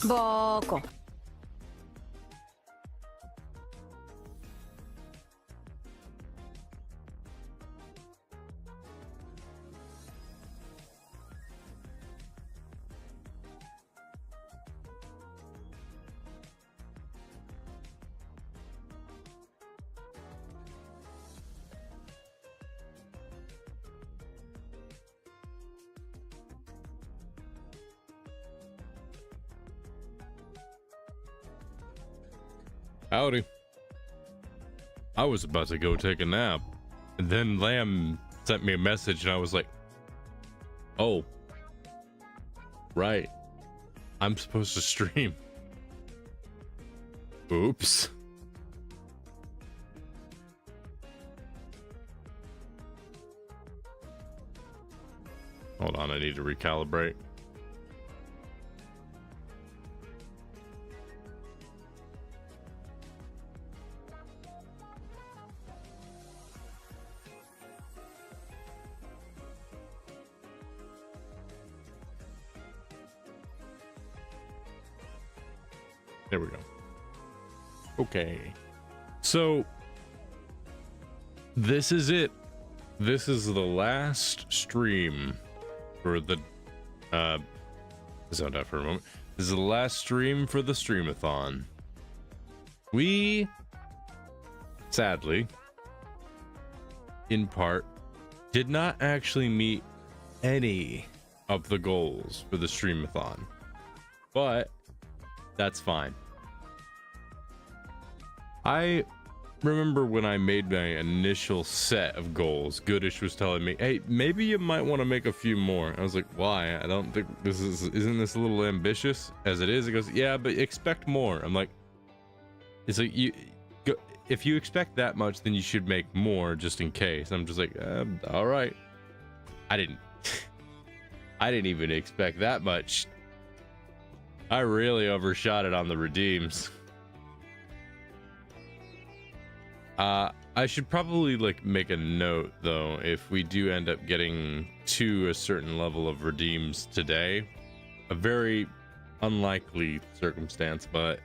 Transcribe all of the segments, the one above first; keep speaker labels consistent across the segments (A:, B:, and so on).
A: Poco.
B: Howdy. I was about to go take a nap, and then Lamb sent me a message, and I was like, oh, right. I'm supposed to stream. Oops. Hold on, I need to recalibrate. There we go. Okay. So this is it. This is the last stream for the zone out for a moment. This is the last stream for the Streamathon. We sadly, in part, did not actually meet any of the goals for the Streamathon. But that's fine. I remember when I made my initial set of goals, Goodish was telling me, hey, maybe you might want to make a few more. I was like, why? I don't think isn't this a little ambitious as it is? He goes, yeah, but expect more. I'm like, it's like, if you expect that much, then you should make more just in case. I'm just like, all right. I didn't even expect that much. I really overshot it on the redeems. I should probably like make a note though, if we do end up getting to a certain level of redeems today, a very unlikely circumstance, but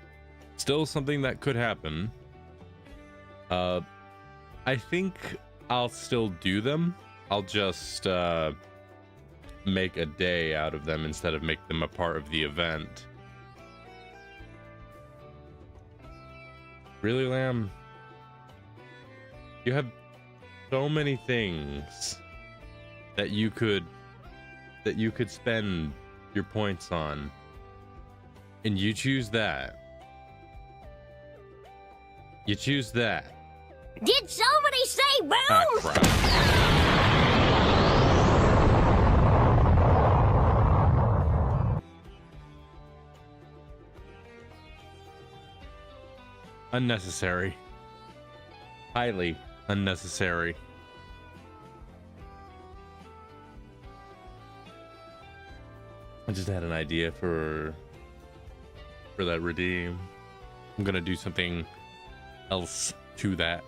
B: still something that could happen. I think I'll still do them. I'll just make a day out of them instead of make them a part of the event. Really, Lamb? You have so many things that you could spend your points on, and you choose that. You choose that.
A: Did somebody say boom?
B: Ah, crap. Unnecessary. Highly unnecessary. I just had an idea for that redeem. I'm gonna do something else to that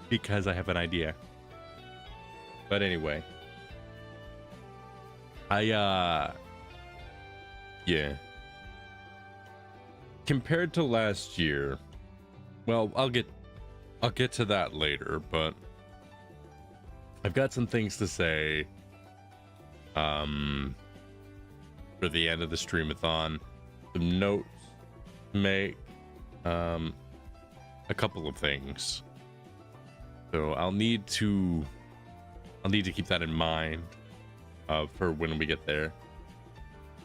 B: because I have an idea. But anyway, yeah. Compared to last year, well, I'll get to that later, but I've got some things to say for the end of the Streamathon, some notes to make, a couple of things. So I'll need to keep that in mind for when we get there.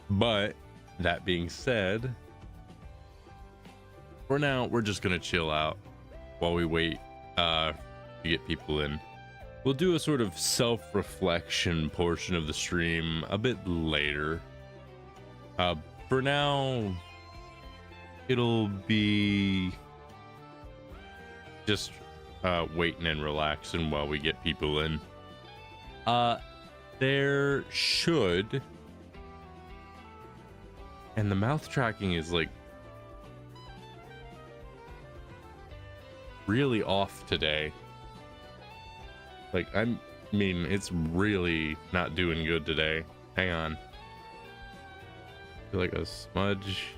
B: But that being said, for now we're just gonna chill out while we wait to get people in. We'll do a sort of self-reflection portion of the stream a bit later. For now, it'll be just waiting and relaxing while we get people in. There should, and the mouth tracking is like really off today. Like, I mean, it's really not doing good today. Hang on. feel like a smudge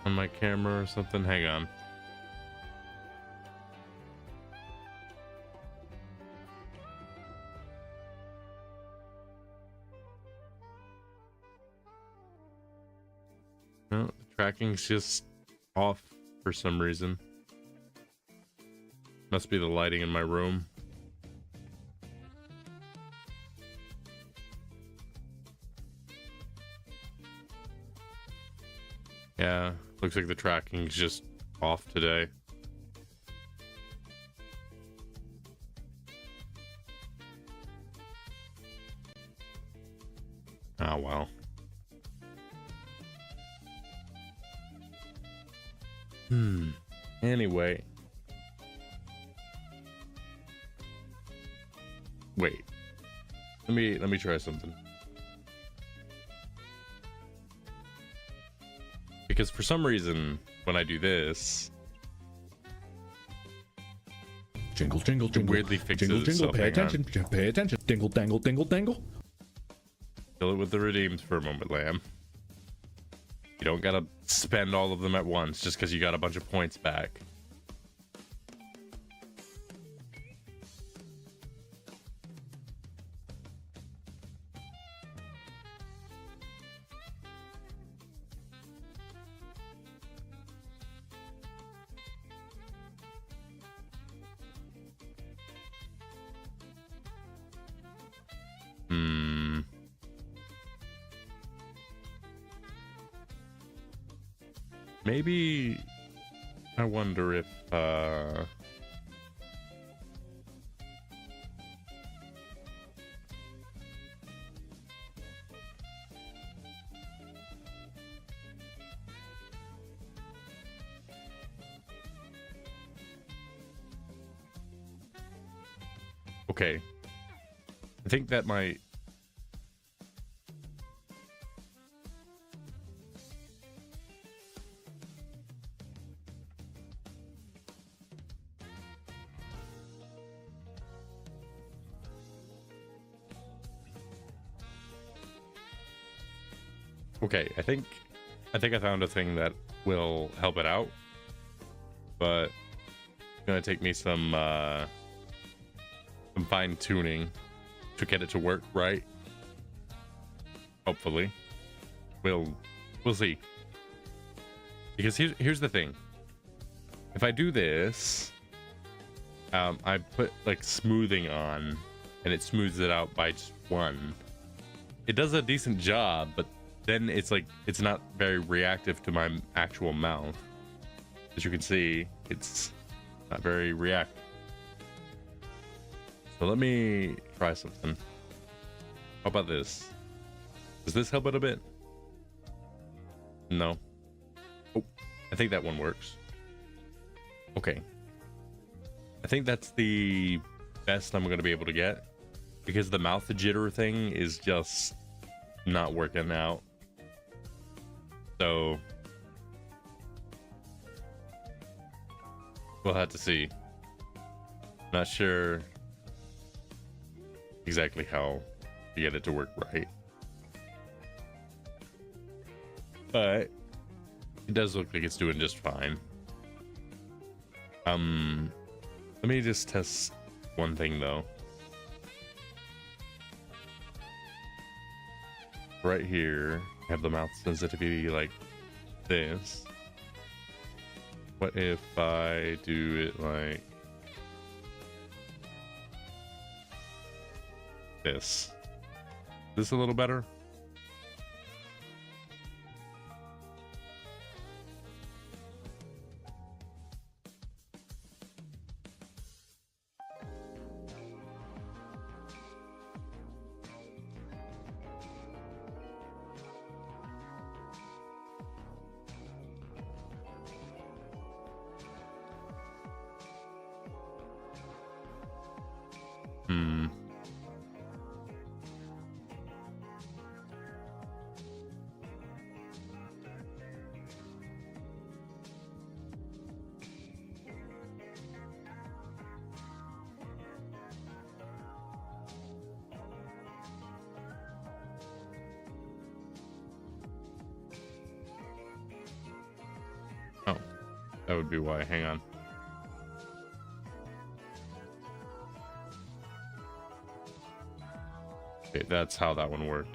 B: on my camera or something. Hang on. No, the tracking's just off for some reason. Must be the lighting in my room. Yeah, looks like the tracking's just off today. Oh, well. Anyway. Wait. Let me try something. Because for some reason, when I do this,
C: jingle, jingle, jingle,
B: weirdly fixes
C: jingle, jingle.
B: itself.
C: Pay
B: Hang on.
C: attention, pay attention. Dingle, dangle, dingle, dangle.
B: Fill it with the redeems for a moment, Lamb. You don't gotta spend all of them at once just because you got a bunch of points back. Maybe I wonder if okay. I think that might okay, I think I found a thing that will help it out, but it's gonna take me some fine tuning to get it to work right. Hopefully, we'll see. Because here's the thing: if I do this, I put like smoothing on, and it smooths it out by just one. It does a decent job, but then it's like it's not very reactive to my actual mouth. As you can see, it's not very reactive. So let me try something. How about this? Does this help it a bit? No. Oh, I think that one works. Okay. I think that's the best I'm gonna be able to get, because the mouth jitter thing is just not working out. So we'll have to see. Not sure exactly how to get it to work right, but it does look like it's doing just fine. Let me just test one thing though. Right here, I have the mouth sensitivity like this. What if I do it like this? This a little better? That would be why. Hang on. Okay, that's how that one worked.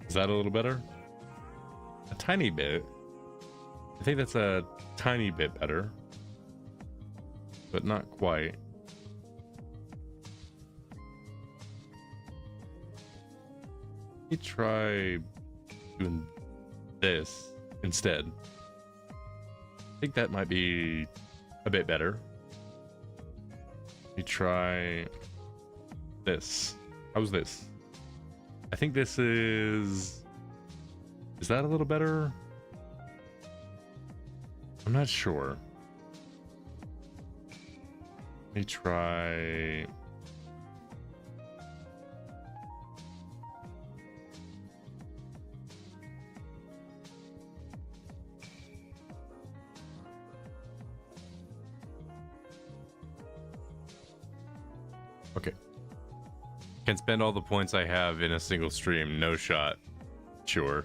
B: Is that a little better? A tiny bit. I think that's a tiny bit better, but not quite. Let me try doing this instead. I think that might be a bit better. Let me try this. How's this? I think this is that a little better? I'm not sure. Let me try. Okay. Can spend all the points I have in a single stream. No shot. Sure.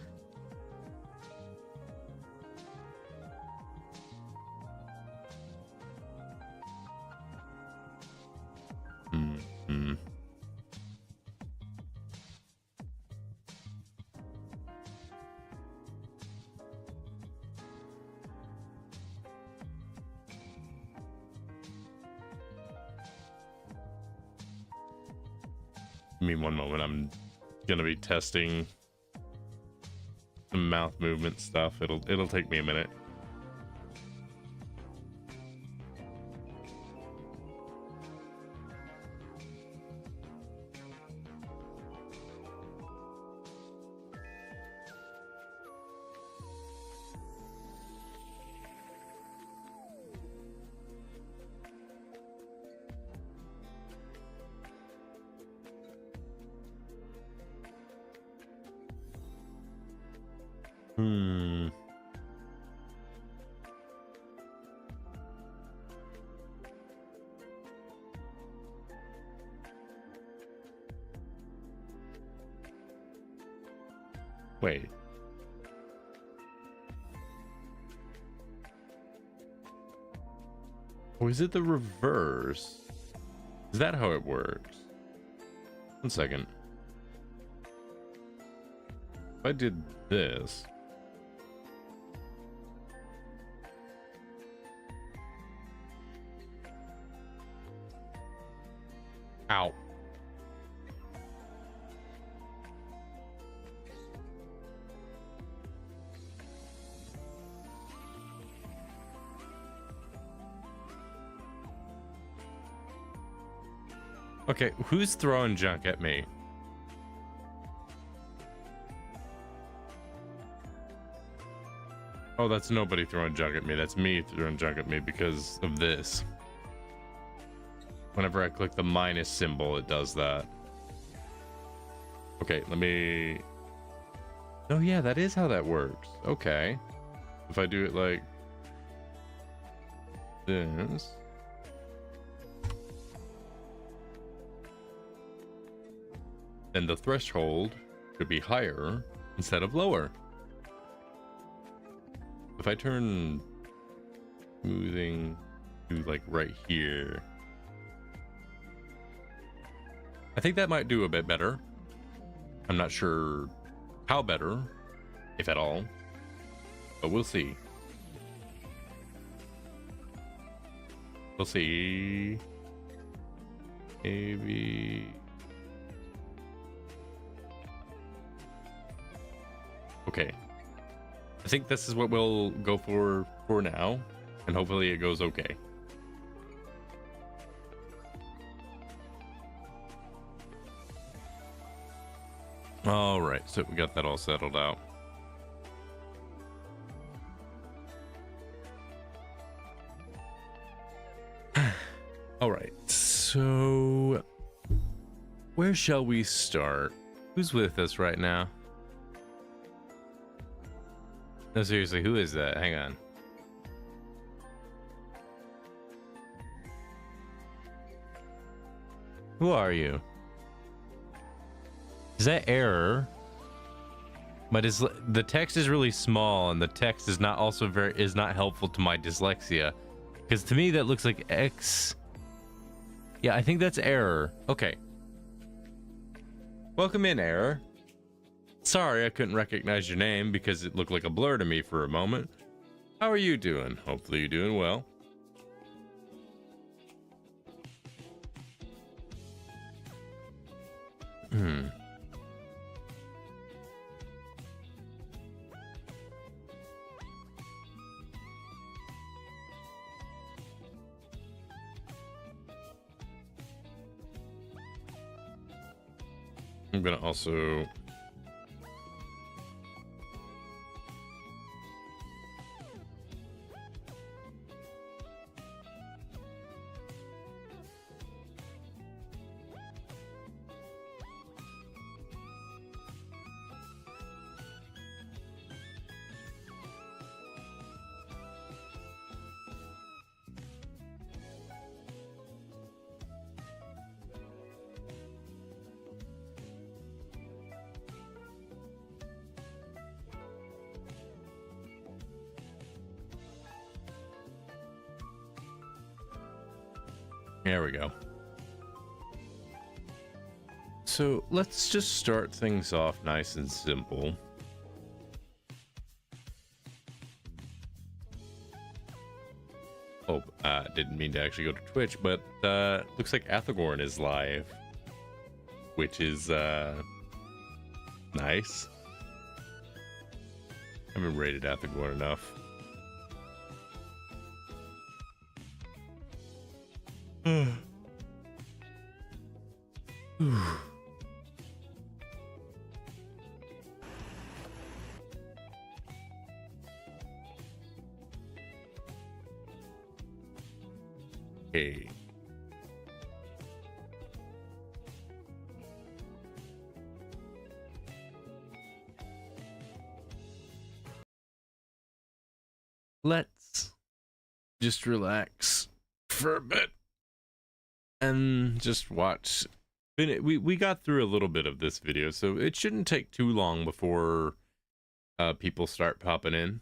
B: Give me one moment. I'm gonna be testing some mouth movement stuff. It'll take me a minute. Wait. Or is it the reverse? Is that how it works? 1 second. If I did this. Ow. Okay, who's throwing junk at me? Oh, that's nobody throwing junk at me. That's me throwing junk at me because of this. Whenever I click the minus symbol, it does that. Okay, let me... Oh yeah, that is how that works. Okay. If I do it like this... then the threshold should be higher instead of lower. If I turn smoothing to like right here, I think that might do a bit better. I'm not sure how better, if at all, but we'll see. We'll see. Maybe. Okay, I think this is what we'll go for now, and hopefully it goes okay. All right, so we got that all settled out. All right, so where shall we start? Who's with us right now? No, seriously, who is that? Hang on. Who are you? Is that Error? the text is really small, and the text is not helpful to my dyslexia, because to me that looks like X. Yeah, I think that's error. Okay. Welcome in, error. Sorry I couldn't recognize your name because it looked like a blur to me for a moment. How are you doing? Hopefully you're doing well. I'm gonna also there we go. So let's just start things off nice and simple. Oh, didn't mean to actually go to Twitch, but looks like Athagorn is live, which is nice. I haven't rated Athagorn enough. Okay. Let's just relax for a bit and just watch. We got through a little bit of this video, so it shouldn't take too long before people start popping in.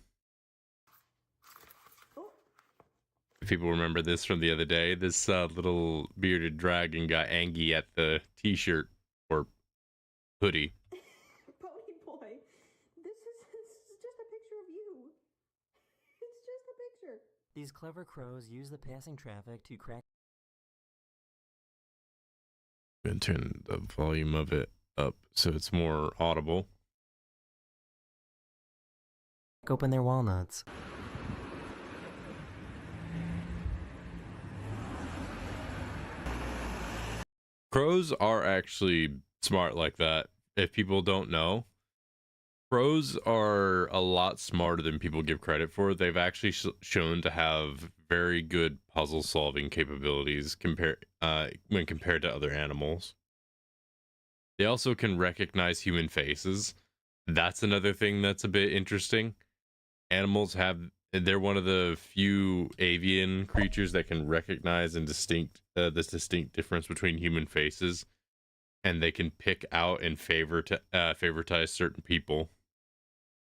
B: If people remember this from the other day, this little bearded dragon got angry at the t-shirt or hoodie.
D: Pony boy, this is just a picture of you. It's just a picture.
E: These clever crows use the passing traffic to crack
B: And turn the volume of it up so it's more audible.
E: open their walnuts.
B: Crows are actually smart like that. If people don't know, crows are a lot smarter than people give credit for. They've actually shown to have very good puzzle solving capabilities when compared to other animals. They also can recognize human faces. That's another thing that's a bit interesting. They're one of the few avian creatures that can recognize and this distinct difference between human faces, and they can pick out and favoritize certain people,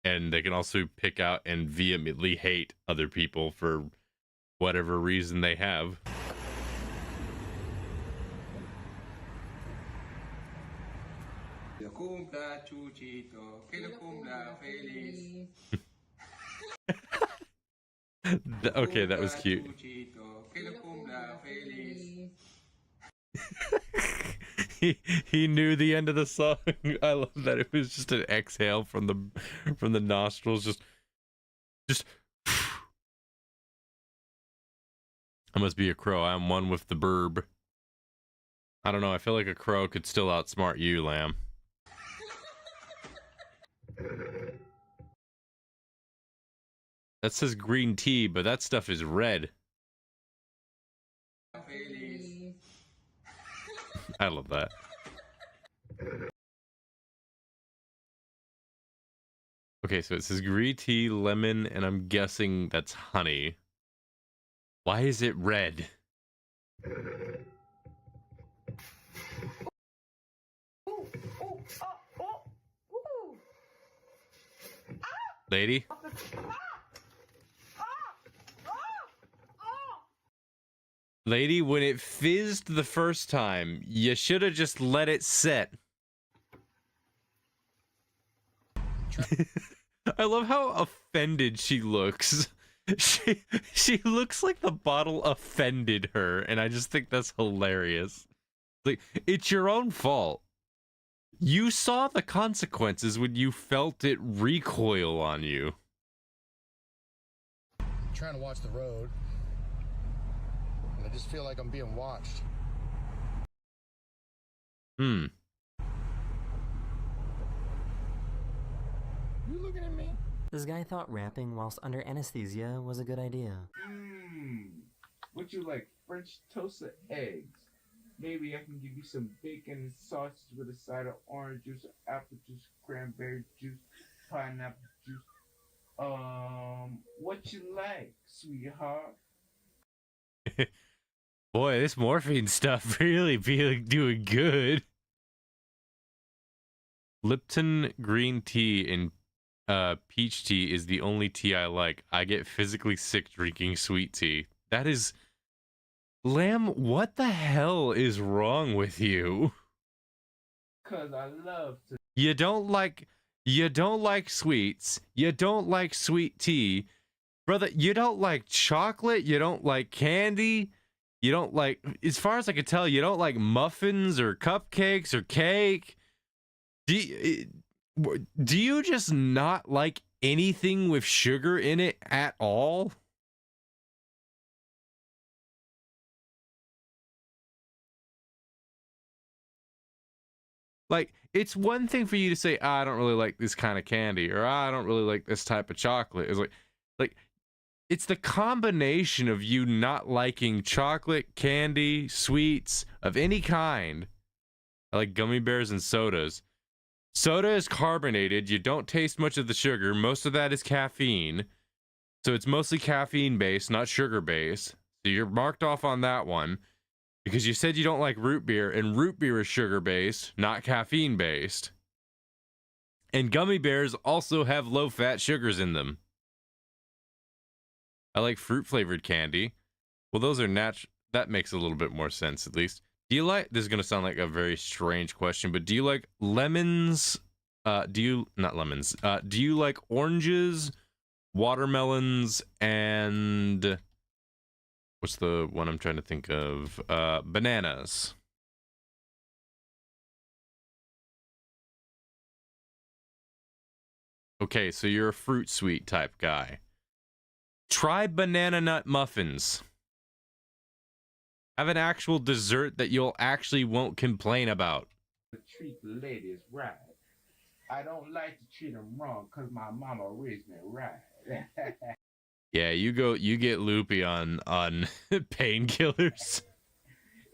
B: and they can also pick out and vehemently hate other people for whatever reason they have. Okay, that was cute. he knew the end of the song. I love that it was just an exhale from the nostrils. Just. I must be a crow. I'm one with the burb. I don't know. I feel like a crow could still outsmart you, lamb. That says green tea, but that stuff is red. I love that. Okay, so it says green tea, lemon, and I'm guessing that's honey. Why is it red? Lady? Lady, when it fizzed the first time, you should have just let it set. I love how offended she looks. She looks like the bottle offended her, and I just think that's hilarious. Like, it's your own fault. You saw the consequences when you felt it recoil on you.
F: I'm trying to watch the road, and I just feel like I'm being watched.
B: Hmm.
F: You looking at me?
E: This guy thought rapping whilst under anesthesia was a good idea.
G: What you like? French toast or eggs? Maybe I can give you some bacon and sausage with a side of orange juice, apple juice, cranberry juice, pineapple juice. What you like, sweetheart?
B: Boy, this morphine stuff really doing good. Lipton green tea and peach tea is the only tea I like. I get physically sick drinking sweet tea. That is... Lamb, what the hell is wrong with you?
G: 'Cause I love to...
B: You don't like sweets. You don't like sweet tea. Brother, you don't like chocolate. You don't like candy. You don't like... As far as I can tell, you don't like muffins or cupcakes or cake. Do you just not like anything with sugar in it at all? Like, it's one thing for you to say, I don't really like this kind of candy, or I don't really like this type of chocolate. It's like, it's the combination of you not liking chocolate, candy, sweets of any kind. I like gummy bears and sodas. Soda is carbonated. You don't taste much of the sugar. Most of that is caffeine. So it's mostly caffeine based, not sugar based. So you're marked off on that one. Because you said you don't like root beer, and root beer is sugar based, not caffeine based. And gummy bears also have low fat sugars in them. I like fruit flavored candy. Well, those are natural. That makes a little bit more sense, at least. Do you like, this is going to sound like a very strange question, but do you like lemons? Do you like oranges, watermelons, and what's the one I'm trying to think of? Bananas. Okay, so you're a fruit sweet type guy. Try banana nut muffins. Have an actual dessert that you'll actually won't complain about.
G: Treat the ladies right. I don't like to treat them wrong because my mama raised me right.
B: Yeah, you get loopy on painkillers.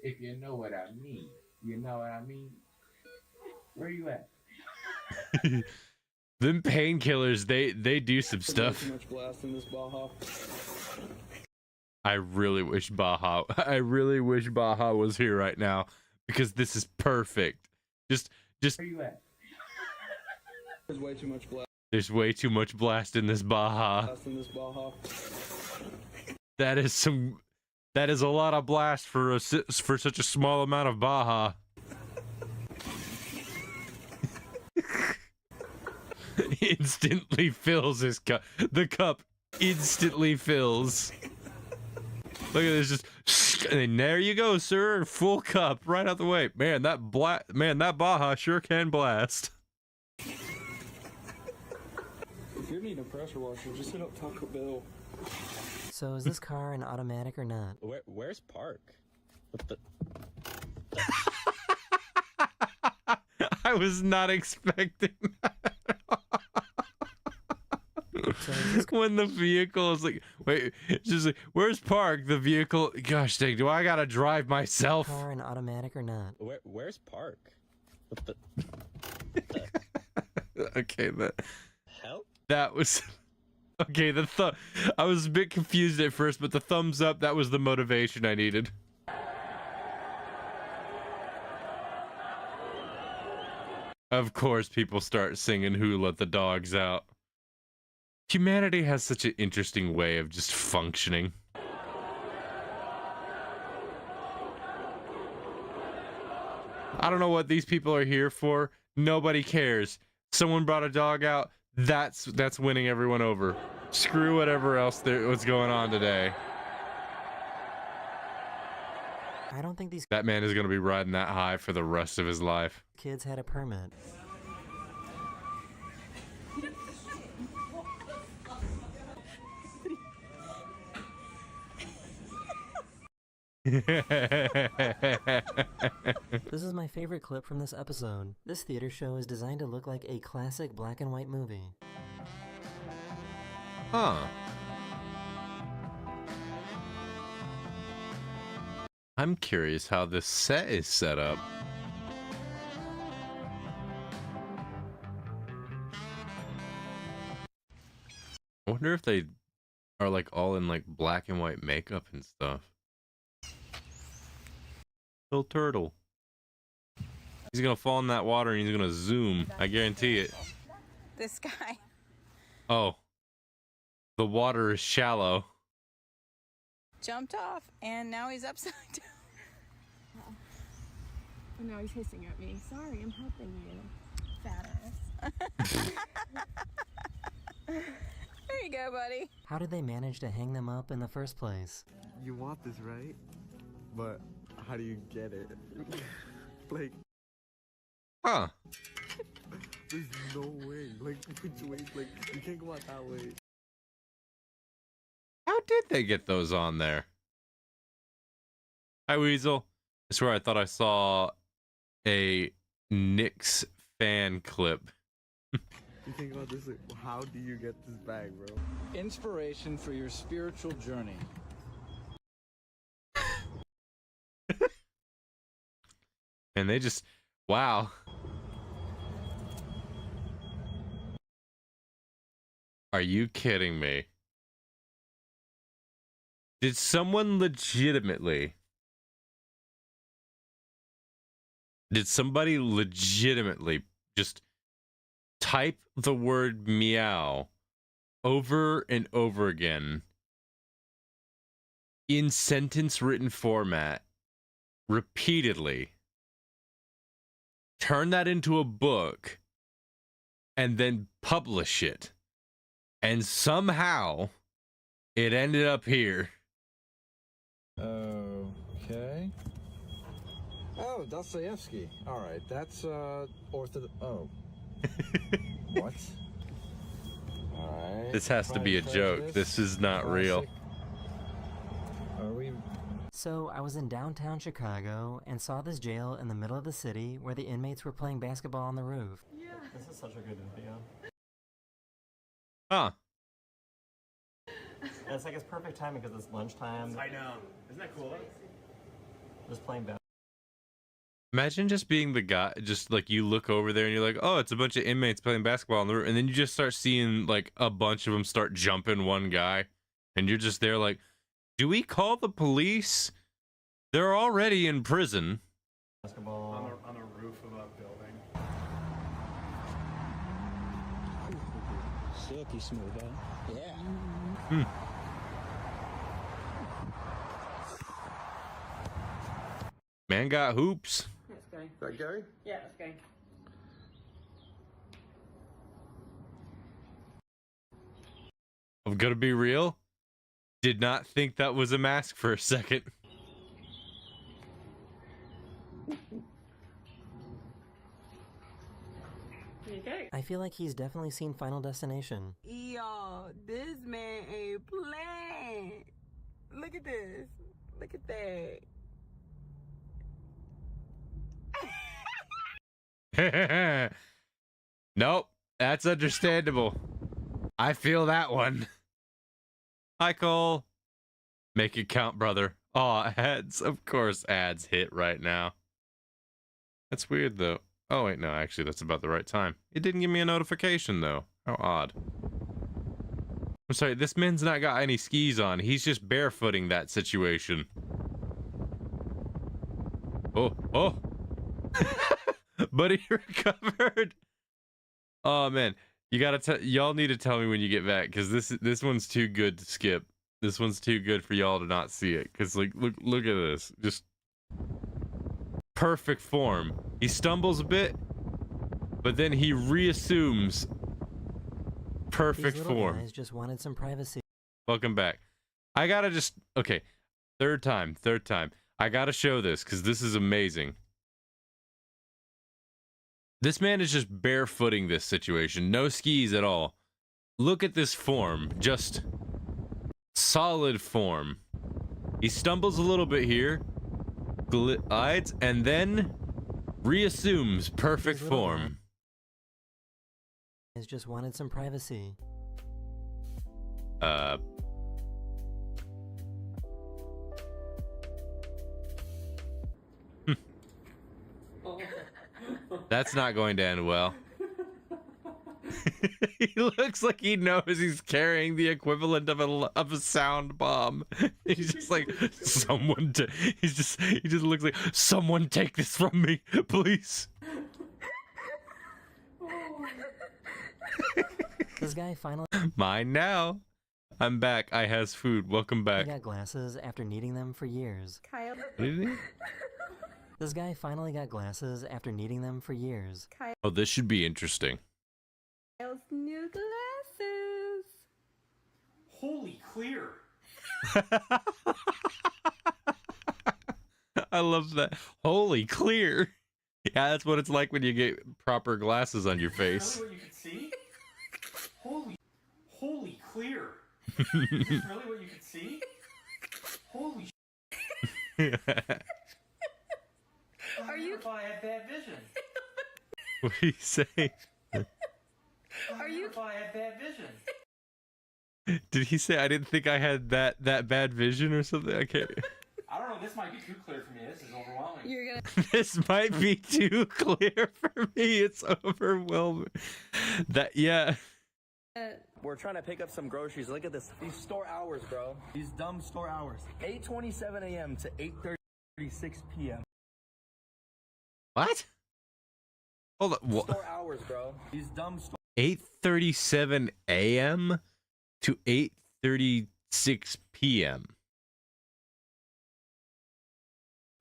G: If you know what I mean. You know what I mean? Where you at?
B: Them painkillers, they do some stuff.
H: Too much blast in this Baja.
B: I really wish Baja was here right now, because this is perfect. Just
G: Where you at?
H: There's way too much blast
B: there's way too much blast in this Baja.
H: in this Baja.
B: That is a lot of blast for such a small amount of Baja. Instantly fills his cup. The cup instantly fills. Look at this, just and there you go, sir. Full cup, right out the way. Man, that Baja sure can blast.
H: If you're needing a pressure washer, just hit up Taco Bell.
E: So is this car an automatic or not?
I: Where's Park? What the?
B: I was not expecting that.
E: So is this
B: When the vehicle is like, wait, it's just like, where's Park? The vehicle, gosh dang, do I gotta drive myself?
E: car an automatic or not?
I: Where's Park? What the?
B: Okay,
I: Hell?
B: that was okay. I was a bit confused at first, but the thumbs up, that was the motivation I needed. Of course, people start singing "Who Let the Dogs Out." Humanity has such an interesting way of just functioning. I don't know what these people are here for. Nobody cares. Someone brought a dog out. That's winning everyone over. Screw whatever else what's going on today.
E: I don't think these
B: That man is going to be riding that high for the rest of his life.
E: kids had a permit. This is my favorite clip from this episode. This theater show is designed to look like a classic black and white movie.
B: Huh. I'm curious how this set is set up. I wonder if they are like all in like black and white makeup and stuff. Little turtle. He's gonna fall in that water and he's gonna zoom. I guarantee it.
J: This guy.
B: Oh. The water is shallow.
J: Jumped off and now he's upside down.
D: And now he's hissing at me. Sorry, I'm helping you. Fat ass.
J: There you go, buddy.
E: How did they manage to hang them up in the first place?
H: You want this, right? But how do you get it? Like,
B: Huh.
H: there's no way. Like, which way? Like, you can't go out that way.
B: How did they get those on there? Hi, Weasel. I swear I thought I saw a Knicks fan clip.
H: You think about this, like, how do you get this bag, bro?
K: Inspiration for your spiritual journey.
B: And they just, wow. Are you kidding me? Did someone legitimately... Did somebody legitimately just type the word meow over and over again in sentence written format repeatedly, turn that into a book, and then publish it? And somehow it ended up here.
K: Okay. Oh, Dostoevsky. All right, that's orthodox. Oh. What? All right.
B: This has to be a joke. This is not real.
K: Are we?
E: So, I was in downtown Chicago and saw this jail in the middle of the city where the inmates were playing basketball on the roof.
D: Yeah.
E: This is such a good video.
B: Huh.
E: And it's like it's perfect timing because it's lunchtime.
H: I know. Isn't that cool?
E: Just playing basketball.
B: Imagine just being the guy, just like you look over there and you're like, oh, it's a bunch of inmates playing basketball on the roof. And then you just start seeing like a bunch of them start jumping one guy. And you're just there like, do we call the police? They're already in prison.
E: Basketball.
H: On a roof of a building.
K: Silky smooth, huh? Yeah.
B: Man got hoops.
D: That's Gary.
H: Is that Gary?
D: Yeah, that's Gary.
B: I'm gonna be real. Did not think that was a mask for a second.
D: Okay.
E: I feel like he's definitely seen Final Destination.
D: Yo, this man ain't playing. Look at this. Look at that.
B: Nope, that's understandable. I feel that one. Hi, Cole. Make it count, brother. Aw, ads. Of course ads hit right now. That's weird, though. Oh, wait, no, actually, that's about the right time. It didn't give me a notification, though. How odd. I'm sorry, this man's not got any skis on. He's just barefooting that situation. Oh, oh. But he recovered. Oh, man. You gotta y'all need to tell me when you get back, because this one's too good to skip. This one's too good for y'all to not see it. Because like look at this. Just perfect form. He stumbles a bit, but then he reassumes perfect
E: These little
B: form.
E: guys just wanted some privacy.
B: Welcome back. I gotta just okay. Third time. I gotta show this because this is amazing. This man is just barefooting this situation. No skis at all. Look at this form. Just solid form. He stumbles a little bit here. Glides and then reassumes perfect form.
E: Guys just wanted some privacy.
B: That's not going to end well. He looks like he knows he's carrying the equivalent of a sound bomb. He's just like, he just looks like, someone take this from me, please.
E: This guy finally
B: Mine now. I'm back. I has food. Welcome back.
E: got glasses after needing them for years.
J: Kyle.
B: What did he?
E: This guy finally got glasses after needing them for years.
B: Oh, this should be interesting.
J: Kyle's new glasses.
L: Holy clear.
B: I love that. Holy clear. Yeah, that's what it's like when you get proper glasses on your face.
L: Really what you can see? Holy clear. Is this really what you can see? Holy
J: Are you?
L: If I had bad vision.
B: What do you say?
J: Are you?
L: If I had bad vision.
B: Did he say I didn't think I had that bad vision or something? I can't.
L: I don't know. This might be too clear for me. This is overwhelming.
J: You're gonna.
B: This might be too clear for me. It's overwhelming. That yeah.
I: We're trying to pick up some groceries. Look at this. These store hours, bro. These dumb store hours. 8:27 a.m. to 8:36 p.m.
B: What? Hold on. What?
I: Store hours, bro. These dumb store.
B: 8:37 a.m. to 8:36 p.m.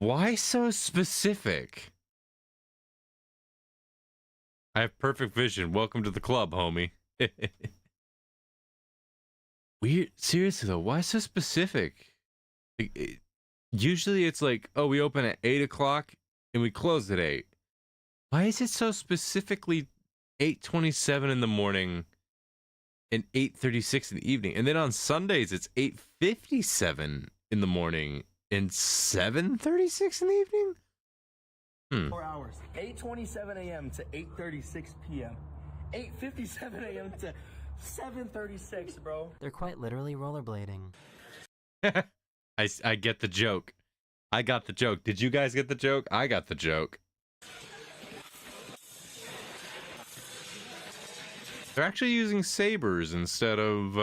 B: Why so specific? I have perfect vision. Welcome to the club, homie. Weird. Seriously though, why so specific? Usually it's like, oh, we open at 8 o'clock and we close at 8. Why is it so specifically 8:27 in the morning and 8:36 in the evening? And then on Sundays it's 8:57 in the morning and 7:36 in the evening?
I: 4 hours. 8:27 a.m. to 8:36 p.m. 8:57 a.m. to 7:36, bro.
E: They're quite literally rollerblading.
B: I get the joke. I got the joke. Did you guys get the joke? I got the joke. They're actually using sabers instead of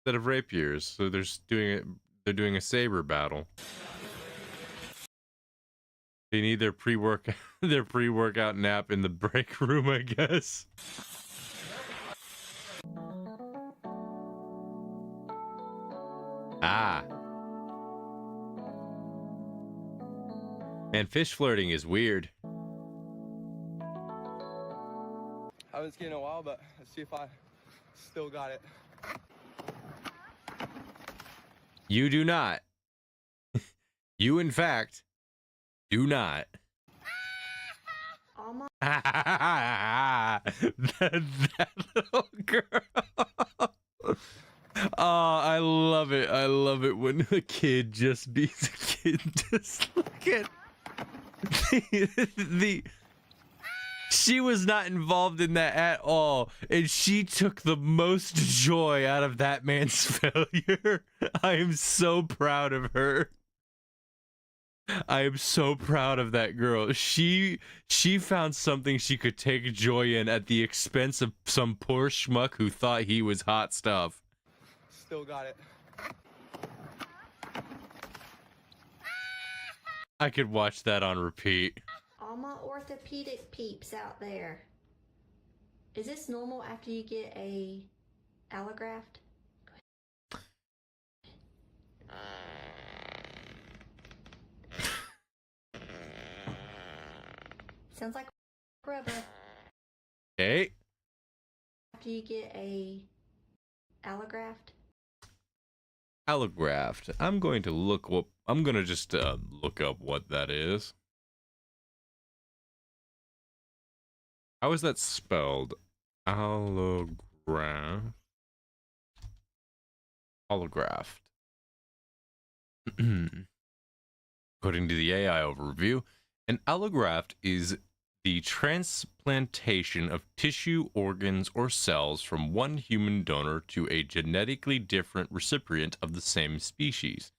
B: rapiers. So they're just doing it. They're doing a saber battle. They need their pre-workout nap in the break room, I guess. Ah. Man, fish flirting is weird.
H: I haven't skied in a while, but let's see if I still got it.
B: You do not. You, in fact, do not. that little girl. Oh, I love it. I love it when a kid just beats a kid. Just look at the she was not involved in that at all, and she took the most joy out of that man's failure. I am so proud of her. I am so proud of that girl. She found something she could take joy in at the expense of some poor schmuck who thought he was hot stuff.
H: Still got it.
B: I could watch that on repeat.
D: All my orthopedic peeps out there. Is this normal after you get a allograft? Sounds like rubber.
B: Okay.
D: After you get a allograft?
B: Allograft. I'm going to look up. I'm gonna just look up what that is. How is that spelled? Allograft. Allograft. According to the AI overview, an allograft is the transplantation of tissue, organs, or cells from one human donor to a genetically different recipient of the same species.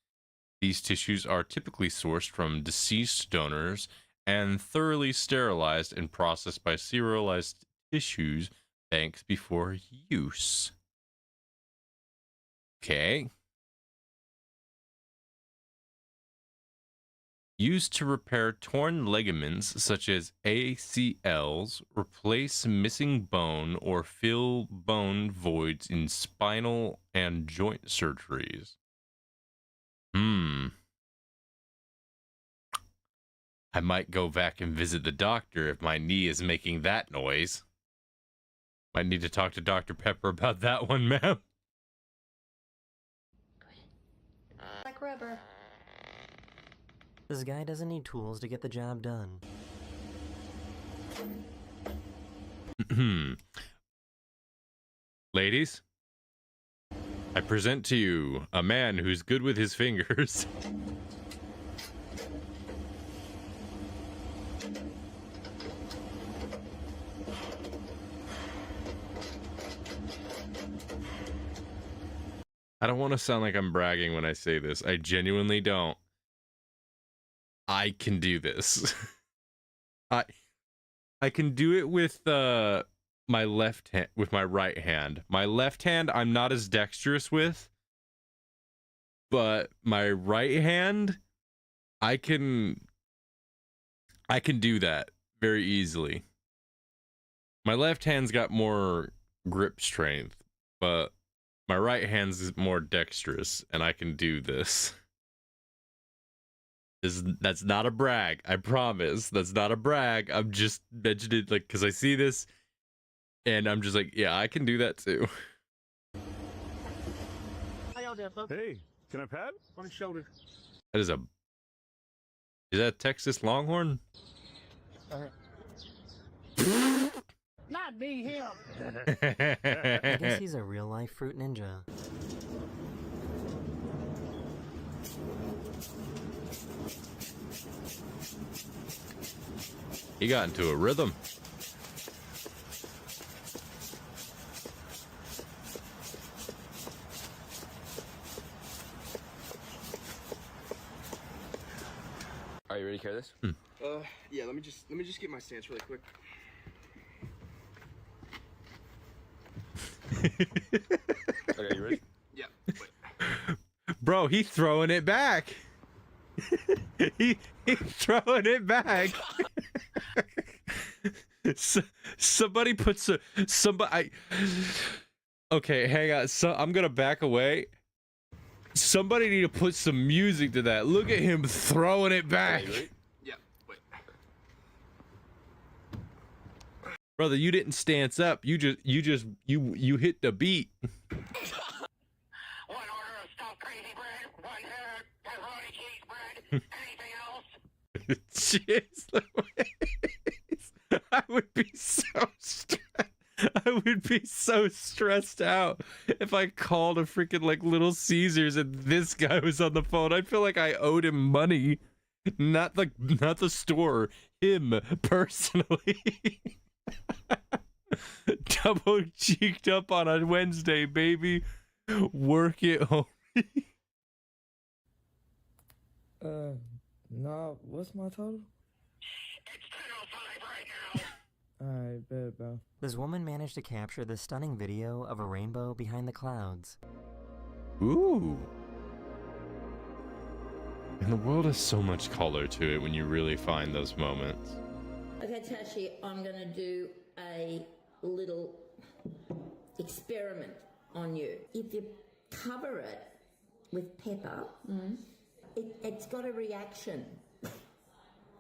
B: These tissues are typically sourced from deceased donors and thoroughly sterilized and processed by serialized tissues banks before use. Okay. Used to repair torn ligaments such as ACLs, replace missing bone, or fill bone voids in spinal and joint surgeries. I might go back and visit the doctor if my knee is making that noise. Might need to talk to Dr. Pepper about that one, ma'am.
D: Like rubber.
E: This guy doesn't need tools to get the job done.
B: Ladies, I present to you a man who's good with his fingers. I don't want to sound like I'm bragging when I say this. I genuinely don't. I can do this. I can do it with my left hand, with my right hand. My left hand I'm not as dexterous with, but my right hand I can do that very easily. My left hand's got more grip strength, but my right hand's more dexterous, and I can do this. That's not a brag, I promise. That's not a brag. I'm just mentioning it, like, because I see this, and I'm just like, yeah, I can do that too.
M: Hey, can I pat on his shoulder?
B: That is that a Texas Longhorn?
J: Not me, him.
E: I guess he's a real-life fruit ninja.
B: He got into a rhythm.
I: Are you ready to carry this?
H: Yeah, let me just get my stance really quick.
I: Okay, you ready?
H: Yeah. Wait.
B: Bro, he's throwing it back. He's throwing it back. Somebody puts somebody. Okay, hang on. So I'm gonna back away. Somebody need to put some music to that. Look at him throwing it back.
H: Yeah. Wait.
B: Brother, you didn't stance up. You hit the beat.
J: One order of stuffed crazy bread, one pepperoni cheese bread, anything else?
B: Jeez Louise. I would be so stressed out if I called a freaking like Little Caesars and this guy was on the phone. I feel like I owed him money. Not the store, him personally. Double cheeked up on a Wednesday, baby. Work it home.
H: Nah, what's my total?
J: It's 10:05 right now.
H: Alright, bet, bro.
E: This woman managed to capture this stunning video of a rainbow behind the clouds.
B: Ooh. And the world has so much color to it when you really find those moments.
D: Okay, Tashi, I'm gonna do a little experiment on you. If you cover it with pepper, it's got a reaction.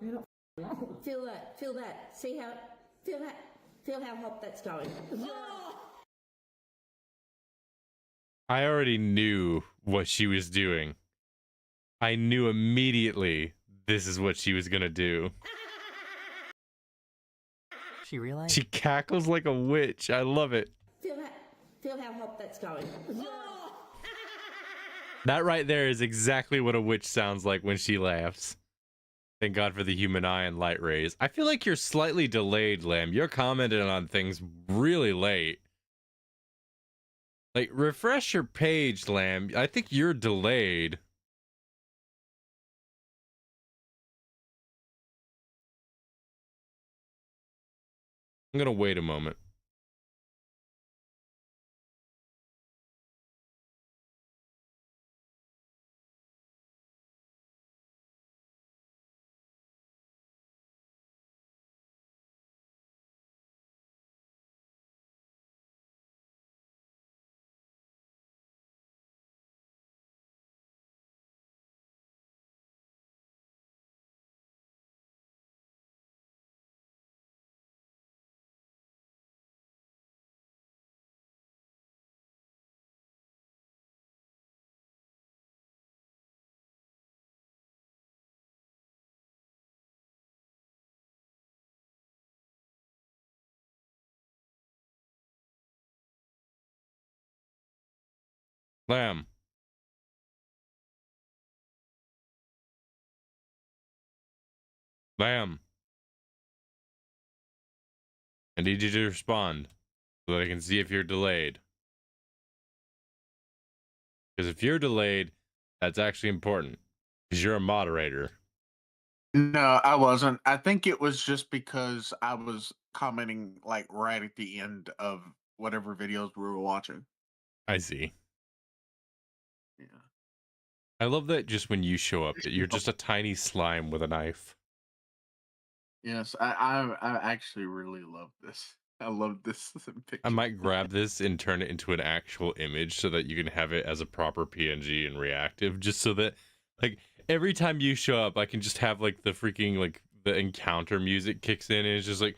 D: Feel that, feel that. See how, feel that, feel how hot that's going.
B: I already knew what she was doing. I knew immediately this is what she was gonna do.
E: She realized
B: She cackles like a witch. I love it.
D: Feel that, feel how hot that's going.
B: That right there is exactly what a witch sounds like when she laughs. Thank God for the human eye and light rays. I feel like you're slightly delayed, Lamb. You're commenting on things really late. Like, refresh your page, Lamb. I think you're delayed. I'm gonna wait a moment. Lamb. Lamb. I need you to respond so that I can see if you're delayed. Because if you're delayed, that's actually important. Because you're a moderator.
N: No, I wasn't. I think it was just because I was commenting like right at the end of whatever videos we were watching.
B: I see.
N: Yeah.
B: I love that just when you show up, that you're just a tiny slime with a knife.
N: Yes, I actually really love this. I love this picture.
B: I might grab this and turn it into an actual image so that you can have it as a proper PNG and reactive, just so that, like, every time you show up, I can just have, like, the freaking, like, the encounter music kicks in, and it's just like,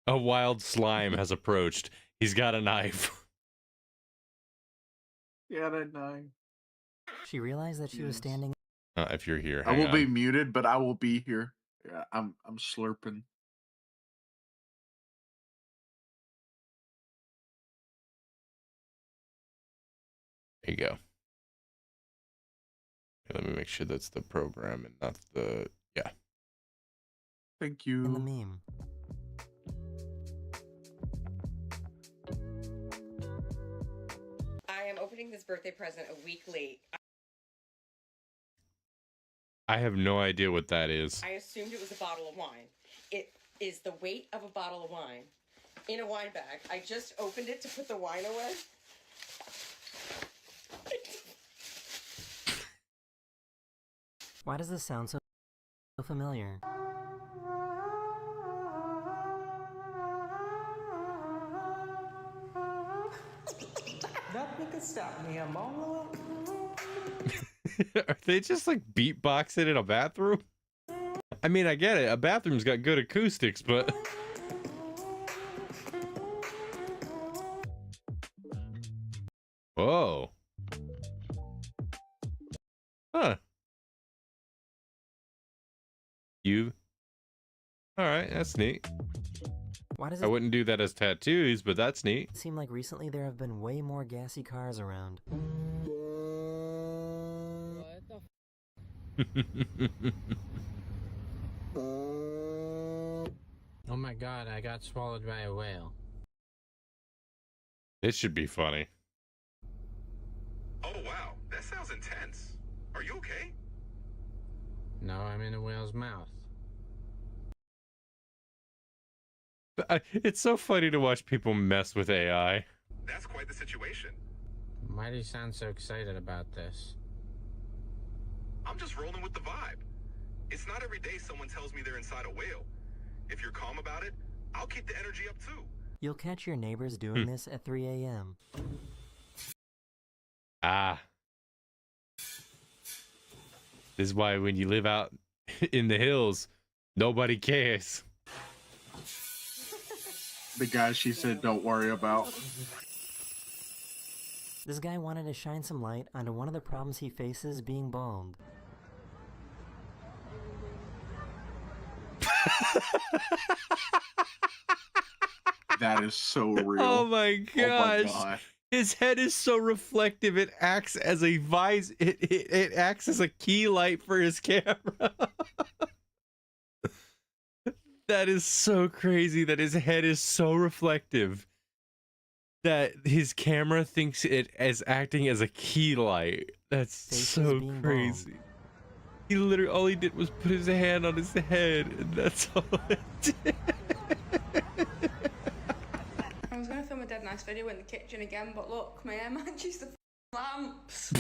B: a wild slime has approached. He's got a knife.
N: Yeah, that knife.
E: she realized that she was standing
B: If you're here,
N: I
B: hang
N: will be
B: on.
N: muted, but I will be here. Yeah, I'm slurping.
B: There you go. Let me make sure that's the program and not the... Yeah.
N: Thank you.
E: in the meme.
O: I am opening this birthday present a week late.
B: I have no idea what that is.
O: I assumed it was a bottle of wine. It is the weight of a bottle of wine in a wine bag. I just opened it to put the wine away.
E: Why does this sound so familiar?
P: Nothing can stop me. I'm all
B: Are they just like beatboxing in a bathroom? I mean, I get it. A bathroom's got good acoustics, but... Whoa. Huh. You... Alright, that's neat.
E: Why does
B: I
E: it
B: wouldn't do that as tattoos, but that's neat.
E: seem like recently there have been way more gassy cars around?
Q: Oh my god, I got swallowed by a whale.
B: This should be funny.
R: Oh wow, that sounds intense. Are you okay?
Q: No, I'm in a whale's mouth.
B: It's so funny to watch people mess with AI.
R: That's quite the situation.
Q: Why do you sound so excited about this?
R: I'm just rolling with the vibe. It's not every day someone tells me they're inside a whale. If you're calm about it, I'll keep the energy up too.
E: You'll catch your neighbors doing this at 3 a.m.
B: Ah. This is why when you live out in the hills, nobody cares.
N: The guy she said don't worry about.
E: This guy wanted to shine some light onto one of the problems he faces being bald.
N: That is so real.
B: Oh my gosh.
N: God.
B: His head is so reflective it acts as a visor. It acts as a key light for his camera. That is so crazy that his head is so reflective that his camera thinks it as acting as a key light. That's so crazy. He literally, all he did was put his hand on his head, and that's all it did.
S: I was going to film a dead nice video in the kitchen again, but look, my hair matches the lamps.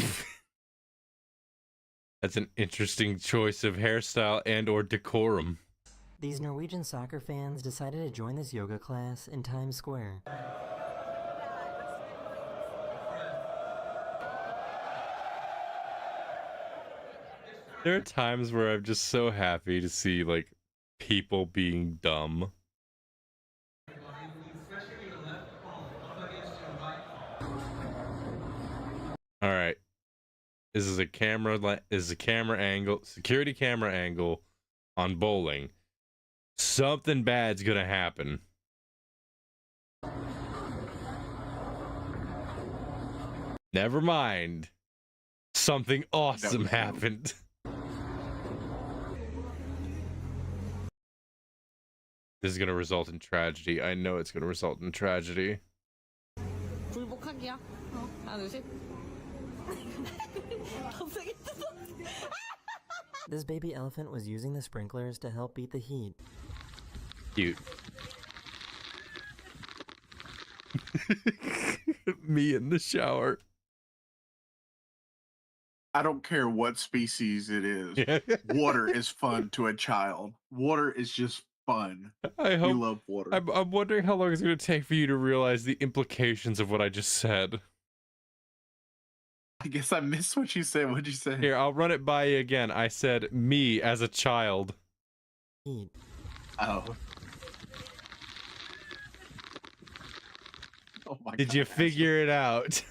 B: That's an interesting choice of hairstyle and or decorum.
E: These Norwegian soccer fans decided to join this yoga class in Times Square.
B: There are times where I'm just so happy to see, like, people being dumb. All right. This is a camera angle, security camera angle on bowling. Something bad's gonna happen. Never mind. Something awesome happened. This is gonna result in tragedy. I know it's gonna result in tragedy.
E: This baby elephant was using the sprinklers to help beat the heat.
B: Cute. Me in the shower.
N: I don't care what species it is. Water is fun to a child. Water is just fun.
B: I hope.
N: You love water.
B: I'm wondering how long it's going to take for you to realize the implications of what I just said.
N: I guess I missed what you said. What'd you say?
B: Here, I'll run it by you again. I said me as a child.
N: Oh. Oh my
B: Did you figure it out?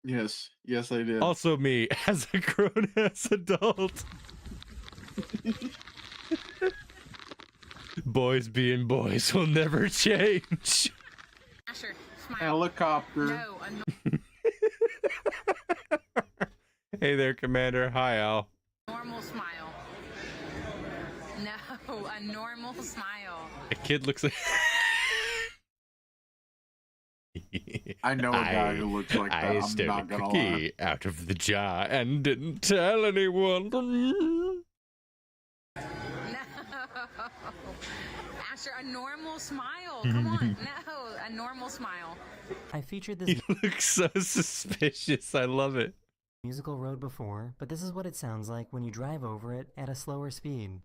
N: Yes. Yes, I did.
B: Also me as a grown-ass adult. Boys being boys will never change.
S: Asher, smile.
N: Helicopter.
S: No,
B: Hey there, Commander. Hi, Al.
S: normal smile. No, a normal smile.
B: A kid looks like...
N: I know a guy who looks like that.
B: I
N: I'm
B: stole
N: not
B: a
N: gonna
B: cookie
N: lie.
B: out of the jar and didn't tell anyone.
S: No. Asher, a normal smile. Come on. No, a normal smile.
E: I featured this
B: He looks so suspicious. I love it.
E: musical road before, but this is what it sounds like when you drive over it at a slower speed.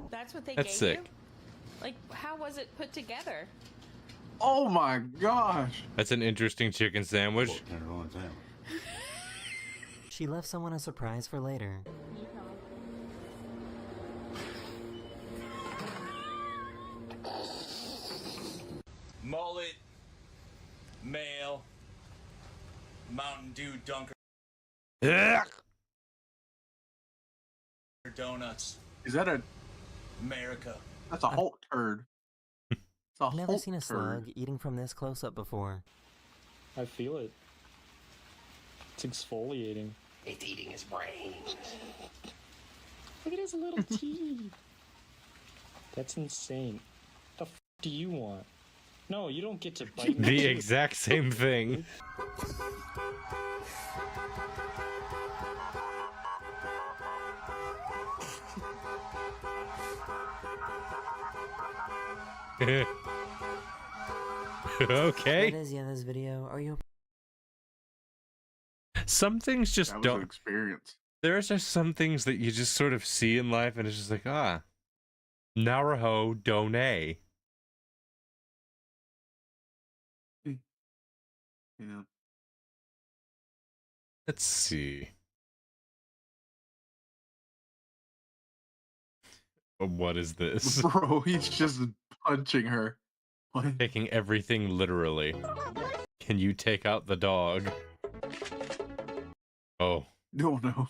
S: That's what they
B: That's
S: gave
B: sick.
S: you? Like, how was it put together?
N: Oh my gosh.
B: That's an interesting chicken sandwich.
E: She left someone a surprise for later.
I: Mullet, male, Mountain Dew Dunker donuts.
N: Is that a...
I: America.
N: That's a Hulk turd. It's a
E: I've never
N: Hulk
E: seen a
N: turd.
E: slug eating from this close up before.
K: I feel it. It's exfoliating.
J: It's eating his brain.
K: Look at his little teeth. That's insane. The f do you want? No, you don't get to bite me.
B: The exact same thing. Okay.
E: That is the end of this video. Are you
B: Some things just
N: That was
B: don't.
N: an experience.
B: There are just some things that you just sort of see in life, and it's just like, Naraho Done.
N: Yeah.
B: Let's see. What is this?
N: Bro, he's just punching her. What?
B: Taking everything literally. Can you take out the dog? Oh.
N: No, no.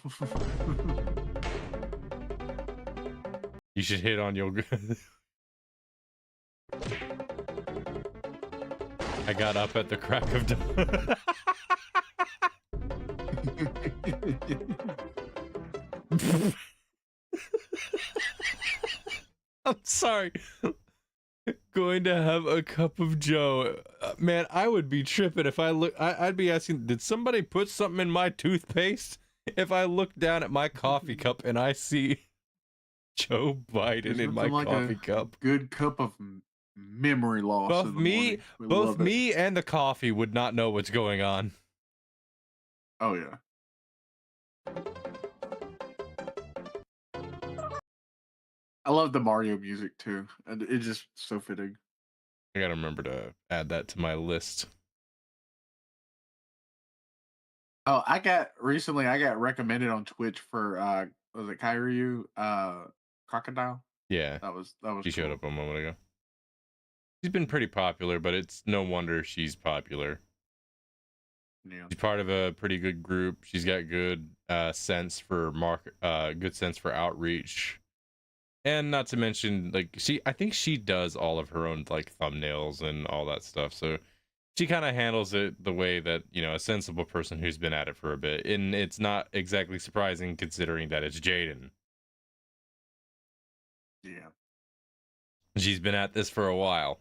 B: You should hit on your... I got up at the crack of dawn. I'm sorry. Going to have a cup of Joe. Man, I would be tripping if I look. I'd be asking, did somebody put something in my toothpaste? If I look down at my coffee cup and I see Joe Biden in my coffee cup.
N: Good cup of memory loss.
B: Both me and the coffee would not know what's going on.
N: Oh yeah. I love the Mario music too, and it's just so fitting.
B: I gotta remember to add that to my list.
N: Oh, I got recommended on Twitch for was it Kyryu Crocodile?
B: Yeah,
N: that was
B: she showed up a moment ago. She's been pretty popular, but it's no wonder she's popular.
N: Yeah.
B: She's part of a pretty good group. She's got good sense for good sense for outreach. And not to mention, like, I think she does all of her own, like, thumbnails and all that stuff. So she kind of handles it the way that, you know, a sensible person who's been at it for a bit. And it's not exactly surprising considering that it's Jaden.
N: Yeah.
B: She's been at this for a while.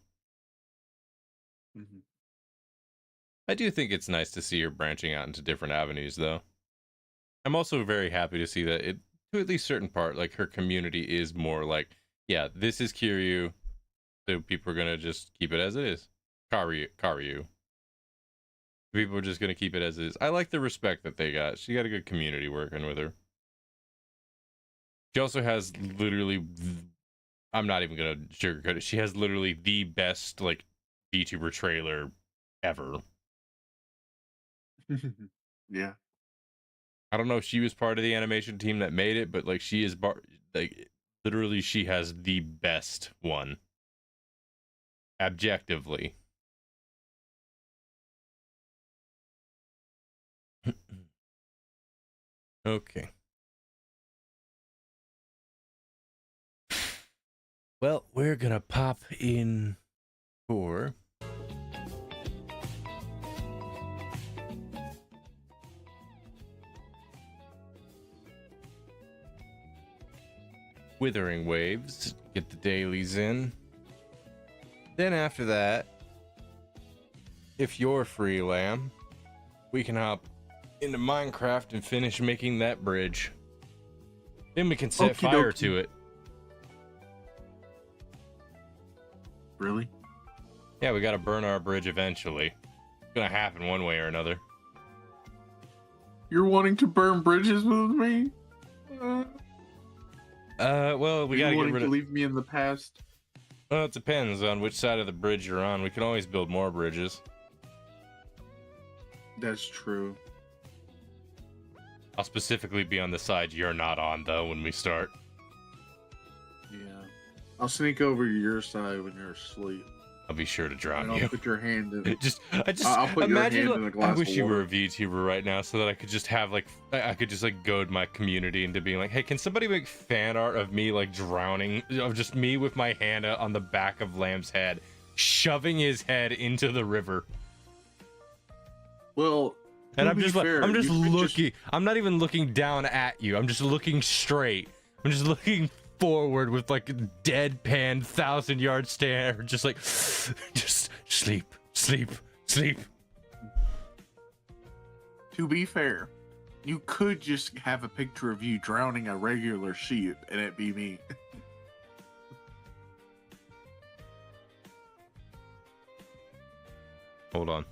N: Mm-hmm.
B: I do think it's nice to see her branching out into different avenues, though. I'm also very happy to see that it, to at least certain part, like, her community is more like, yeah, this is Kiryu, so people are gonna just keep it as it is. Karyu. People are just gonna keep it as it is. I like the respect that they got. She got a good community working with her. She also has literally, I'm not even gonna sugarcoat it, she has literally the best, like, VTuber trailer ever.
N: Yeah.
B: I don't know if she was part of the animation team that made it, but like she is like literally she has the best one. Objectively. Okay. Well, we're gonna pop in for Withering Waves, get the dailies in. Then after that, if you're free, Lamb, we can hop into Minecraft and finish making that bridge. Then we can set fire to it.
N: Really?
B: Yeah, we gotta burn our bridge eventually. It's gonna happen one way or another.
N: You're wanting to burn bridges with me?
B: Well, we gotta get rid of...
N: leave me in the past?
B: Well, it depends on which side of the bridge you're on. We can always build more bridges.
N: That's true.
B: I'll specifically be on the side you're not on, though, when we start.
N: Yeah. I'll sneak over to your side when you're asleep.
B: I'll be sure to drown
N: I'll
B: you.
N: put your hand in.
B: I'll
N: put
B: imagine.
N: your hand in a glass
B: I wish
N: of
B: you were
N: water.
B: a VTuber right now, so that I could just have like I could just like goad my community into being like, hey, can somebody make fan art of me like drowning, of just me with my hand on the back of Lamb's head, shoving his head into the river.
N: Well,
B: and I'm just looking. I'm not even looking down at you. I'm just looking straight. I'm just looking forward with like a deadpan 1,000-yard stare, just like, just sleep.
N: To be fair, you could just have a picture of you drowning a regular sheep and it be me.
B: Hold on.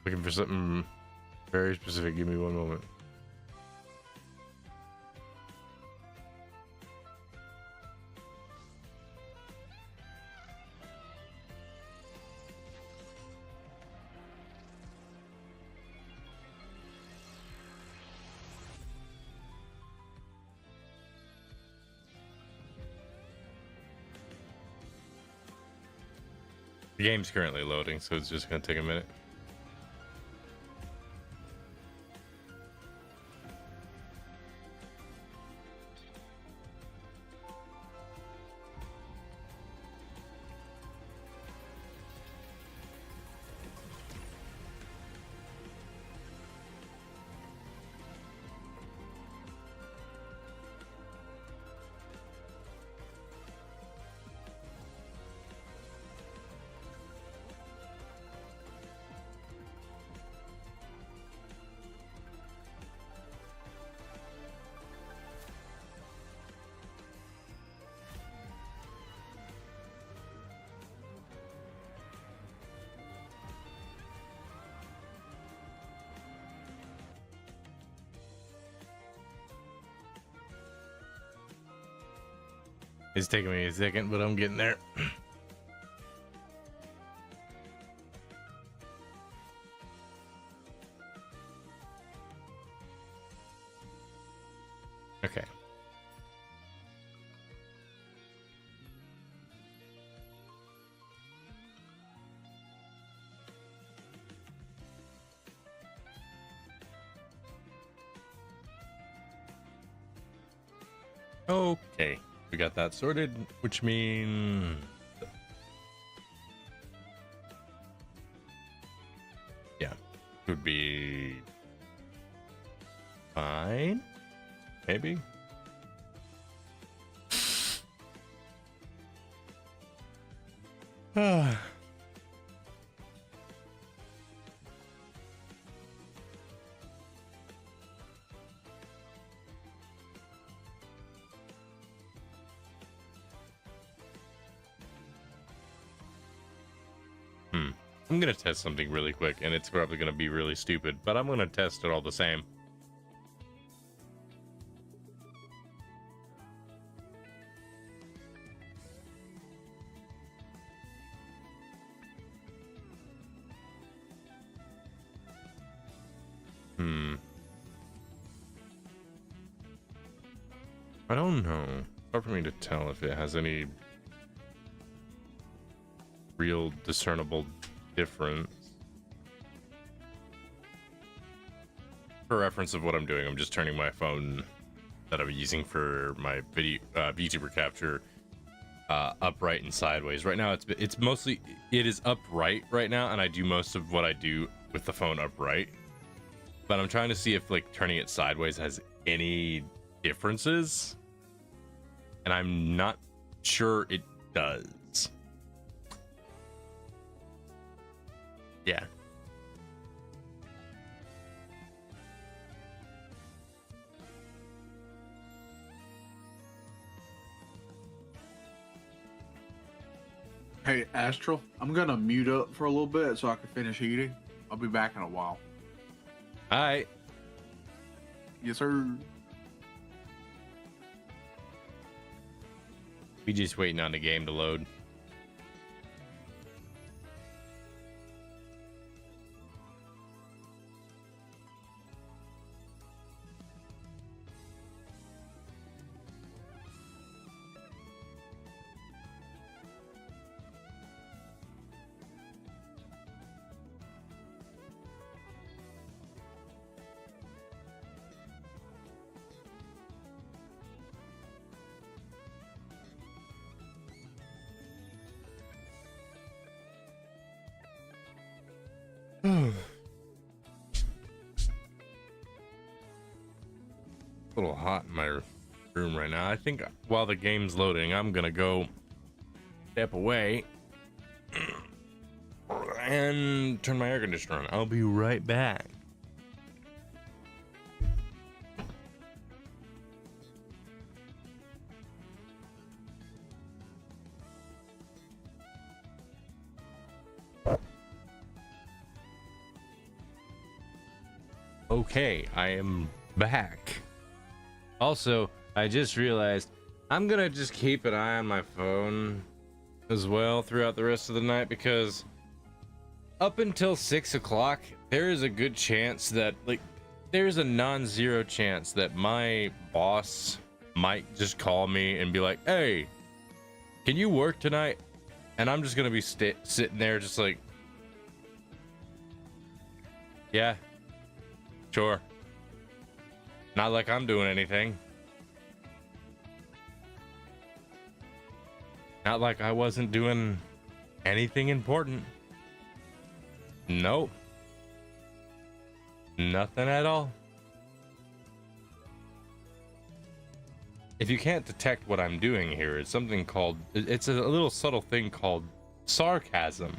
B: Looking for something very specific. Give me one moment. The game's currently loading, so it's just gonna take a minute. It's taking me a second, but I'm getting there. Okay. Okay. We got that sorted, which means yeah, would be fine, maybe. I'm gonna test something really quick, and it's probably gonna be really stupid, but I'm gonna test it all the same. I don't know. It's hard for me to tell if it has any real discernible difference. For reference of what I'm doing, I'm just turning my phone that I'm using for my video VTuber capture upright and sideways. Right now it's mostly it is upright right now, and I do most of what I do with the phone upright. But I'm trying to see if like turning it sideways has any differences, and I'm not sure it does. Yeah.
N: Hey, Astral, I'm gonna mute up for a little bit so I can finish eating. I'll be back in a while.
B: All right.
N: Yes, sir.
B: We just waiting on the game to load. A little hot in my room right now. I think while the game's loading, I'm gonna go step away and turn my air conditioner on. I'll be right back. Okay, I am back. Also, I just realized I'm gonna just keep an eye on my phone as well throughout the rest of the night, because up until 6 o'clock, there is a good chance that, like, there's a non-zero chance that my boss might just call me and be like, hey, can you work tonight? And I'm just gonna be sitting there just like, yeah, sure. Not like I'm doing anything. Not like I wasn't doing anything important. Nope. Nothing at all. If you can't detect what I'm doing here, it's something called, it's a little subtle thing called sarcasm.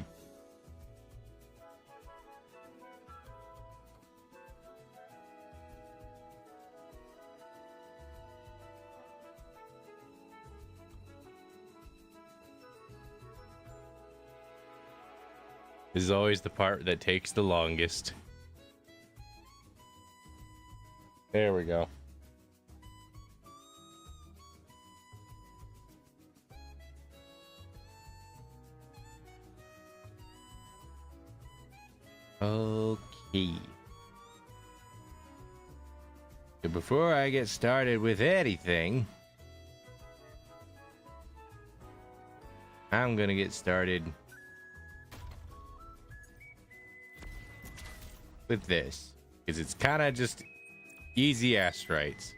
B: This is always the part that takes the longest. There we go. Okay. So before I get started with anything, I'm gonna get started with this, because it's kind of just easy ass rights.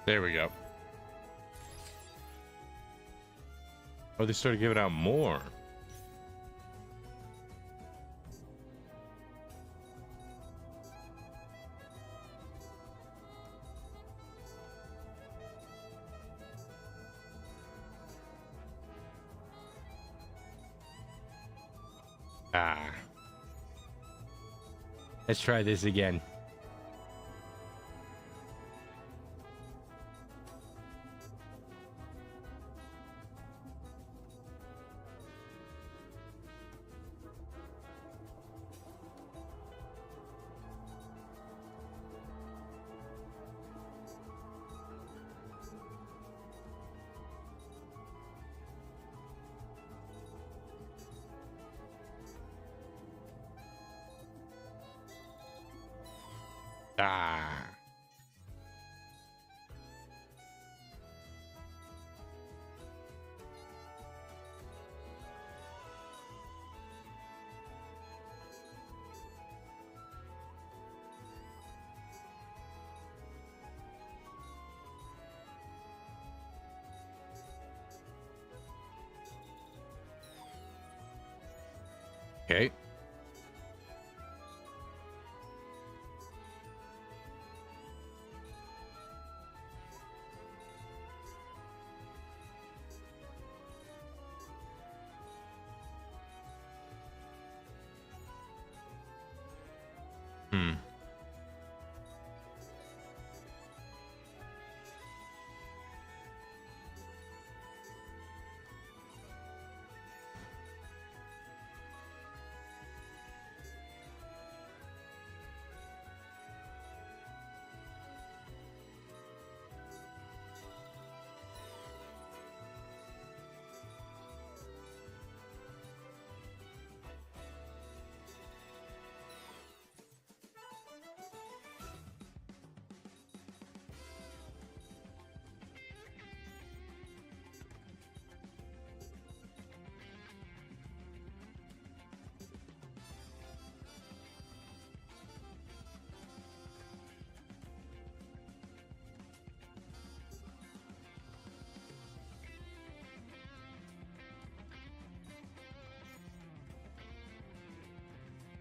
B: There we go. Oh, they started giving out more. Ah. Let's try this again. Ah. Okay. Hmm.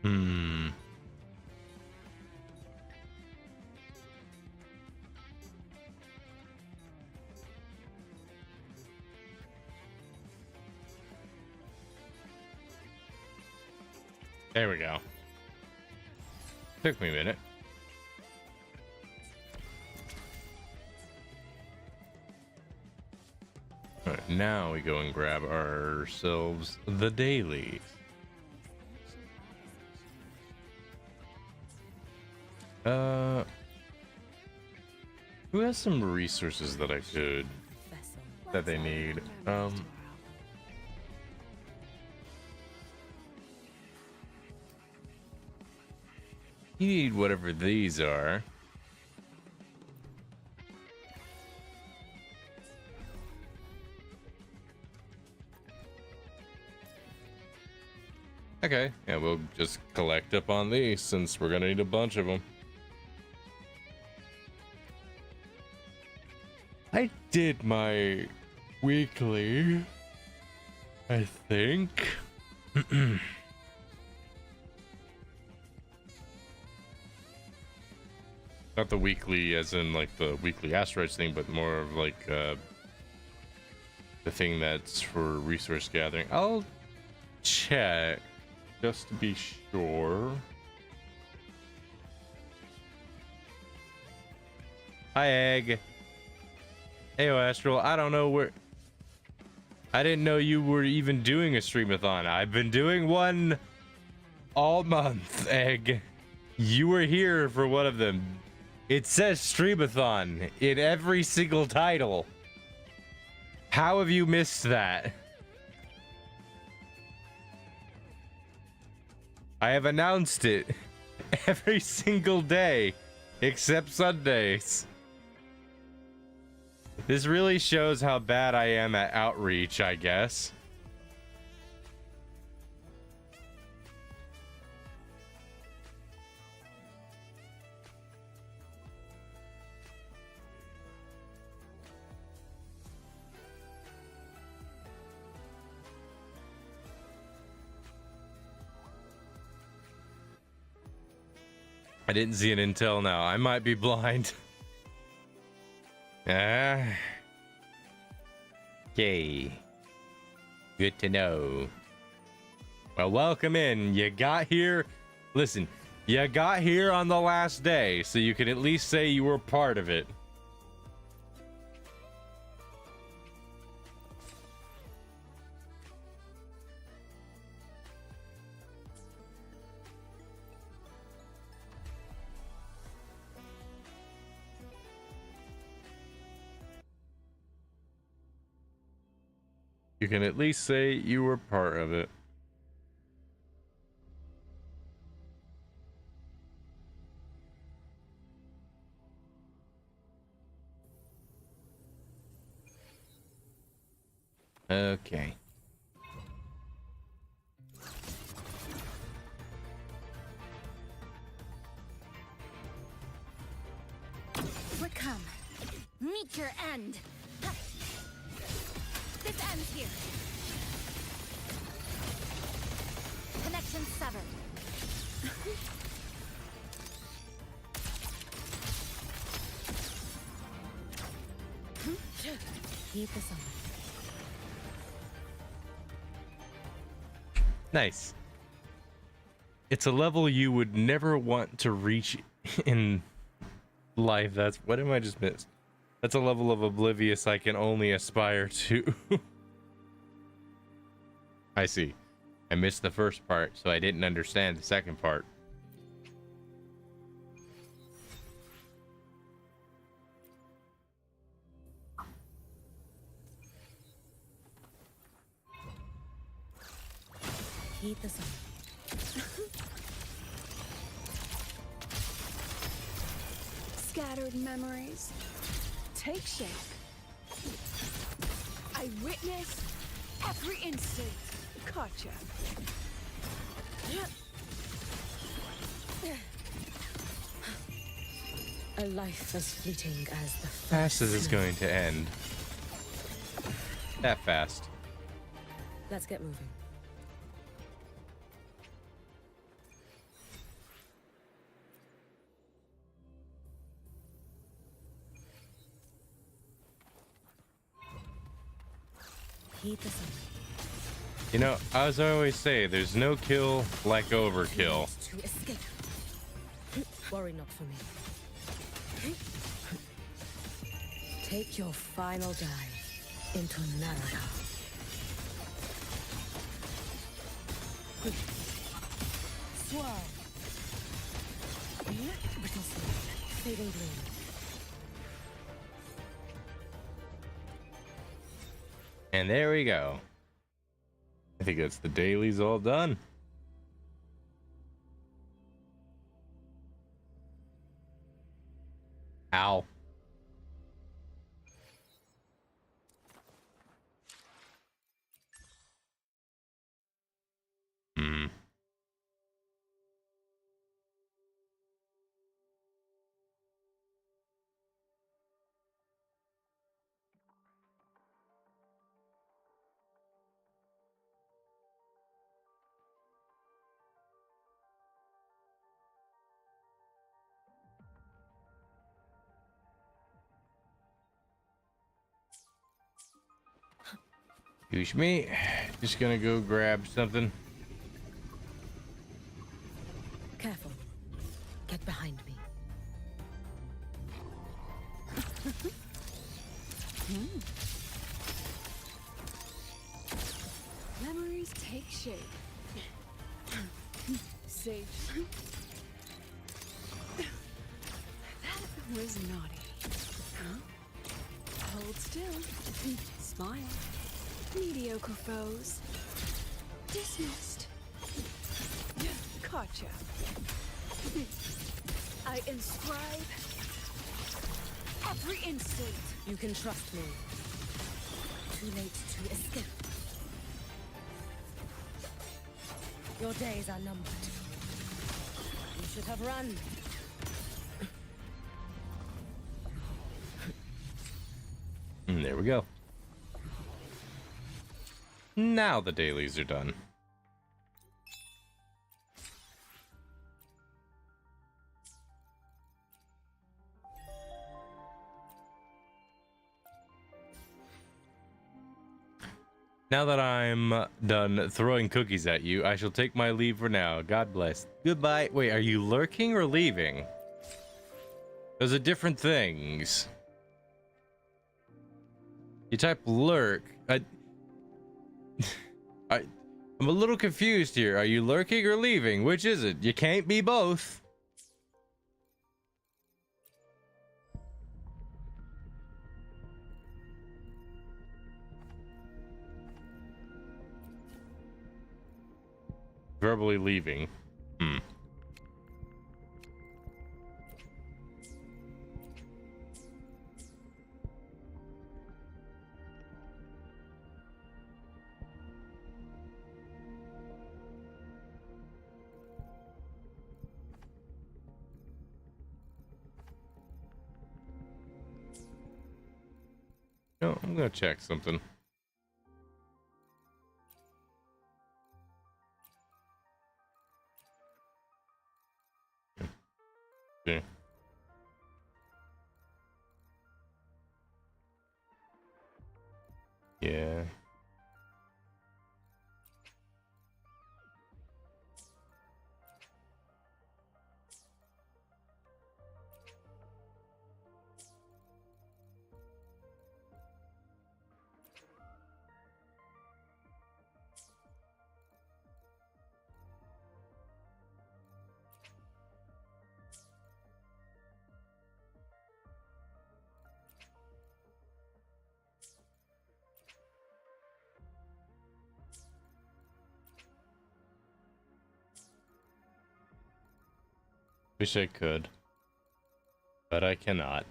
B: Hmm. There we go. Took me a minute. All right, now we go and grab ourselves the dailies. Who has some resources that I could that they need? You need whatever these are. Okay, yeah, we'll just collect up on these since we're gonna need a bunch of them. I did my weekly, I think. Not the weekly as in like the weekly asteroids thing, but more of like the thing that's for resource gathering. I'll check just to be sure. Hi, Egg. Heyo, Astral. I don't know where... I didn't know you were even doing a streamathon. I've been doing one all month, Egg. You were here for one of them. It says Streamathon in every single title. How have you missed that? I have announced it every single day except Sundays. This really shows how bad I am at outreach, I guess. I didn't see an intel now. I might be blind. Okay. Good to know. Well, welcome in. You got here. Listen, you got here on the last day, so you can at least say you were part of it. You can at least say you were part of it. Okay.
A: Become. Meet your end. This ends here. Connection severed. Keep this on.
B: Nice. It's a level you would never want to reach in life. That's what am I just missed? That's a level of oblivious I can only aspire to. I see. I missed the first part, so I didn't understand the second part.
A: Keep this on. Scattered memories take shape. I witness every instant. Gotcha. A life as fleeting as the
B: Fast as it's going to end. That fast.
A: Let's get moving. Keep this on.
B: You know, as I always say, there's no kill like overkill.
A: To escape. Worry not for me. Take your final dive into Narada. Swirl. Brittle smoke. Fading bloom.
B: And there we go. I think that's the dailies all done. Ow. Hmm. Excuse me. Just gonna go grab something.
A: Careful. Get behind me.
S: Memories take shape. Sage. That was naughty. Huh? Hold still. Smile. Mediocre foes. Dismissed. Gotcha. I inscribe every instinct.
A: You can trust me. Too late to escape. Your days are numbered. You should have run.
B: And there we go. Now the dailies are done. Now that I'm done throwing cookies at you, I shall take my leave for now. God bless. Goodbye. Wait, are you lurking or leaving? Those are different things. You type lurk. I'm a little confused here. Are you lurking or leaving? Which is it? You can't be both. Verbally leaving. No, I'm gonna check something. Okay. Yeah. Wish I could, but I cannot.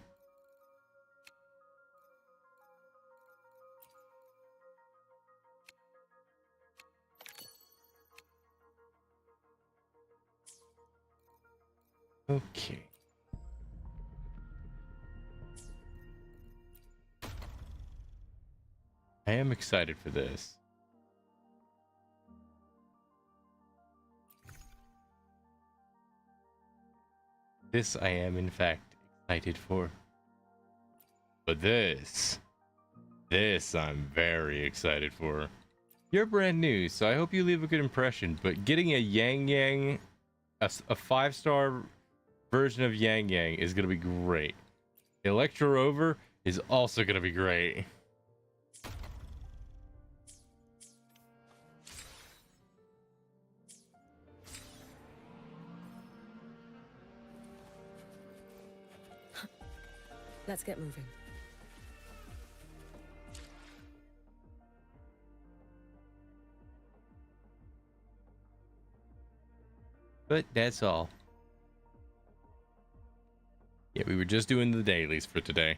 B: Okay. I am excited for this. This I am in fact excited for. But this I'm very excited for. You're brand new, so I hope you leave a good impression. But getting a Yang Yang, a 5-star version of Yang Yang is gonna be great. Electro Rover is also gonna be great.
A: Let's get moving.
B: But that's all. Yeah, we were just doing the dailies for today.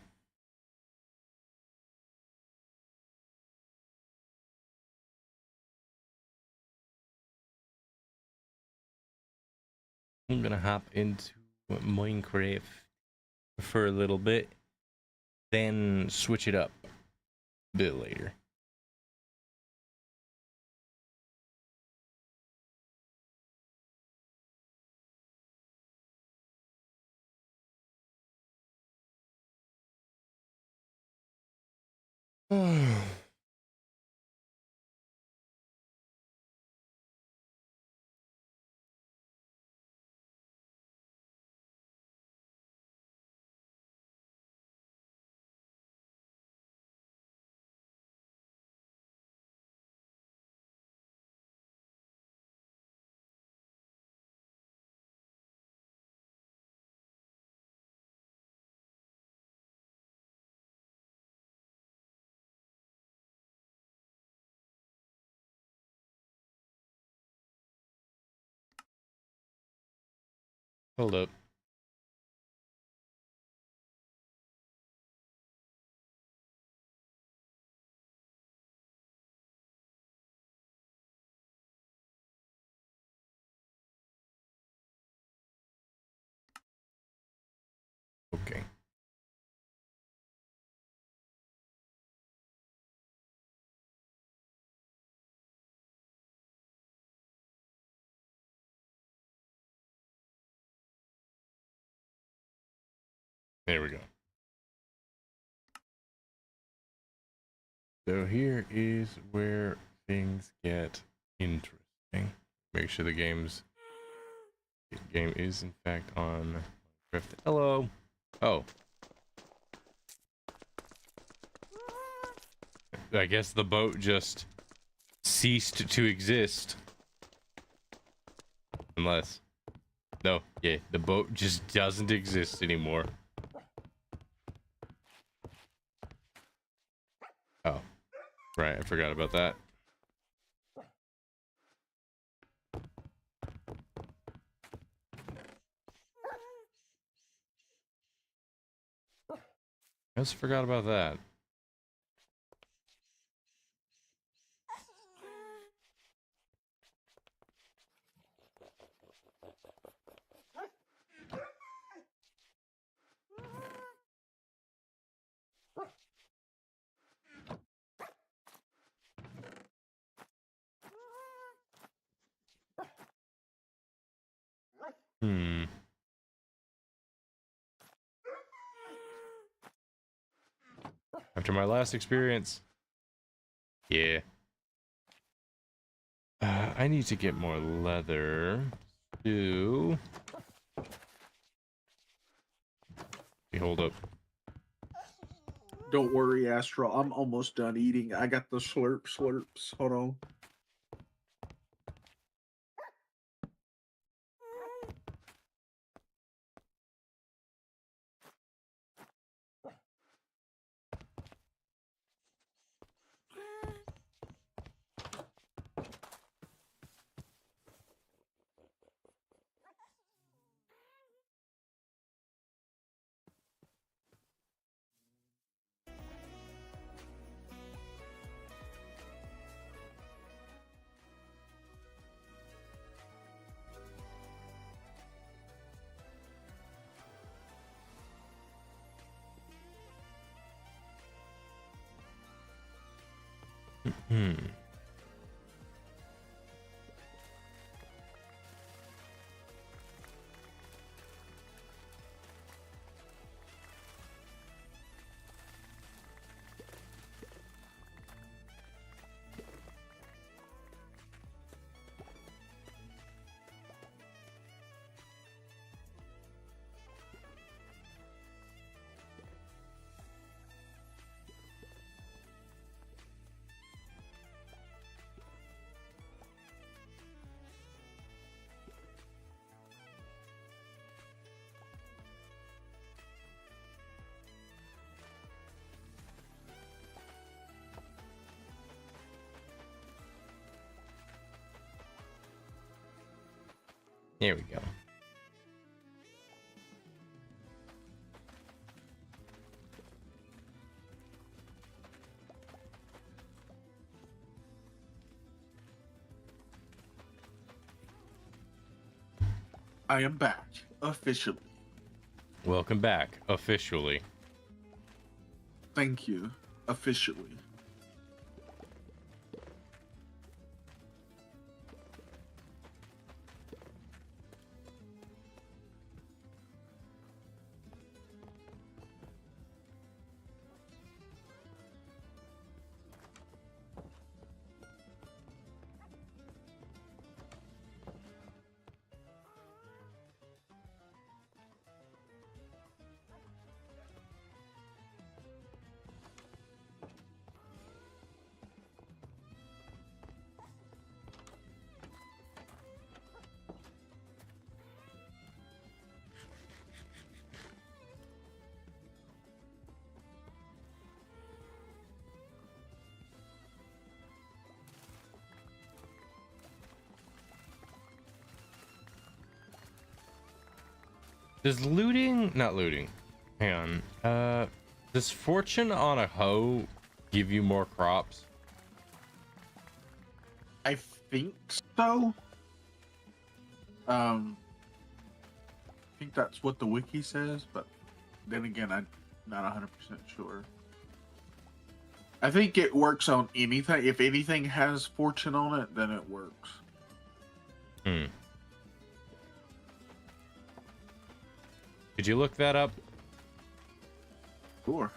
B: I'm gonna hop into Minecraft for a little bit, then switch it up a bit later. Hold up. Okay. There we go. So here is where things get interesting. Make sure the game is in fact on Minecraft. Hello. Oh. I guess the boat just ceased to exist. Unless. No, yeah, the boat just doesn't exist anymore. Oh. Right, I forgot about that. I just forgot about that. After my last experience. Yeah. I need to get more leather. Hold up.
N: Don't worry, Astro. I'm almost done eating. I got the slurps. Hold on.
B: Here we go.
N: I am back officially.
B: Welcome back officially.
N: Thank you. Officially.
B: Does looting, not looting, hang on, does fortune on a hoe give you more crops?
N: I think so. I think that's what the wiki says, but then again, I'm not 100% sure. I think it works on anything. If anything has fortune on it, then it works.
B: Hmm. Could you look that up?
N: Sure.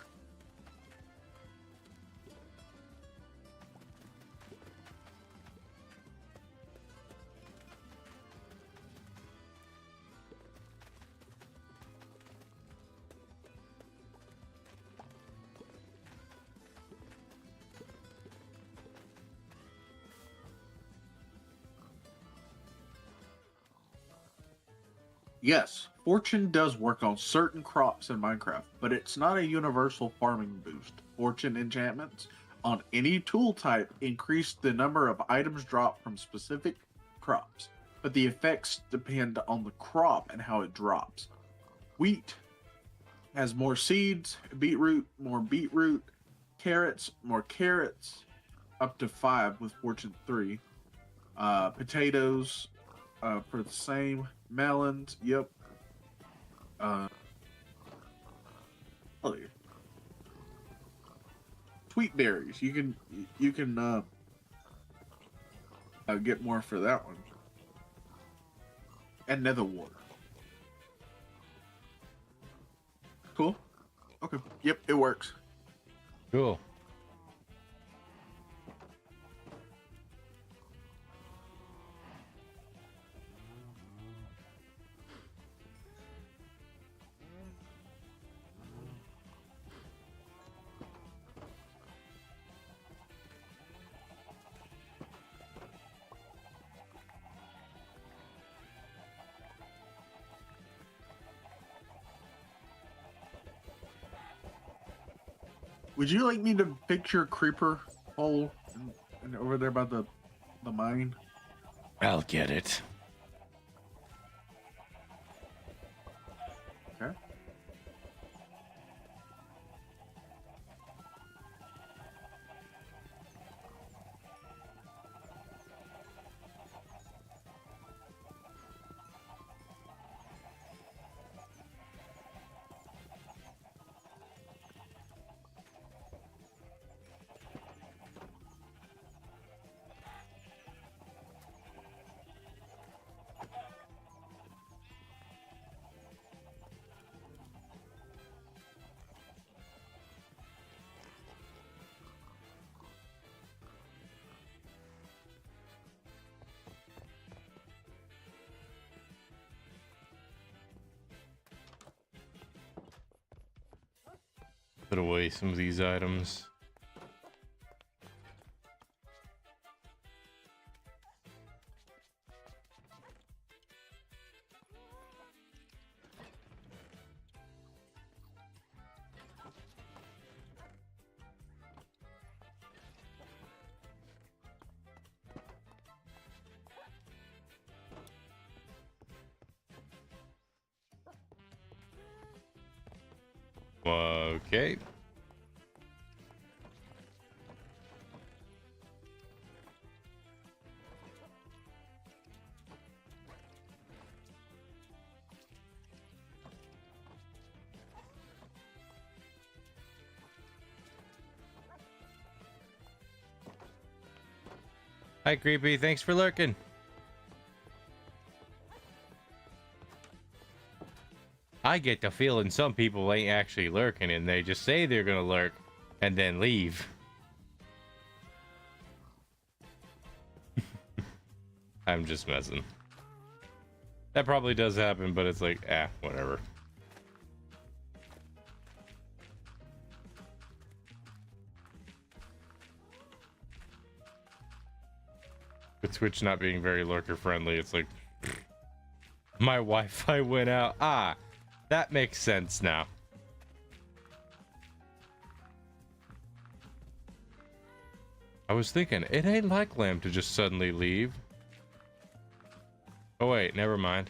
N: Yes, fortune does work on certain crops in Minecraft, but it's not a universal farming boost. Fortune enchantments on any tool type increase the number of items dropped from specific crops, but the effects depend on the crop and how it drops. Wheat has more seeds, beetroot, more beetroot, carrots, more carrots, up to 5 with fortune 3. Potatoes, for the same. Melons, yep. Sweet berries, you can get more for that one. And nether water. Cool. Okay. Yep, it works.
B: Cool.
N: Would you like me to fix your creeper hole and over there by the mine?
B: I'll get it.
N: Okay.
B: Put away some of these items. Okay. Hi, Creepy. Thanks for lurking. I get the feeling some people ain't actually lurking and they just say they're gonna lurk and then leave. I'm just messing. That probably does happen, but it's like, whatever. With Twitch not being very lurker friendly, it's like my Wi-Fi went out. That makes sense now. I was thinking, it ain't like Lamb to just suddenly leave. Oh wait, never mind.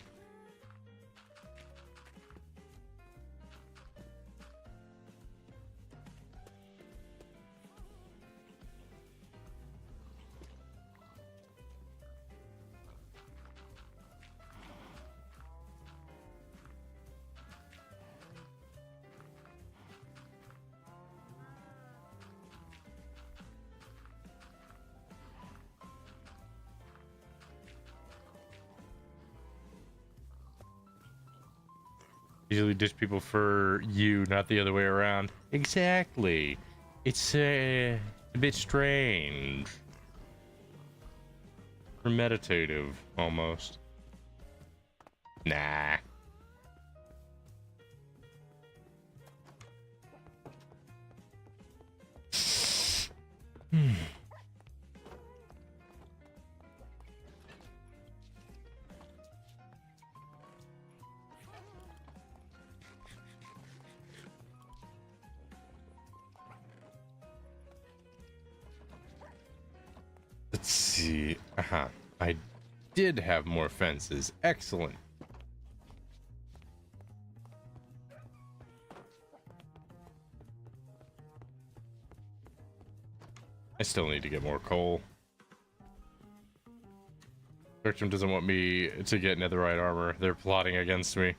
B: Usually dish people for you, not the other way around. Exactly. It's a bit strange. Or meditative, almost. Nah. Let's see. I did have more fences. Excellent. I still need to get more coal. Spectrum doesn't want me to get netherite armor. They're plotting against me.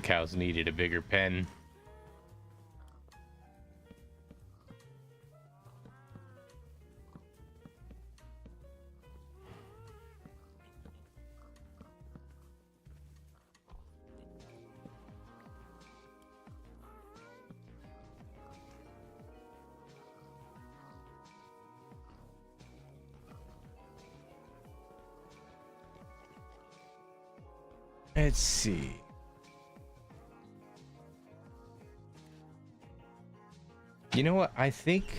B: Cows needed a bigger pen. Let's see. You know what? I think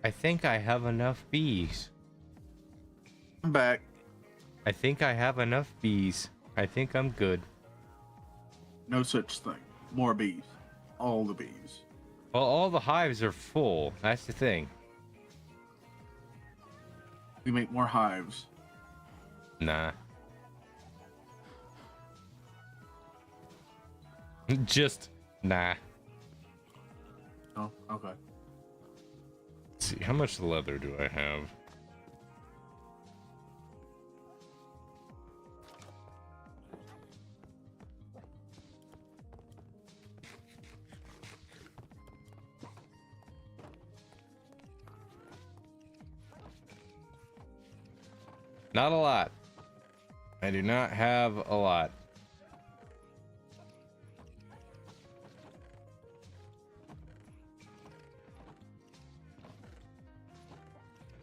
B: I have enough bees.
N: I'm back.
B: I think I have enough bees. I think I'm good.
N: No such thing. More bees. All the bees.
B: Well, all the hives are full. That's the thing.
N: We make more hives.
B: Nah. Just nah.
N: Oh, okay.
B: Let's see, how much leather do I have? Not a lot. I do not have a lot.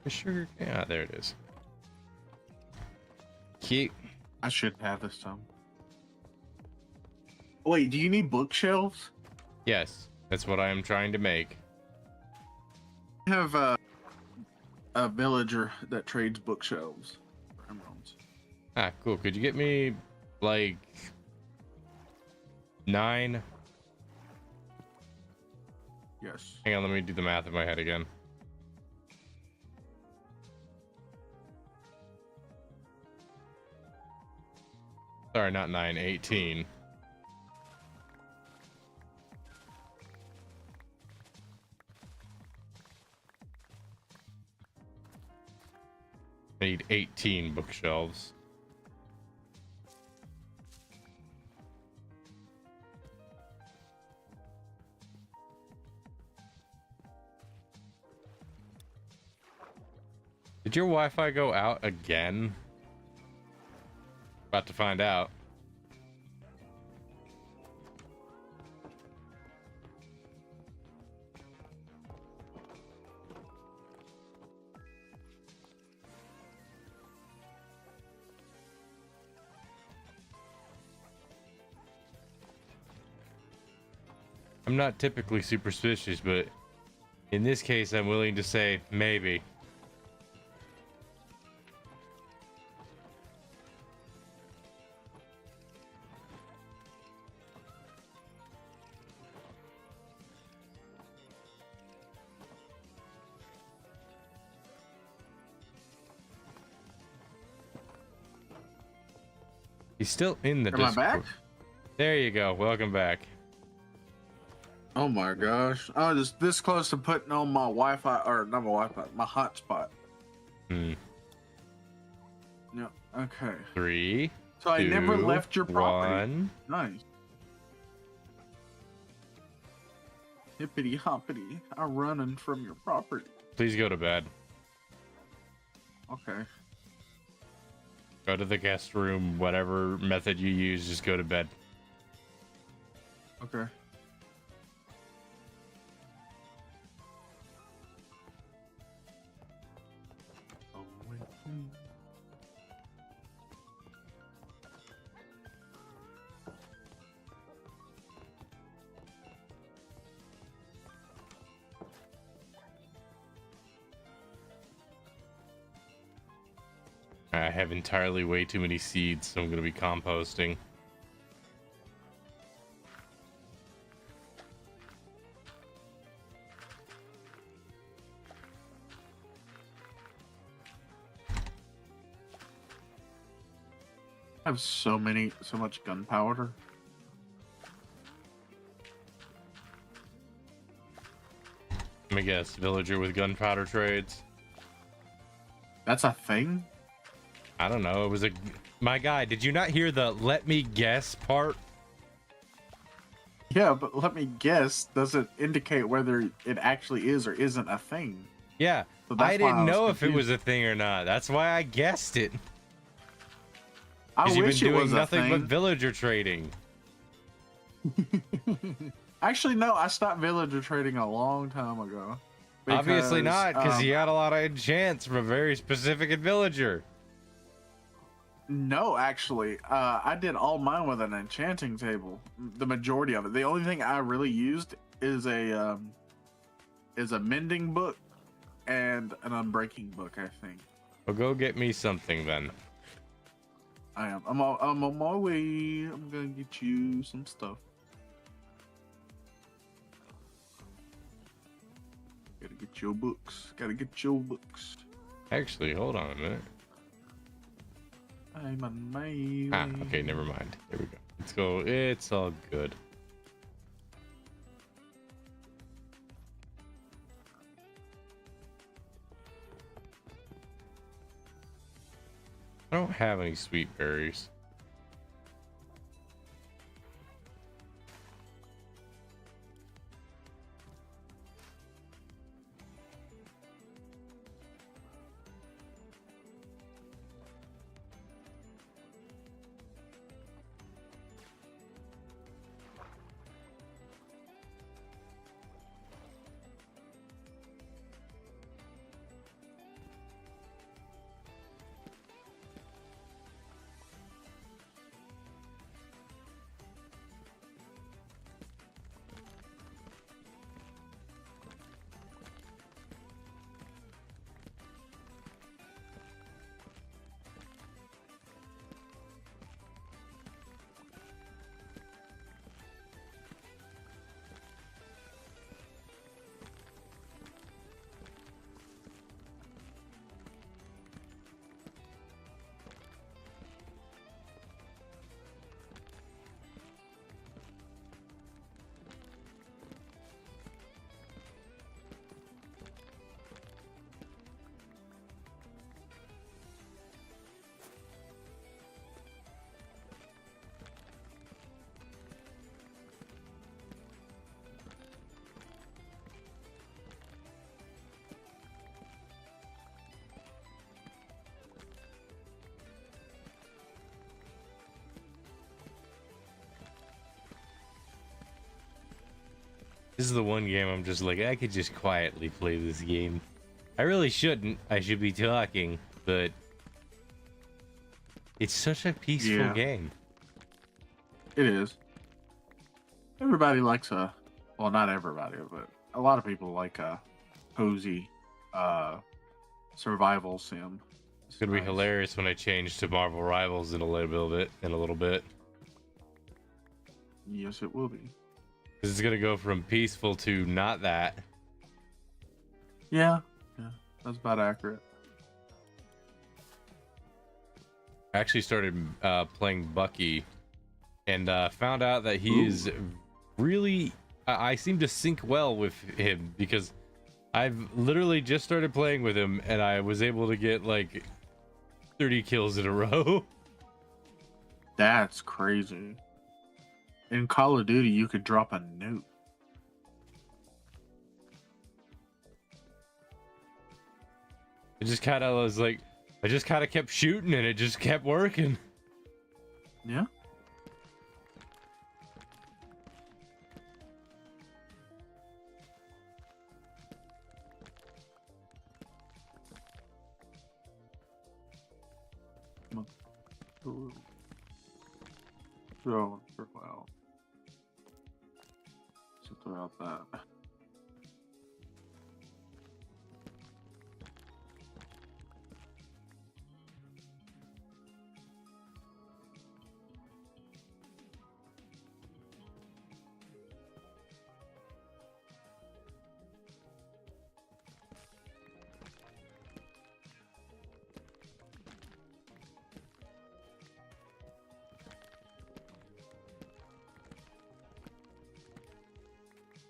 B: Sugar. Yeah, there it is. Cute.
N: I should have this time. Wait, do you need bookshelves?
B: Yes, that's what I am trying to make.
N: I have a villager that trades bookshelves for emeralds.
B: Ah, cool. Could you get me like 9?
N: Yes.
B: Hang on, let me do the math in my head again. Sorry, not 9, 18. I need 18 bookshelves. Did your Wi-Fi go out again? About to find out. I'm not typically superstitious, but in this case, I'm willing to say maybe. He's still in the Discord.
N: Am I back?
B: There you go. Welcome back.
N: Oh my gosh. I was this close to putting on my Wi-Fi, or not my Wi-Fi, my hotspot. Yep. Okay.
B: 3.
N: So I
B: 2,
N: never left your property.
B: 1.
N: Nice. Hippity hoppity. I'm running from your property.
B: Please go to bed.
N: Okay.
B: Go to the guest room, whatever method you use, just go to bed.
N: Okay.
B: I have entirely way too many seeds, so I'm going to be composting.
N: I have so much gunpowder.
B: Let me guess, villager with gunpowder trades.
N: That's a thing?
B: I don't know. It was my guy, did you not hear the let me guess part?
N: Yeah, but let me guess doesn't indicate whether it actually is or isn't a thing.
B: Yeah,
N: So that's
B: I
N: why
B: didn't
N: was
B: know if it
N: confused.
B: was a thing or not. That's why I guessed it.
N: I
B: 'Cause you've
N: wish
B: been
N: it
B: doing
N: was a
B: nothing but
N: thing.
B: villager trading.
N: Actually, no, I stopped villager trading a long time ago.
B: Obviously not, because you
N: um,
B: had a lot of enchants from a very specific villager.
N: No, actually, I did all mine with an enchanting table. The majority of it. The only thing I really used is a mending book and an unbreaking book, I think.
B: Well, go get me something then.
N: I am. I'm on my way. I'm gonna get you some stuff. Gotta get your books. Gotta get your books.
B: Actually, hold on a minute.
N: I'm on my way.
B: Ah, okay, never mind. Here we go. Let's go. It's all good. I don't have any sweet berries. This is the one game I'm just like, I could just quietly play this game. I really shouldn't. I should be talking, but it's such a peaceful game.
N: It is. Everybody likes well, not everybody, but a lot of people like a cozy survival sim.
B: It's gonna be hilarious when I change to Marvel Rivals in a little bit.
N: Yes, it will be.
B: Because it's gonna go from peaceful to not that.
N: Yeah, that's about accurate.
B: I actually started playing Bucky, and found out that he is really. I seem to sync well with him because I've literally just started playing with him, and I was able to get like 30 kills in a row.
N: That's crazy. In Call of Duty, you could drop a nuke.
B: It just kind of was like, I just kind of kept shooting, and it just kept working.
N: Yeah. Throw out. So throw out that.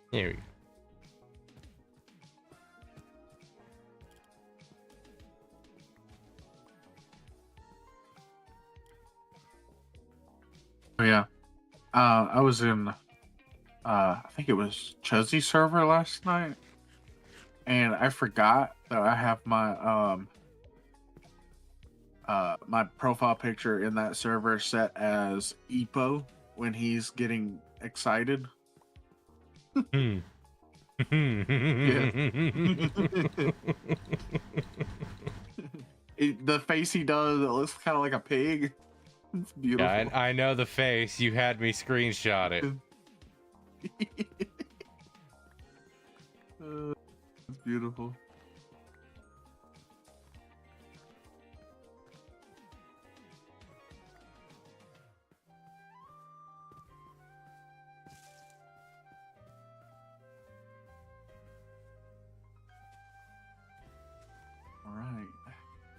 B: There we go.
N: Oh, yeah. I was in, I think it was Chuzzy server last night, and I forgot that I have my, my profile picture in that server set as Epo when he's getting excited.
B: Yeah.
N: The face he does, it looks kind of like a pig. It's beautiful.
B: Yeah, I know the face. You had me screenshot it.
N: It's beautiful. All right.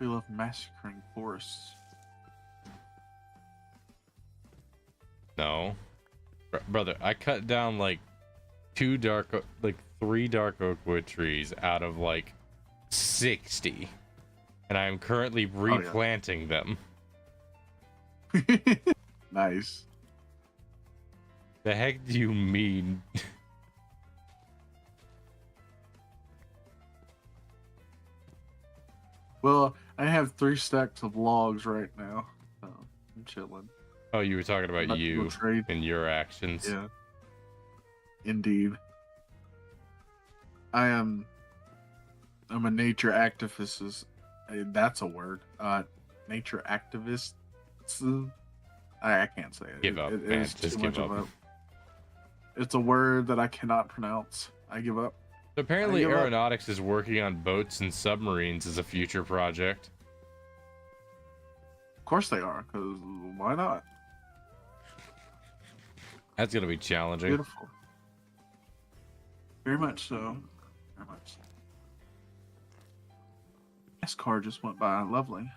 N: We love massacring forests.
B: No, brother, I cut down like 3 dark oak wood trees out of like 60, and I am currently replanting them.
N: Nice.
B: The heck do you mean?
N: Well, I have 3 stacks of logs right now, so I'm chilling.
B: Oh, you were talking about
N: Not
B: you
N: trade.
B: and your actions.
N: Yeah. Indeed. I'm a nature activist. That's a word. Nature activist. I can't say it.
B: Give up,
N: It
B: man.
N: is
B: Just
N: too
B: give
N: much of
B: up.
N: it's a word that I cannot pronounce. I give up.
B: Apparently,
N: I give up.
B: aeronautics is working on boats and submarines as a future project.
N: Of course they are, because why not?
B: That's gonna be challenging.
N: Beautiful. Very much so. Very much so. This car just went by. Lovely.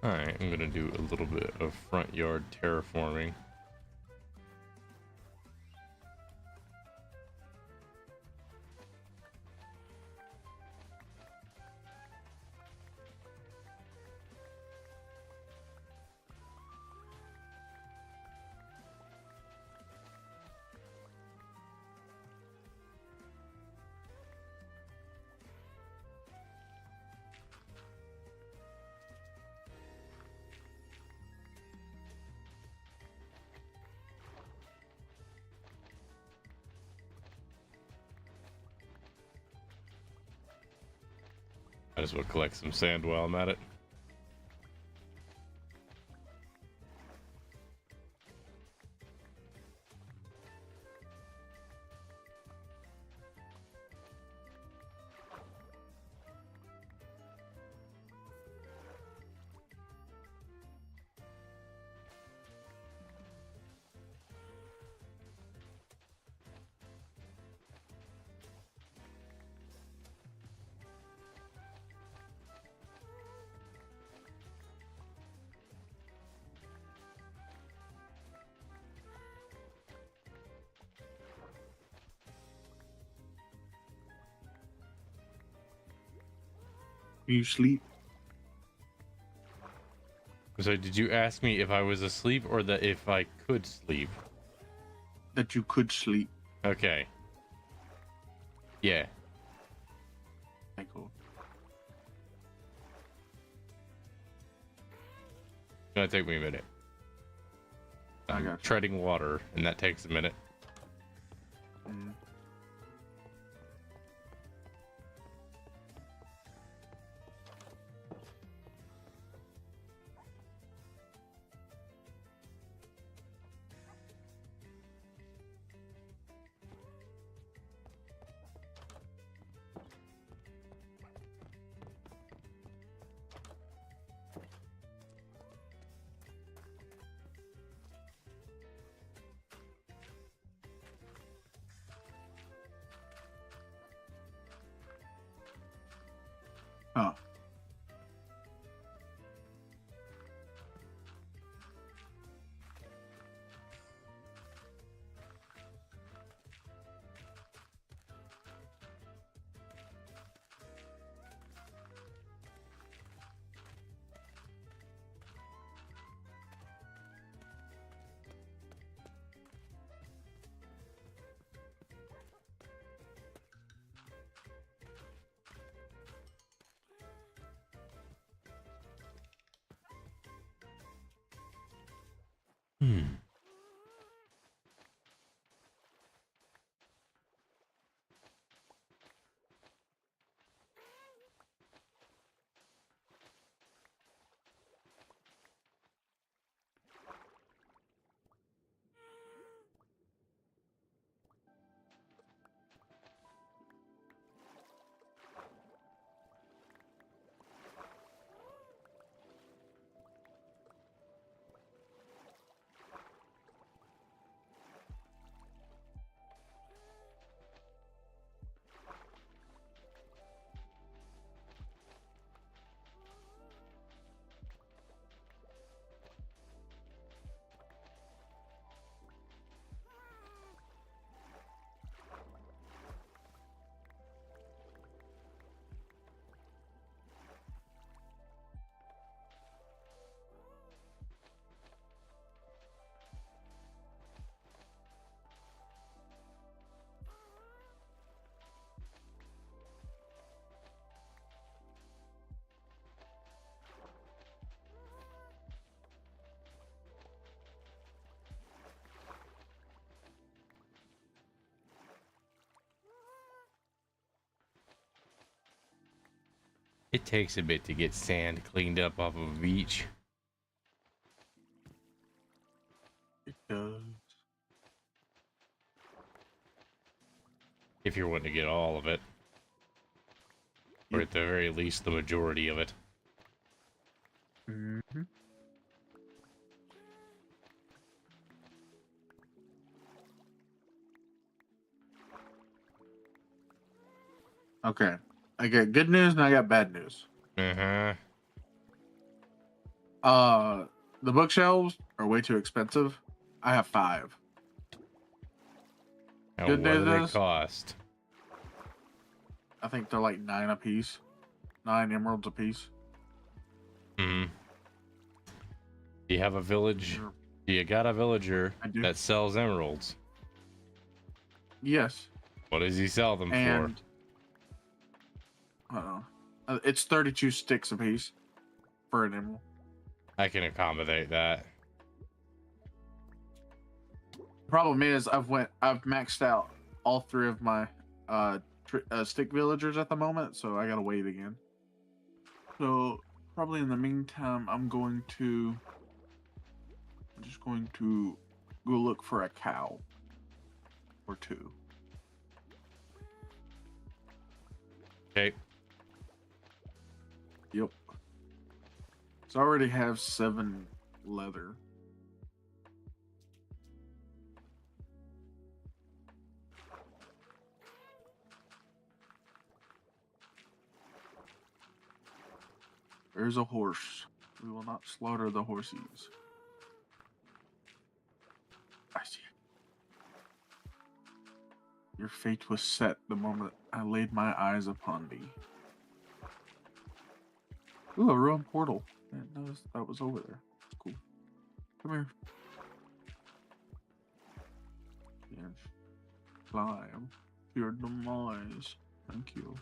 B: Alright, I'm gonna do a little bit of front yard terraforming. Might as well collect some sand while I'm at it.
N: You sleep?
B: So did you ask me if I was asleep or that if I could sleep?
N: That you could sleep.
B: Okay. Yeah.
N: Okay, cool.
B: It's gonna take me a minute. I'm treading water, and that takes a minute.
N: Mm. Huh.
B: It takes a bit to get sand cleaned up off of a beach.
N: It does.
B: If you're wanting to get all of it. Or at the very least, the majority of it.
N: Mm-hmm. Okay. I got good news and I got bad news.
B: Uh-huh.
N: The bookshelves are way too expensive. I have 5.
B: And
N: Good
B: what do they
N: news is,
B: cost?
N: I think they're like 9 a piece. 9 emeralds a piece.
B: Hmm. Do you have a village? Do you got a villager that sells emeralds?
N: Yes.
B: What does he sell them
N: And it's 32 sticks a piece for an emerald.
B: for? I can accommodate that.
N: Problem is, I've maxed out all 3 of my stick villagers at the moment, so I gotta wait again. So probably in the meantime, I'm just going to go look for a cow or 2.
B: Okay.
N: Yep. So I already have 7 leather. There's a horse. We will not slaughter the horses. I see it. Your fate was set the moment I laid my eyes upon thee. Ooh, a ruined portal. I didn't notice that was over there. That's cool. Come here. Yes. Climb to your demise. Thank you.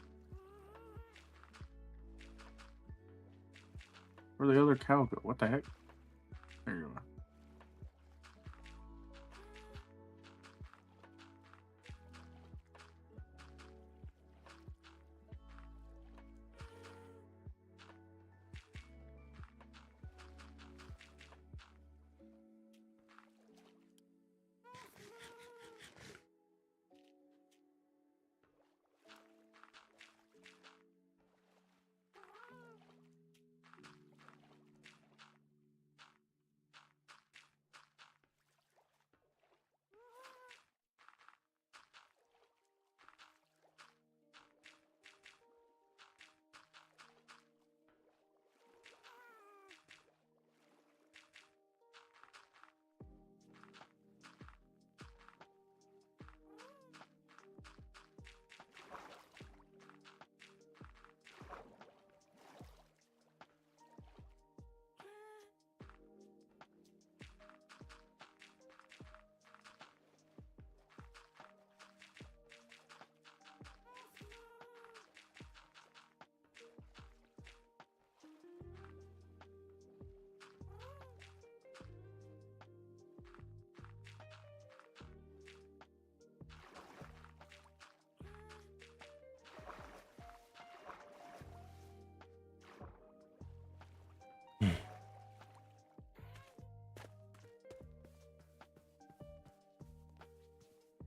N: Where'd the other cow go? What the heck? There you are.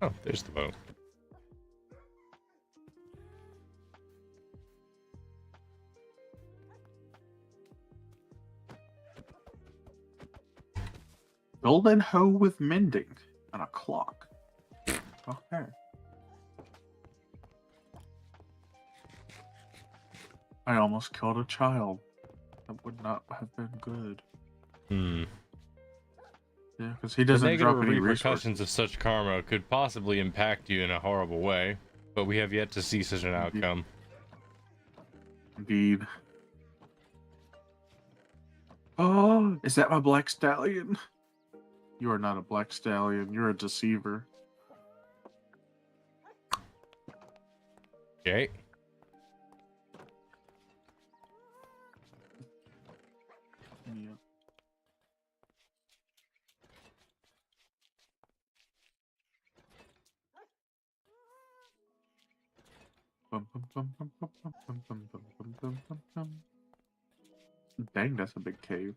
B: Oh, there's the boat.
N: Golden hoe with mending and a clock. Okay. I almost killed a child. That would not have been good.
B: Hmm.
N: Yeah, because he doesn't
B: the
N: drop
B: negative
N: any
B: repercussions of such karma could possibly impact you in a horrible way, but we have yet to see such an outcome.
N: Indeed. Oh, is that my black stallion? You are not a black stallion. You're a deceiver.
B: Okay.
N: Yeah. Dang, that's a big cave.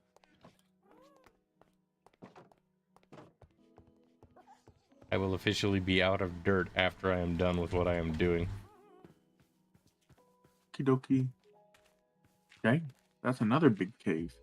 B: I will officially be out of dirt after I am done with what I am doing.
N: Okie dokie. Dang, that's another big cave.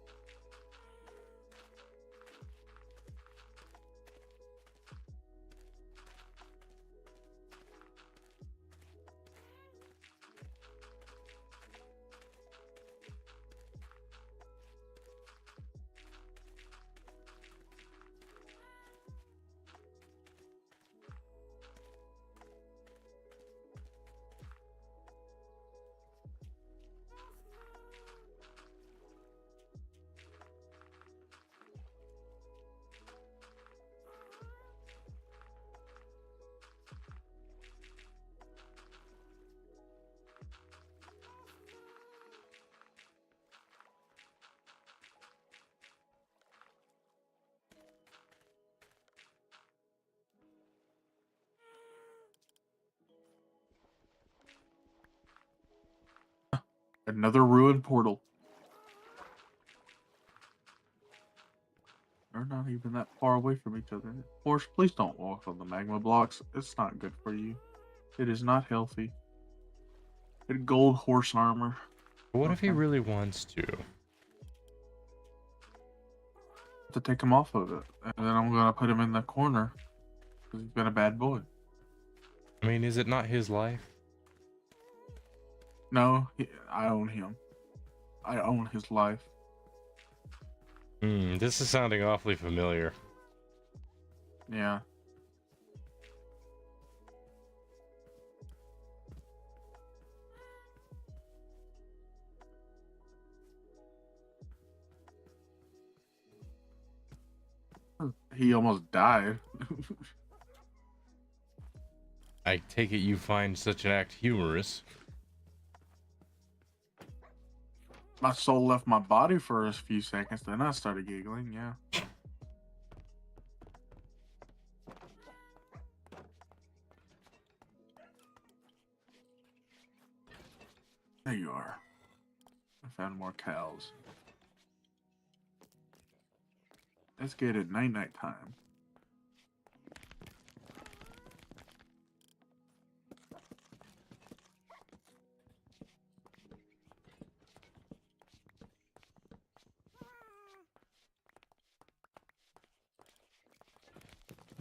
N: Another ruined portal. They're not even that far away from each other. Horse, please don't walk on the magma blocks. It's not good for you. It is not healthy. Get gold horse armor.
B: What if he really wants
N: to take him off of it? And then I'm gonna put him in the corner. Because he's been a bad boy.
B: I mean, is it not his life?
N: No, I own him. I own his life.
B: This is sounding awfully familiar.
N: Yeah. He almost died.
B: I take it you find such an act humorous.
N: My soul left my body for a few seconds, then I started giggling, yeah. There you are. I found more cows. Let's get it night time.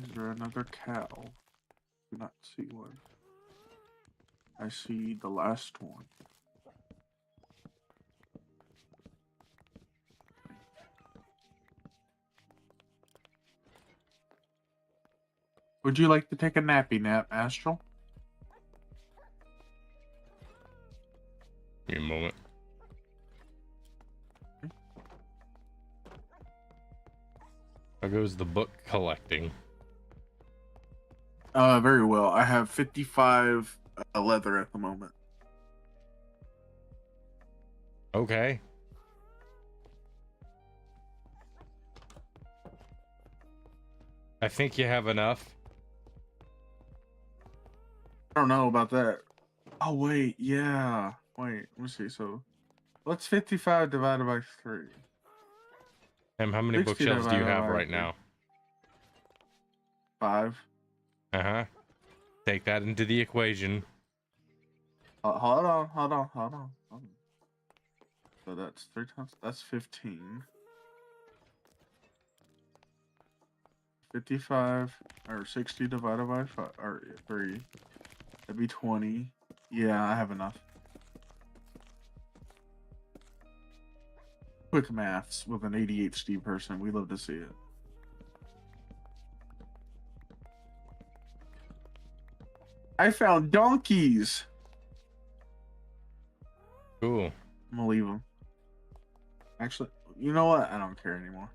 N: Is there another cow? Do not see one. I see the last one. Would you like to take a nappy nap, Astral?
B: Give me a moment. How goes the book collecting?
N: Very well. I have 55 leather at the moment.
B: Okay. I think you have enough.
N: I don't know about that. Oh, wait. Yeah. Wait. Let me see. So, what's 55 divided by 3?
B: And how many
N: 60
B: bookshelves do you
N: divided
B: have
N: by
B: right
N: 3.
B: now?
N: 5.
B: Uh-huh. Take that into the equation.
N: Hold on. So that's 3 times. That's 15. 55 or 60 divided by 5 or 3. That'd be 20. Yeah, I have enough. Quick maths with an ADHD person. We love to see it. I found donkeys.
B: Cool.
N: I'm gonna leave them. Actually, you know what? I don't care anymore.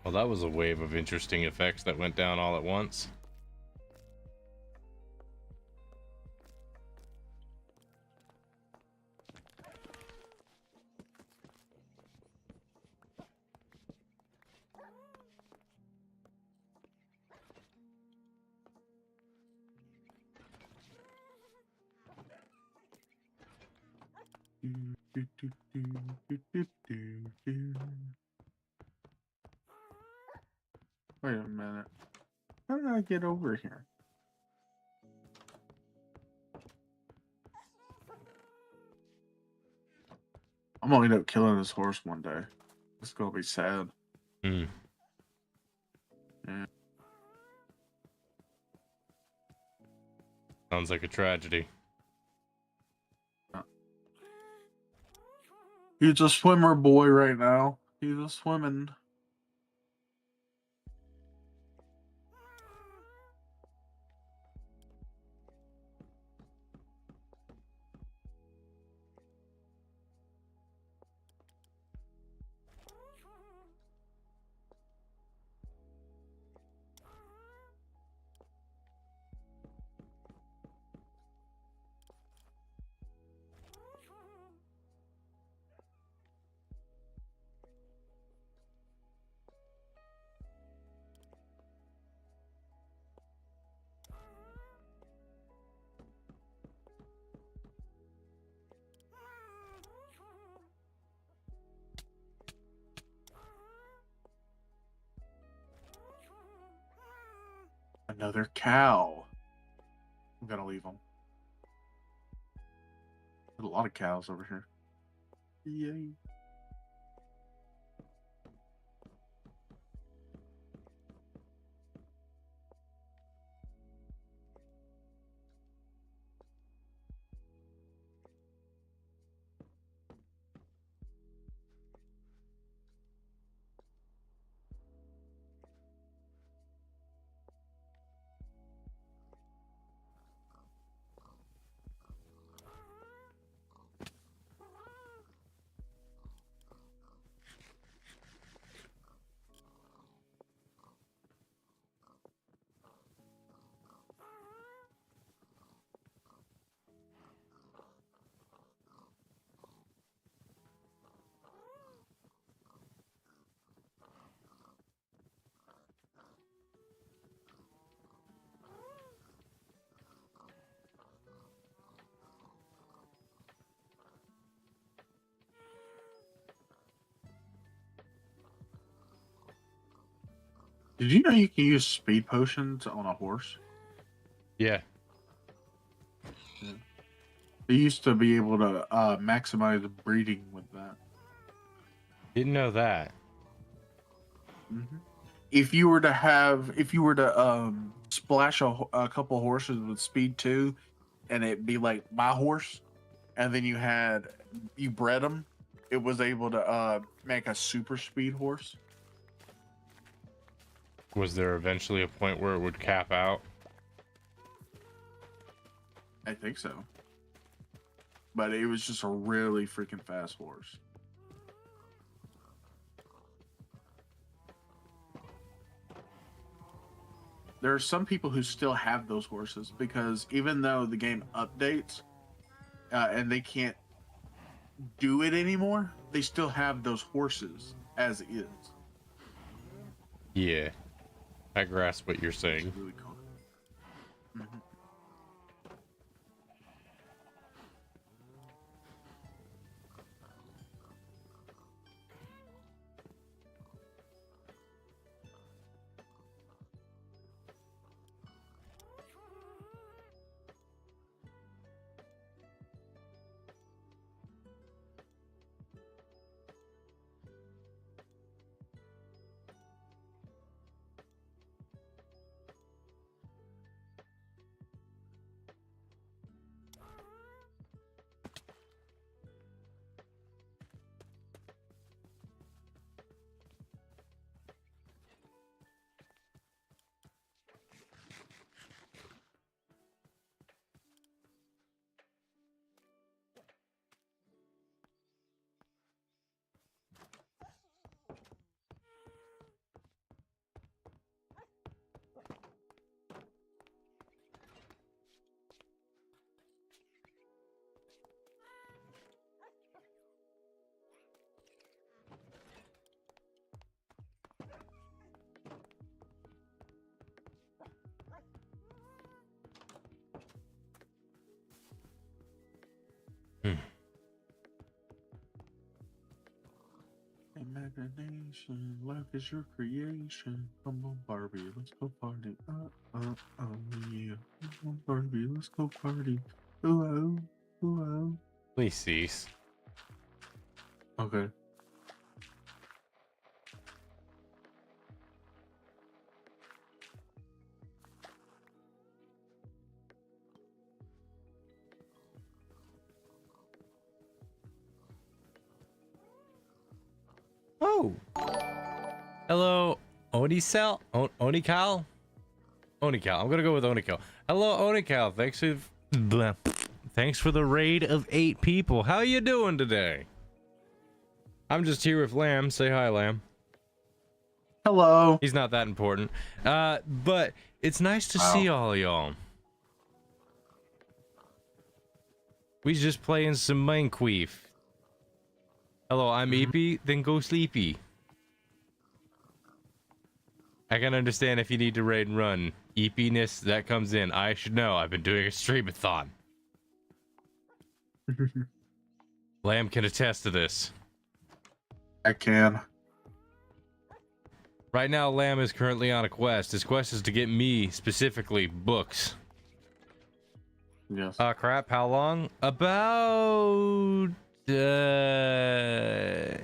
B: Well, that was a wave of interesting effects that went down all at once.
N: Wait a minute. How did I get over here? I'm gonna end up killing this horse one day. It's gonna be sad.
B: Hmm.
N: Yeah.
B: Sounds like a tragedy.
N: He's a swimmer boy right now. He's a swimming. Another cow. I'm gonna leave them. There's a lot of cows over here. Yay. Did you know you can use speed potions on a horse?
B: Yeah.
N: They used to be able to maximize breeding with that.
B: Didn't know that.
N: If you were to splash a couple horses with speed 2, and it'd be like my horse, and then you bred them, it was able to make a super speed horse.
B: Was there eventually a point where it would cap out?
N: I think so. But it was just a really freaking fast horse. There are some people who still have those horses because even though the game updates and they can't do it anymore, they still have those horses as is.
B: Yeah. I grasp what you're saying.
N: Really cool. Imagination, life is your creation. Come on, Barbie, let's go party. Yeah. Come on, Barbie, let's go party. Ooh, oh, ooh, oh.
B: Please cease.
N: Okay.
B: Oh. Hello, Onikal? Onikal? Onikal. I'm gonna go with Onikal. Hello, Onikal. Thanks for the raid of 8 people. How you doing today? I'm just here with Lamb. Say hi, Lamb.
N: Hello.
B: He's not that important. But it's nice to see all y'all. We just playing some Minecraft. Hello, I'm Eepy. Then go sleepy. I can understand if you need to raid and run. Eepiness, that comes in. I should know. I've been doing a streamathon. Lamb can attest to this.
N: I can.
B: Right now, Lamb is currently on a quest. His quest is to get me, specifically, books.
N: Yes.
B: Crap, how long? About... It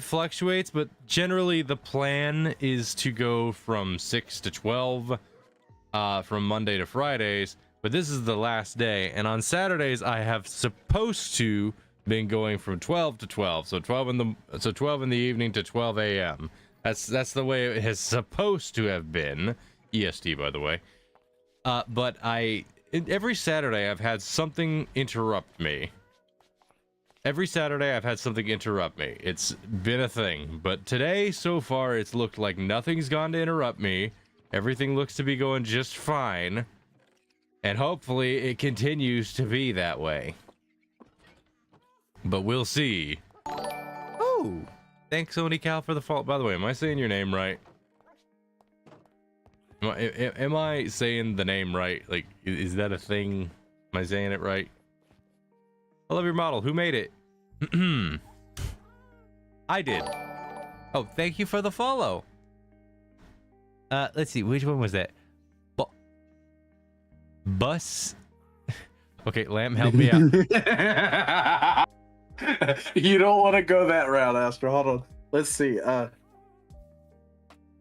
B: fluctuates, but generally the plan is to go from 6 to 12 from Monday to Fridays, but this is the last day, and on Saturdays I have supposed to been going from 12 to 12, so 12 in the evening to 12 a.m. That's the way it has supposed to have been. EST, by the way. But every Saturday I've had something interrupt me. Every Saturday I've had something interrupt me. It's been a thing, but today so far it's looked like nothing's gone to interrupt me. Everything looks to be going just fine, and hopefully it continues to be that way. But we'll see. Oh, thanks Oni Cal for the fault. By the way, am I saying your name right? Am I saying the name right? Like, is that a thing? Am I saying it right? I love your model. Who made it? I did. Oh, thank you for the follow. Let's see. Which one was that? Bus. Okay, Lamb, help me out.
N: You don't want to go that route, Astro. Hold on. Let's see.
B: What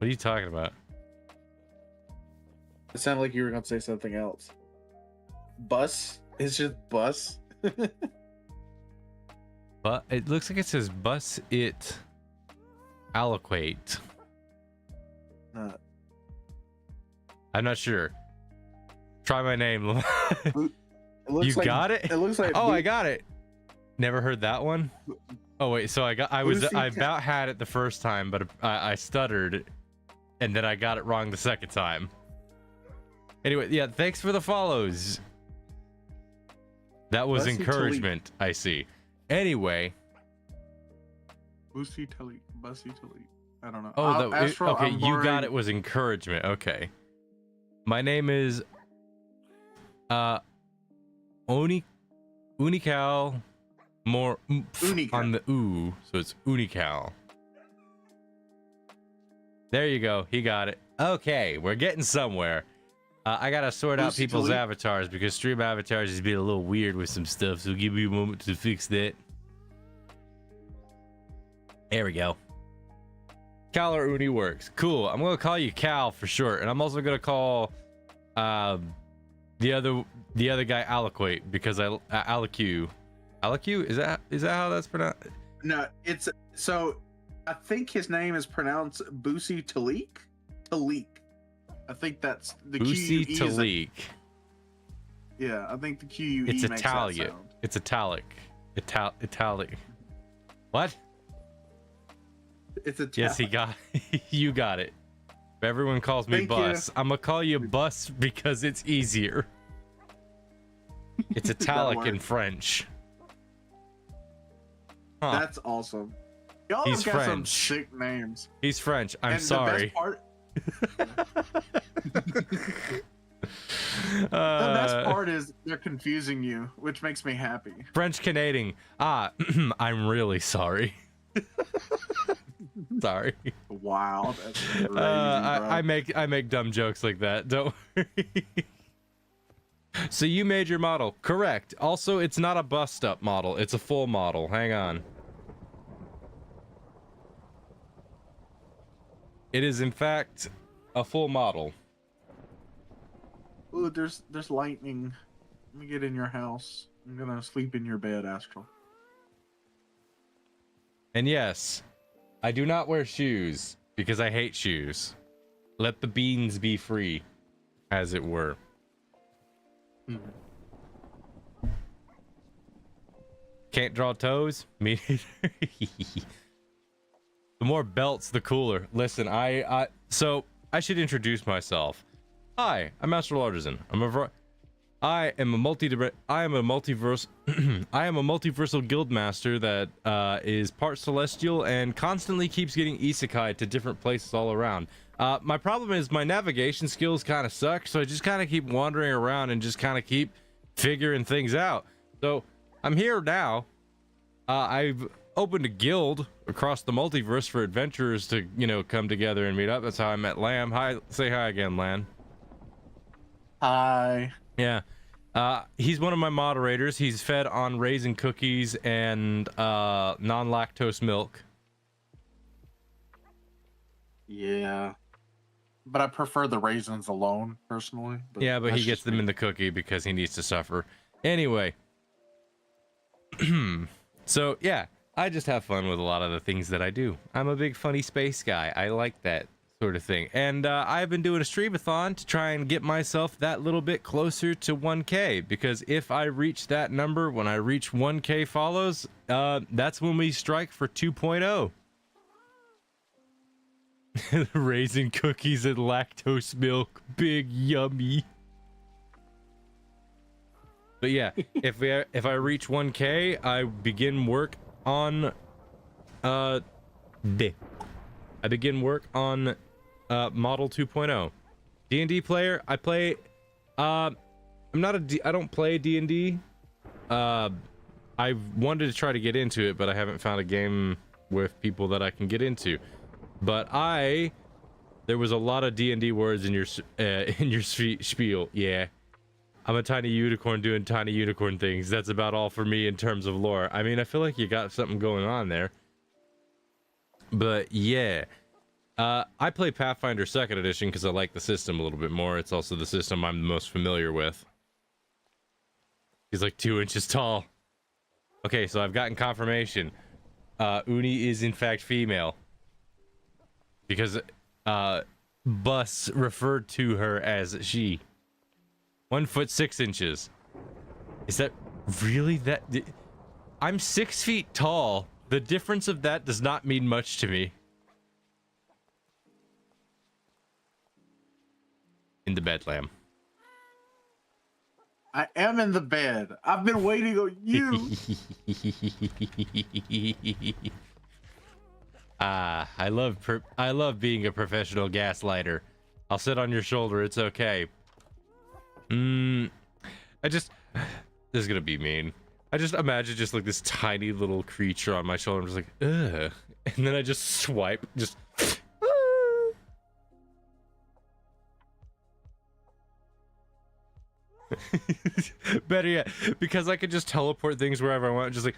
B: are you talking about?
N: It sounded like you were going to say something else. Bus? It's just bus?
B: But it looks like it says bus it alloquate. I'm not sure. Try my name. You got it?
N: It looks like
B: oh, I got it. Never heard that one. Oh wait, so I about had it the first time, but I stuttered, and then I got it wrong the second time. Anyway, yeah, thanks for the follows. That was encouragement, I see. Anyway.
N: Bussy Talik. I don't know.
B: Oh, okay, you got it was encouragement. Okay. My name is Unical more on the ooh, so it's Unical. There you go. He got it. Okay, we're getting somewhere. I gotta sort out people's avatars because stream avatars is being a little weird with some stuff, so give me a moment to fix that. There we go. Cal or Uni works. Cool. I'm gonna call you Cal for short, and I'm also gonna call the other guy Aliquate because Alicu. Alicu? Is that how that's pronounced?
N: No, it's so I think his name is pronounced Bussy Talik. Talik. I think that's the
B: Bussy Talik.
N: Yeah, I think the QUE
B: it's
N: makes
B: Italian.
N: that sound.
B: It's italic. Italic. What?
N: It's Italian.
B: Yes, he got you got it. Everyone calls me Bus. I'm gonna call you Bus because it's easier. It's italic in French. Huh.
N: That's awesome. Y'all
B: He's
N: got
B: French.
N: some sick names.
B: He's French. I'm
N: And
B: sorry.
N: The best part is they're confusing you, which makes me happy.
B: French Canadian. I'm really sorry. Sorry.
N: Wow, that's crazy, bro.
B: I make dumb jokes like that. Don't worry. So you made your model. Correct. Also, it's not a bust up model. It's a full model. Hang on. It is in fact a full model.
N: Ooh, there's lightning. Let me get in your house. I'm gonna sleep in your bed, Astral.
B: And yes, I do not wear shoes because I hate shoes. Let the beans be free, as it were. Can't draw toes? Me neither. The more belts, the cooler. Listen, so I should introduce myself. Hi, I'm Astral Artisan. I am a multiversal guild master that is part celestial and constantly keeps getting isekai to different places all around. My problem is my navigation skills kind of suck, so I just kind of keep wandering around and just kind of keep figuring things out. So I'm here now. I've opened a guild across the multiverse for adventurers to, you know, come together and meet up. That's how I met Lamb. Hi, say hi again, Lan.
N: Hi.
B: Yeah. He's one of my moderators. He's fed on raisin cookies and non-lactose milk.
N: Yeah. But I prefer the raisins alone, personally.
B: Yeah, but he
N: that's
B: gets
N: just
B: them
N: me.
B: in the cookie because he needs to suffer. Anyway. So, yeah, I just have fun with a lot of the things that I do. I'm a big funny space guy. I like that sort of thing. And I've been doing a streamathon to try and get myself that little bit closer to 1K. Because if I reach that number, when I reach 1K follows, that's when we strike for 2.0. Raisin cookies and lactose milk. Big yummy. But yeah, if I reach 1K, I begin work on Model 2.0. D&D player, I play I don't play D&D. I wanted to try to get into it, but I haven't found a game with people that I can get into. But there was a lot of D&D words in your spiel. Yeah. I'm a tiny unicorn doing tiny unicorn things. That's about all for me in terms of lore. I mean, I feel like you got something going on there. But yeah. I play Pathfinder 2nd edition because I like the system a little bit more. It's also the system I'm the most familiar with. He's like 2 inches tall. Okay, so I've gotten confirmation. Uni is in fact female. Because Bus referred to her as she. 1 foot 6 inches. Is that really that? I'm 6 feet tall. The difference of that does not mean much to me. In the bed, Lamb.
N: I am in the bed. I've been waiting on you.
B: I love being a professional gaslighter. I'll sit on your shoulder. It's okay. This is gonna be mean. I just imagine just like this tiny little creature on my shoulder. I'm just like, ugh. And then I just swipe, just. Better yet, because I could just teleport things wherever I want. Just like,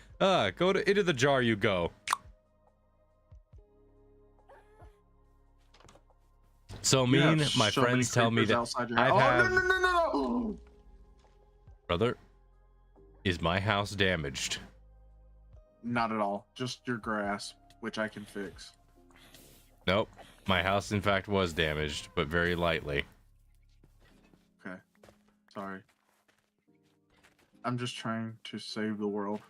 B: go into the jar you go. So me and my friends tell me that I've had...
N: No.
B: Brother, is my house damaged?
N: Not at all. Just your grass, which I can fix.
B: Nope. My house, in fact, was damaged, but very lightly.
N: Okay. Sorry. I'm just trying to save the world.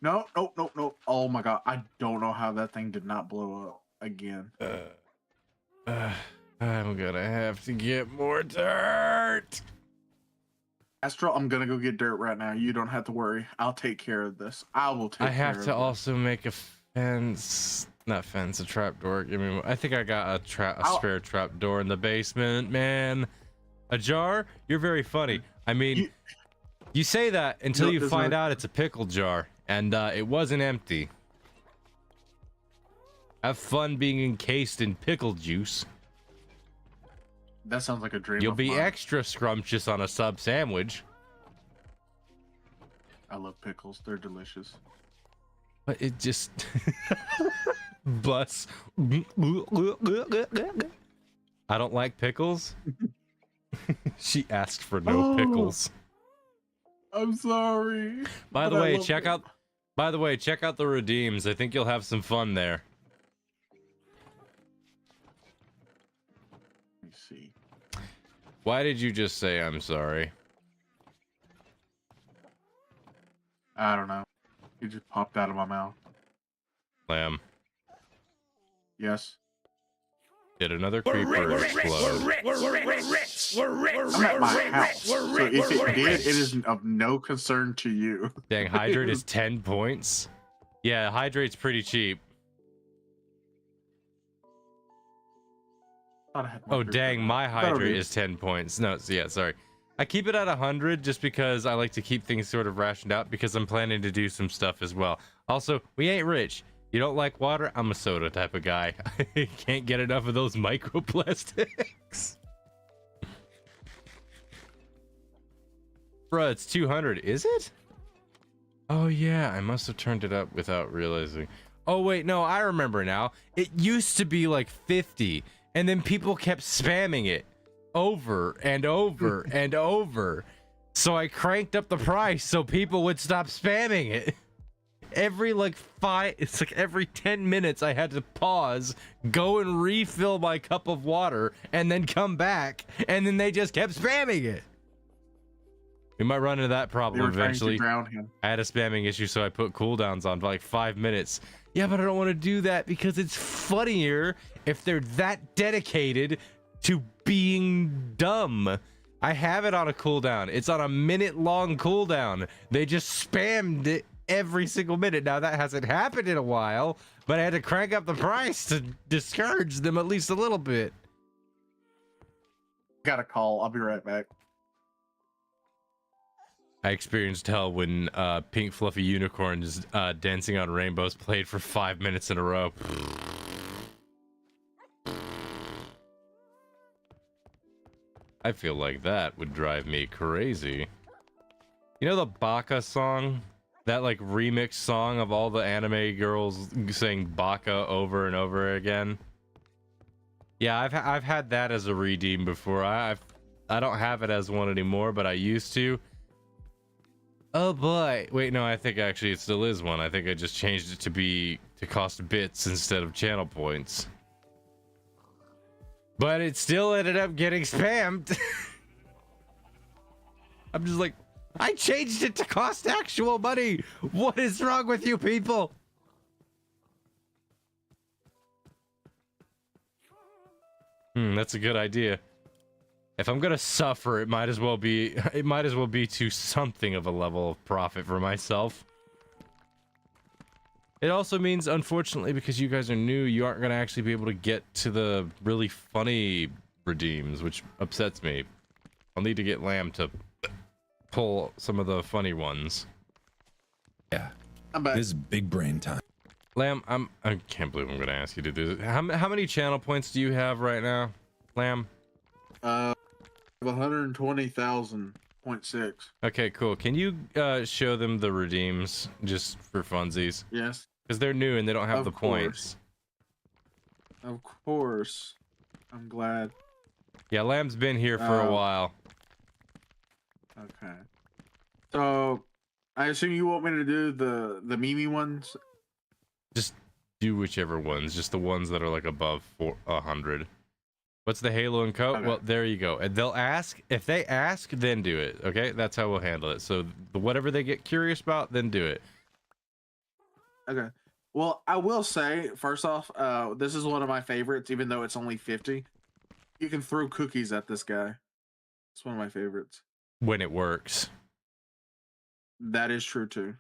N: No. Oh my god. I don't know how that thing did not blow up again.
B: I'm gonna have to get more dirt.
N: Astro, I'm gonna go get dirt right now. You don't have to worry. I'll take care of this. I will take care of it.
B: I have to also make a fence. Not fence, a trapdoor. Give me. I think I got a spare trapdoor in the basement, man. A jar? You're very funny. I mean, you say that until you find out it's a pickle jar, and it wasn't empty. Have fun being encased in pickle juice.
N: That sounds like a dream.
B: You'll
N: of
B: be
N: mine.
B: extra scrumptious on a sub sandwich.
N: I love pickles. They're delicious.
B: But it just... Bus. I don't like pickles. She asked for no pickles.
N: I'm sorry.
B: By the way, check out the redeems. I think you'll have some fun there.
N: Let me see.
B: Why did you just say I'm sorry?
N: I don't know. It just popped out of my mouth.
B: Lamb.
N: Yes.
B: Did another creeper explode?
N: I'm at my house. So if it did, it is of no concern to you.
B: Dang, hydrate is 10 points. Yeah, hydrate's pretty cheap. Oh dang, my hydrate is 10 points. No, yeah, sorry. I keep it at 100 just because I like to keep things sort of rationed out because I'm planning to do some stuff as well. Also, we ain't rich. You don't like water? I'm a soda type of guy. I can't get enough of those microplastics. Bruh, it's 200. Is it? Oh, yeah. I must have turned it up without realizing. Oh, wait. No, I remember now. It used to be like 50, and then people kept spamming it over and over and over. So I cranked up the price so people would stop spamming it. Every it's like every 10 minutes I had to pause, go and refill my cup of water, and then come back, and then they just kept spamming it. We might run into that problem eventually.
N: Drown him.
B: I had a spamming issue, so I put cooldowns on for like 5 minutes. Yeah, but I don't want to do that because it's funnier if they're that dedicated to being dumb. I have it on a cooldown. It's on a minute-long cooldown. They just spammed it every single minute. Now that hasn't happened in a while, but I had to crank up the price to discourage them at least a little bit.
N: Got a call. I'll be right back.
B: I experienced hell when Pink Fluffy Unicorns Dancing on Rainbows played for 5 minutes in a row. I feel like that would drive me crazy. You know the Baka song? That like remix song of all the anime girls saying Baka over and over again? Yeah, I've had that as a redeem before. I don't have it as one anymore, but I used to. Oh boy. Wait, no, I think actually it still is one. I think I just changed it to cost bits instead of channel points. But it still ended up getting spammed. I'm just like, I changed it to cost actual money. What is wrong with you people? That's a good idea. If I'm gonna suffer, it might as well be to something of a level of profit for myself. It also means, unfortunately, because you guys are new, you aren't gonna actually be able to get to the really funny redeems, which upsets me. I'll need to get Lamb to pull some of the funny ones.
C: Yeah,
N: I'm back.
C: This is big brain time.
B: Lamb, I can't believe I'm gonna ask you to do this. How many channel points do you have right now, Lamb?
N: 120,000.6.
B: Okay, cool. Can you show them the redeems just for funsies?
N: Yes.
B: Because they're new and they don't have the points.
N: Of course. I'm glad.
B: Yeah, Lamb's been here for a while.
N: Okay. So, I assume you want me to do the Mimi ones?
B: Just do whichever ones. Just the ones that are like above 100. What's the Halo and coat? Okay. Well, there you go. And they'll ask. If they ask, then do it. Okay? That's how we'll handle it. So, whatever they get curious about, then do it.
N: Okay. Well, I will say, first off, this is one of my favorites, even though it's only 50. You can throw cookies at this guy. It's one of my favorites.
B: When it works.
N: That is true, too.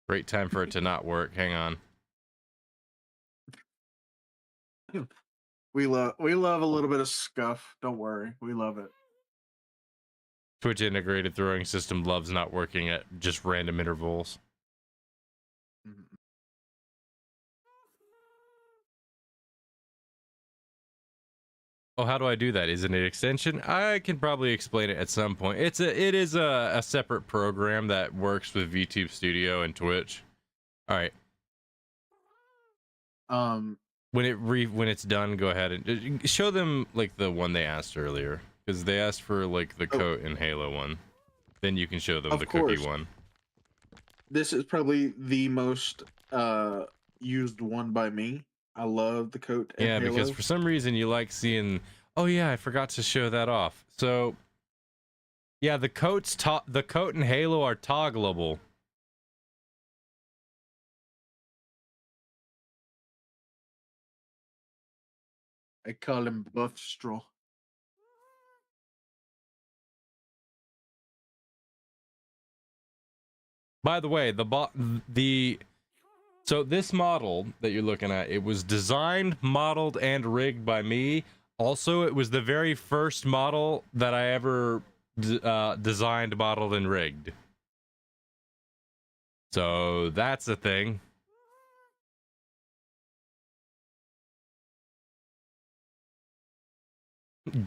B: Great time for it to not work. Hang on.
N: We love a little bit of scuff. Don't worry. We love it.
B: Twitch integrated throwing system loves not working at just random intervals. Oh, how do I do that? Is it an extension? I can probably explain it at some point. It is a separate program that works with VTube Studio and Twitch. All right. When it's done, go ahead and show them like the one they asked earlier, because they asked for like the coat and Halo one. Then you can show them the cookie one.
N: This is probably the most used one by me. I love the coat and Halo.
B: Because for some reason you like seeing. Oh yeah, I forgot to show that off. So yeah, the coat and Halo are toggleable.
N: I call him Buff Straw.
B: By the way, so this model that you're looking at, it was designed, modeled, and rigged by me. Also, it was the very first model that I ever designed, modeled, and rigged. So that's a thing.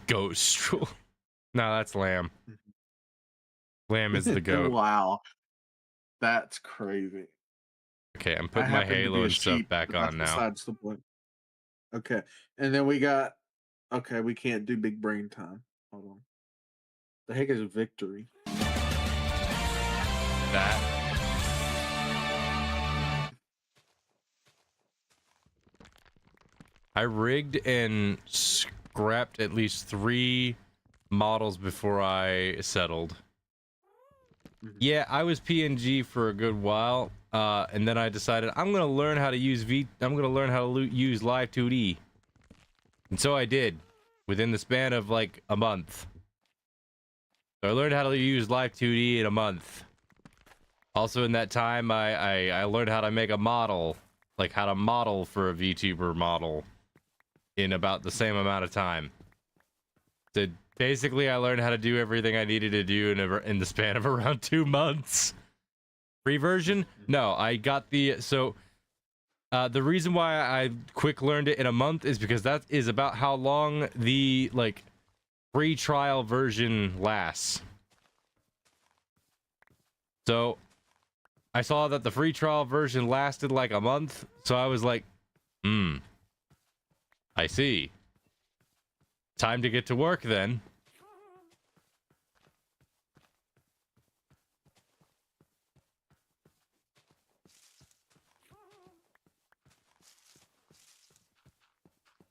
B: Ghost. No, that's Lamb. Lamb is the goat.
N: Wow. That's crazy.
B: Okay, I'm putting my Halo and stuff back on now.
N: Besides the point. Okay. And then we got... Okay, we can't do big brain time. Hold on. The heck is victory?
B: That. I rigged and scrapped at least 3 models before I settled. Yeah, I was PNG for a good while, and then I decided I'm gonna learn how to use use Live 2D, and so I did, within the span of like a month. So I learned how to use Live 2D in a month. Also, in that time, I learned how to make a model, like how to model for a VTuber model, in about the same amount of time. So basically, I learned how to do everything I needed to do in the span of around 2 months. Free version? No, I got the... So, the reason why I quick learned it in a month is because that is about how long the, like, free trial version lasts. So, I saw that the free trial version lasted like a month, so I was like, I see. Time to get to work then.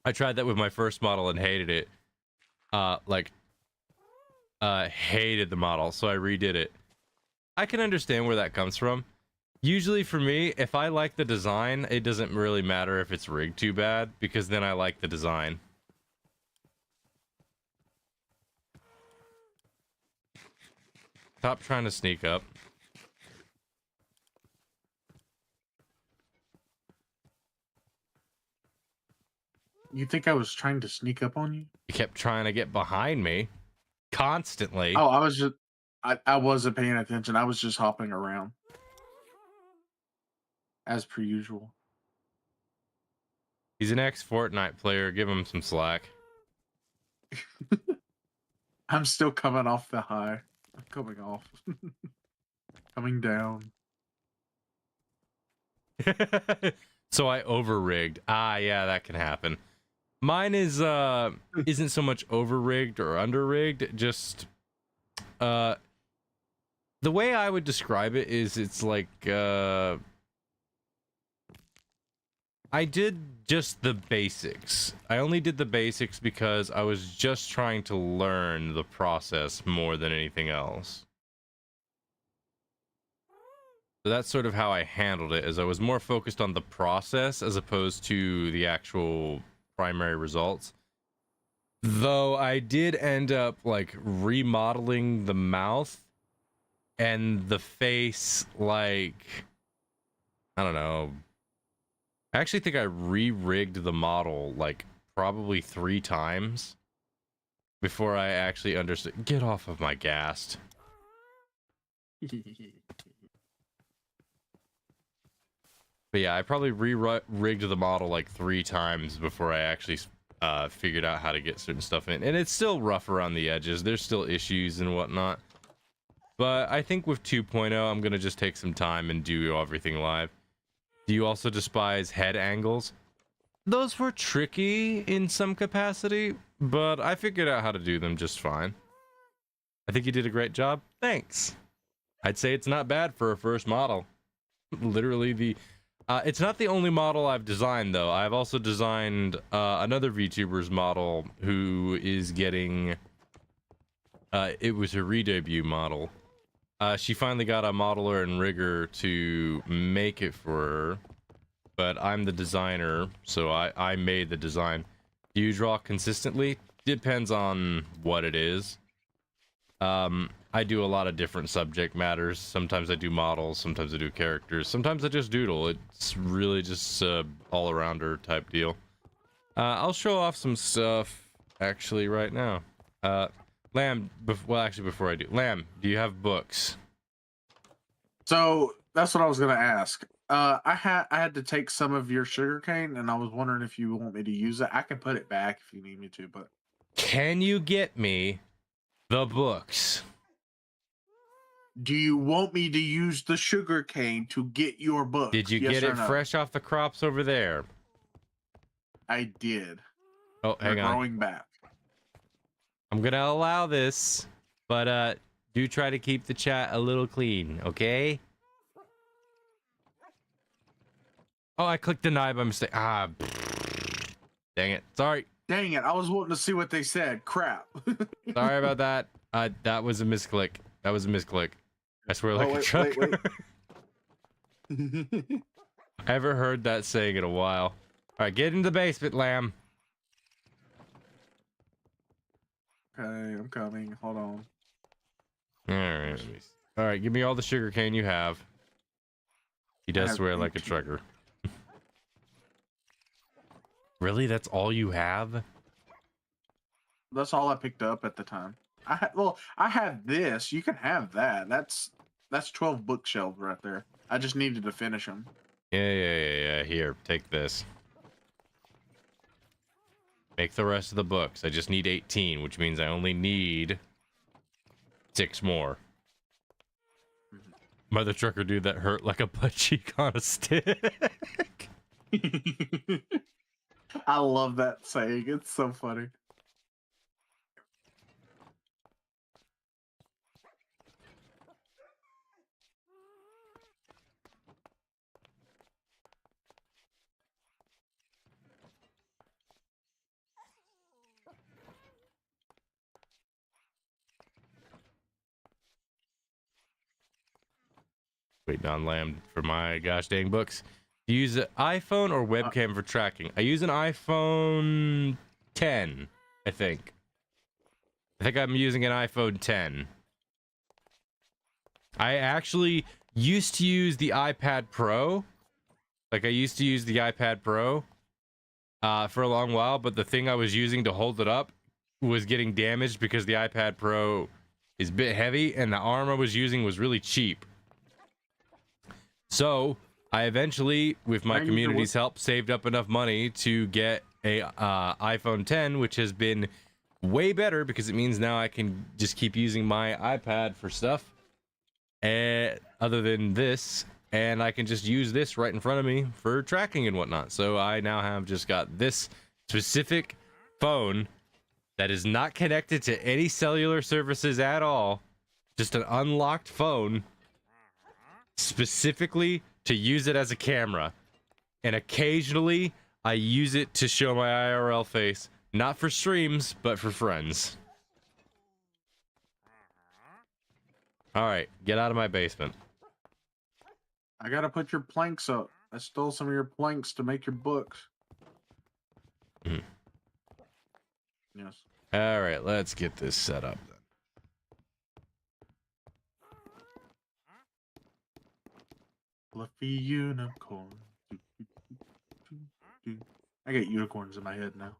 B: I tried that with my first model and hated it. Hated the model, so I redid it. I can understand where that comes from. Usually for me, if I like the design, it doesn't really matter if it's rigged too bad, because then I like the design. Stop trying to sneak up.
N: You think I was trying to sneak up on you?
B: You kept trying to get behind me. Constantly.
N: Oh, I was just... I wasn't paying attention. I was just hopping around. As per usual.
B: He's an ex-Fortnite player. Give him some slack.
N: I'm still coming off the high. I'm coming off. Coming down.
B: So I over-rigged. Ah, yeah, that can happen. Mine is, isn't so much over-rigged or under-rigged, just, the way I would describe it is it's like, I did just the basics. I only did the basics because I was just trying to learn the process more than anything else. So that's sort of how I handled it, as I was more focused on the process as opposed to the actual primary results. Though I did end up like remodeling the mouth and the face, like, I don't know. I actually think I re-rigged the model like probably 3 times before I actually understood. Get off of my ghast. But yeah, I probably re-rigged the model like 3 times before I actually figured out how to get certain stuff in. And it's still rough around the edges. There's still issues and whatnot. But I think with 2.0, I'm going to just take some time and do everything live. Do you also despise head angles? Those were tricky in some capacity, but I figured out how to do them just fine. I think you did a great job. Thanks. I'd say it's not bad for a first model. Literally it's not the only model I've designed, though. I've also designed another VTuber's model who is getting... it was her re-debut model. She finally got a modeler and rigger to make it for her, but I'm the designer, so I made the design. Do you draw consistently? Depends on what it is. I do a lot of different subject matters. Sometimes I do models, sometimes I do characters, sometimes I just doodle. It's really just all-arounder type deal. I'll show off some stuff actually right now. Lamb, well, actually, before I do, Lamb, do you have books?
N: So that's what I was gonna ask. I had to take some of your sugarcane, and I was wondering if you want me to use it. I can put it back if you need me to, but
B: Can you get me the books?
N: do you want me to use the sugarcane to get your book?
B: Did you
N: Yes
B: get
N: or
B: it
N: no?
B: fresh off the crops over there?
N: I did.
B: Oh,
N: They're
B: hang on.
N: growing back.
B: I'm gonna allow this, but do try to keep the chat a little clean, okay? Oh, I clicked deny by mistake. Ah, dang it. Sorry.
N: Dang it! I was wanting to see what they said. Crap.
B: Sorry about that. That was a misclick. That was a misclick. I swear, like a trucker. I haven't heard that saying in a while. All right, get into the basement, Lamb.
N: Okay, I'm coming. Hold on.
B: All right. All right, give me all the sugar cane you have. He does swear like a trucker. Really? That's all you have?
N: That's all I picked up at the time. I have this. You can have that. That's 12 bookshelves right there. I just needed to finish them.
B: Yeah. Here, take this. Make the rest of the books. I just need 18, which means I only need 6 more. By the trucker dude that hurt like a butt cheek on a stick.
N: I love that saying. It's so funny.
B: Waiting on Lamb for my gosh dang books. Do you use an iPhone or webcam for tracking? I use an iPhone 10, I think. I think I'm using an iPhone 10. I actually used to use the iPad Pro. Like, I used to use the iPad Pro for a long while, but the thing I was using to hold it up was getting damaged because the iPad Pro is a bit heavy, and the arm I was using was really cheap. So I eventually, with my community's help, saved up enough money to get a iPhone 10, which has been way better because it means now I can just keep using my iPad for stuff other than this, and I can just use this right in front of me for tracking and whatnot. So I now have just got this specific phone that is not connected to any cellular services at all, just an unlocked phone specifically to use it as a camera, and occasionally I use it to show my IRL face, not for streams but for friends. All right, get out of my basement.
N: I gotta put your planks up. I stole some of your planks to make your books.
B: Mm.
N: Yes.
B: All right, let's get this set up then.
N: Fluffy unicorn. I got unicorns in my head now.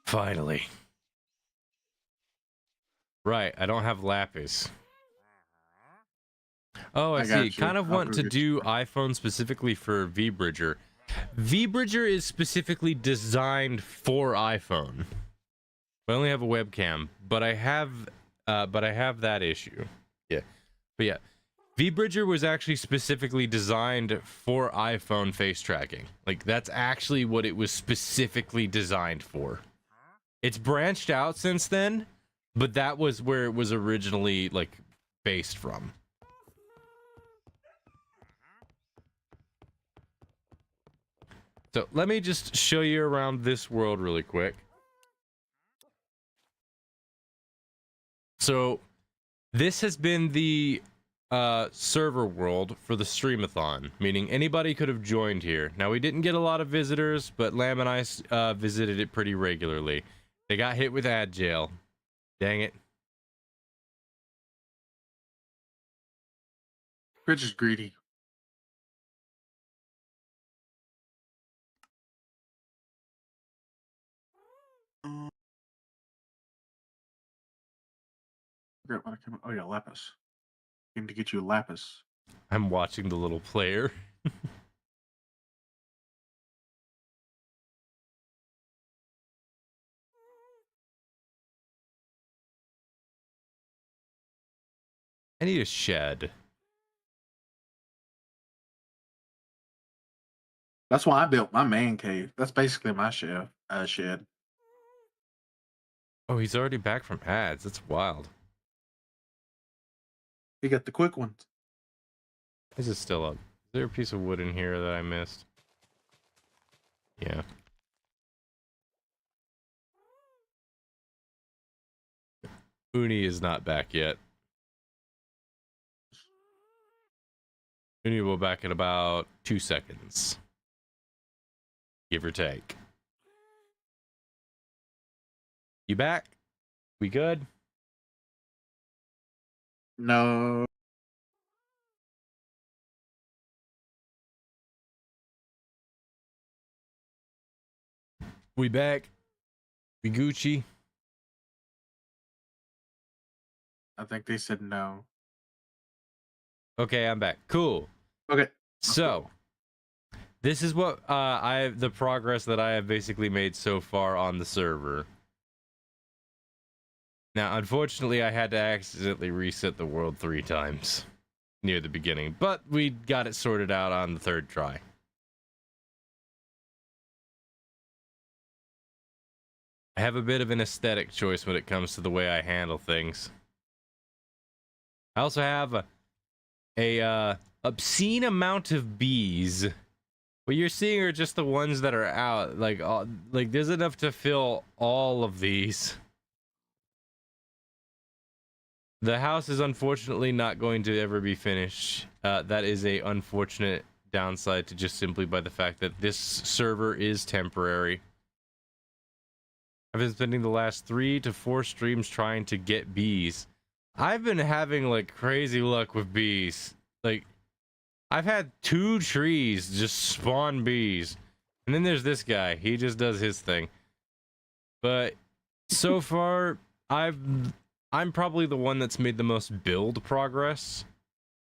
B: Finally. Right, I don't have lapis. Oh, I see. Kind of want to do iPhone specifically for VBridger. VBridger is specifically designed for iPhone. I only have a webcam, but I have that issue. Yeah. But yeah, VBridger was actually specifically designed for iPhone face tracking. Like, that's actually what it was specifically designed for. It's branched out since then, but that was where it was originally, like, based from. So let me just show you around this world really quick. So this has been the server world for the Streamathon, meaning anybody could have joined here. Now, we didn't get a lot of visitors, but Lamb and I visited it pretty regularly. They got hit with ad jail. Dang it.
N: Rich is greedy. Forget what I came. Oh yeah, lapis. Came to get you a lapis.
B: I'm watching the little player. I need a shed.
N: That's why I built my man cave. That's basically my shed. Shed.
B: Oh, he's already back from ads. That's wild.
N: He got the quick ones.
B: Is it still up? Is there a piece of wood in here that I missed? Yeah. Uni is not back yet. Uni will back in about 2 seconds. Give or take. You back? We good?
N: No.
B: We back? We Gucci?
N: I think they said no.
B: Okay, I'm back. Cool.
N: Okay.
B: So, this is what the progress that I have basically made so far on the server. Now, unfortunately, I had to accidentally reset the world 3 times near the beginning, but we got it sorted out on the 3rd try. I have a bit of an aesthetic choice when it comes to the way I handle things. I also have a obscene amount of bees. What you're seeing are just the ones that are out. Like there's enough to fill all of these. The house is unfortunately not going to ever be finished. That is a unfortunate downside to just simply by the fact that this server is temporary. I've been spending the last 3 to 4 streams trying to get bees. I've been having like crazy luck with bees. Like, I've had 2 trees just spawn bees. And then there's this guy. He just does his thing. But so far, I'm probably the one that's made the most build progress.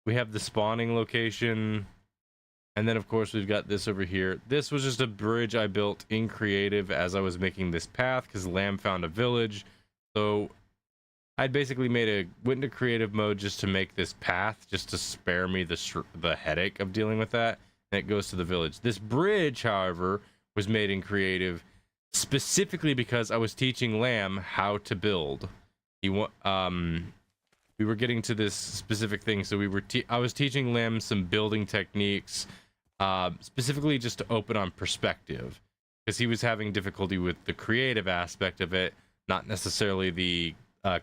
B: We have the spawning location. And then, of course, we've got this over here. This was just a bridge I built in creative as I was making this path because Lamb found a village. So I'd basically went into creative mode just to make this path, just to spare me the headache of dealing with that. And it goes to the village. This bridge, however, was made in creative specifically because I was teaching Lamb how to build. We were getting to this specific thing, so I was teaching Lamb some building techniques. Specifically just to open on perspective, because he was having difficulty with the creative aspect of it, not necessarily the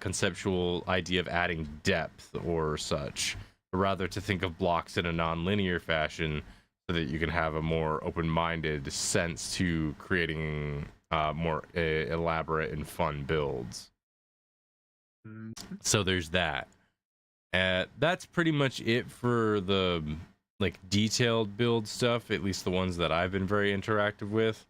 B: conceptual idea of adding depth or such, but rather to think of blocks in a non-linear fashion so that you can have a more open-minded sense to creating more elaborate and fun builds. So there's that. That's pretty much it for the like detailed build stuff, at least the ones that I've been very interactive with.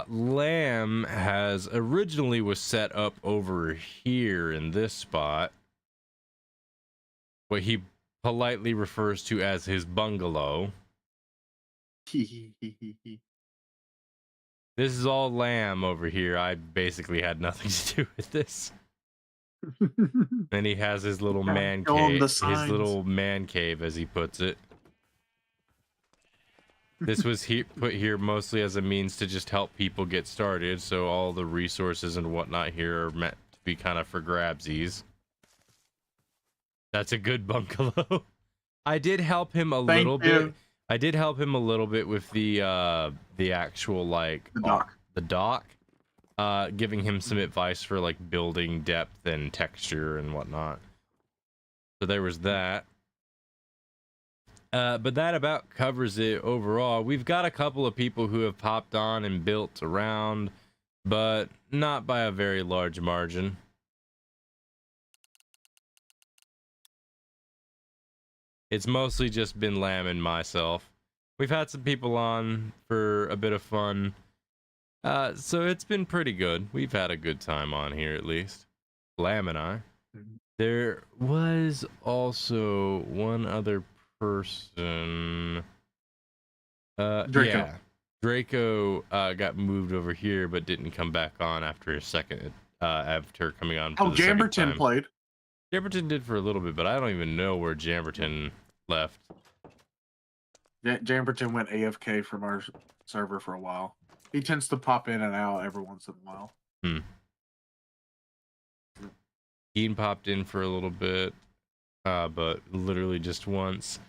B: Lamb has originally was set up over here in this spot, what he politely refers to as his bungalow. This is all Lamb over here. I basically had nothing to do with this. And he has his little man cave, his little man cave, as he puts it. This was put here mostly as a means to just help people get started, so all the resources and whatnot here are meant to be kind of for grabsies. That's a good bungalow. I did help him a little bit. I did help him a little bit with the actual like the dock, giving him some advice for like building depth and texture and whatnot. So there was that. But that about covers it overall. We've got a couple of people who have popped on and built around, but not by a very large margin. It's mostly just been Lamb and myself. We've had some people on for a bit of fun. So it's been pretty good. We've had a good time on here, at least. Lamb and I. There was also one other person.
N: Draco.
B: Yeah. Draco got moved over here, but didn't come back on after a second. After coming on. For the second
N: Jamberton
B: time.
N: played.
B: Jamberton did for a little bit, but I don't even know where Jamberton left.
N: Jamberton went AFK from our server for a while. He tends to pop in and out every once in a while.
B: Ian popped in for a little bit, but literally just once.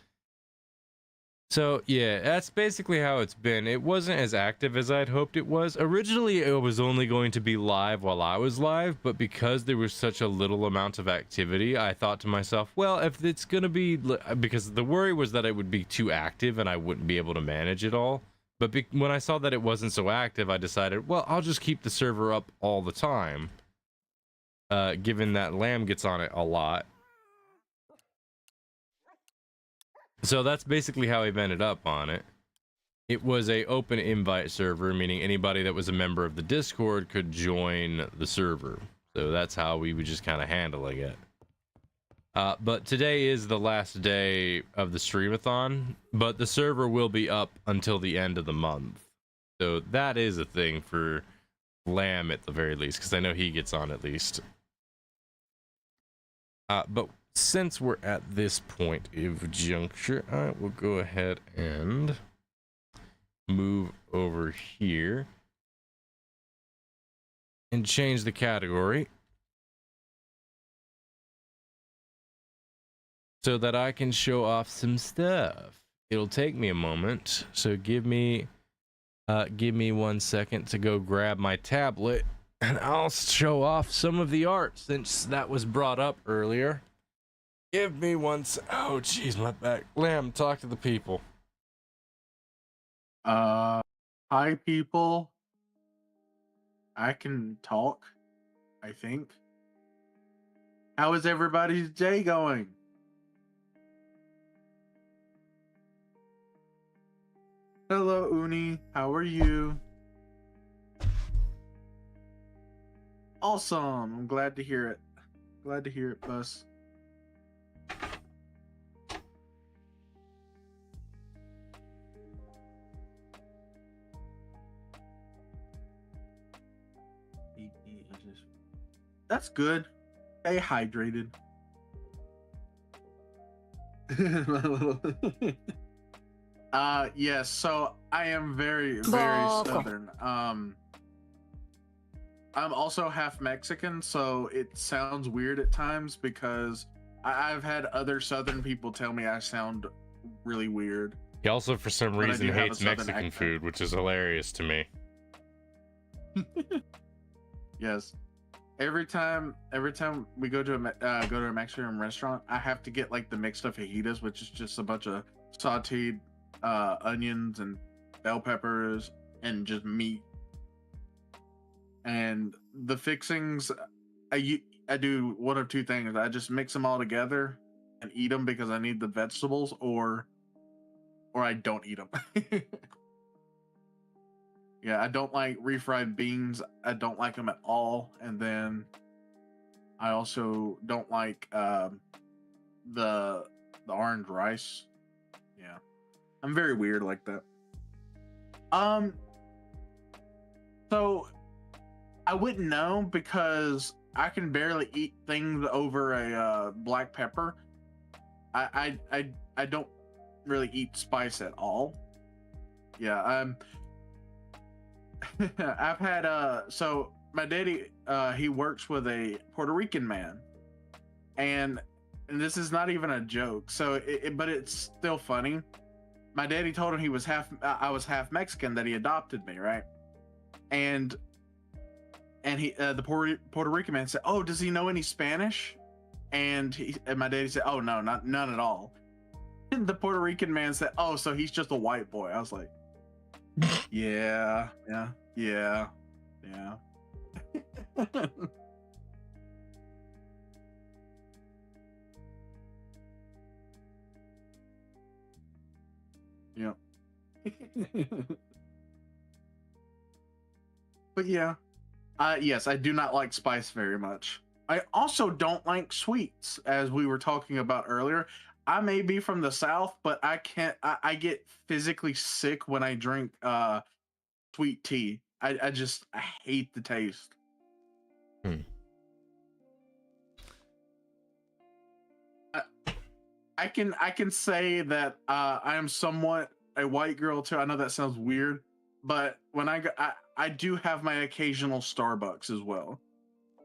B: So yeah, that's basically how it's been. It wasn't as active as I'd hoped it was. Originally, it was only going to be live while I was live, but because there was such a little amount of activity, I thought to myself, well, if it's gonna be, because the worry was that it would be too active and I wouldn't be able to manage it all. But when I saw that it wasn't so active, I decided, well, I'll just keep the server up all the time. Given that Lamb gets on it a lot. So that's basically how I've ended up on it. It was a open invite server, meaning anybody that was a member of the Discord could join the server. So that's how we were just kind of handling it. But today is the last day of the Streamathon, but the server will be up until the end of the month. So that is a thing for Lamb at the very least, because I know he gets on at least. But since we're at this point of juncture, I will go ahead and move over here and change the category so that I can show off some stuff. It'll take me a moment, so give me 1 second to go grab my tablet and I'll show off some of the art since that was brought up earlier. Give me one oh jeez, my back. Lamb, talk to the people.
N: Hi people. I can talk, I think. How is everybody's day going? Hello, Uni. How are you? Awesome. I'm glad to hear it. Glad to hear it, Bus. That's good. Stay hydrated. Yes, so I am very southern. I'm also half Mexican, so it sounds weird at times because I've had other southern people tell me I sound really weird.
B: He also, for some reason, hates Mexican food, which is hilarious to me.
N: Yes. Every time we go to a Mexican restaurant, I have to get like the mixed fajitas, which is just a bunch of sauteed onions and bell peppers and just meat. And the fixings, I do one of two things. I just mix them all together and eat them because I need the vegetables, or I don't eat them. Yeah, I don't like refried beans. I don't like them at all. And then I also don't like the orange rice. Yeah, I'm very weird like that. So I wouldn't know because I can barely eat things over a black pepper. I don't really eat spice at all. Yeah, I've had so my daddy he works with a Puerto Rican man, and this is not even a joke, so but it's still funny. My daddy told him I was half Mexican, that he adopted me, right? And he the Puerto Rican man said, "Oh, does he know any Spanish?" And my daddy said, "Oh no, none at all." And the Puerto Rican man said, "Oh, so he's just a white boy." I was like, yeah. Yeah. But yeah. Yes, I do not like spice very much. I also don't like sweets, as we were talking about earlier. I may be from the South, but I can't. I get physically sick when I drink sweet tea. I hate the taste. I can say that I am somewhat a white girl too. I know that sounds weird, but when I do have my occasional Starbucks as well.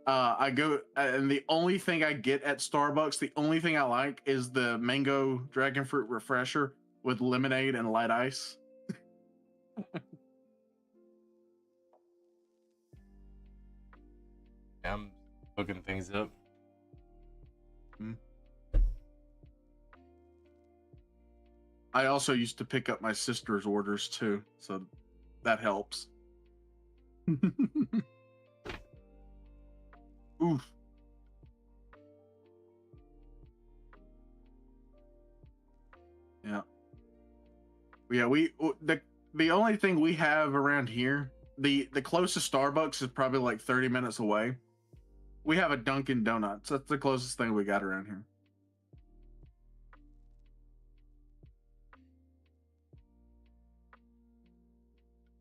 N: I go and the only thing I get at Starbucks, the only thing I like is the mango dragon fruit refresher with lemonade and light ice.
B: I'm looking things up.
N: I also used to pick up my sister's orders too, so that helps. Oof. Yeah. Yeah, the only thing we have around here, the closest Starbucks is probably like 30 minutes away. We have a Dunkin' Donuts. That's the closest thing we got around here.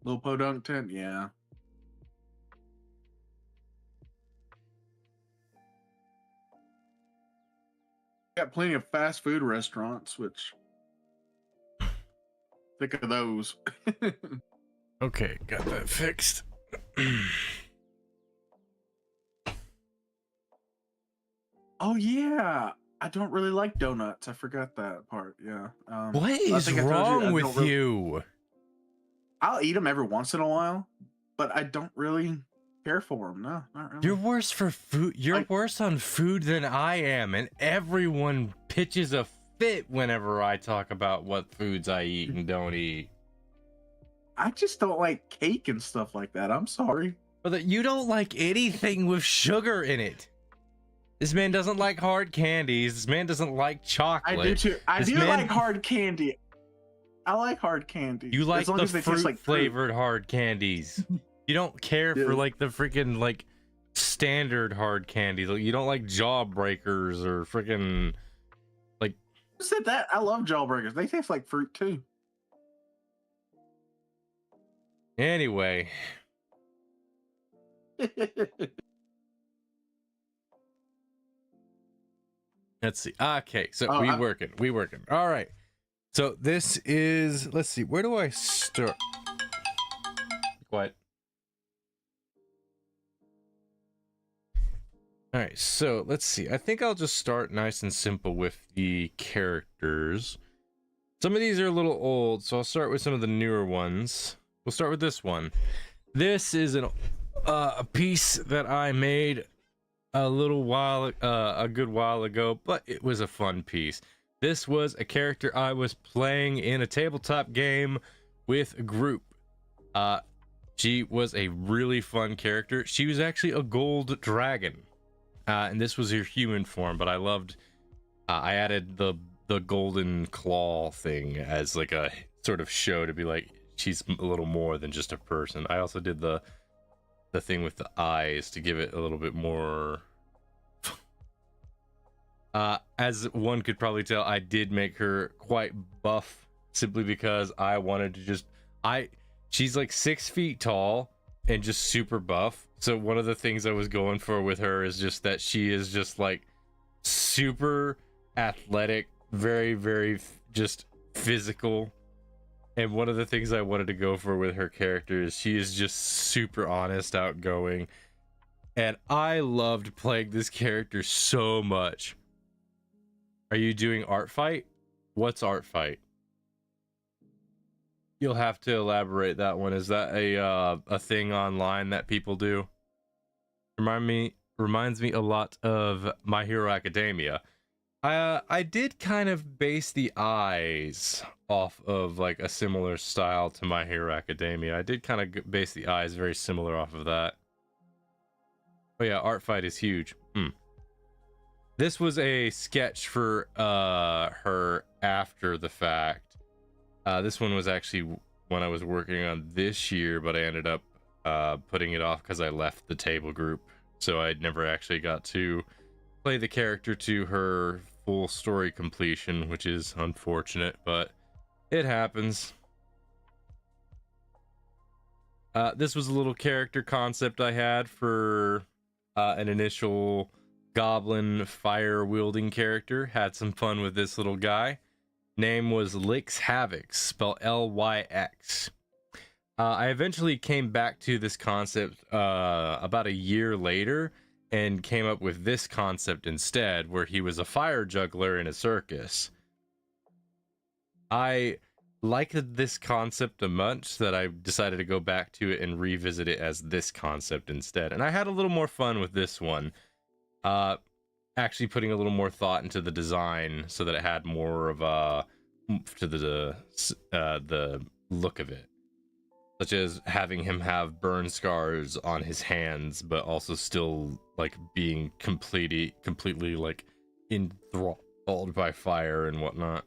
N: Little Podunk tent, yeah. Got plenty of fast food restaurants, which think of those.
B: Okay, got that fixed.
N: Oh yeah, I don't really like donuts. I forgot that part. Yeah.
B: What is wrong with you?
N: I'll eat them every once in a while, but I don't really care for them. No, not really.
B: You're worse for food. You're worse on food than I am, and everyone pitches a fit whenever I talk about what foods I eat and don't eat.
N: I just don't like cake and stuff like that. I'm sorry.
B: But you don't like anything with sugar in it. This man doesn't like hard candies. This man doesn't like chocolate.
N: I do too. I do like hard candy. I like hard candy.
B: You like the fruit flavored hard candies. You don't care for like the freaking like standard hard candies. Like, you don't like Jawbreakers or freaking like.
N: Who said that? I love Jawbreakers. They taste like fruit too.
B: Anyway. Let's see. Okay, so we working. All right. So this is, let's see, where do I start? What? All right, so let's see. I think I'll just start nice and simple with the characters. Some of these are a little old, so I'll start with some of the newer ones. We'll start with this one. This is a piece that I made a good while ago, but it was a fun piece. This was a character I was playing in a tabletop game with a group. She was a really fun character. She was actually a gold dragon, and this was her human form. But I loved. I added the golden claw thing as like a sort of show to be like she's a little more than just a person. I also did the thing with the eyes to give it a little bit more. As one could probably tell, I did make her quite buff simply because I wanted to just she's like 6 feet tall and just super buff. So one of the things I was going for with her is just that she is just like super athletic, very, very just physical. And one of the things I wanted to go for with her character is she is just super honest, outgoing. And I loved playing this character so much. Are you doing art fight? What's art fight? You'll have to elaborate that one. Is that a thing online that people do? Reminds me a lot of My Hero Academia. I did kind of base the eyes off of like a similar style to My Hero Academia. I did kind of base the eyes very similar off of that. Oh yeah, art fight is huge. This was a sketch for her after the fact. This one was actually one I was working on this year, but I ended up putting it off because I left the table group, so I never actually got to play the character to her full story completion, which is unfortunate, but it happens. This was a little character concept I had for an initial goblin fire wielding character. Had some fun with this little guy. Name was Lyx Havoc, spelled Lyx. I eventually came back to this concept about a year later and came up with this concept instead, where he was a fire juggler in a circus. I liked this concept a much that I decided to go back to it and revisit it as this concept instead. And I had a little more fun with this one. Actually putting a little more thought into the design so that it had more of a to the look of it, such as having him have burn scars on his hands, but also still like being completely like enthralled by fire and whatnot.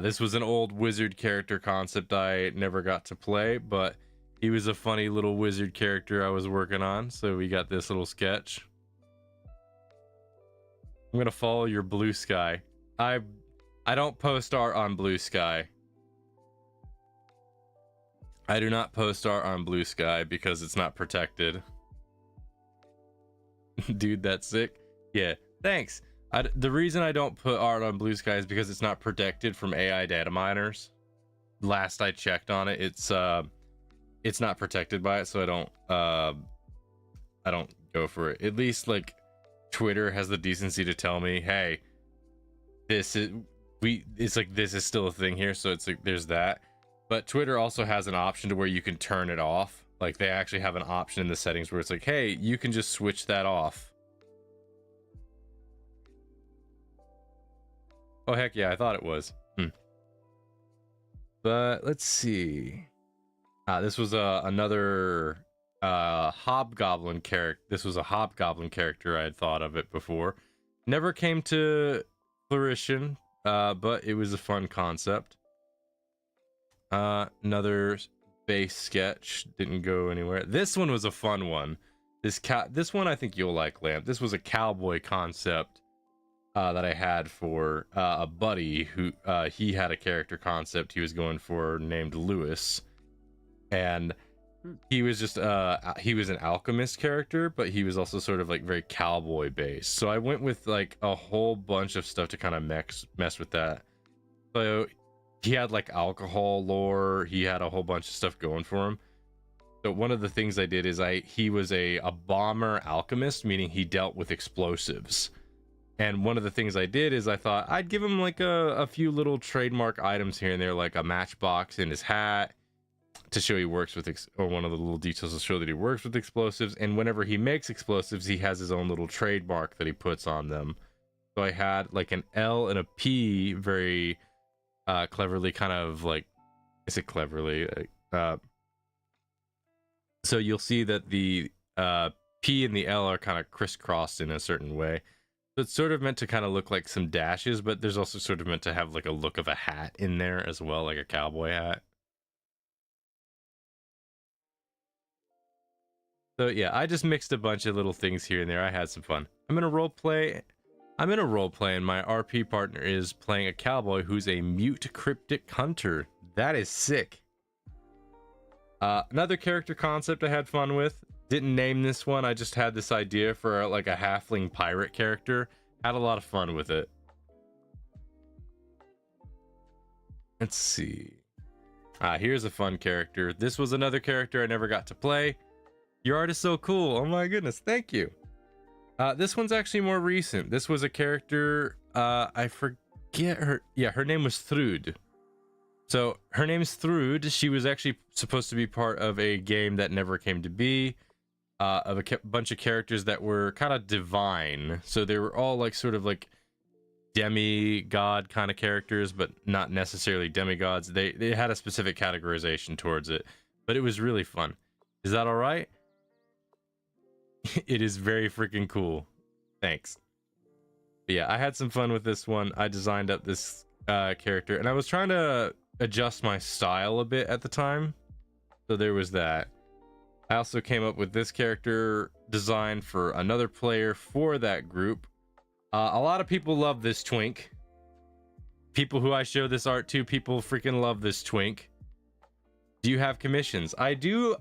B: This was an old wizard character concept I never got to play, but he was a funny little wizard character I was working on, so we got this little sketch. I'm gonna follow your Blue Sky. I don't post art on Blue Sky. I do not post art on Blue Sky because it's not protected. Dude, that's sick. Yeah, thanks. The reason I don't put art on Blue Sky is because it's not protected from AI data miners. Last I checked on it, it's not protected by it, so I don't go for it. At least like Twitter has the decency to tell me, hey, this is still a thing here, so it's like there's that. But Twitter also has an option to where you can turn it off. Like they actually have an option in the settings where it's like, hey, you can just switch that off. Oh heck yeah, I thought it was. But let's see. This was another hobgoblin character. This was a hobgoblin character I had thought of it before. Never came to fruition, but it was a fun concept. Another base sketch didn't go anywhere. This one was a fun one. This one I think you'll like, Lamp. This was a cowboy concept that I had for a buddy who he had a character concept he was going for named Lewis, and he was just he was an alchemist character, but he was also sort of like very cowboy based. So I went with like a whole bunch of stuff to kind of mess with that. So he had like alcohol lore, he had a whole bunch of stuff going for him. So one of the things I did is he was a bomber alchemist, meaning he dealt with explosives. And one of the things I did is I thought I'd give him like a few little trademark items here and there, like a matchbox in his hat to show he works with, or one of the little details to show that he works with explosives. And whenever he makes explosives, he has his own little trademark that he puts on them. So I had like an L and a P, very cleverly, kind of like, is it cleverly? So you'll see that the P and the L are kind of crisscrossed in a certain way. So it's sort of meant to kind of look like some dashes, but there's also sort of meant to have like a look of a hat in there as well, like a cowboy hat. So yeah, I just mixed a bunch of little things here and there. I had some fun. I'm in a role play, and my RP partner is playing a cowboy who's a mute cryptic hunter. That is sick. Another character concept I had fun with. Didn't name this one, I just had this idea for like a halfling pirate character. Had a lot of fun with it. Let's see. Here's a fun character. This was another character I never got to play. Your art is so cool. Oh my goodness, thank you. This one's actually more recent. This was a character, I forget her. Yeah, her name was Thrud. So her name's Thrud. She was actually supposed to be part of a game that never came to be. Of a bunch of characters that were kind of divine. So they were all like sort of like demigod kind of characters, but not necessarily demigods. They had a specific categorization towards it, but it was really fun. Is that all right? It is very freaking cool. Thanks. But yeah, I had some fun with this one. I designed up this character, and I was trying to adjust my style a bit at the time, so there was that. I also came up with this character design for another player for that group. A lot of people love this twink. People who I show this art to, people freaking love this twink. Do you have commissions? I do,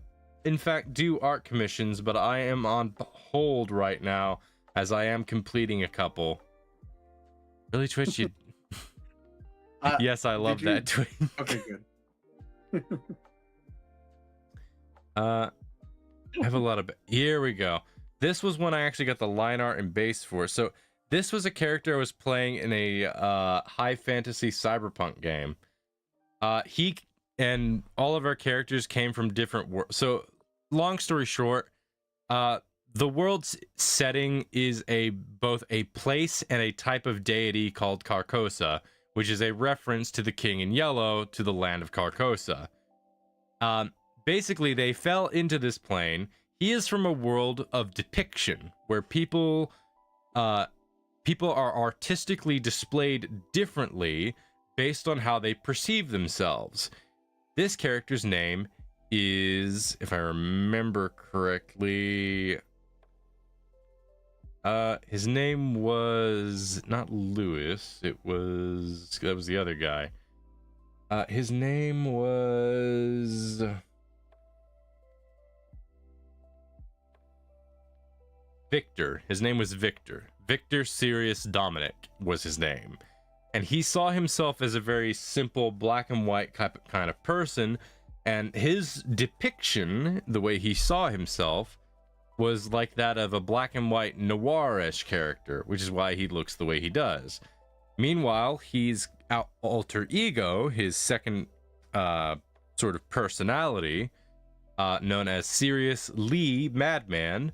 B: in fact, do art commissions, but I am on hold right now as I am completing a couple. Really, Twitch? You... yes, I love that twink.
N: Okay, good.
B: I have a lot of... Here we go. This was when I actually got the line art and base for. So this was a character I was playing in a high fantasy cyberpunk game. He and all of our characters came from different worlds. So long story short, the world's setting is both a place and a type of deity called Carcosa, which is a reference to the King in Yellow, to the land of Carcosa. Basically, they fell into this plane. He is from a world of depiction, where people are artistically displayed differently based on how they perceive themselves. This character's name is, if I remember correctly, his name was not Lewis. That was the other guy. His name was Victor. His name was Victor. Victor Sirius Dominic was his name. And he saw himself as a very simple black and white kind of person. And his depiction, the way he saw himself, was like that of a black and white noir-ish character, which is why he looks the way he does. Meanwhile, his alter ego, his second sort of personality, known as Sirius Lee Madman,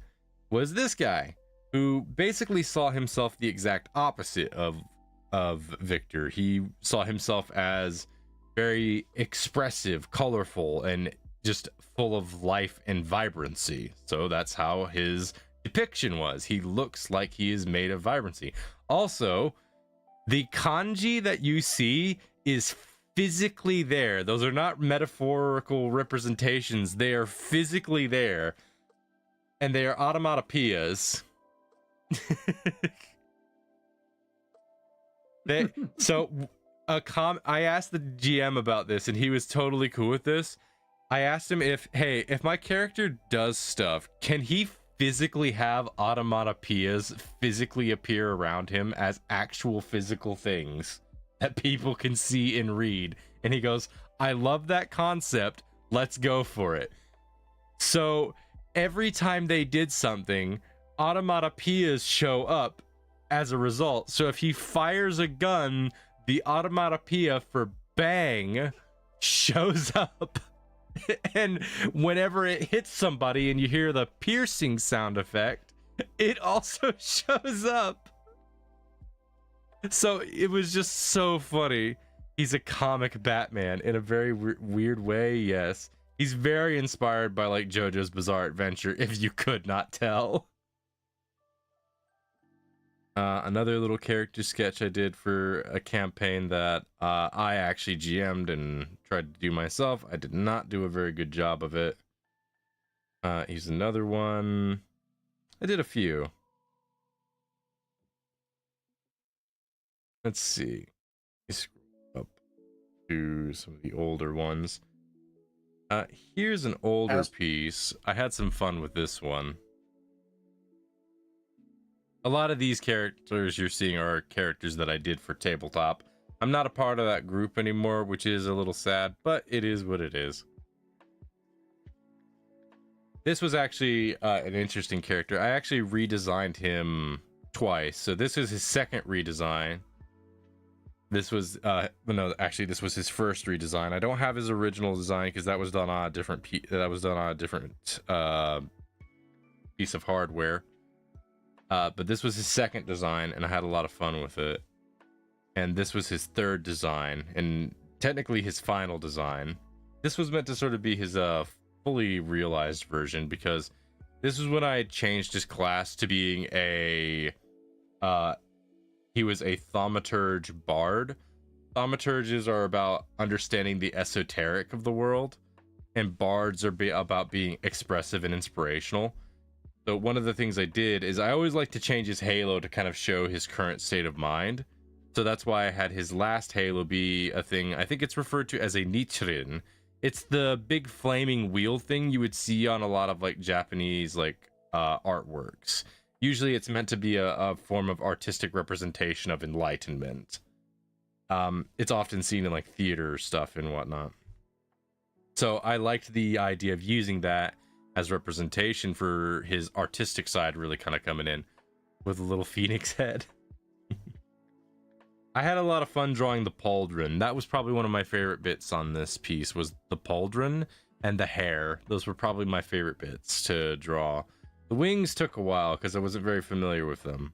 B: was this guy, who basically saw himself the exact opposite of Victor. He saw himself as very expressive, colorful, and just full of life and vibrancy. So that's how his depiction was. He looks like he is made of vibrancy. Also, the kanji that you see is physically there. Those are not metaphorical representations. They are physically there. And they are automatopoeias. I asked the GM about this, and he was totally cool with this. I asked him if my character does stuff, can he physically have automatopoeias physically appear around him as actual physical things that people can see and read? And he goes, I love that concept. Let's go for it. So every time they did something, automatopoeias show up as a result. So if he fires a gun, the automatopoeia for bang shows up. And whenever it hits somebody and you hear the piercing sound effect, it also shows up. So it was just so funny. He's a comic Batman in a very weird way, yes. He's very inspired by like JoJo's Bizarre Adventure, if you could not tell. Another little character sketch I did for a campaign that I actually GM'd and tried to do myself. I did not do a very good job of it. Here's another one. I did a few. Let's see. Let me scroll up to some of the older ones. Here's an older piece. I had some fun with this one. A lot of these characters you're seeing are characters that I did for tabletop. I'm not a part of that group anymore, which is a little sad, but it is what it is. This was actually an interesting character. I actually redesigned him twice. So this is his second redesign. This was no, actually this was his first redesign. I don't have his original design because that was done on a different piece of hardware. But this was his second design, and I had a lot of fun with it. And this was his third design, and technically his final design. This was meant to sort of be his fully realized version, because this was when I had changed his class to being a he was a thaumaturge bard. thaumaturges are about understanding the esoteric of the world, and bards are about being expressive and inspirational. So one of the things I did is I always like to change his halo to kind of show his current state of mind. So that's why I had his last halo be a thing. I think it's referred to as a Nichiren. It's the big flaming wheel thing you would see on a lot of like Japanese like artworks. Usually it's meant to be a form of artistic representation of enlightenment. It's often seen in like theater stuff and whatnot. So I liked the idea of using that as representation for his artistic side really kind of coming in with a little phoenix head. I had a lot of fun drawing the pauldron. That was probably one of my favorite bits on this piece, was the pauldron and the hair. Those were probably my favorite bits to draw. The wings took a while because I wasn't very familiar with them.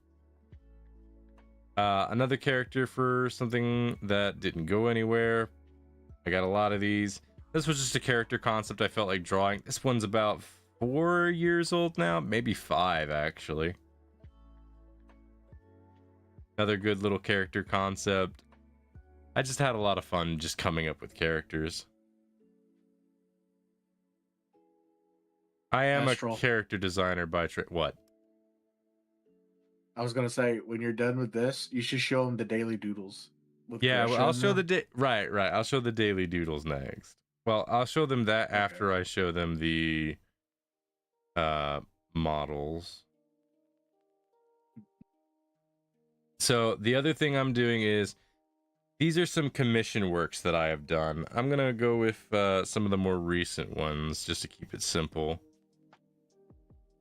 B: Another character for something that didn't go anywhere. I got a lot of these. This was just a character concept I felt like drawing. This one's about 4 years old now, maybe 5 actually. Another good little character concept. I just had a lot of fun just coming up with characters. I am
N: Astral.
B: a character designer by trade. What?
N: I was gonna say, when you're done with this, you should show them the daily doodles. with
B: Yeah, well, I'll
N: Gresham.
B: show the right. I'll show the daily doodles next. Well, I'll show them that after I show them the models. So the other thing I'm doing is, these are some commission works that I have done. I'm gonna go with some of the more recent ones just to keep it simple.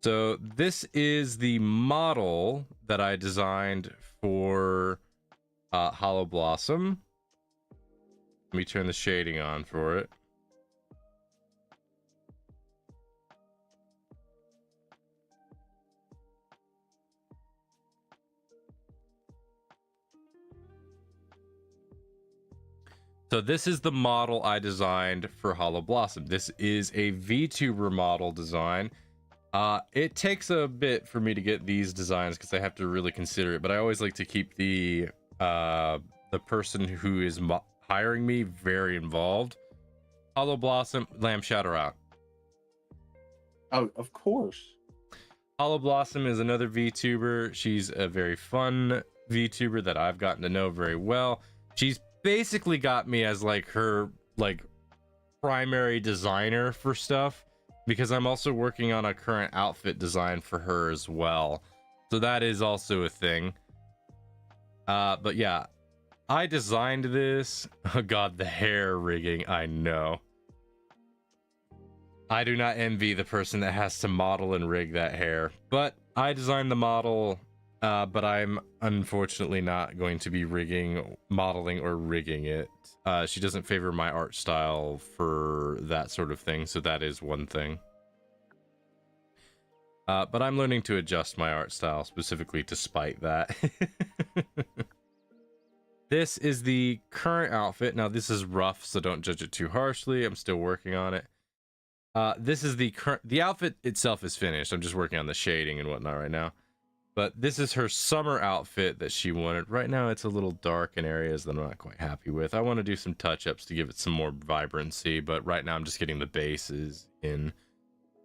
B: So this is the model that I designed for Hollow Blossom. Let me turn the shading on for it. So this is the model I designed for Hollow Blossom. This is a VTuber model design. It takes a bit for me to get these designs because I have to really consider it, but I always like to keep the person who is hiring me very involved. Hollow Blossom, Lamb Shadow out.
N: Oh, of course.
B: Hollow Blossom is another VTuber. She's a very fun VTuber that I've gotten to know very well. She's basically got me as like her like primary designer for stuff, because I'm also working on a current outfit design for her as well. So that is also a thing. But yeah, I designed this. Oh god, the hair rigging, I know. I do not envy the person that has to model and rig that hair, but I designed the model, but I'm unfortunately not going to be modeling or rigging it. She doesn't favor my art style for that sort of thing, so that is one thing. But I'm learning to adjust my art style specifically to spite that. This is the current outfit. Now this is rough, so don't judge it too harshly. I'm still working on it. This is the outfit itself is finished. I'm just working on the shading and whatnot right now. But this is her summer outfit that she wanted. Right now it's a little dark in areas that I'm not quite happy with. I want to do some touch-ups to give it some more vibrancy, but right now I'm just getting the bases in.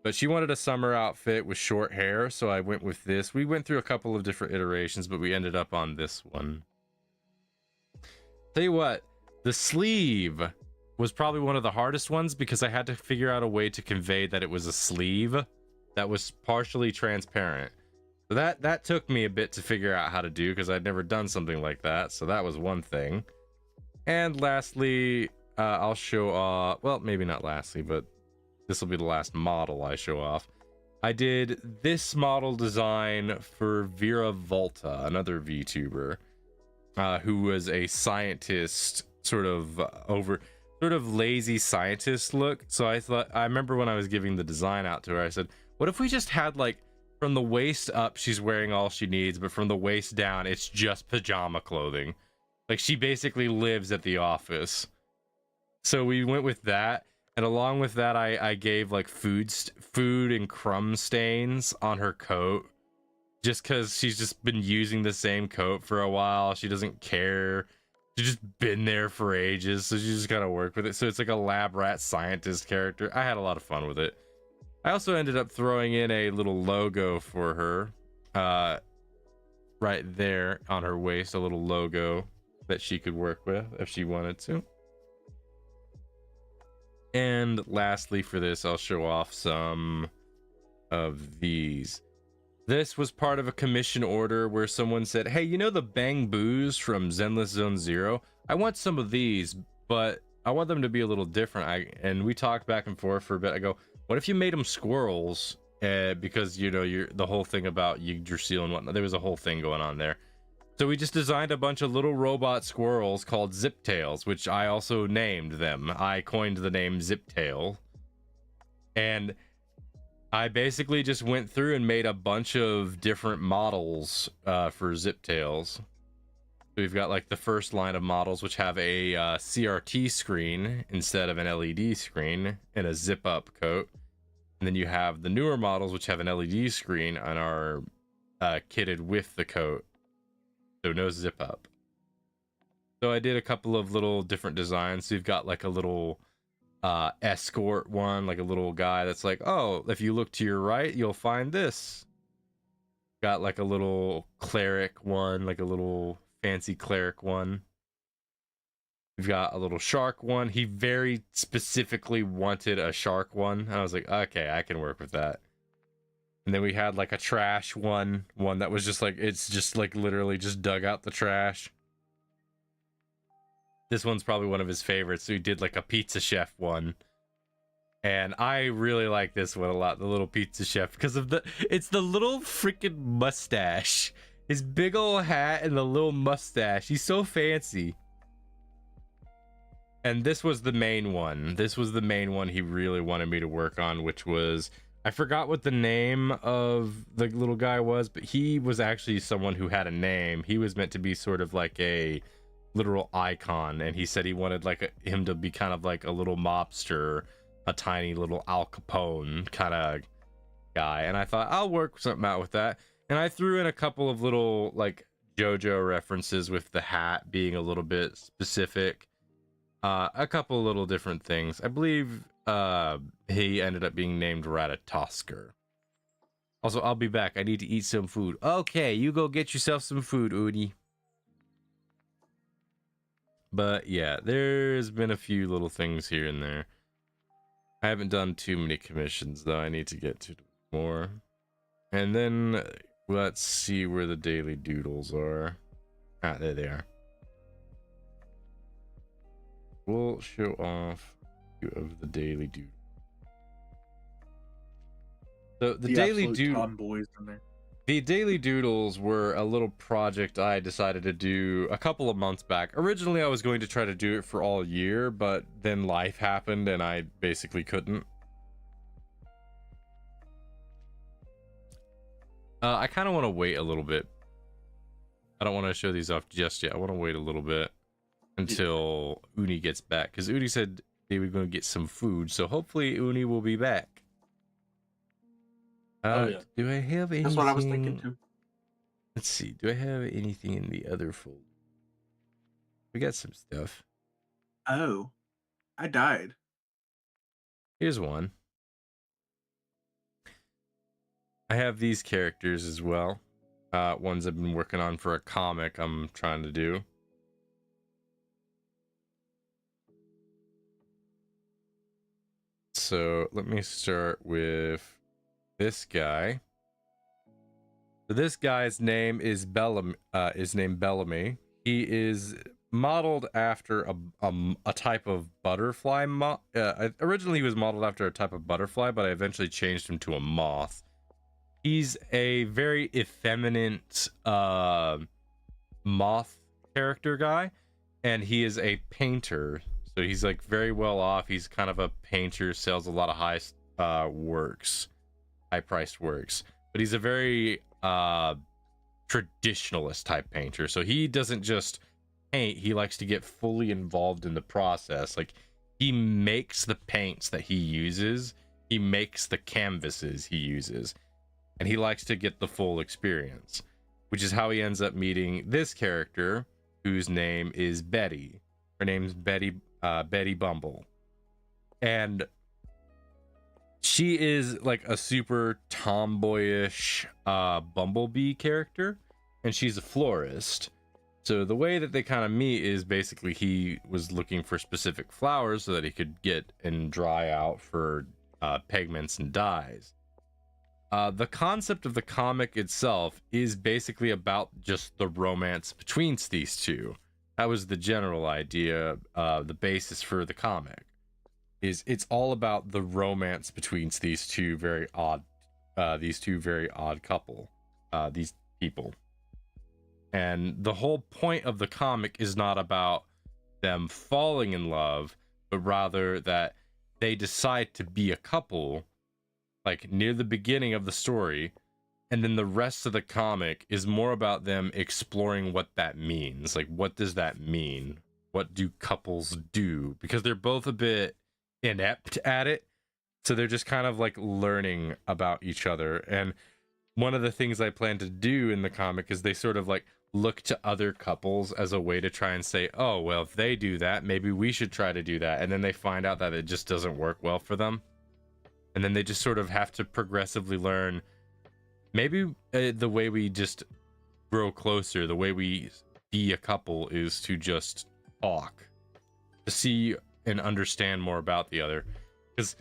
B: But she wanted a summer outfit with short hair, so I went with this. We went through a couple of different iterations, but we ended up on this one. Tell you what, the sleeve was probably one of the hardest ones because I had to figure out a way to convey that it was a sleeve that was partially transparent. So that took me a bit to figure out how to do because I'd never done something like that. So that was one thing. And lastly, I'll show off, well, maybe not lastly, but this will be the last model I show off. I did this model design for Vera Volta, another VTuber, who was a scientist, sort of lazy scientist look. So I remember when I was giving the design out to her, I said, what if we just had like, from the waist up, she's wearing all she needs, but from the waist down, it's just pajama clothing. Like she basically lives at the office. So we went with that. And along with that, I gave like food and crumb stains on her coat. Just because she's just been using the same coat for a while. She doesn't care. She's just been there for ages, so she just gotta work with it. So it's like a lab rat scientist character. I had a lot of fun with it. I also ended up throwing in a little logo for her, right there on her waist, a little logo that she could work with if she wanted to. And lastly for this, I'll show off some of these. This was part of a commission order where someone said, hey, you know the Bang Boos from Zenless Zone Zero? I want some of these, but I want them to be a little different. And we talked back and forth for a bit. I go, what if you made them squirrels? Because, you know, the whole thing about Yggdrasil and whatnot, there was a whole thing going on there. So we just designed a bunch of little robot squirrels called Ziptails, which I also named them. I coined the name Ziptail. And I basically just went through and made a bunch of different models for Ziptails. We've got like the first line of models, which have a CRT screen instead of an LED screen and a zip up coat. And then you have the newer models, which have an LED screen and are kitted with the coat. So no zip up. So I did a couple of little different designs. So you've got like a little escort one, like a little guy that's like, oh, if you look to your right, you'll find this. Got like a little cleric one, like a little fancy cleric one. We've got a little shark one. He very specifically wanted a shark one. And I was like, okay, I can work with that. And then we had like a trash one that was just like, it's just like literally just dug out the trash. This one's probably one of his favorites. So he did like a pizza chef one. And I really like this one a lot, the little pizza chef, because of it's the little freaking mustache. His big old hat and the little mustache. He's so fancy. And this was the main one. This was the main one he really wanted me to work on, which was, I forgot what the name of the little guy was, but he was actually someone who had a name. He was meant to be sort of like a literal icon, and he said he wanted like him to be kind of like a little mobster, a tiny little Al Capone kind of guy. And I thought I'll work something out with that. And I threw in a couple of little like JoJo references with the hat being a little bit specific. A couple of little different things. I believe he ended up being named Ratatosker. Also, I'll be back. I need to eat some food. Okay, you go get yourself some food, Udi. But yeah, there's been a few little things here and there. I haven't done too many commissions, though. I need to get to more. And then let's see where the daily doodles are. Ah, there they are. We'll show off a few of the daily doodles. So the daily
N: tomboys in there.
B: The daily doodles were a little project I decided to do a couple of months back. Originally, I was going to try to do it for all year, but then life happened and I basically couldn't. I kind of want to wait a little bit. I don't want to show these off just yet. I want to wait a little bit until Uni gets back, because Uni said they were going to get some food, so hopefully Uni will be back.
N: Yeah.
B: Do I have anything?
N: That's what I was thinking too.
B: Let's see. Do I have anything in the other folder? We got some stuff.
N: Oh, I died.
B: Here's one. I have these characters as well. Ones I've been working on for a comic I'm trying to do. So let me start with this guy. So this guy's name is Bellamy. Bellamy. He is modeled after a type of butterfly. Originally he was modeled after a type of butterfly, but I eventually changed him to a moth. He's a very effeminate moth character guy, and he is a painter. So he's like very well off. He's kind of a painter, sells a lot of high-priced works. But he's a very traditionalist type painter. So he doesn't just paint, he likes to get fully involved in the process. Like, he makes the paints that he uses, he makes the canvases he uses, and he likes to get the full experience, which is how he ends up meeting this character, whose name is Betty. Her name's Betty Bumble. And she is like a super tomboyish bumblebee character, and she's a florist. So the way that they kind of meet is basically he was looking for specific flowers so that he could get and dry out for pigments and dyes. The concept of the comic itself is basically about just the romance between these two. That was the general idea, the basis for the comic. It's all about the romance between these two very odd couple, these people. And the whole point of the comic is not about them falling in love, but rather that they decide to be a couple, like near the beginning of the story, and then the rest of the comic is more about them exploring what that means. Like, what does that mean? What do couples do? Because they're both a bit inept at it, so they're just kind of like learning about each other. And one of the things I plan to do in the comic is they sort of like look to other couples as a way to try and say, oh, well, if they do that, maybe we should try to do that. And then they find out that it just doesn't work well for them. And then they just sort of have to progressively learn, maybe the way we just grow closer, the way we be a couple is to just talk, to see and understand more about the other. Because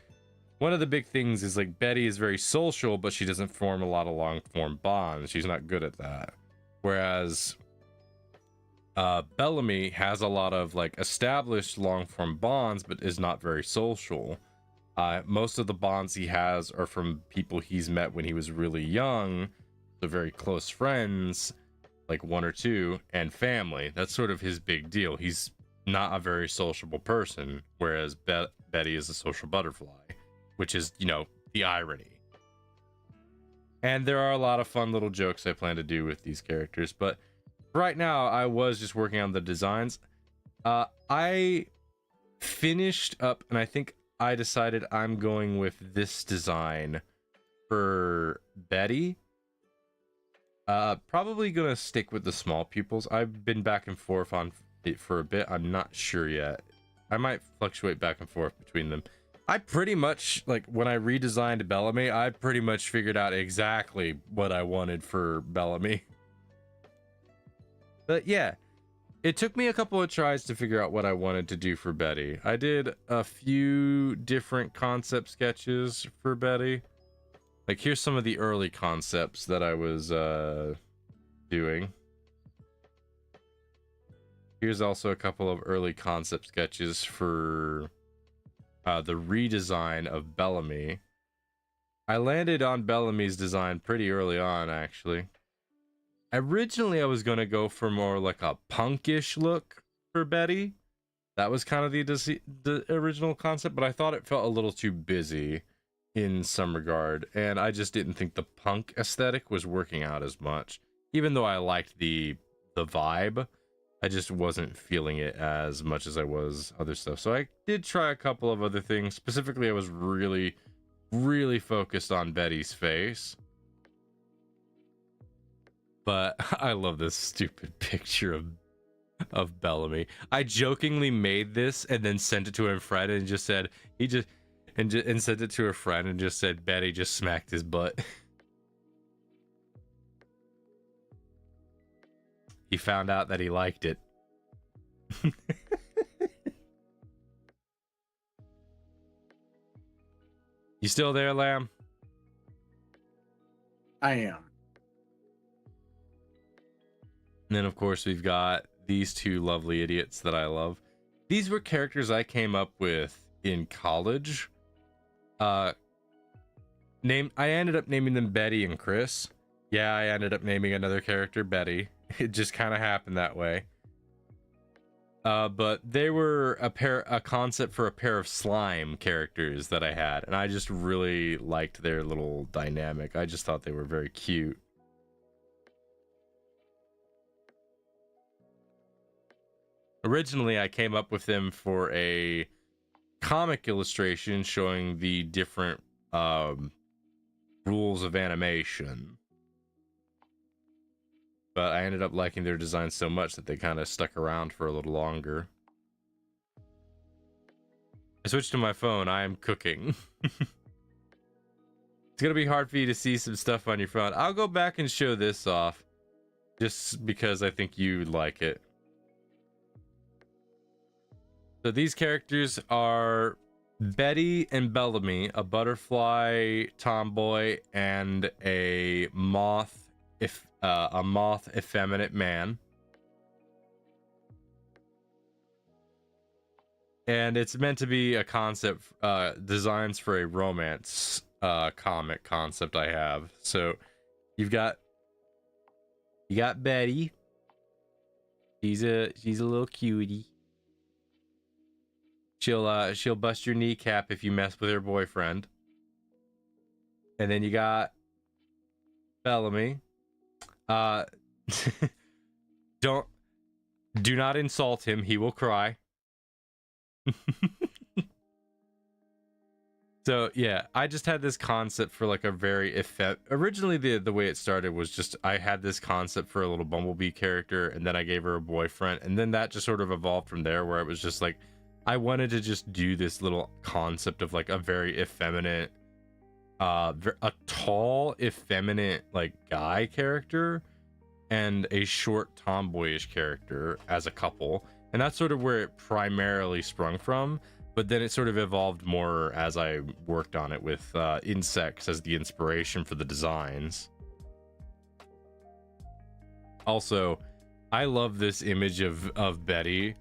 B: one of the big things is like Betty is very social, but she doesn't form a lot of long-form bonds. She's not good at that. Whereas Bellamy has a lot of like established long-form bonds, but is not very social. Most of the bonds he has are from people he's met when he was really young, so very close friends, like one or two, and family. That's sort of his big deal. He's not a very sociable person, whereas Betty is a social butterfly, which is, you know, the irony. And there are a lot of fun little jokes I plan to do with these characters, but right now I was just working on the designs. I finished up, and I think I decided I'm going with this design for Betty. Probably gonna stick with the small pupils. I've been back and forth on it for a bit. I'm not sure yet. I might fluctuate back and forth between them. I pretty much, like, when I redesigned Bellamy, I pretty much figured out exactly what I wanted for Bellamy. But yeah, it took me a couple of tries to figure out what I wanted to do for Betty. I did a few different concept sketches for Betty. Like, here's some of the early concepts that I was doing. Here's also a couple of early concept sketches for the redesign of Bellamy. I landed on Bellamy's design pretty early on, actually. Originally, I was going to go for more like a punkish look for Betty. That was kind of the original concept, but I thought it felt a little too busy in some regard, and I just didn't think the punk aesthetic was working out as much. Even though I liked the vibe, I just wasn't feeling it as much as I was other stuff. So I did try a couple of other things. Specifically, I was really, really focused on Betty's face. But I love this stupid picture of Bellamy. I jokingly made this and then sent it to a friend and just said, and sent it to a friend and just said, Betty just smacked his butt. He found out that he liked it. You still there, Lamb?
N: I am.
B: And then, of course, we've got these two lovely idiots that I love. These were characters I came up with in college. I ended up naming them Betty and Chris. Yeah, I ended up naming another character Betty. It just kind of happened that way. But they were a concept for a pair of slime characters that I had, and I just really liked their little dynamic. I just thought they were very cute. Originally, I came up with them for a comic illustration showing the different rules of animation. but I ended up liking their design so much that they kind of stuck around for a little longer. I switched to my phone. I am cooking. It's gonna be hard for you to see some stuff on your phone. I'll go back and show this off just because I think you'd like it. So these characters are Betty and Bellamy, a butterfly tomboy and a moth effeminate man. And it's meant to be a concept, designs for a romance comic concept I have. So you got Betty. She's a little cutie. She'll bust your kneecap if you mess with her boyfriend. And then you got Bellamy. Do not insult him, he will cry. So yeah, I just had this concept for like a very originally the way it started was just I had this concept for a little Bumblebee character, and then I gave her a boyfriend, and then that just sort of evolved from there, where it was just like I wanted to just do this little concept of like a very effeminate, a tall, effeminate like guy character and a short tomboyish character as a couple. And that's sort of where it primarily sprung from. But then it sort of evolved more as I worked on it with insects as the inspiration for the designs. Also, I love this image of Betty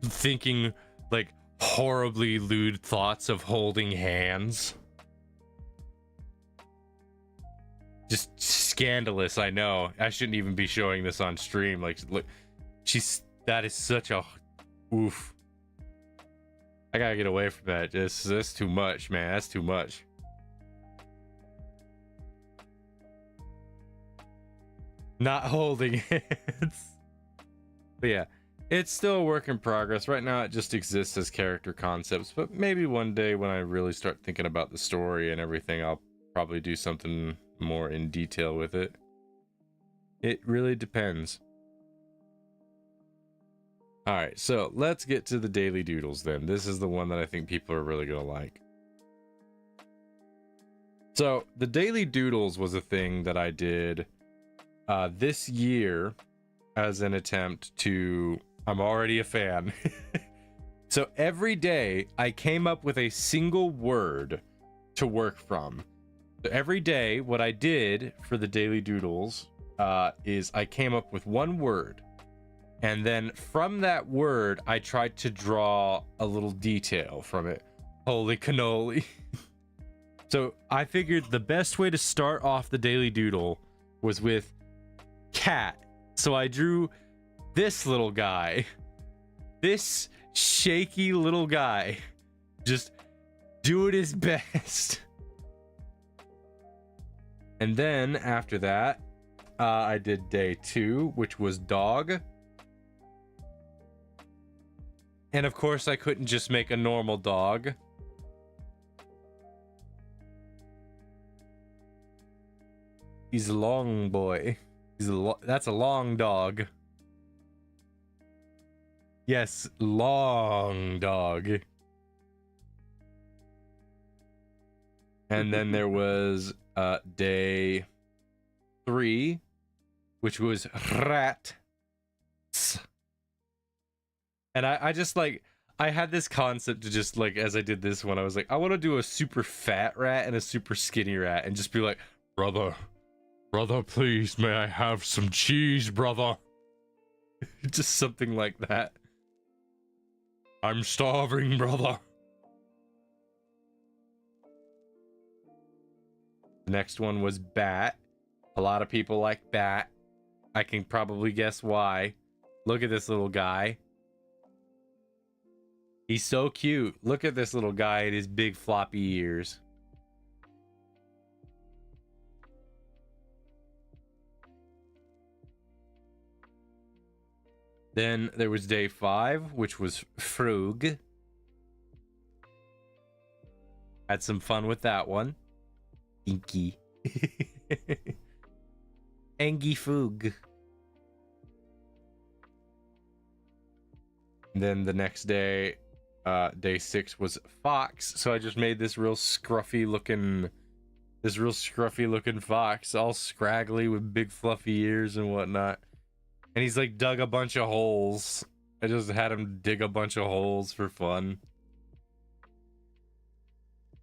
B: thinking like horribly lewd thoughts of holding hands. Just scandalous, I know. I shouldn't even be showing this on stream. Like, look, that is such a oof. I gotta get away from that. That's too much, man. That's too much. Not holding hands. But yeah, it's still a work in progress. Right now, it just exists as character concepts. But maybe one day when I really start thinking about the story and everything, I'll probably do something more in detail with it. It really depends. Alright, so let's get to the daily doodles then. This is the one that I think people are really gonna like. So, the daily doodles was a thing that I did this year as an attempt to... I'm already a fan. So every day, I came up with a single word to work from. So every day, what I did for the daily doodles is I came up with one word. And then from that word, I tried to draw a little detail from it. Holy cannoli. So I figured the best way to start off the daily doodle was with cat. So I drew this little guy. This shaky little guy. Just doing his best. And then after that, I did day 2, which was dog. And of course, I couldn't just make a normal dog. He's a long boy. That's a long dog. Yes, long dog. And then there was day 3, which was rat. And I just like, I had this concept to just like, as I did this one, I was like, I want to do a super fat rat and a super skinny rat and just be like, brother, please, may I have some cheese, brother? Just something like that. I'm starving, brother. The next one was bat. A lot of people like bat. I can probably guess why. Look at this little guy. He's so cute. Look at this little guy and his big floppy ears. Then there was day 5, which was frog. Had some fun with that one. Inky. Angie Foog. Then the next day, day 6 was Fox. So I just made this real scruffy looking fox, all scraggly with big fluffy ears and whatnot. And he's like dug a bunch of holes. I just had him dig a bunch of holes for fun.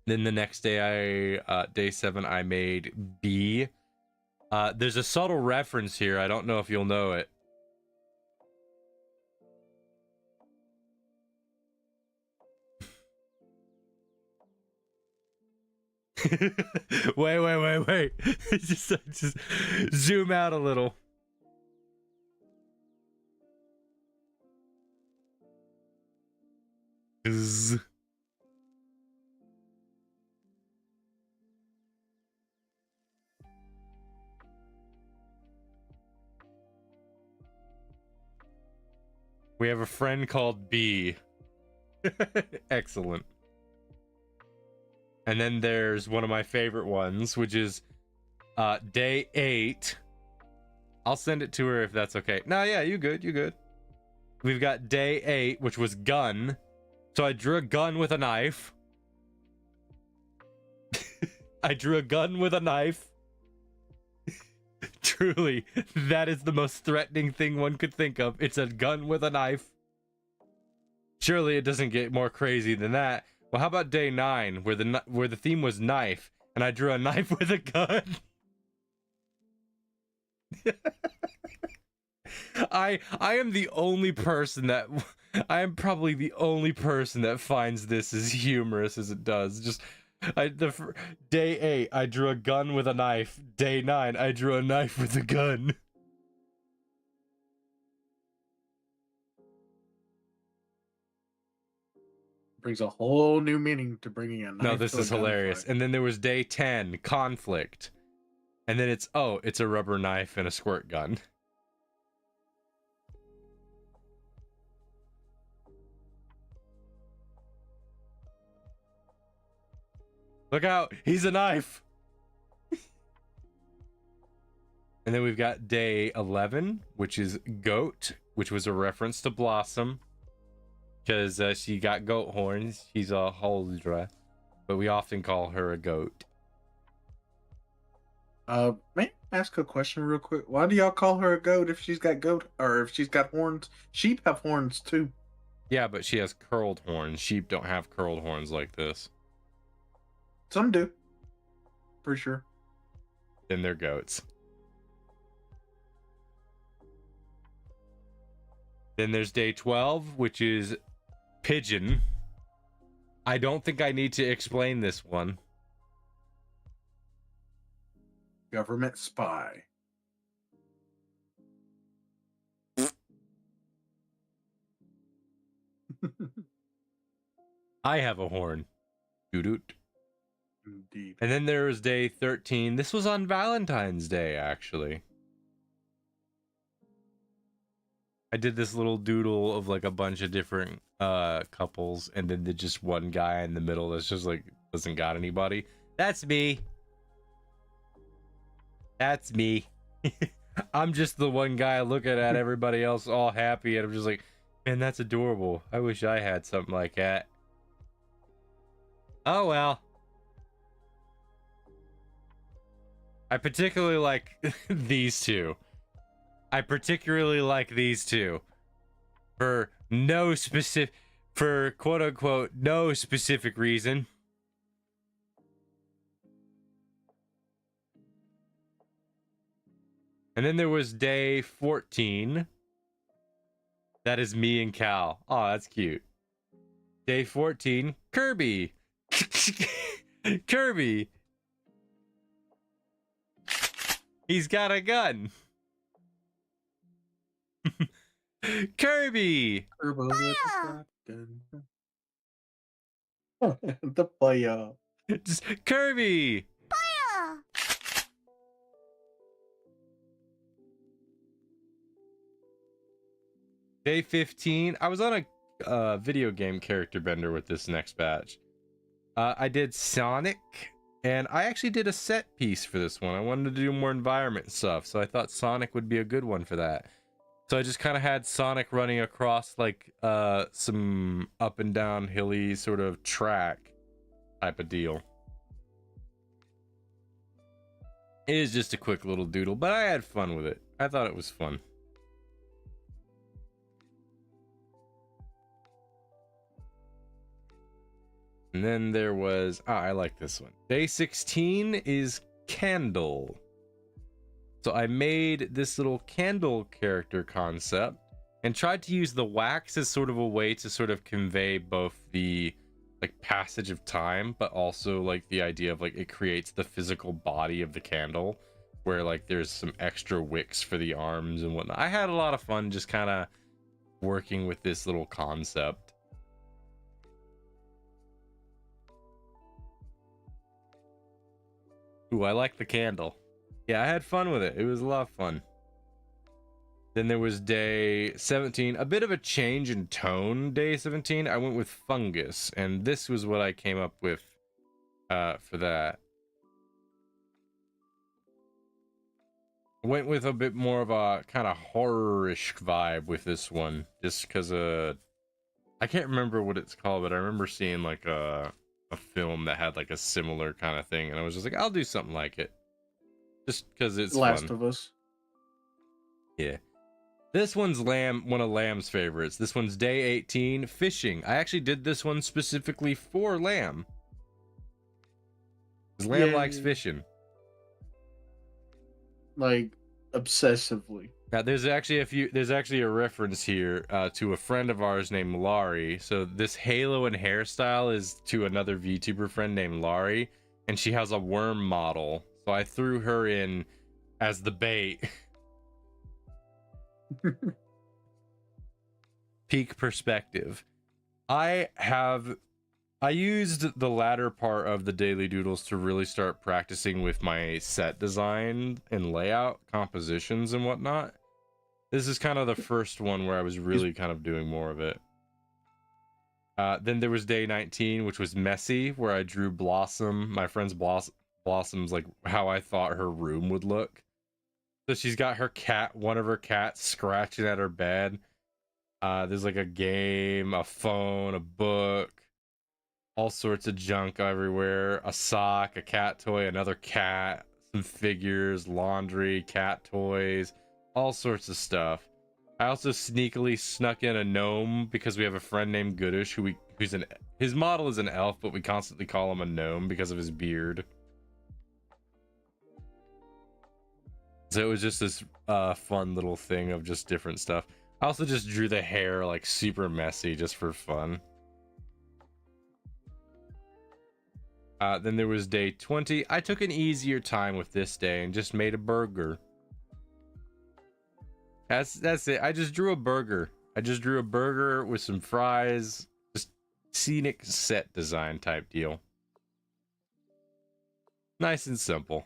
B: Then the next day, day 7, I made B. There's a subtle reference here. I don't know if you'll know it. wait. just zoom out a little. We have a friend called B. Excellent. And then there's one of my favorite ones, which is day 8. I'll send it to her if that's okay. No, yeah, you good. We've got day 8, which was gun. So I drew a gun with a knife. I drew a gun with a knife. Truly, that is the most threatening thing one could think of. It's a gun with a knife. Surely it doesn't get more crazy than that. Well, how about day 9, where the theme was knife, and I drew a knife with a gun? I am the only person that I am probably the only person that finds this as humorous as it does. Just day 8, I drew a gun with a knife. Day 9, I drew a knife with a gun.
N: Brings a whole new meaning to bringing a knife.
B: No, this
N: to a
B: is hilarious.
N: gunfight.
B: And then there was day 10, conflict. And then it's a rubber knife and a squirt gun. Look out, he's a knife. And then we've got day 11, which is goat, which was a reference to Blossom. Because she got goat horns. She's a Huldra. But we often call her a goat.
N: May I ask a question real quick? Why do y'all call her a goat if she's got goat, or if she's got horns? Sheep have horns too.
B: Yeah, but she has curled horns. Sheep don't have curled horns like this.
N: Some do. For sure.
B: Then they're goats. Then there's day 12, which is pigeon. I don't think I need to explain this one.
N: Government spy.
B: I have a horn. Doot.
N: Indeed.
B: And then there was day 13. This was on Valentine's Day, actually. I did this little doodle of like a bunch of different couples, and then there's just one guy in the middle that's just like doesn't got anybody. That's me. That's me. I'm just the one guy looking at everybody else all happy, and I'm just like, man, that's adorable. I wish I had something like that. Oh well. I particularly like these two. I particularly like these two for quote unquote no specific reason. And then there was day 14. That is me and Cal. Oh, that's cute. Day 14, Kirby. Kirby. He's got a gun. Kirby.
N: The fire.
B: Just Kirby.
A: Fire.
B: Day 15. I was on a video game character bender with this next batch. I did Sonic And I actually did a set piece for this one. I wanted to do more environment stuff, so I thought Sonic would be a good one for that. So I just kind of had Sonic running across like some up and down hilly sort of track type of deal. It is just a quick little doodle, but I had fun with it. I thought it was fun. And then there was, I like this one. Day 16 is Candle. So I made this little candle character concept and tried to use the wax as sort of a way to sort of convey both the like passage of time, but also like the idea of like it creates the physical body of the candle, where like there's some extra wicks for the arms and whatnot. I had a lot of fun just kind of working with this little concept. Ooh, I like the candle. Yeah, I had fun with it. It was a lot of fun. Then there was day 17, a bit of a change in tone. Day 17, I went with fungus, and this was what I came up with for that. I went with a bit more of a kind of horror-ish vibe with this one, just because I can't remember what it's called, but I remember seeing like a film that had like a similar kind of thing, and I was just like, I'll do something like it. Just because it's
N: Last
B: fun.
N: of Us.
B: Yeah. This one's one of Lamb's favorites. This one's day 18, fishing. I actually did this one specifically for Lamb. Because Lamb likes fishing.
N: Like, obsessively.
B: Now, there's actually a reference here to a friend of ours named Laurie. So this halo and hairstyle is to another VTuber friend named Laurie, and she has a worm model. So I threw her in as the bait. Peak perspective. I used the latter part of the daily doodles to really start practicing with my set design and layout, compositions and whatnot. This is kind of the first one where I was really kind of doing more of it. Then there was day 19, which was messy, where I drew Blossom, my friend's Blossom's like how I thought her room would look. So she's got her cat, one of her cats scratching at her bed. There's like a game, a phone, a book, all sorts of junk everywhere. A sock, a cat toy, another cat, some figures, laundry, cat toys, all sorts of stuff. I also sneakily snuck in a gnome because we have a friend named Goodish his model is an elf, but we constantly call him a gnome because of his beard. So it was just this fun little thing of just different stuff. I also just drew the hair like super messy just for fun. Then there was day 20. I took an easier time with this day and just made a burger. That's it. I just drew a burger. I just drew a burger with some fries. Just scenic set design type deal. Nice and simple.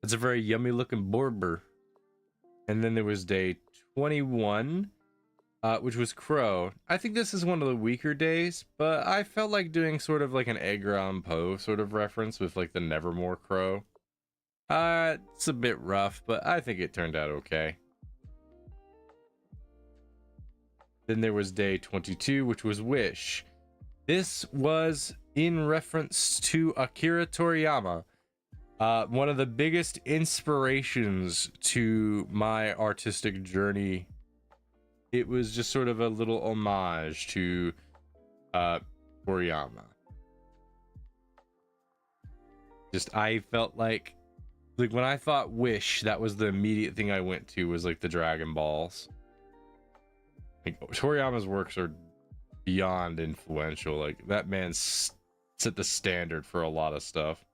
B: It's a very yummy looking burger. And then there was day 21, which was Crow. I think this is one of the weaker days, but I felt like doing sort of like an Edgar Allan Poe sort of reference with like the Nevermore Crow. It's a bit rough, but I think it turned out okay. Then there was day 22, which was Wish. This was in reference to Akira Toriyama. One of the biggest inspirations to my artistic journey. It was just sort of a little homage to Toriyama. Just, I felt like when I thought Wish, that was the immediate thing I went to, was like the Dragon Balls. Like, Toriyama's works are beyond influential. Like, that man set the standard for a lot of stuff.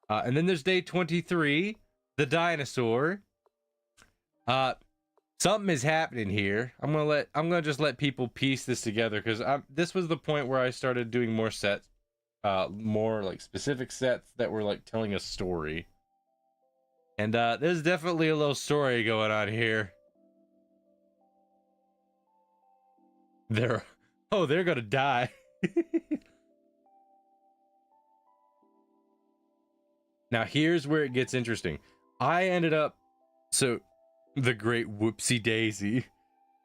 B: And then there's day 23, the dinosaur. Something is happening here. I'm gonna just let people piece this together, because this was the point where I started doing more sets, more like specific sets that were like telling a story. And there's definitely a little story going on here. They're gonna die. Now here's where it gets interesting. I ended up, so the great whoopsie daisy.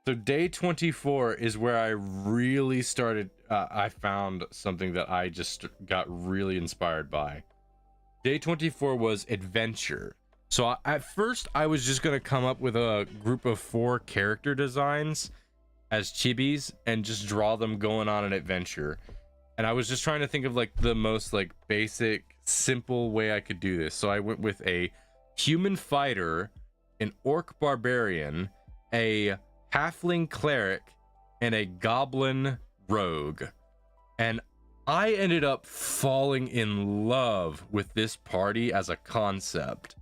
B: So day 24 is where I really started, I found something that I just got really inspired by. Day 24 was adventure. So at first I was just going to come up with a group of 4 character designs as chibis and just draw them going on an adventure. And I was just trying to think of like the most like basic, simple way I could do this. So I went with a human fighter, an orc barbarian, a halfling cleric, and a goblin rogue. And I ended up falling in love with this party as a concept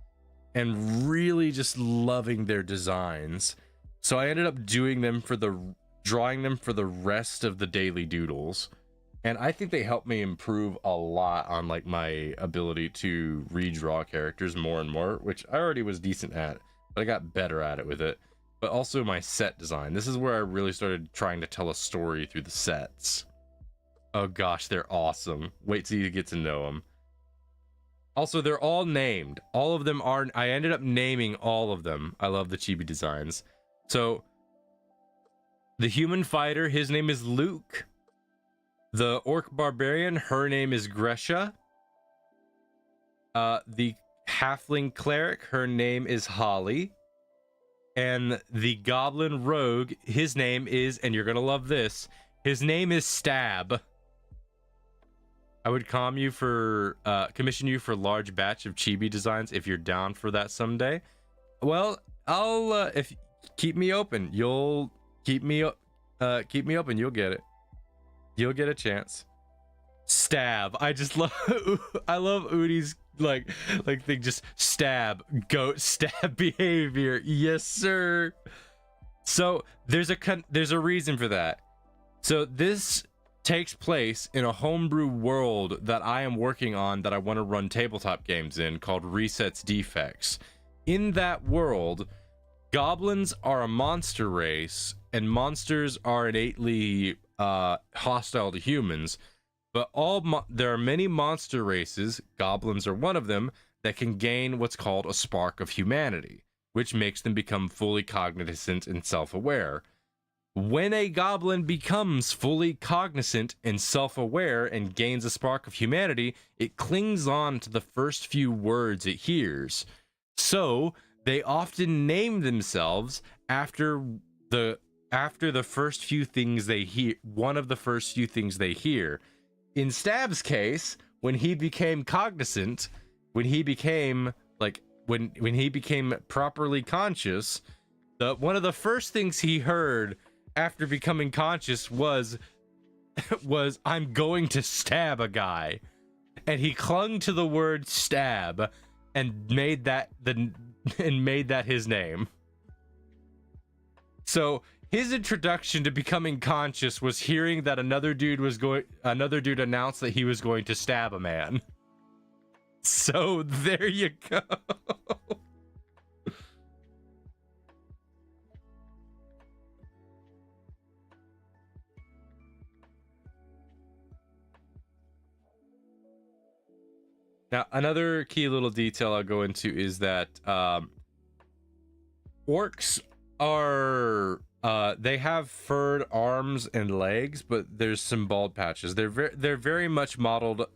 B: and really just loving their designs. So I ended up drawing them for the rest of the daily doodles. And I think they helped me improve a lot on like my ability to redraw characters more and more, which I already was decent at, but I got better at it with it. But also my set design. This is where I really started trying to tell a story through the sets. Oh gosh, they're awesome. Wait till you get to know them. Also, they're all named. All of them are, I ended up naming all of them. I love the chibi designs. So, the human fighter, his name is Luke. The orc barbarian, her name is Gresha. The halfling cleric, her name is Holly. And the goblin rogue, his name is, and you're gonna love this, his name is Stab. I would commission you for large batch of chibi designs if you're down for that someday. Well, I'll if keep me open. You'll keep me open. You'll get it. You'll get a chance. Stab. I just love. I love Udi's like thing. Just stab. Goat stab behavior. Yes, sir. So there's a reason for that. So this takes place in a homebrew world that I am working on that I want to run tabletop games in called Resets Defects. In that world, goblins are a monster race and monsters are innately hostile to humans, but there are many monster races, goblins are one of them, that can gain what's called a spark of humanity, which makes them become fully cognizant and self-aware. When a goblin becomes fully cognizant and self-aware and gains a spark of humanity, it clings on to the first few words it hears. So they often name themselves after the first few things they hear, one of the first few things they hear. In Stab's case, when he became cognizant, when he became properly conscious, one of the first things he heard after becoming conscious was I'm going to stab a guy. And he clung to the word stab and made that his name. So his introduction to becoming conscious was hearing that another dude announced that he was going to stab a man. So there you go. Now, another key little detail I'll go into is that orcs are they have furred arms and legs, but there's some bald patches. They're very much modeled,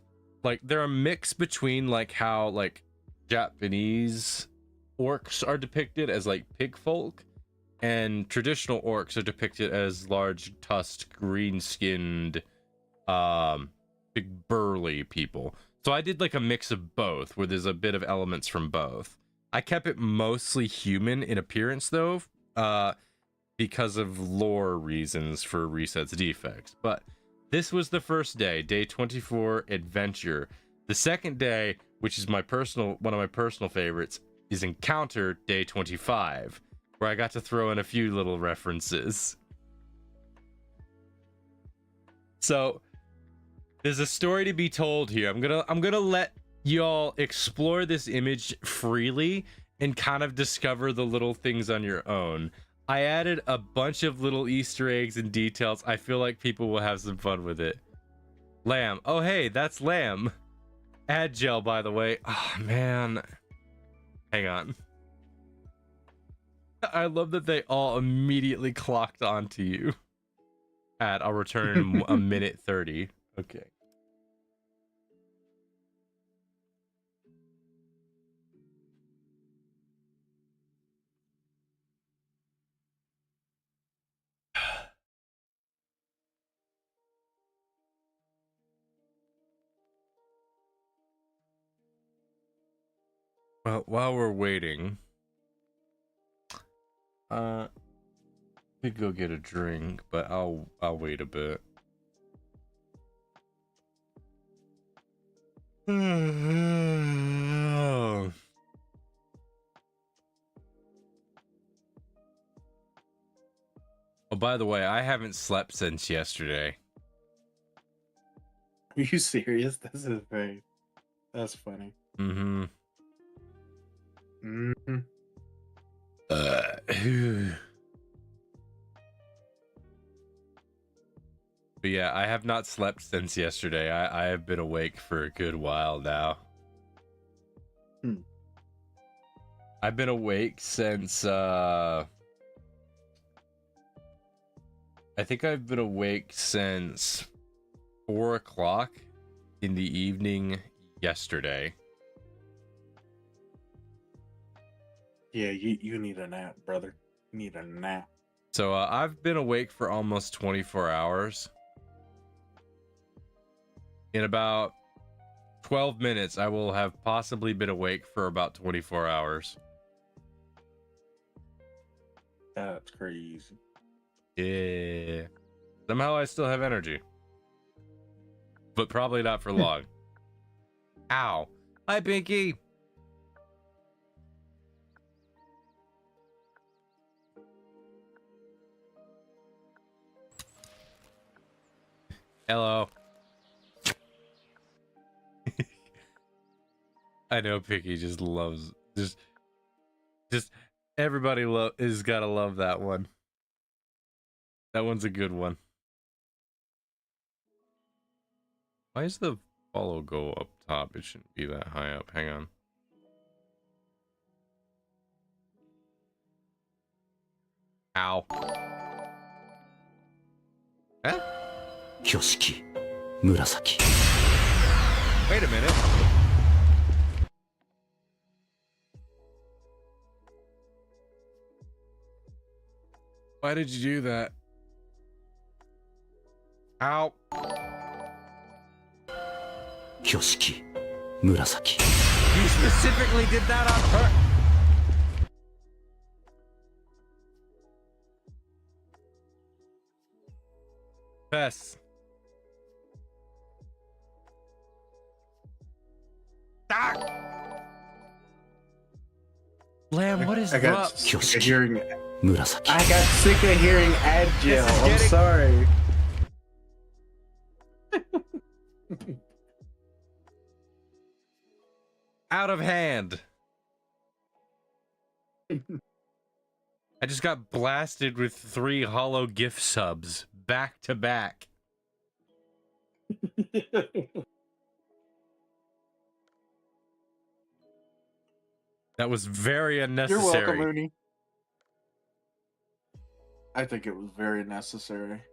B: like they're a mix between like how like Japanese orcs are depicted as like pig folk, and traditional orcs are depicted as large tusked, green-skinned, big burly people. So I did like a mix of both, where there's a bit of elements from both. I kept it mostly human in appearance though, because of lore reasons for Resets Defects. But this was the first day, day 24 adventure. The second day, which is one of my personal favorites, is Encounter day 25, where I got to throw in a few little references. So there's a story to be told here. I'm gonna let y'all explore this image freely and kind of discover the little things on your own. I added a bunch of little Easter eggs and details. I feel like people will have some fun with it. Lamb. Oh hey, that's Lamb. Add gel, by the way. Oh, man. Hang on. I love that they all immediately clocked onto you. I'll return in a minute 30. Okay. Well, while we're waiting, we could go get a drink, but I'll wait a bit. Oh, by the way, I haven't slept since yesterday.
N: Are you serious? That's funny.
B: Mm-hmm.
N: Mm-hmm.
B: But yeah, I have not slept since yesterday. I have been awake for a good while now. I've been awake since I think I've been awake since 4 o'clock in the evening yesterday.
N: Yeah, you need a nap, brother. You need a nap.
B: So I've been awake for almost 24 hours. In about 12 minutes, I will have possibly been awake for about 24 hours.
N: That's crazy.
B: Yeah. Somehow I still have energy. But probably not for long. Ow. Hi, Pinky. Hello. I know Pinky just loves just everybody is gotta love that one. That one's a good one. Why is the follow goal up top? It shouldn't be that high up. Hang on. Ow. Huh?
T: Kyoshiki Murasaki.
B: Wait a minute. Why did you do that? Ow.
T: Kyoshiki Murasaki.
B: You specifically did that on purpose. Bess. Ah! Lamb, what is
N: I got
B: up?
N: sick of hearing
T: Murasaki.
N: I got sick of hearing Adgel. I'm sorry.
B: Out of hand. I just got blasted with 3 hollow gift subs back to back. That was very unnecessary.
N: You're welcome, Mooney. I think it was very necessary.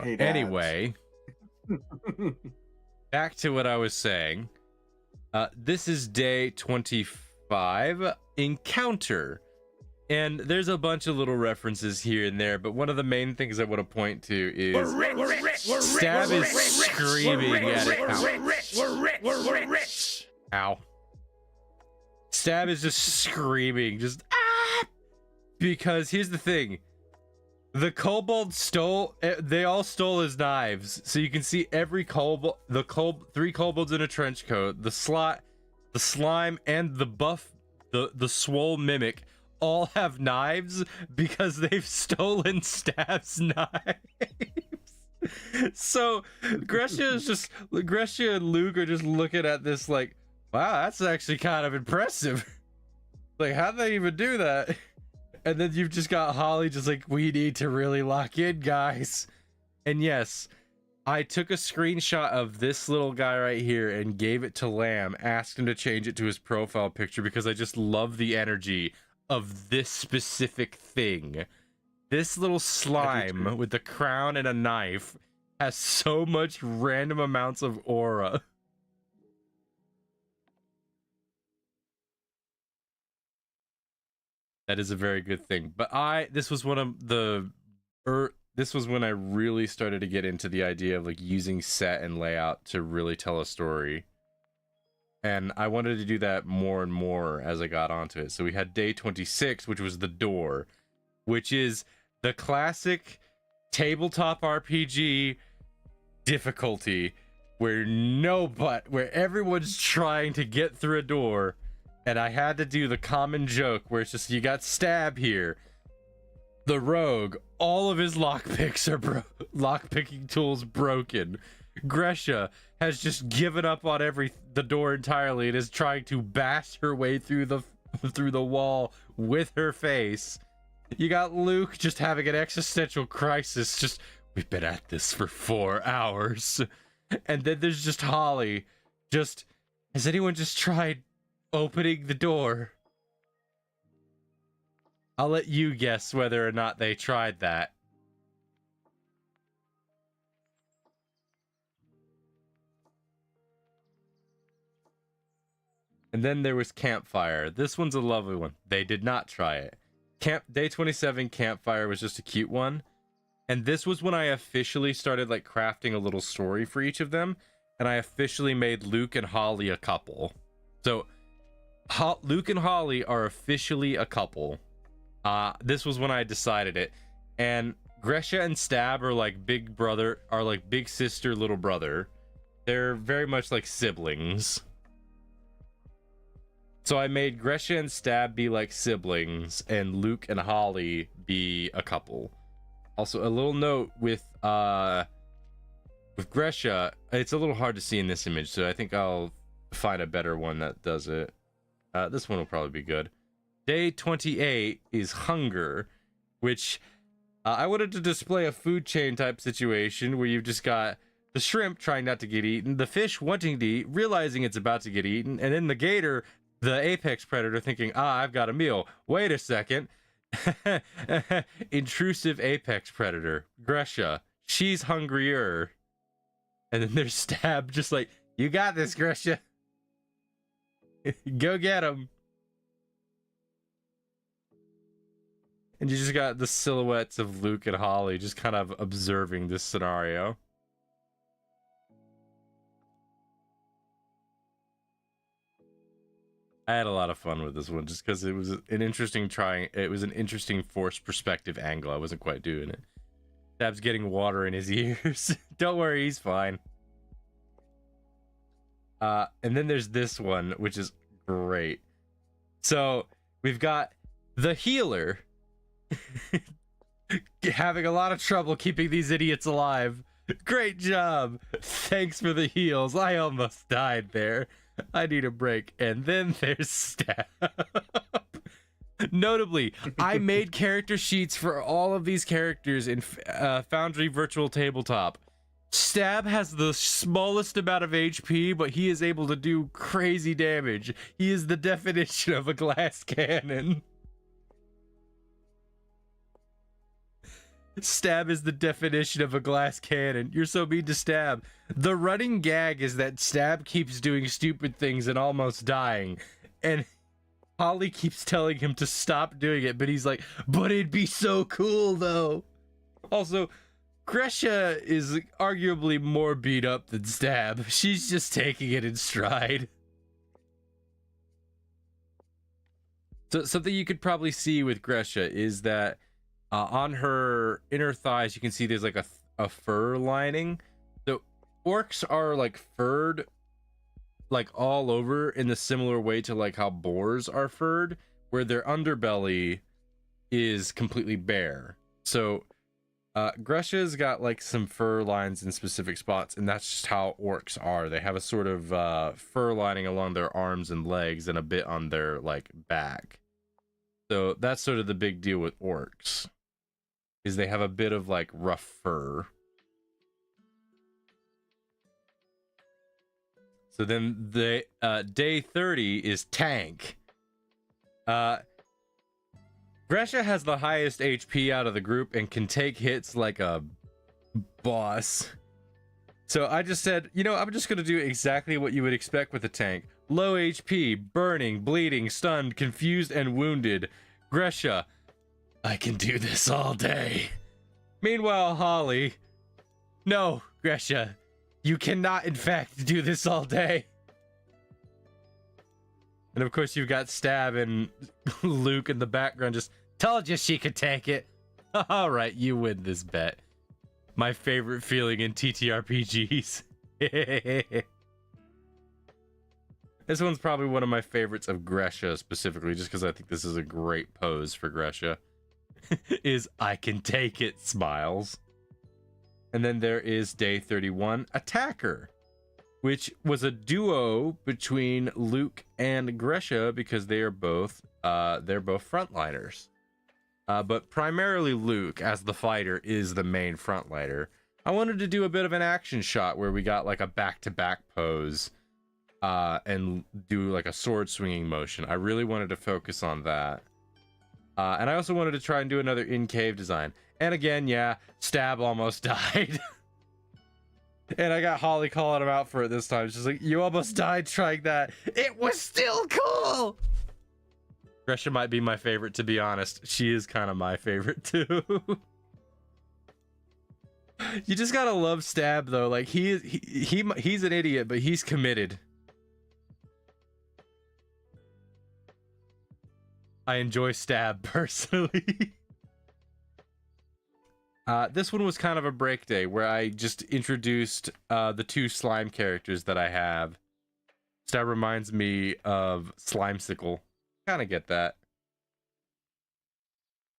N: Hey,
B: anyway, back to what I was saying. This is day 25, Encounter. And there's a bunch of little references here and there, but one of the main things I want to point to is Stab is screaming at it. Ow. Stab is just screaming, just ah! Because here's the thing. The kobold they all stole his knives. So you can see every kobold, 3 kobolds in a trench coat, the slime, and the buff, the swole mimic all have knives because they've stolen Stab's knives. So Gresha and Luke are just looking at this like, wow, that's actually kind of impressive. Like, how'd they even do that? And then you've just got Holly just like, we need to really lock in, guys. And yes, I took a screenshot of this little guy right here and gave it to Lamb, asked him to change it to his profile picture because I just love the energy of this specific thing. This little slime with the crown and a knife has so much random amounts of aura. That is a very good thing. But this was one of the this was when I really started to get into the idea of like using set and layout to really tell a story. And I wanted to do that more and more as I got onto it. So we had day 26, which was the door, which is the classic tabletop RPG difficulty where everyone's trying to get through a door. And I had to do the common joke where it's just, you got Stab here. The rogue, all of his lockpicks are lockpicking tools broken. Gresha has just given up on the door entirely and is trying to bash her way through the wall with her face. You got Luke just having an existential crisis. Just, we've been at this for 4 hours. And then there's just Holly. Just, has anyone just tried opening the door? I'll let you guess whether or not they tried that. And then there was Campfire. This one's a lovely one. They did not try it. Day 27 Campfire was just a cute one. And this was when I officially started like crafting a little story for each of them. And I officially made Luke and Holly a couple. So Luke and Holly are officially a couple. This was when I decided it. And Gresha and Stab are like big sister, little brother. They're very much like siblings. So I made Gresha and Stab be like siblings and Luke and Holly be a couple. Also, a little note with Gresha, it's a little hard to see in this image, so I think I'll find a better one that does it. This one will probably be good. Day 28 is Hunger, which I wanted to display a food chain type situation where you've just got the shrimp trying not to get eaten, the fish wanting to eat, realizing it's about to get eaten, and then the gator, the apex predator, thinking, I've got a meal. Wait a second. Intrusive apex predator, Gresha. She's hungrier. And then there's Stab, just like, you got this, Gresha. Go get him. And you just got the silhouettes of Luke and Holly just kind of observing this scenario. I had a lot of fun with this one just because it was an interesting forced perspective angle. I wasn't quite doing it. Stab's getting water in his ears. Don't worry, he's fine. And then there's this one, which is great. So we've got the healer having a lot of trouble keeping these idiots alive. Great job. Thanks for the heals. I almost died there. I need a break. And then there's Stab. Notably, I made character sheets for all of these characters in Foundry Virtual Tabletop. Stab has the smallest amount of HP, but he is able to do crazy damage. He is the definition of a glass cannon. Stab is the definition of a glass cannon. You're so mean to Stab. The running gag is that Stab keeps doing stupid things and almost dying. And Holly keeps telling him to stop doing it, but he's like, but it'd be so cool though. Also, Gresha is arguably more beat up than Stab. She's just taking it in stride. So something you could probably see with Gresha is that on her inner thighs, you can see there's like a fur lining. So orcs are like furred like all over in the similar way to like how boars are furred, where their underbelly is completely bare. So Gresha's got like some fur lines in specific spots, and that's just how orcs are. They have a sort of fur lining along their arms and legs and a bit on their like back. So that's sort of the big deal with orcs, is they have a bit of like rough fur. So then the day 30 is tank. Gresha has the highest HP out of the group and can take hits like a boss. So I just said, you know, I'm just going to do exactly what you would expect with a tank. Low HP, burning, bleeding, stunned, confused, and wounded. Gresha, I can do this all day. Meanwhile, Holly, no, Gresha, you cannot in fact do this all day. And of course you've got Stab and Luke in the background just, told you she could take it. All right, you win this bet. My favorite feeling in TTRPGs. This one's probably one of my favorites of Gresha specifically, just because I think this is a great pose for Gresha. Is I can take it, smiles. And then there is day 31, Attacker, which was a duo between Luke and Gresha because they're both frontliners. But primarily Luke, as the fighter, is the main frontliner. I wanted to do a bit of an action shot where we got like a back-to-back pose and do like a sword swinging motion. I really wanted to focus on that. And I also wanted to try and do another in-cave design. And again, yeah, Stab almost died. And I got Holly calling him out for it this time. She's like, you almost died trying that. It was still cool! Gresha might be my favorite, to be honest. She is kind of my favorite, too. You just gotta love Stab, though. Like, he's an idiot, but he's committed. I enjoy Stab, personally. This one was kind of a break day, where I just introduced the two slime characters that I have. Stab reminds me of Slimesicle. Kind of get that.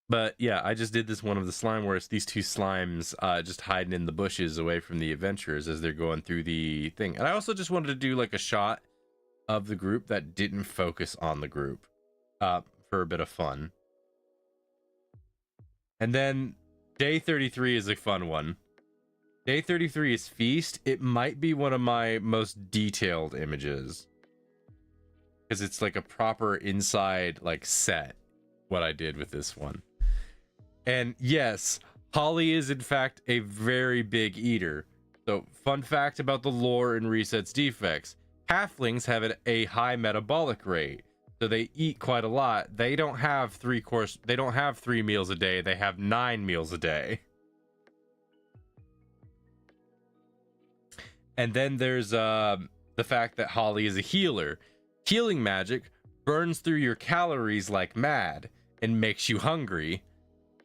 B: But yeah, I just did this one of the slime where it's these two slimes just hiding in the bushes away from the adventurers as they're going through the thing. And I also just wanted to do like a shot of the group that didn't focus on the group for a bit of fun. And then day 33 is a fun one. Day 33 is Feast. It might be one of my most detailed images, because it's like a proper inside like set what I did with this one. And yes, Holly is in fact a very big eater. So fun fact about the lore and Reset's defects: halflings have a high metabolic rate, so they eat quite a lot. They don't have they don't have 3 meals a day, they have 9 meals a day. And then there's the fact that Holly is a healer. Healing magic burns through your calories like mad and makes you hungry.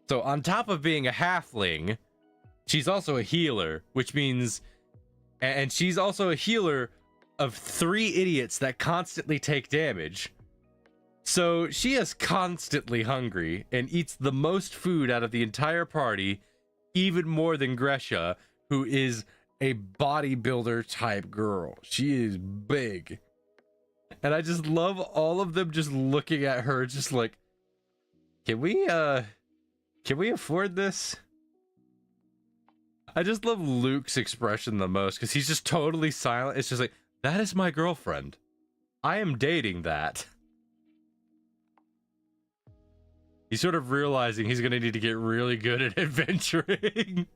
B: So on top of being a halfling, she's also a healer, which means, and she's also a healer of 3 idiots that constantly take damage. So she is constantly hungry and eats the most food out of the entire party, even more than Gresha, who is a bodybuilder type girl. She is big. And I just love all of them just looking at her just like, can we afford this? I just love Luke's expression the most, because he's just totally silent. It's just like, that is my girlfriend. I am dating that. He's sort of realizing he's going to need to get really good at adventuring.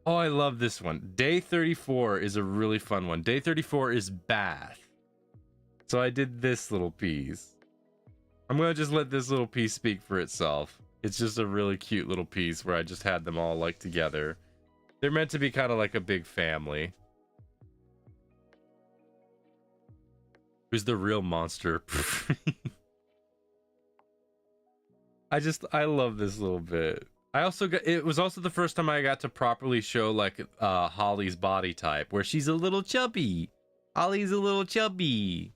B: Oh, I love this one. Day 34 is a really fun one. Day 34 is Bath. So I did this little piece. I'm going to just let this little piece speak for itself. It's just a really cute little piece where I just had them all like together. They're meant to be kind of like a big family. Who's the real monster? I love this little bit. It was also the first time I got to properly show like Holly's body type, where she's a little chubby. Holly's a little chubby.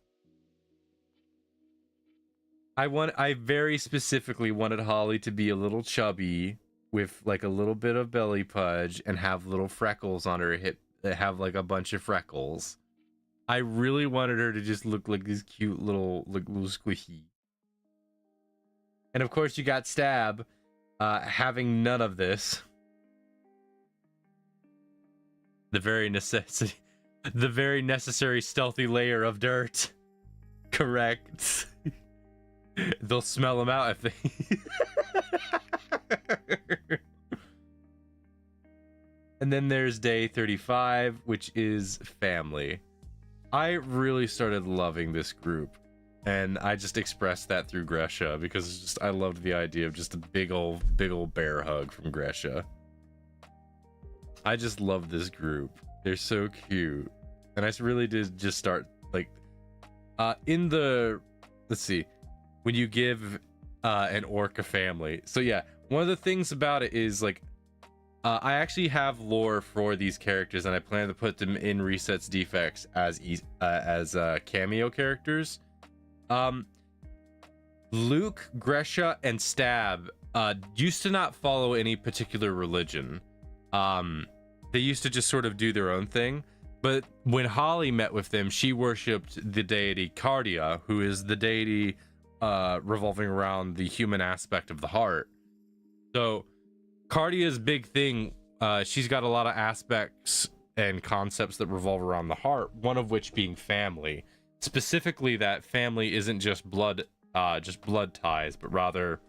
B: I very specifically wanted Holly to be a little chubby with like a little bit of belly pudge and have little freckles on her hip, have like a bunch of freckles. I really wanted her to just look like this cute little squishy. And of course you got Stab having none of this. The very necessary stealthy layer of dirt. Correct. They'll smell them out if they... And then there's day 35, which is family. I really started loving this group, and I just expressed that through Gresha because it's just, I loved the idea of just a big old bear hug from Gresha. I just love this group. They're so cute. And I really did just start like in the, let's see, when you give an orc a family. So yeah, one of the things about it is like I actually have lore for these characters, and I plan to put them in Resets Defects as cameo characters. Luke, Gresha, and Stab used to not follow any particular religion. They used to just sort of do their own thing. But when Holly met with them, she worshipped the deity Cardia, who is the deity revolving around the human aspect of the heart. So Cardia's big thing, she's got a lot of aspects and concepts that revolve around the heart, one of which being family. Specifically, that family isn't just blood ties, but rather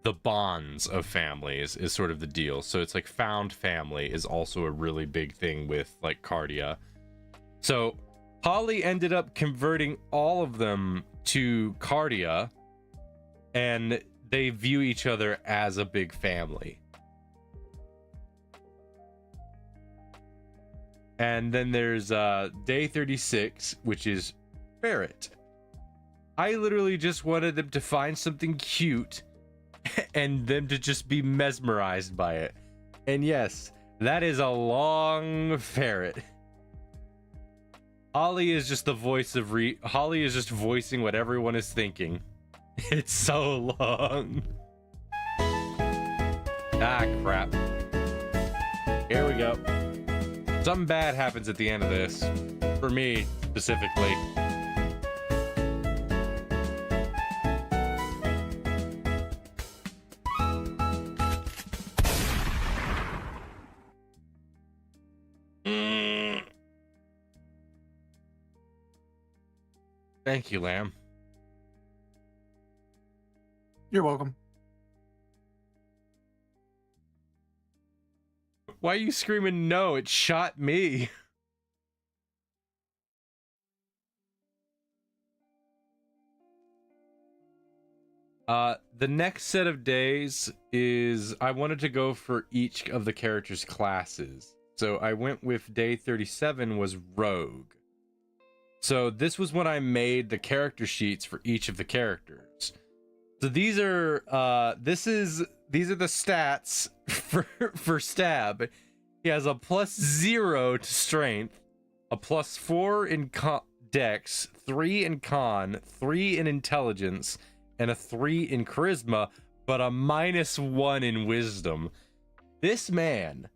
B: the bonds of families is sort of the deal. So it's like found family is also a really big thing with like Cardia. So Holly ended up converting all of them to Cardia, and they view each other as a big family. And then there's day 36, which is Ferret. I literally just wanted them to find something cute and them to just be mesmerized by it. And yes, that is a long ferret. Holly is just the voice of Holly is just voicing what everyone is thinking. It's so long. Ah, crap. Here we go. Something bad happens at the end of this. For me, specifically. Thank you, Lamb.
N: You're welcome.
B: Why are you screaming no? It shot me. The next set of days is I wanted to go for each of the characters' classes. So I went with day 37 was Rogue. So this was when I made the character sheets for each of the characters. So these are these are the stats for Stab. He has a +0 to strength, a +4 in dex, 3 in con, 3 in intelligence, and a 3 in charisma, but a -1 in wisdom. This man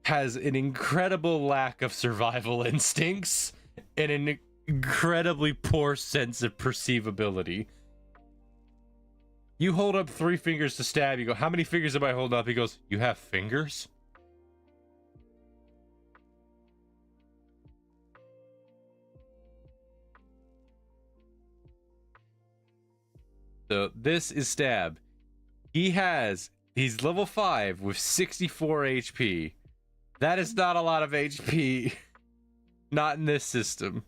B: has an incredible lack of survival instincts and an incredibly poor sense of perceivability. You hold up 3 fingers to Stab. You go, how many fingers am I holding up? He goes, you have fingers? So this is Stab. He's level 5 with 64 HP. That is not a lot of HP. Not in this system.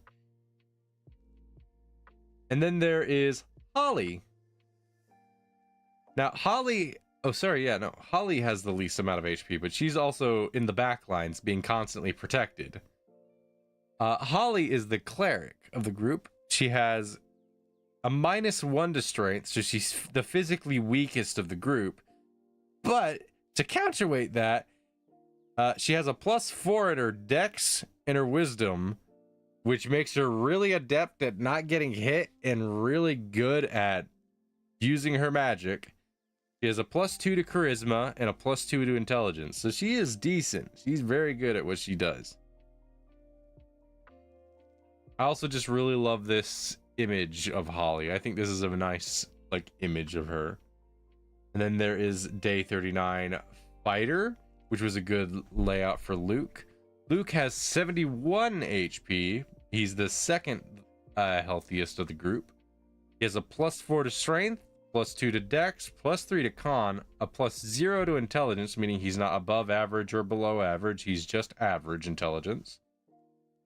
B: And then there is Holly. Now, Holly... Oh, sorry, yeah, no. Holly has the least amount of HP, but she's also in the back lines being constantly protected. Holly is the cleric of the group. She has a -1 to strength, so she's the physically weakest of the group. But to counterweight that, she has a +4 in her dex and her wisdom, which makes her really adept at not getting hit and really good at using her magic. She has a +2 to charisma and a +2 to intelligence. So she is decent. She's very good at what she does. I also just really love this image of Holly. I think this is a nice like image of her. And then there is day 39 fighter, which was a good layout for Luke. Luke has 71 HP. He's the second healthiest of the group. He has a +4 to strength, +2 to dex, +3 to con, a +0 to intelligence, meaning he's not above average or below average. He's just average intelligence.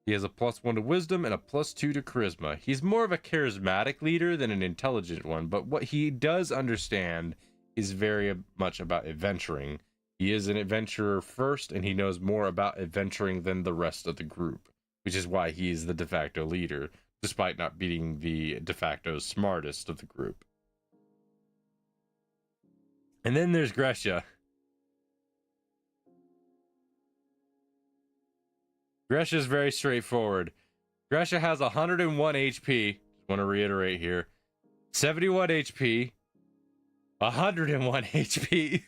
B: He has a +1 to wisdom and a +2 to charisma. He's more of a charismatic leader than an intelligent one, but what he does understand is very much about adventuring. He is an adventurer first, and he knows more about adventuring than the rest of the group, which is why he is the de facto leader, despite not being the de facto smartest of the group. And then there's Gresha. Gresha is very straightforward. Gresha has 101 HP. Just want to reiterate here. 71 HP. 101 HP.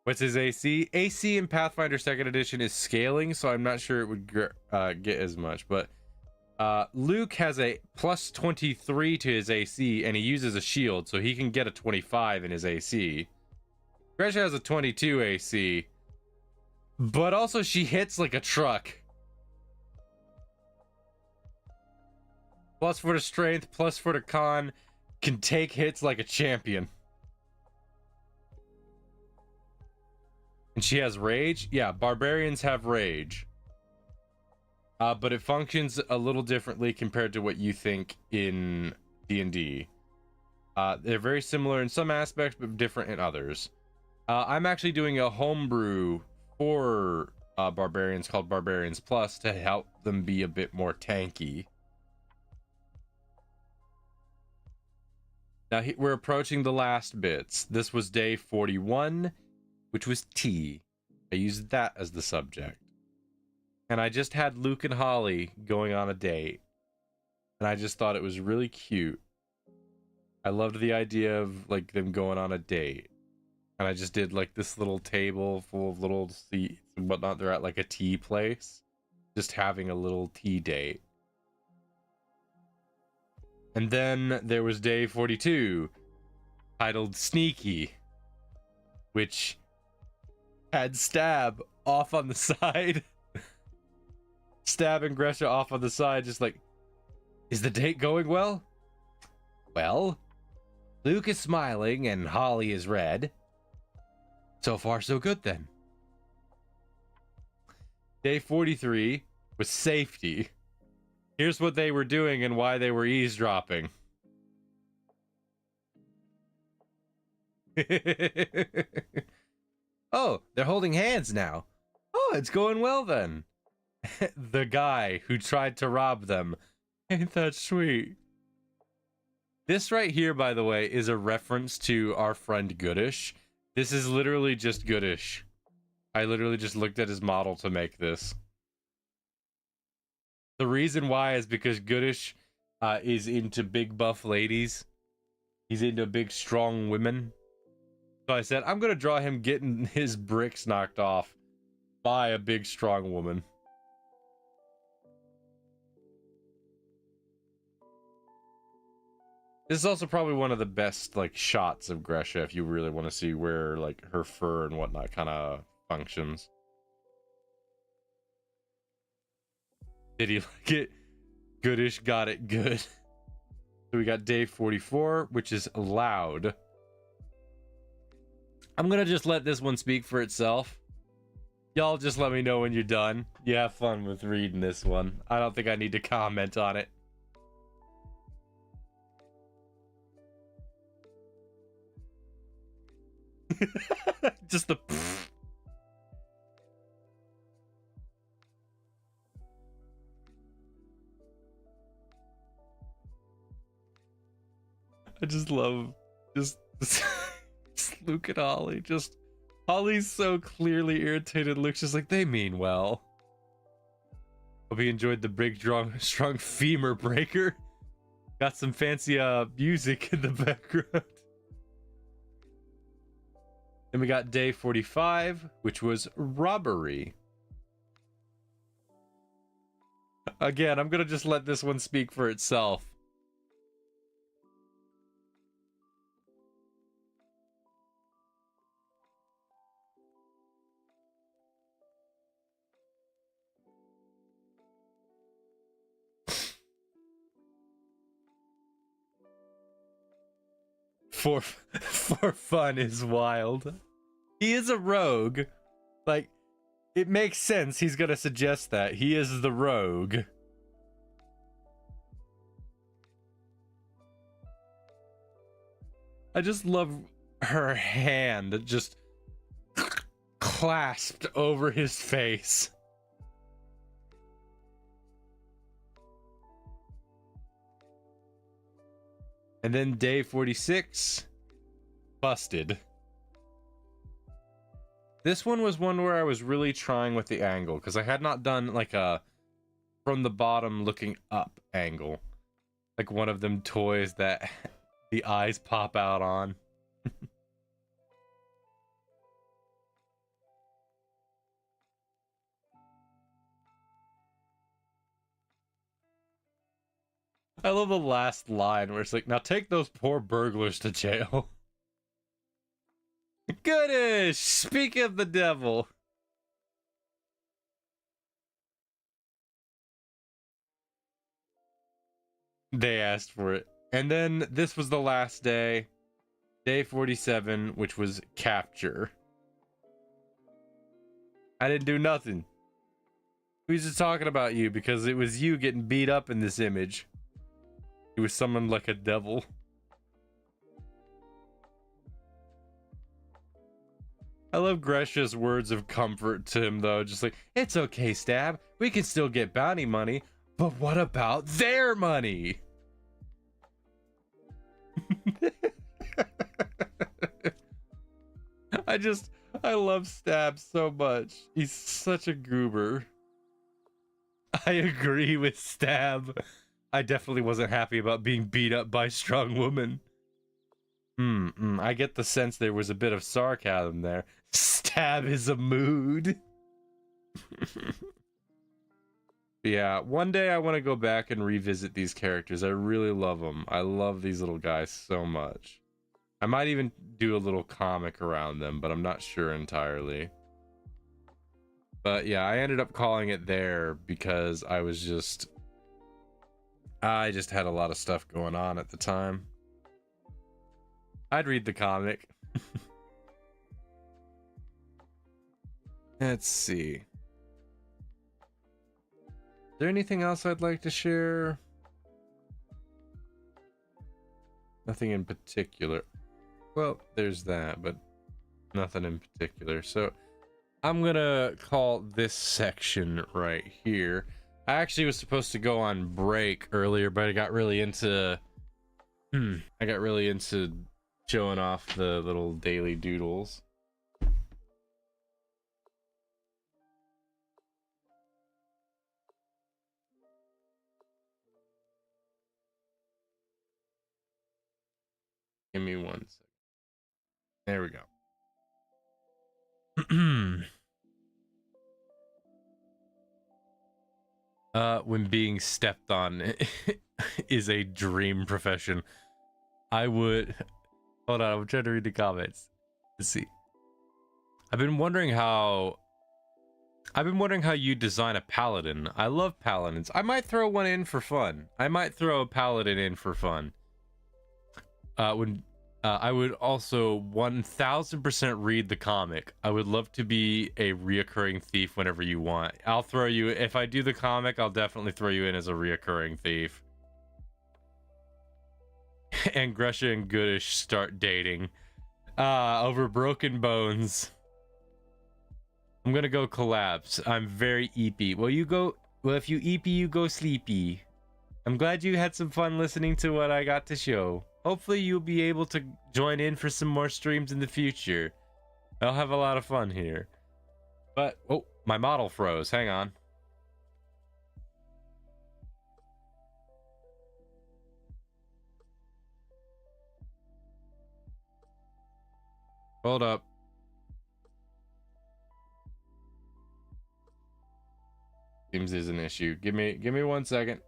B: What's his AC? AC in Pathfinder 2nd Edition is scaling, so I'm not sure it would get as much. But Luke has a +23 to his AC, and he uses a shield, so he can get a 25 in his AC. Gresha has a 22 AC, but also she hits like a truck. +4 to strength, +4 to con, can take hits like a champion. And she has rage? Yeah, barbarians have rage. But it functions a little differently compared to what you think in D&D. They're very similar in some aspects, but different in others. I'm actually doing a homebrew for barbarians called Barbarians Plus to help them be a bit more tanky. Now we're approaching the last bits. This was day 41. Which was tea. I used that as the subject. And I just had Luke and Holly going on a date. And I just thought it was really cute. I loved the idea of like them going on a date. And I just did like this little table full of little seats and whatnot. They're at like a tea place. Just having a little tea date. And then there was day 42. Titled Sneaky. Which had Stab off on the side. Stab and Gresha off on the side, just like, is the date going well? Well, Luke is smiling and Holly is red. So far, so good then. Day 43 was safety. Here's what they were doing and why they were eavesdropping. Oh, they're holding hands now. Oh, it's going well then. The guy who tried to rob them. Ain't that sweet? This right here, by the way, is a reference to our friend Goodish. This is literally just Goodish. I literally just looked at his model to make this. The reason why is because Goodish is into big buff ladies. He's into big strong women. So I said, I'm going to draw him getting his bricks knocked off by a big, strong woman. This is also probably one of the best, like, shots of Gresha if you really want to see where, like, her fur and whatnot kind of functions. Did he like it? Goodish got it good. So we got day 44, which is loud. I'm gonna just let this one speak for itself. Y'all just let me know when you're done. You have fun with reading this one. I don't think I need to comment on it. Just the I just love just Luke and Holly. Just Holly's so clearly irritated. Luke's just like, they mean well. Hope you enjoyed the big strong femur breaker. Got some fancy music in the background. Then we got day 45, which was robbery. Again, I'm gonna just let this one speak for itself. for fun is wild. He is a rogue. Like, it makes sense he's gonna suggest that. He is the rogue. I just love her hand just clasped over his face. And then day 46, busted. This one was one where I was really trying with the angle, because I had not done like a from the bottom looking up angle. Like one of them toys that the eyes pop out on. I love the last line where it's like, now take those poor burglars to jail. Goodish! Speak of the devil. They asked for it. And then this was the last day. Day 47, which was capture. I didn't do nothing. Who's just talking about you because it was you getting beat up in this image. He was summoned like a devil. I love Gresha's words of comfort to him, though. Just like, it's okay, Stab. We can still get bounty money, but what about their money? I love Stab so much. He's such a goober. I agree with Stab. I definitely wasn't happy about being beat up by strong woman. I get the sense there was a bit of sarcasm there. Stab is a mood. Yeah, one day I want to go back and revisit these characters. I really love them. I love these little guys so much. I might even do a little comic around them, but I'm not sure entirely. But yeah, I ended up calling it there because I just had a lot of stuff going on at the time. I'd read the comic. Let's see. Is there anything else I'd like to share? Nothing in particular. Well, there's that, but nothing in particular. So I'm gonna call this section right here. I actually was supposed to go on break earlier, but I got really into showing off the little daily doodles. Give me 1 second. There we go. When being stepped on is a dream profession, I would... Hold on, I'm trying to read the comments. Let's see. I've been wondering how you design a paladin. I love paladins. I might throw one in for fun. I might throw a paladin in for fun. I would also 1000% read the comic. I would love to be a reoccurring thief whenever you want. I'll throw you, if I do the comic, I'll definitely throw you in as a reoccurring thief. And Gresha and Goodish start dating. Over broken bones. I'm gonna go collapse. I'm very eepy. Well, if you eepy, you go sleepy. I'm glad you had some fun listening to what I got to show. Hopefully you'll be able to join in for some more streams in the future. I'll have a lot of fun here. But, oh, my model froze. Hang on. Hold up. Seems there's an issue. Give me 1 second.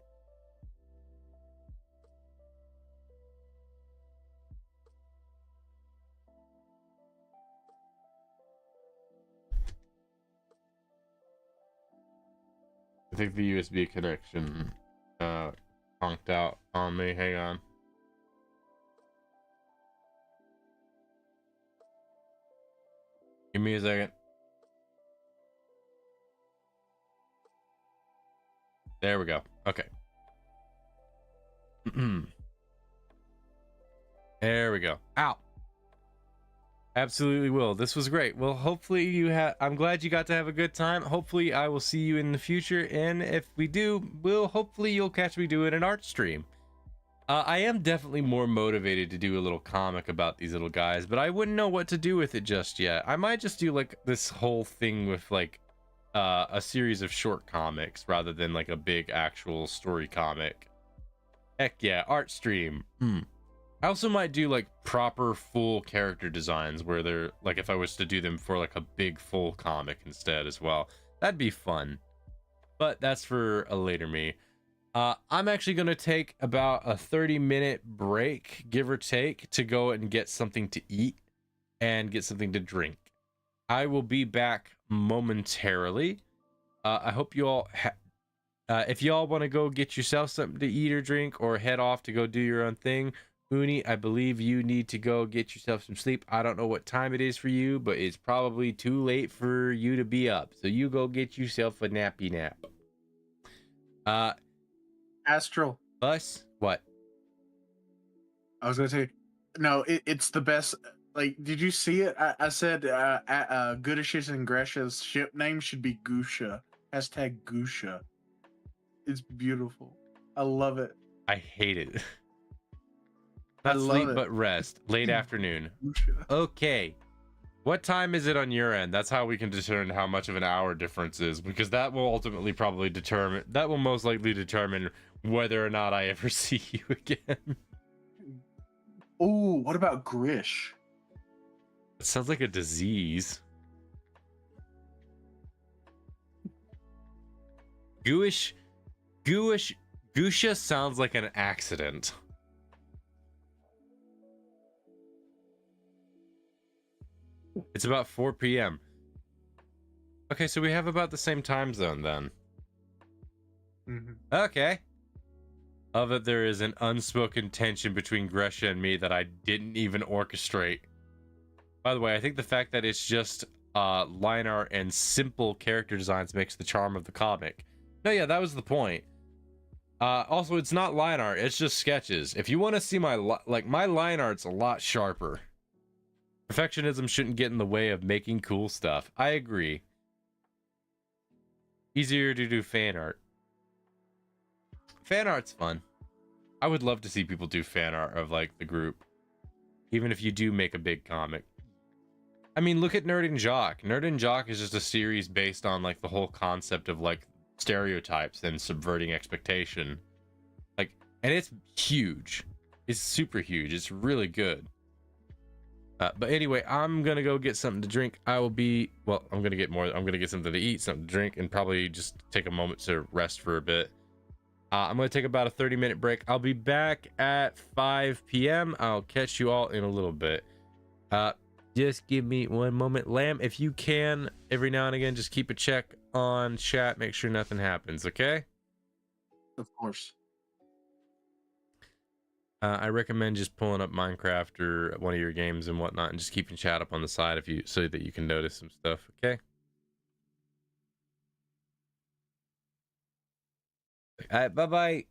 B: I think the USB connection conked out on me. Hang on. Give me a second. There we go. Okay. There we go. Ow. Absolutely will. This was great. Well, hopefully you have. I'm glad you got to have a good time. Hopefully I will see you in the future, and if we do, hopefully you'll catch me doing an art stream. I am definitely more motivated to do a little comic about these little guys, but I wouldn't know what to do with it just yet. I might just do like this whole thing with like a series of short comics rather than like a big actual story comic. Heck yeah, art stream. I also might do like proper full character designs where they're like, if I was to do them for like a big full comic instead as well. That'd be fun. But that's for a later me. I'm actually going to take about a 30-minute break, give or take, to go and get something to eat and get something to drink. I will be back momentarily. I hope you all if y'all want to go get yourself something to eat or drink or head off to go do your own thing, Uni, I believe you need to go get yourself some sleep. I don't know what time it is for you, but it's probably too late for you to be up. So you go get yourself a nappy nap.
N: Astral.
B: Bus? What?
N: I was gonna say, no, it's the best. Like, did you see it? I said Goodish's and Gresh's ship name should be Gusha. Hashtag Gusha. It's beautiful. I love it.
B: I hate it. Not sleep, but rest. Late afternoon. Okay. What time is it on your end? That's how we can determine how much of an hour difference is, because that will ultimately probably determine, that will most likely determine whether or not I ever see you again.
N: Oh, what about Grish?
B: It sounds like a disease. Gusha sounds like an accident. It's about 4 p.m. Okay, so we have about the same time zone then. Okay. Of it, there is an unspoken tension between Gresha and me that I didn't even orchestrate. By the way, I think the fact that it's just line art and simple character designs makes the charm of the comic. No, yeah, that was the point. Also, it's not line art, it's just sketches. If you want to see my line art's a lot sharper. Perfectionism shouldn't get in the way of making cool stuff. I agree. Easier to do fan art. Fan art's fun. I would love to see people do fan art of like the group. Even if you do make a big comic. I mean, look at Nerd and Jock. Nerd and Jock is just a series based on like the whole concept of like stereotypes and subverting expectation. Like, and it's huge. It's super huge. It's really good. But anyway, I'm gonna go get something to drink. I'm gonna get something to eat, something to drink, and probably just take a moment to rest for a bit. I'm gonna take about a 30-minute break. I'll be back at 5 p.m. I'll catch you all in a little bit. Just give me one moment. Lamb, if you can, every now and again, just keep a check on chat. Make sure nothing happens, okay?
N: Of course.
B: I recommend just pulling up Minecraft or one of your games and whatnot and just keeping chat up on the side so that you can notice some stuff, okay? All right, bye-bye.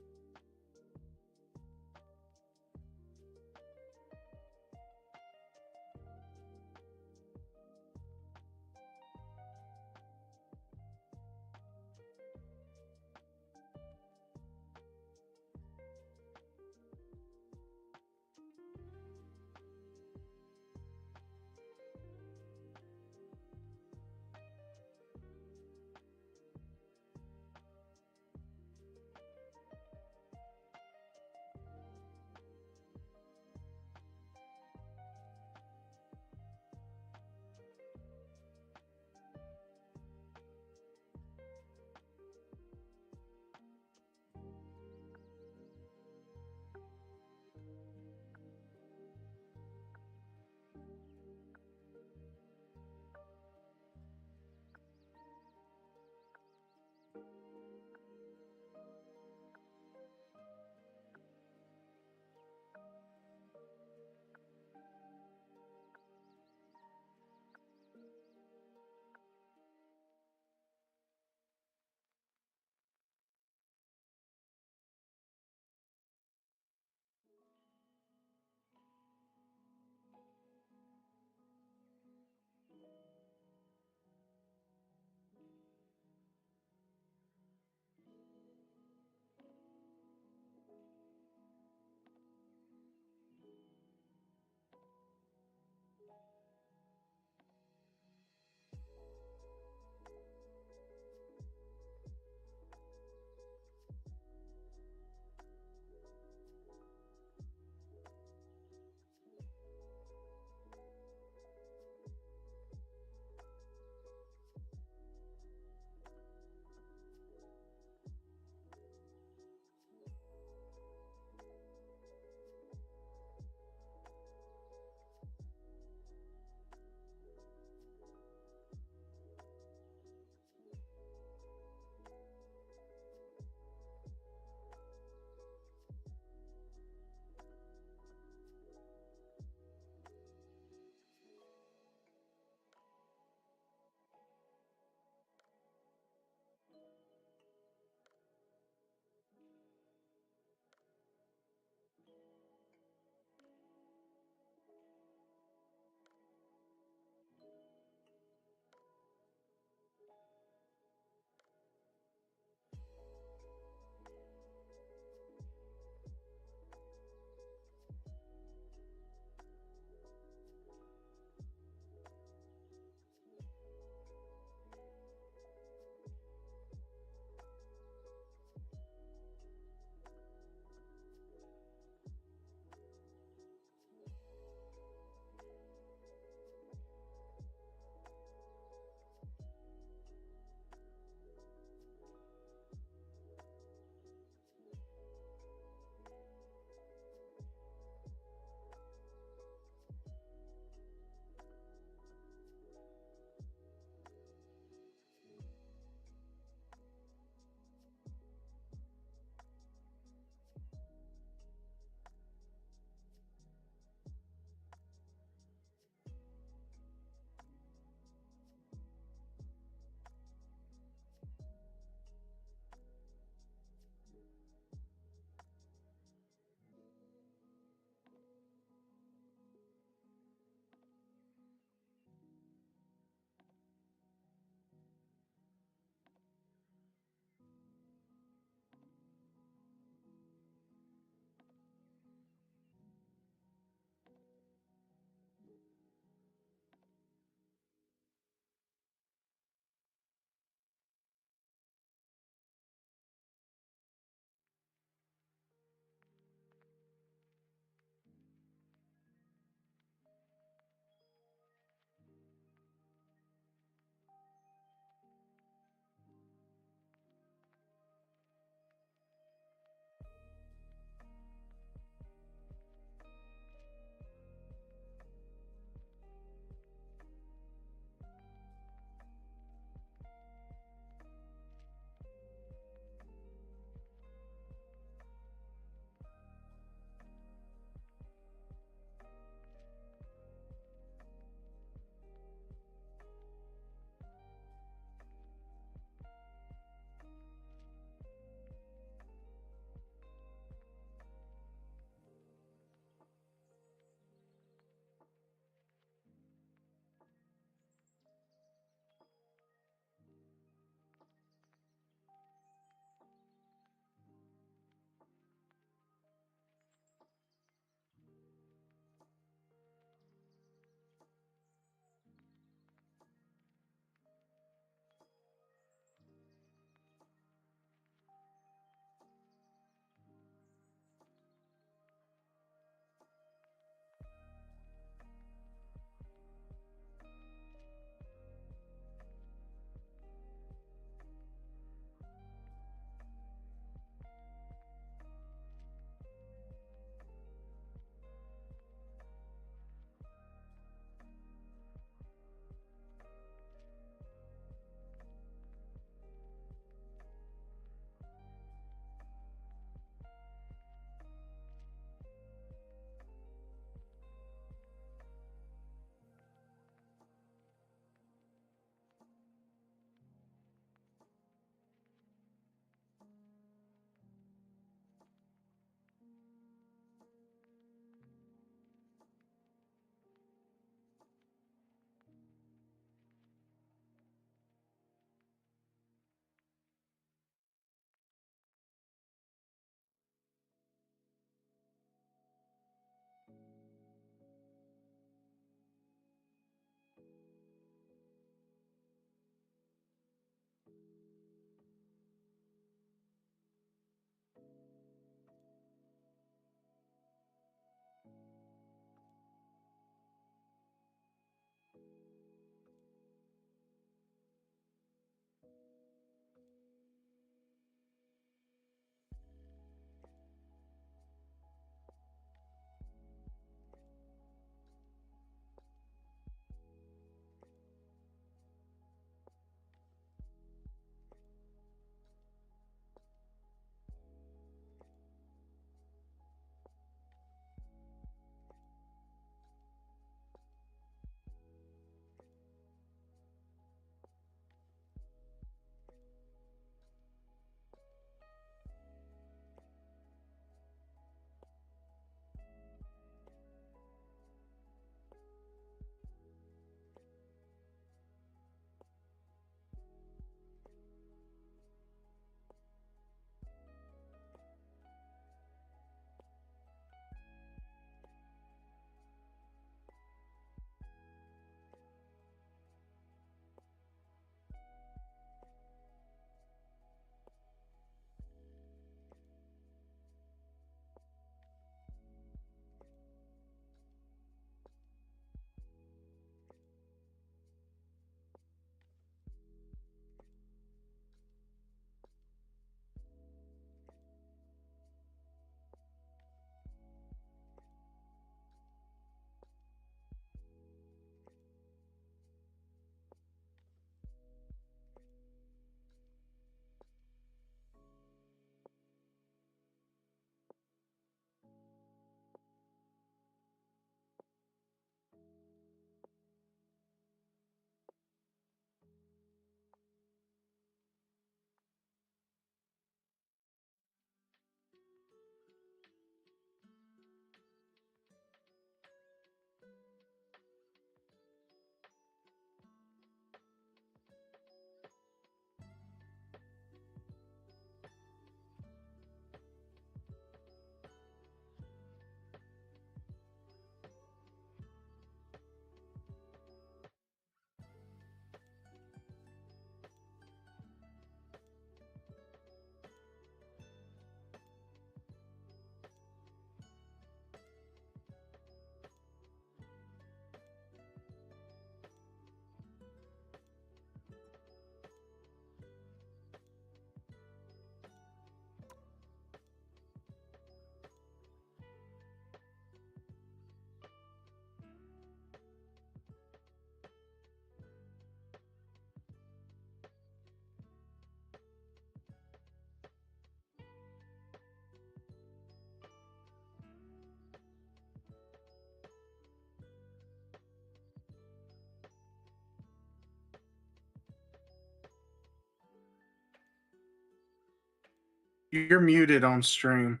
F: You're muted on stream.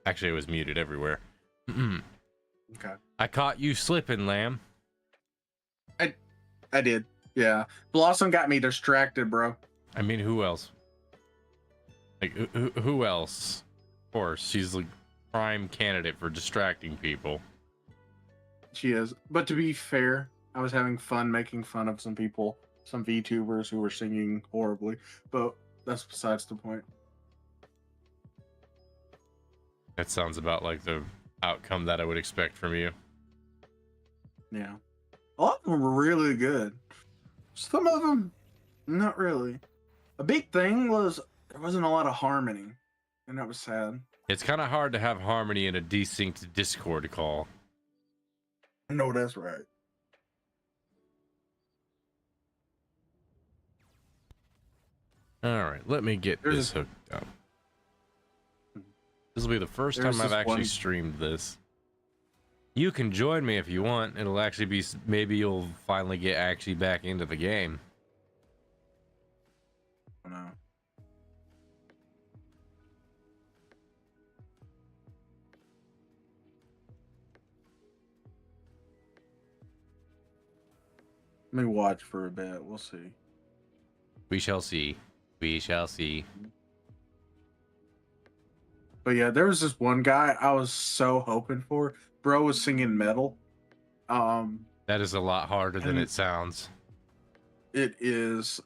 B: Actually, it was muted everywhere.
F: Okay.
B: I caught you slipping, Lamb.
F: I did. Yeah. Blossom got me distracted, bro.
B: I mean, who else? Like, who else? Of course, she's the prime candidate for distracting people.
F: She is. But to be fair, I was having fun making fun of some people, some VTubers who were singing horribly. But that's besides the point.
B: That sounds about like the outcome that I would expect from you.
F: Yeah. A lot of them were really good. Some of them, not really. A big thing was there wasn't a lot of harmony, and that was sad.
B: It's kind of hard to have harmony in a desynced Discord call.
F: No, that's right.
B: All right, let me get this hooked up. This will be the first time I've actually streamed this. You can join me if you want. It'll actually be, maybe you'll finally get actually back into the game.
F: No. Let me watch for a bit. We'll see.
B: We shall see. We shall see.
F: But yeah, there was this one guy I was so hoping for. Bro was singing metal.
B: That is a lot harder than it sounds.
F: It is.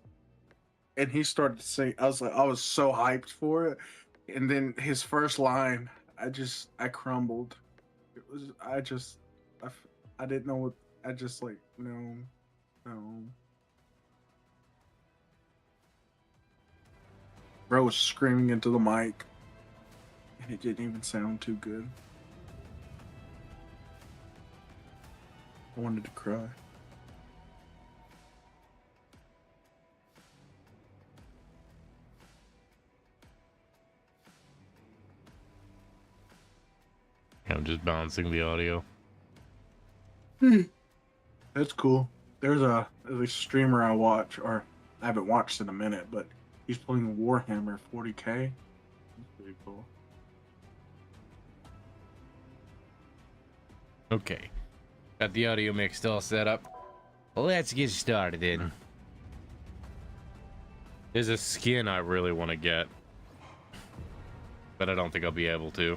F: And he started to sing. I was so hyped for it. And then his first line, I crumbled. It was, I didn't know what, I just like, no. Bro was screaming into the mic. And it didn't even sound too good. I wanted to cry.
B: I'm just balancing the audio.
F: That's cool. There's a streamer I watch, or I haven't watched in a minute, but he's playing Warhammer 40k. That's pretty cool.
B: Okay. Got the audio mix all set up. Let's get started in. There's a skin I really want to get, but I don't think I'll be able to.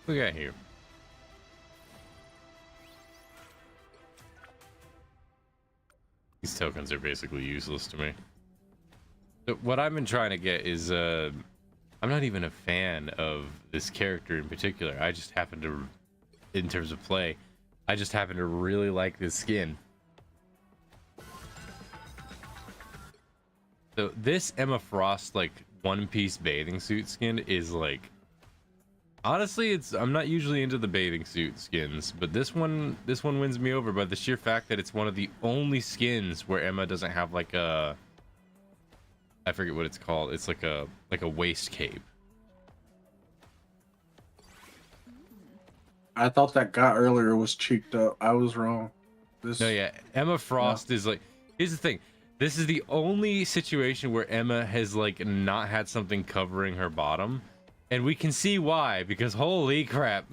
B: We got here. These tokens are basically useless to me. So what I've been trying to get is, I'm not even a fan of this character in particular. I just happen to, in terms of play, I just happen to really like this skin. So this Emma Frost, like, one-piece bathing suit skin is, like, honestly, I'm not usually into the bathing suit skins, but this one wins me over by the sheer fact that it's one of the only skins where Emma doesn't have like a, I forget what it's called. It's like a waist cape.
F: I thought that guy earlier was cheeked up. I was wrong.
B: No, yeah, Emma Frost is like, here's the thing. This is the only situation where Emma has like not had something covering her bottom. And we can see why, because holy crap.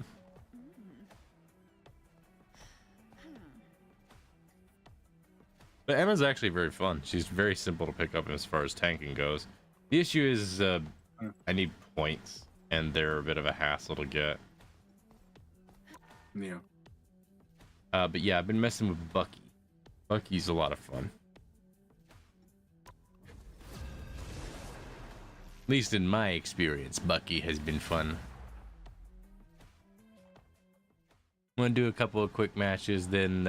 B: But Emma's actually very fun. She's very simple to pick up as far as tanking goes. The issue is I need points, and they're a bit of a hassle to get.
F: Yeah.
B: But yeah, I've been messing with Bucky. Bucky's a lot of fun. At least in my experience, Bucky has been fun. I'm gonna do a couple of quick matches, then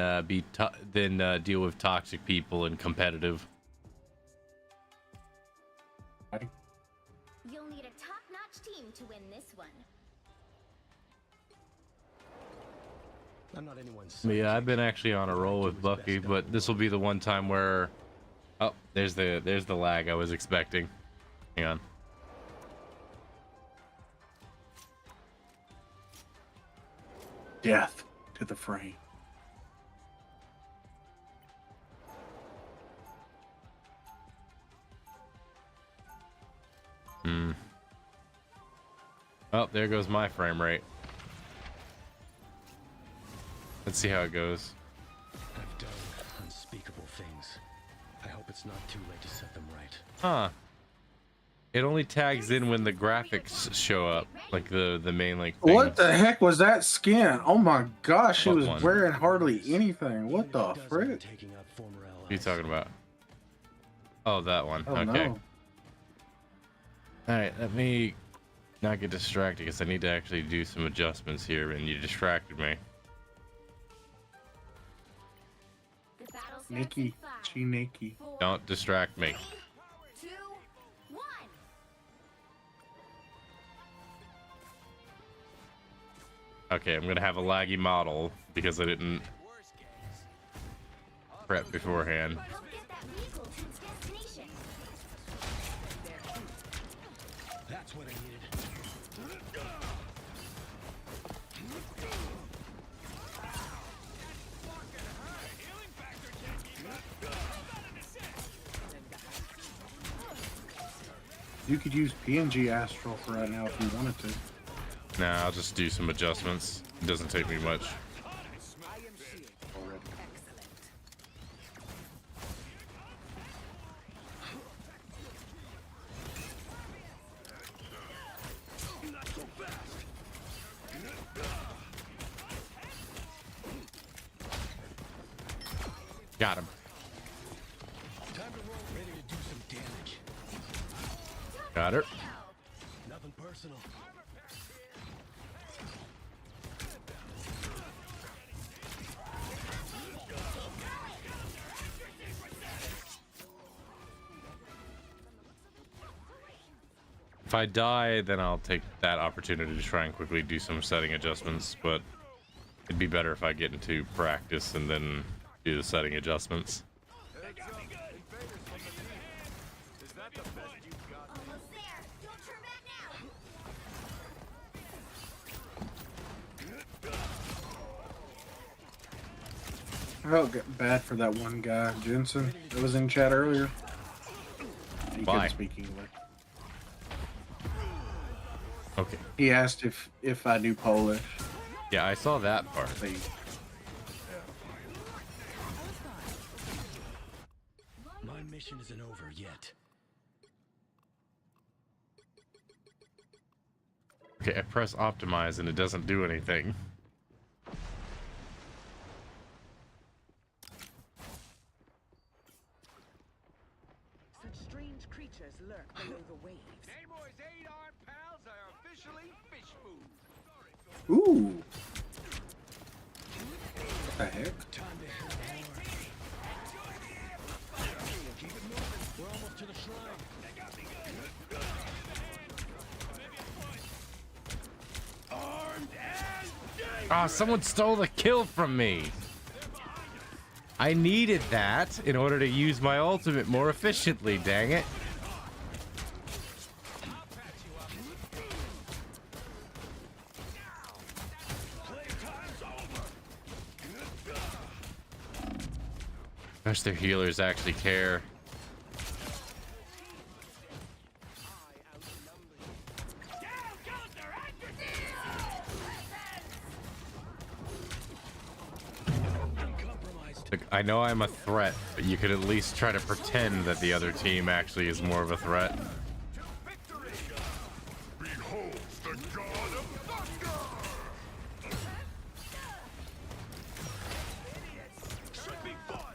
B: deal with toxic people and competitive.
U: You'll need a top-notch team to win this one.
H: I'm not anyone's.
B: But yeah, I've been actually on a roll with Bucky, but this will be the one time where, oh, there's the lag I was expecting. Hang on.
F: Death to the frame.
B: Oh, there goes my frame rate. Let's see how it goes.
T: I've done unspeakable things. I hope it's not too late to set them right.
B: Huh. It only tags in when the graphics show up, like the main like thing.
F: What the heck was that skin? Oh my gosh, she
B: What
F: was
B: one?
F: wearing hardly anything. What the frick?
B: What are you talking about? Oh, that one.
F: Oh,
B: okay.
F: no.
B: Alright, let me not get distracted because I need to actually do some adjustments here, and you distracted me.
F: Nikki, Nikki.
B: Don't distract me.
U: 2, 1.
B: Okay, I'm gonna have a laggy model because I didn't prep beforehand.
U: Help get that vehicle to its destination.
T: That's what I needed.
F: You could use PNG Astral for right now if you wanted to.
B: Nah, I'll just do some adjustments. It doesn't take me much. Got him.
T: Time to roll, ready to do some damage.
B: Got her.
T: Nothing personal.
B: If I die, then I'll take that opportunity to try and quickly do some setting adjustments, but it'd be better if I get into practice and then do the setting adjustments.
U: Almost there. Don't turn back now.
F: I felt bad for that one guy, Jensen, that was in chat earlier. He
B: Why?
F: couldn't speak English.
B: Okay.
F: He asked if I knew Polish.
B: Yeah, I saw that part.
T: My mission isn't over yet.
B: Okay, I press optimize and it doesn't do anything.
P: Such strange creatures lurk below the waves.
R: Namor's 8-armed pals are officially fish food.
F: Ooh. What the heck?
T: Time to hit hard. Keep it moving. We're almost to the shrine. Armed and
B: Ah, someone stole the kill from me. I needed that in order to use my ultimate more efficiently, dang it. Gosh, their healers actually care. Look, I know I'm a threat, but you could at least try to pretend that the other team actually is more of a threat.
R: Behold the god of thunder! Should be fun!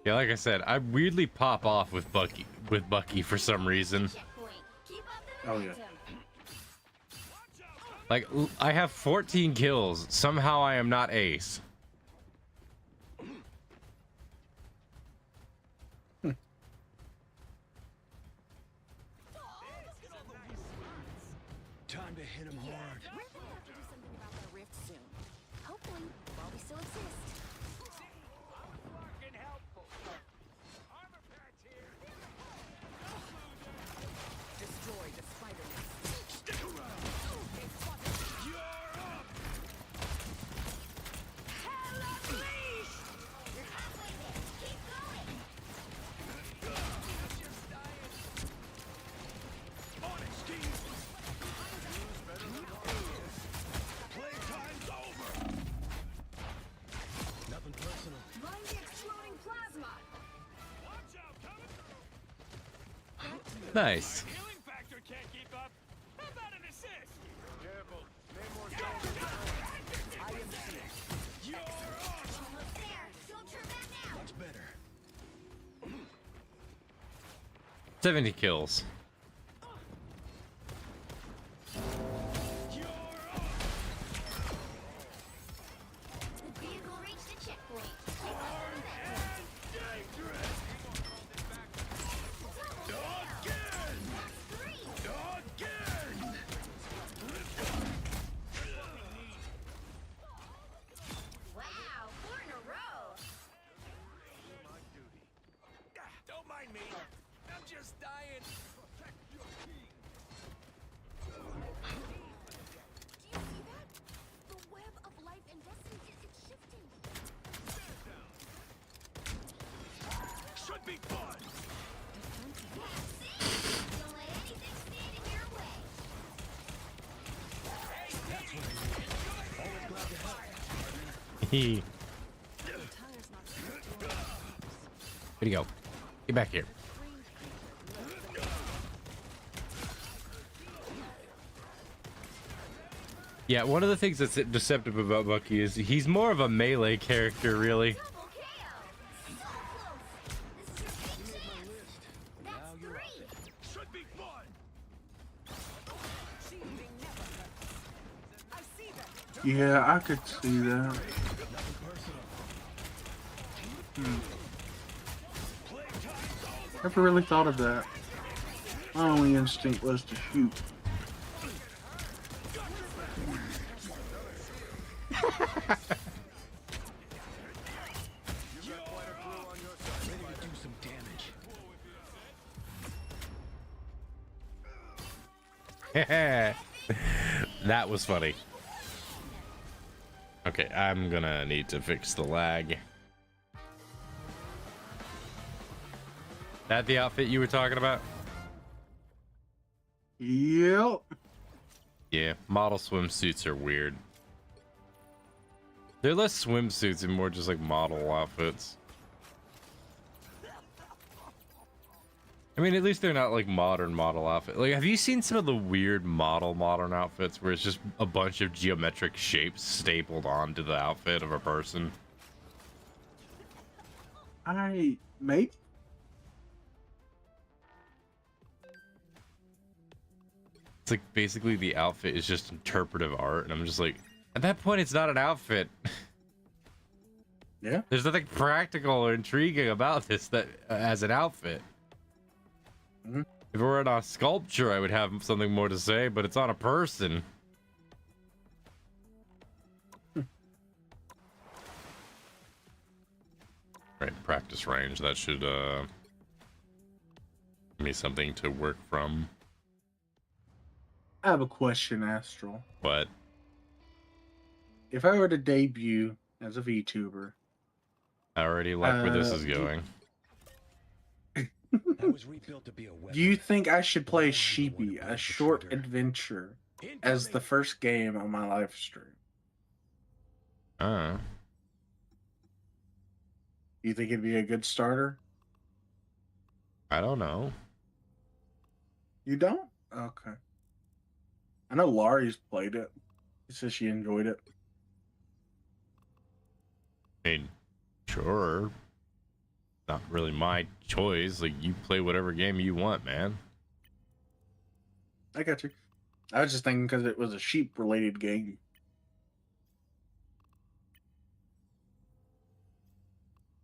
B: Yeah, like I said, I weirdly pop off with Bucky for some reason.
F: Oh yeah.
B: Like, I have 14 kills. Somehow I am not ace.
T: Time to hit him hard.
U: We're gonna have to do something about that rift soon. Hopefully, while we still exist.
B: Nice.
T: Much better.
B: 70 kills.
U: Vehicle reached a checkpoint. Wow, 4 in a row.
T: Don't mind me. I'm just dying. Protect your king.
U: Do you see that? The web of life and destiny it's shifting.
T: Should be fun.
U: Don't let anything stand in your way.
T: That's what I need. Always glad to help.
B: Where'd he go? Get back here. Yeah, one of the things that's deceptive about Bucky is he's more of a melee character, really.
T: Should be fun.
F: Yeah, I could see that. Never really thought of that. My only instinct was to shoot.
T: Ready to do some damage.
B: That was funny. Okay, I'm gonna need to fix the lag. That the outfit you were talking about?
F: Yep.
B: Yeah, model swimsuits are weird. They're less swimsuits and more just like model outfits. I mean, at least they're not like modern model outfit. Like, have you seen some of the weird modern outfits where it's just a bunch of geometric shapes stapled onto the outfit of a person?
F: Mate.
B: It's like basically the outfit is just interpretive art, and I'm just like, at that point, it's not an outfit.
F: Yeah.
B: There's nothing practical or intriguing about this that as an outfit.
F: Mm-hmm.
B: If it were on a sculpture, I would have something more to say, but it's on a person. Right, practice range. That should give me something to work from.
F: I have a question, Astral.
B: But
F: if I were to debut as a VTuber,
B: I already like where this is going.
T: That was rebuilt to be a weapon.
F: do you think I should play Sheepy, a short adventure, as the first game on my live stream? You think it'd be a good starter?
B: I don't know.
F: You don't? Okay. I know Laurie's played it. She says she enjoyed it.
B: I mean, sure. Not really my choice. Like, you play whatever game you want, man.
F: I got you. I was just thinking because it was a sheep-related game.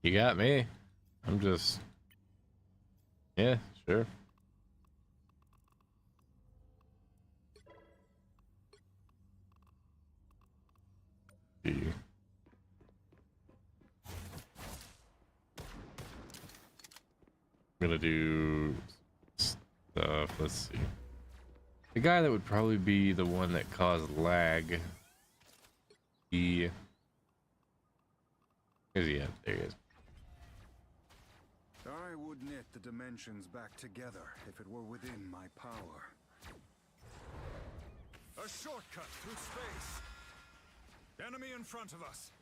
B: You got me. I'm just... Yeah, sure. See. I'm gonna do stuff. Let's see. The guy that would probably be the one that caused lag. Where's he at? There he is.
G: I would knit the dimensions back together if it were within my power. A shortcut through space. Enemy in front of us.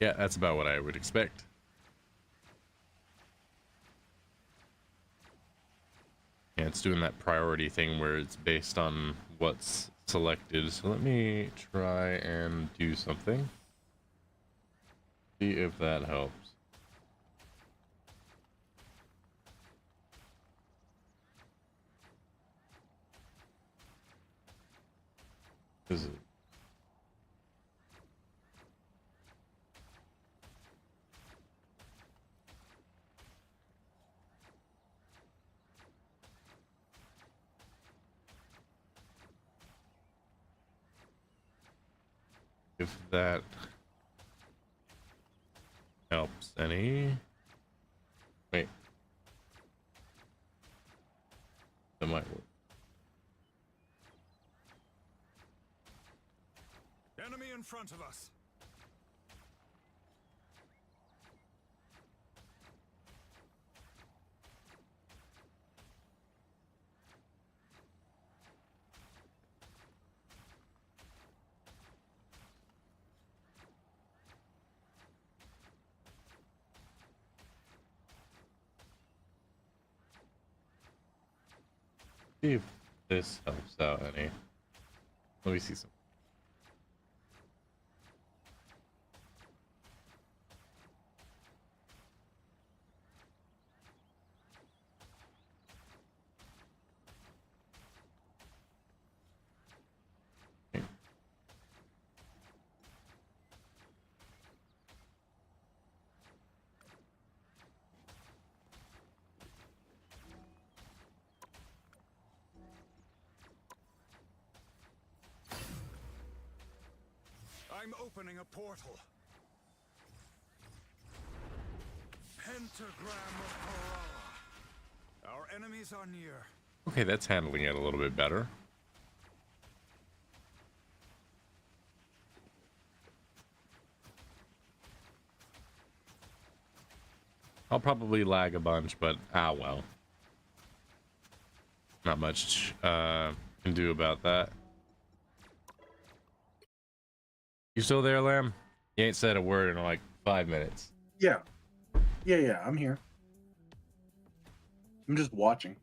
B: Yeah, that's about what I would expect. it's doing that priority thing where it's based on what's selected. So let me try and do something. See if that helps. Is it? If that helps any. Wait. That might work.
G: Enemy in front of us.
B: See if this helps out any. Let me see some.
G: I'm opening a portal. Pentagram of Kerala. Our enemies are near.
B: Okay, that's handling it a little bit better. I'll probably lag a bunch, but ah well. Not much can do about that. You still there, Lamb? You ain't said a word in like 5 minutes.
F: Yeah. Yeah, I'm here. I'm just watching.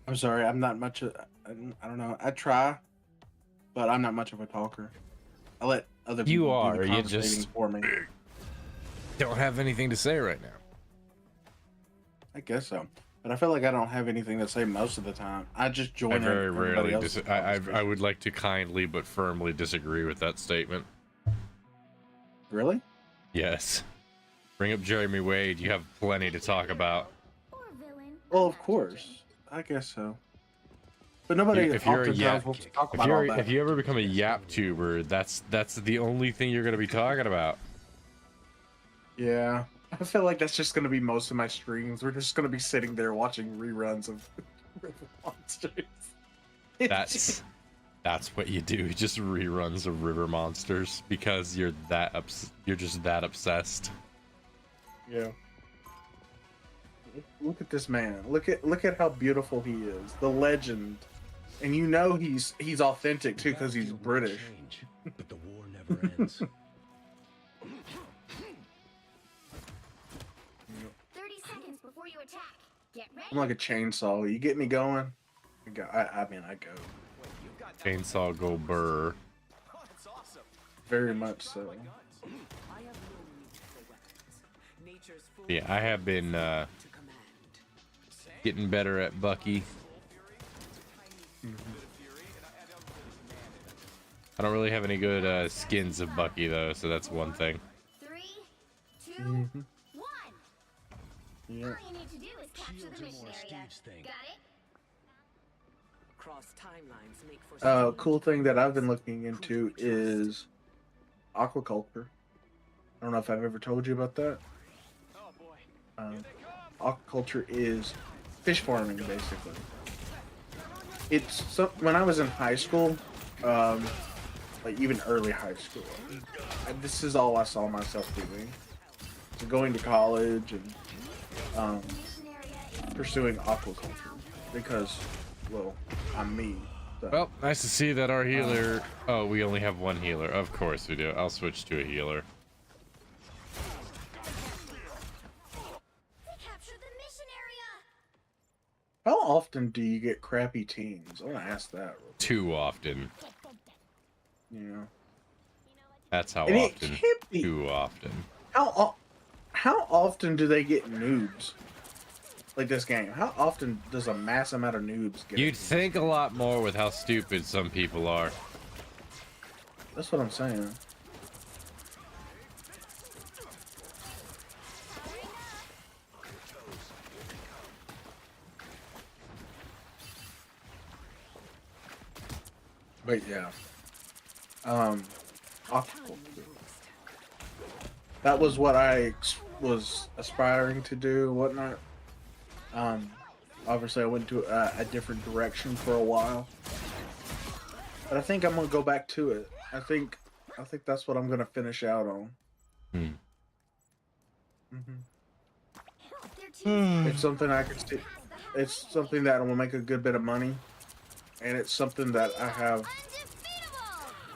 F: I'm sorry, I'm not much of, I don't know. I try, but I'm not much of a talker. I let other people
B: You are,
F: do the
B: you
F: conversating
B: just
F: for me.
B: don't have anything to say right now.
F: I guess so. But I feel like I don't have anything to say most of the time. I just join
B: I very
F: everybody
B: rarely
F: else's conversation.
B: I would like to kindly but firmly disagree with that statement.
F: Really?
B: Yes. Bring up Jeremy Wade. You have plenty to talk about.
F: Well, of course. I guess so. But nobody
B: If you're a
F: oftentimes wants to talk about all that.
B: if you ever become a yap tuber, that's the only thing you're gonna be talking about.
F: Yeah. I feel like that's just going to be most of my streams. We're just going to be sitting there watching reruns of River Monsters.
B: That's what you do. Just reruns of River Monsters because you're just that obsessed.
F: Yeah. Look at this man. Look at how beautiful he is. The legend. And you know he's authentic too because he's British.
T: But the war never ends.
U: 30 seconds before you attack. Get ready.
F: I'm like a chainsaw. You get me going? I go.
B: Chainsaw go burr.
F: Very much so.
B: Yeah, I have been getting better at Bucky. I don't really have any good skins of Bucky though, so that's one thing.
U: 3, 2, 1.
F: Yeah.
U: All you need to do is capture the mission area. Got it?
P: Cross timelines make for
F: Cool thing that I've been looking into is aquaculture. I don't know if I've ever told you about that. Aquaculture is fish farming, basically. When I was in high school, like even early high school, this is all I saw myself doing. So going to college and pursuing aquaculture because, well, I'm me. So.
B: Well, nice to see that our healer... oh, we only have one healer. Of course we do. I'll switch to a healer.
F: How often do you get crappy teams? I want to ask that.
B: Too often.
F: Yeah.
B: That's how
F: And it
B: often.
F: can't be-
B: Too often.
F: How often do they get noobs? Like this game. How often does a mass amount of noobs get?
B: You'd think a lot more with how stupid some people are.
F: That's what I'm saying. But yeah. Aquaculture. That was what I was aspiring to do, whatnot. Obviously I went to a different direction for a while. But I think I'm gonna go back to it. I think that's what I'm gonna finish out on. It's something I can see. It's something that will make a good bit of money, and it's something that I have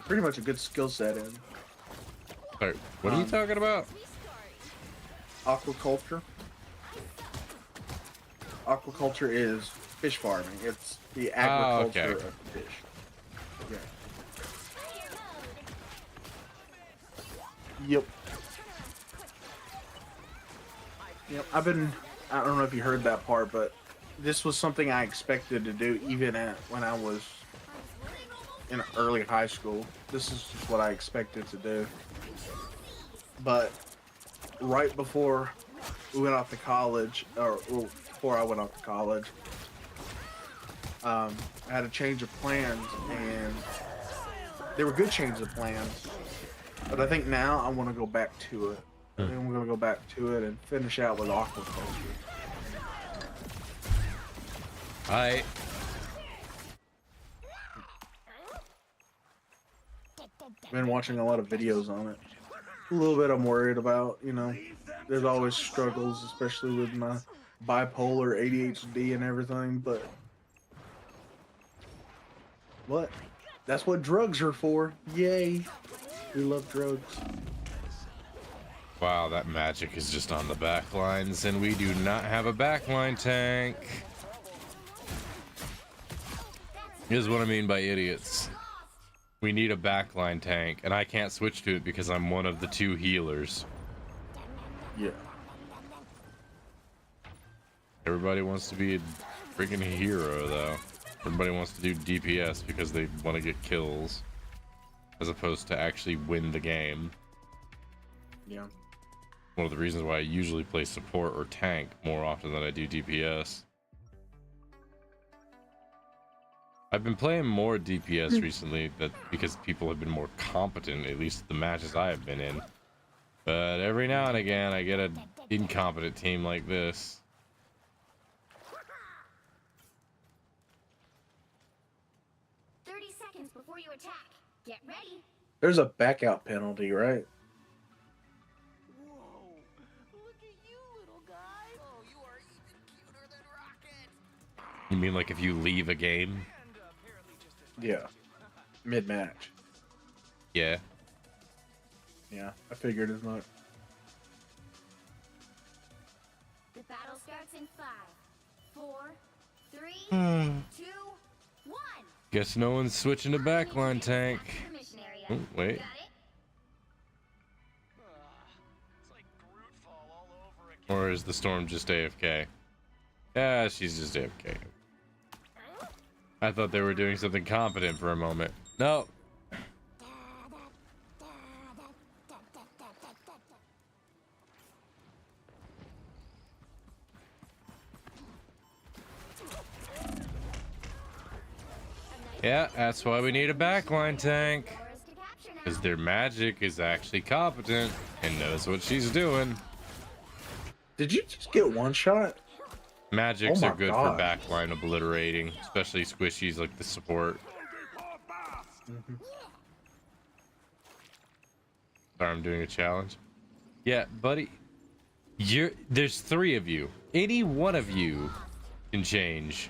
F: pretty much a good skill set in.
B: Sorry, what are you talking about?
F: Aquaculture. Aquaculture is fish farming. It's the agriculture of fish. Yeah. Yep. Yep. I don't know if you heard that part, but this was something I expected to do even when I was in early high school. This is just what I expected to do. But right before we went off to college, or before I went off to college, I had a change of plans, and they were good changes of plans. But I think now I want to go back to it. I think I'm going to go back to it and finish out with aquaculture.
B: I've
F: been watching a lot of videos on it. A little bit I'm worried about, you know. There's always struggles, especially with my bipolar ADHD and everything, but what? That's what drugs are for. Yay. We love drugs.
B: Wow, that magic is just on the back lines, and we do not have a backline tank. Here's what I mean by idiots. We need a backline tank, and I can't switch to it because I'm one of the 2 healers.
F: Yeah.
B: Everybody wants to be a freaking hero, though. Everybody wants to do DPS because they want to get kills, as opposed to actually win the game.
F: Yeah.
B: One of the reasons why I usually play support or tank more often than I do DPS. I've been playing more DPS recently, because people have been more competent, at least the matches I have been in. But every now and again, I get an incompetent team like this.
U: 30 seconds before you attack. Get ready.
F: There's a back out penalty, right?
B: You mean like if you leave a game?
F: Yeah. Mid-match.
B: Yeah.
F: Yeah, I figured as much.
U: The battle starts in 5, 4, 3, 2, 1.
B: Guess no one's switching to backline tank. Oh, wait. Or is the storm just AFK? Yeah, she's just AFK. I thought they were doing something competent for a moment. No. Yeah, that's why we need a backline tank. Because their magic is actually competent and knows what she's doing.
F: Did you just get one shot?
B: Magics
F: Oh
B: are good
F: God.
B: for backline obliterating, especially squishies like the support. Sorry, I'm doing a challenge. Yeah, buddy. There's 3 of you. Any one of you can change.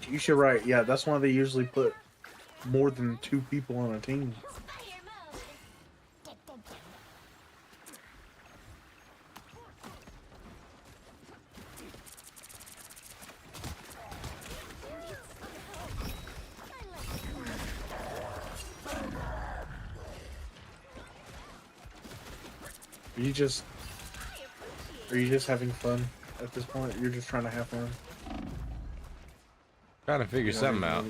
F: You should right. Yeah, that's why they usually put more than 2 people on a team. Are you just having fun at this point? You're just trying to have fun.
B: Trying to figure something out.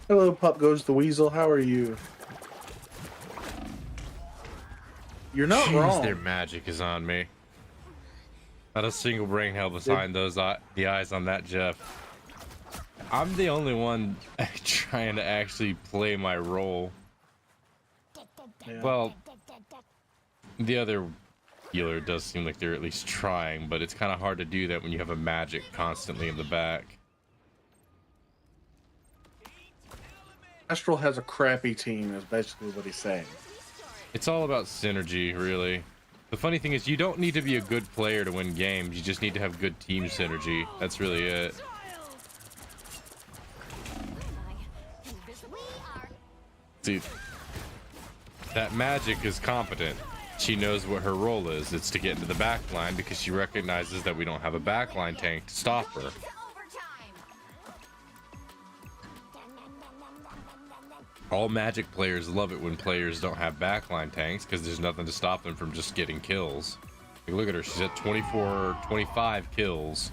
F: Hello, Pup Goes the Weasel. How are you? You're not
B: Jeez,
F: wrong.
B: their magic is on me. Not a single brain held behind the eyes on that Jeff. I'm the only one trying to actually play my role.
F: Yeah.
B: Well, the other healer does seem like they're at least trying, but it's kind of hard to do that when you have a magic constantly in the back.
F: Astral has a crappy team, is basically what he's saying.
B: It's all about synergy, really. The funny thing is, you don't need to be a good player to win games. You just need to have good team synergy. That's really it. See, that magic is competent. She knows what her role is. It's to get into the back line because she recognizes that we don't have a backline tank to stop her. All Magic players love it when players don't have backline tanks because there's nothing to stop them from just getting kills. Like, look at her, she's at 24, 25 kills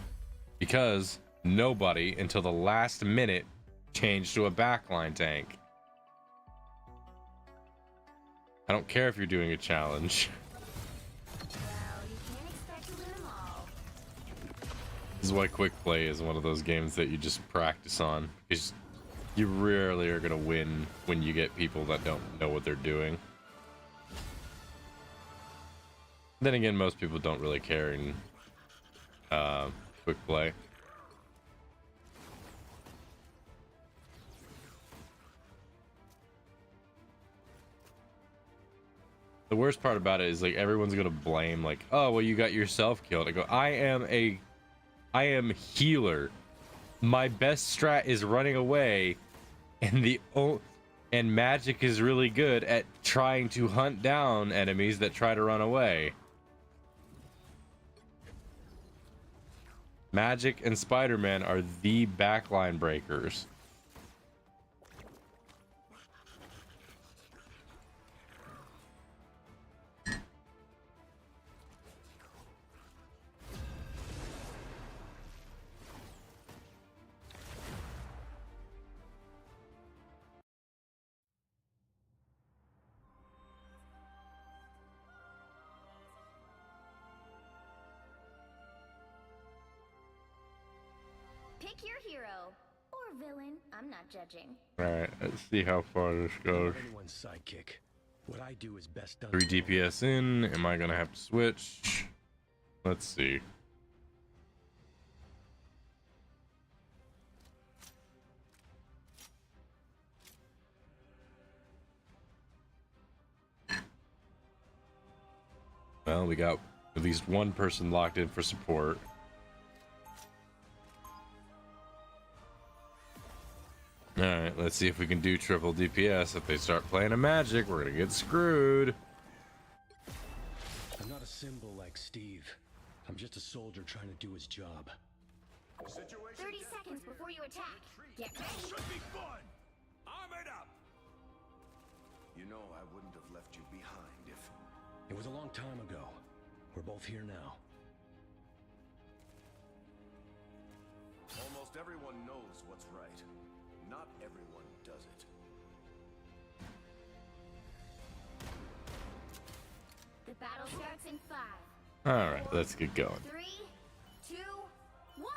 B: because nobody until the last minute changed to a backline tank. I don't care if you're doing a challenge. This is why Quick Play is one of those games that you just practice on. Because you rarely are going to win when you get people that don't know what they're doing. Then again, most people don't really care in Quick Play. The worst part about it is like everyone's going to blame like, oh, well, you got yourself killed. I go, I am healer. My best strat is running away, and Magic is really good at trying to hunt down enemies that try to run away. Magic and Spider-Man are the backline breakers.
U: Pick your hero or villain. I'm not judging.
B: Alright, let's see how far this goes.
T: Anyone's sidekick. What I do is best done.
B: 3 DPS in. Am I gonna have to switch? Let's see. Well, we got at least one person locked in for support. Alright, let's see if we can do triple DPS. If they start playing a Magic, we're gonna get screwed.
T: I'm not a symbol like Steve. I'm just a soldier trying to do his job.
U: 30 seconds before you attack. Get ready.
R: Should be fun. Arm it up. You know I wouldn't have left you behind if...
T: It was a long time ago. We're both here now.
R: Almost everyone knows what's right. Not everyone does it.
U: The battle starts in 5.
B: Alright, let's get going.
U: 3, 2, 1.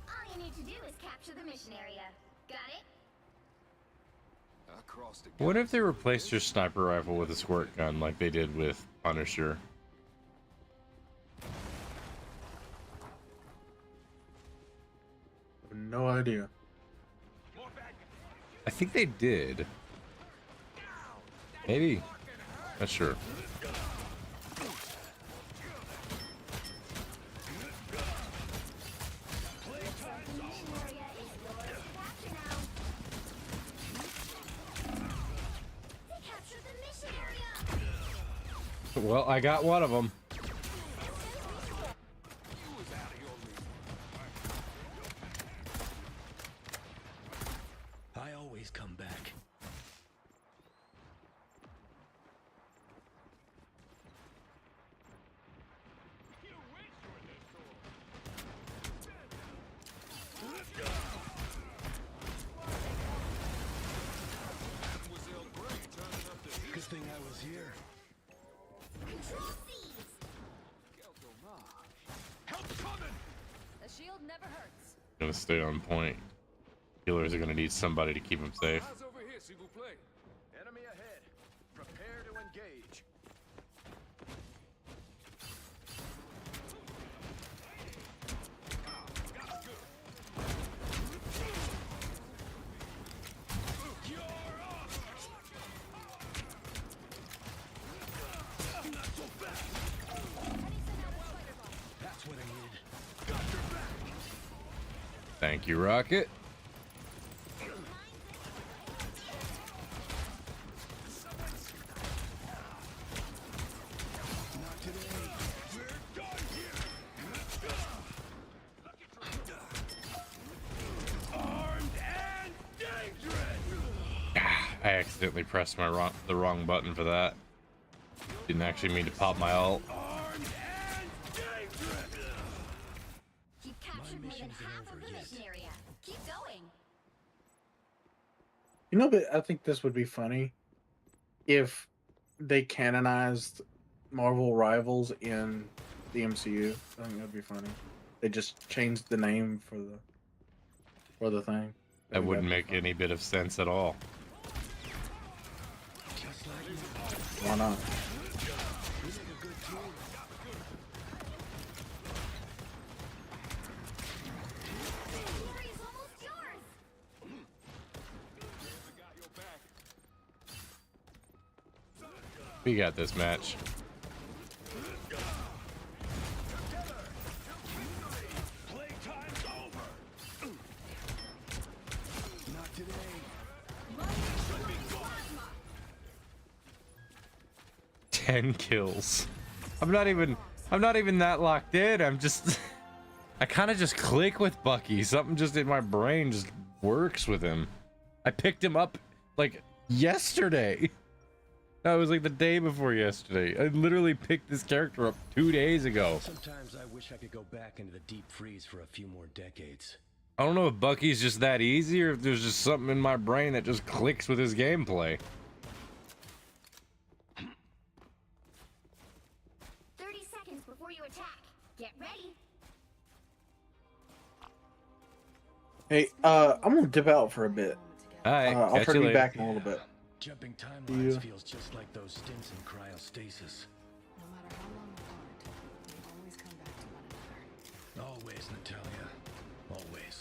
U: All you need to do is capture the mission area. Got it?
B: What if they replaced your sniper rifle with a squirt gun like they did with Punisher?
F: No idea.
B: I think they did. Maybe. Not sure. Well, I got one of them.
T: I always come back. Good thing I was here.
U: The shield never hurts.
B: Gonna stay on point. Healers are gonna need somebody to keep them safe.
R: Over here, s'il vous plaît. Enemy ahead. Prepare to engage.
T: That's what I need.
B: Thank you, Rocket. I accidentally pressed the wrong button for that. Didn't actually mean to pop my ult.
U: You've captured more than half of the mission area. Keep going.
F: You know, but I think this would be funny if they canonized Marvel Rivals in the MCU. I think that'd be funny. They just changed the name for the thing.
B: That wouldn't make any bit of sense at all.
F: Why not?
B: We got this match.
R: Playtime's over. Not today.
B: 10 kills. I'm not even that locked in. I'm just I kind of just click with Bucky. Something just in my brain just works with him. I picked him up like yesterday. That was like the day before yesterday. I literally picked this character up 2 days ago.
T: Sometimes I wish I could go back into the deep freeze for a few more decades.
B: I don't know if Bucky's just that easy or if there's just something in my brain that just clicks with his gameplay.
U: 30 seconds before you attack. Get ready.
F: Hey, I'm gonna dip out for a bit.
B: Alright,
F: I'll try to be back in a little bit.
T: Jumping timelines feels just like those stints in cryostasis.
P: No matter how long apart, we always come back to one another.
T: Always, Natalia. Always.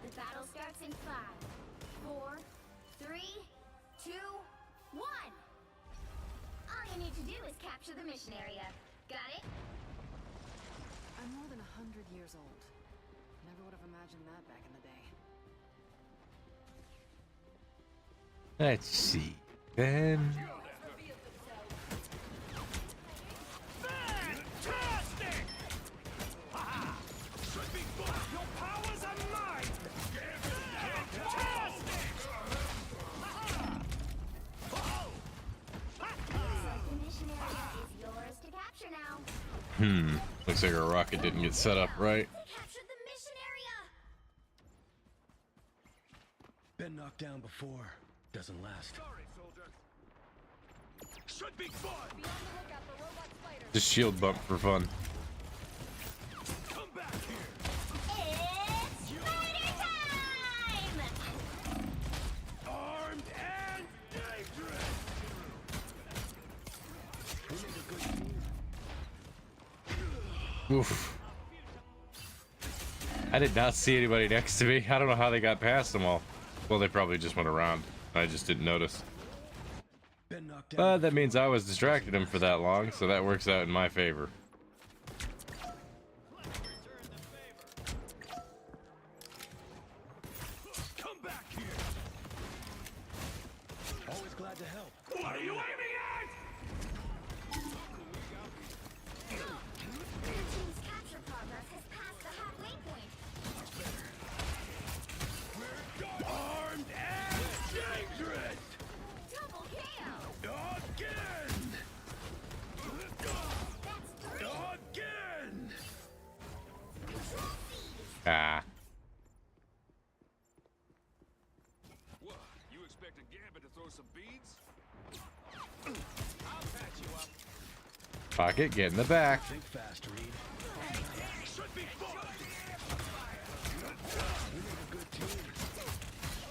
U: The battle starts in 5, 4, 3, 2, 1. All you need to do is capture the mission area. Got it?
P: I'm more than 100 years old. Never would have imagined that back in the day.
B: Let's see. Then
R: Fantastic! Ha! Should be fun. Your powers are mine. Fantastic!
U: The mission area is yours to capture now.
B: looks like our rocket didn't get set up right.
U: We captured the mission area.
T: Been knocked down before. Doesn't last.
R: Sorry, soldier. Should be fun.
U: Be on the lookout for robot spiders.
B: Just shield bump for fun.
R: Come back here.
U: It's spider time!
R: Armed and dangerous.
T: We make a good team.
B: Oof. I did not see anybody next to me. I don't know how they got past them all. Well, they probably just went around. I just didn't notice. But that means I was distracting him for that long, so that works out in my favor.
T: Come back here. Always glad to help.
J: What are you aiming at?
U: Blue team's capture progress has passed the halfway point.
T: Armed and dangerous.
U: Double KO.
T: Again.
U: That's 3.
T: Again.
B: Ah.
R: What? You expect a Gambit to throw some beads? I'll patch you up.
B: Pocket, get in the back.
T: Think fast, Reed. Should be fun. We make a good team.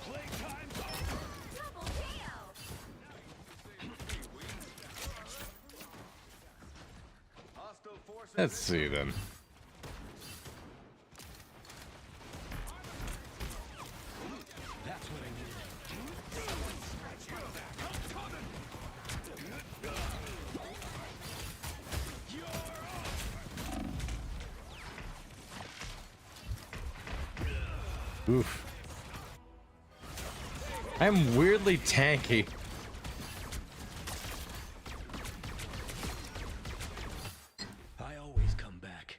T: Playtime's over.
U: Double KO.
R: Hostile forces.
B: Let's see then.
T: That's what I needed.
B: Oof. I'm weirdly tanky.
T: I always come back.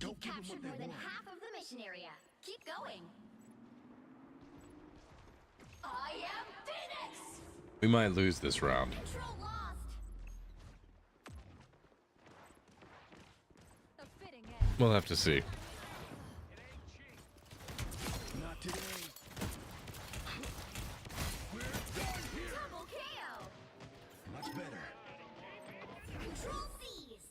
T: Don't give them
U: Captured
T: what they
U: more than
T: want.
U: half of the mission area. Keep going. I am Phoenix.
B: We might lose this round.
U: Control lost.
B: We'll have to see.
T: Not today.
U: Double KO.
T: Much better.
U: Control seized.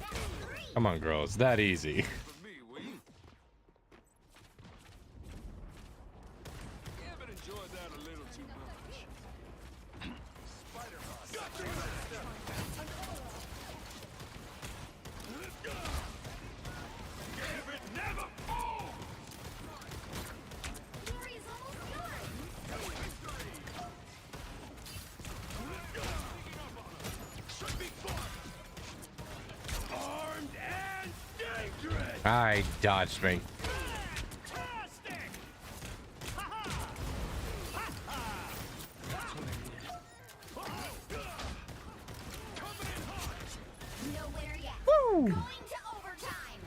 U: That's 3.
B: Come on, girl. It's that easy.
R: For me, we. Gambit enjoyed that a little too much. Spider Gambit never falls.
U: Glory is almost
T: Should be fun. Armed and dangerous.
B: I dodged me.
U: no winner yet. Going to overtime.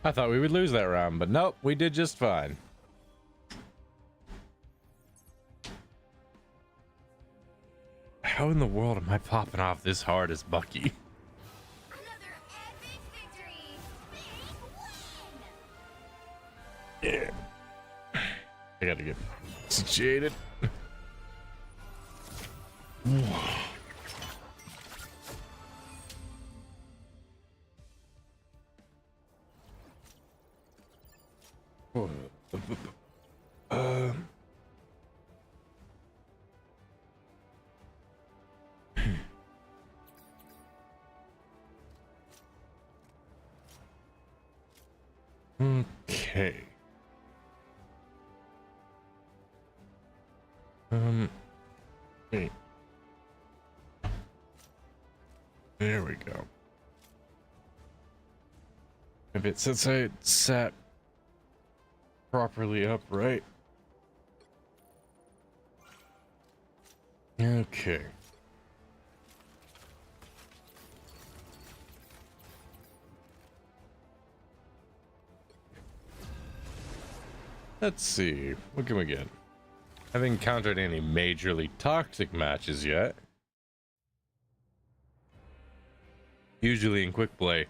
B: I thought we would lose that round, but nope, we did just fine. How in the world am I popping off this hard as Bucky?
U: Another epic victory. Big win.
B: Yeah. I gotta get jaded. Okay. Hey. There we go. If it since I sat properly upright. Okay. Let's see. What can we get? I haven't encountered any majorly toxic matches yet. Usually in quick play,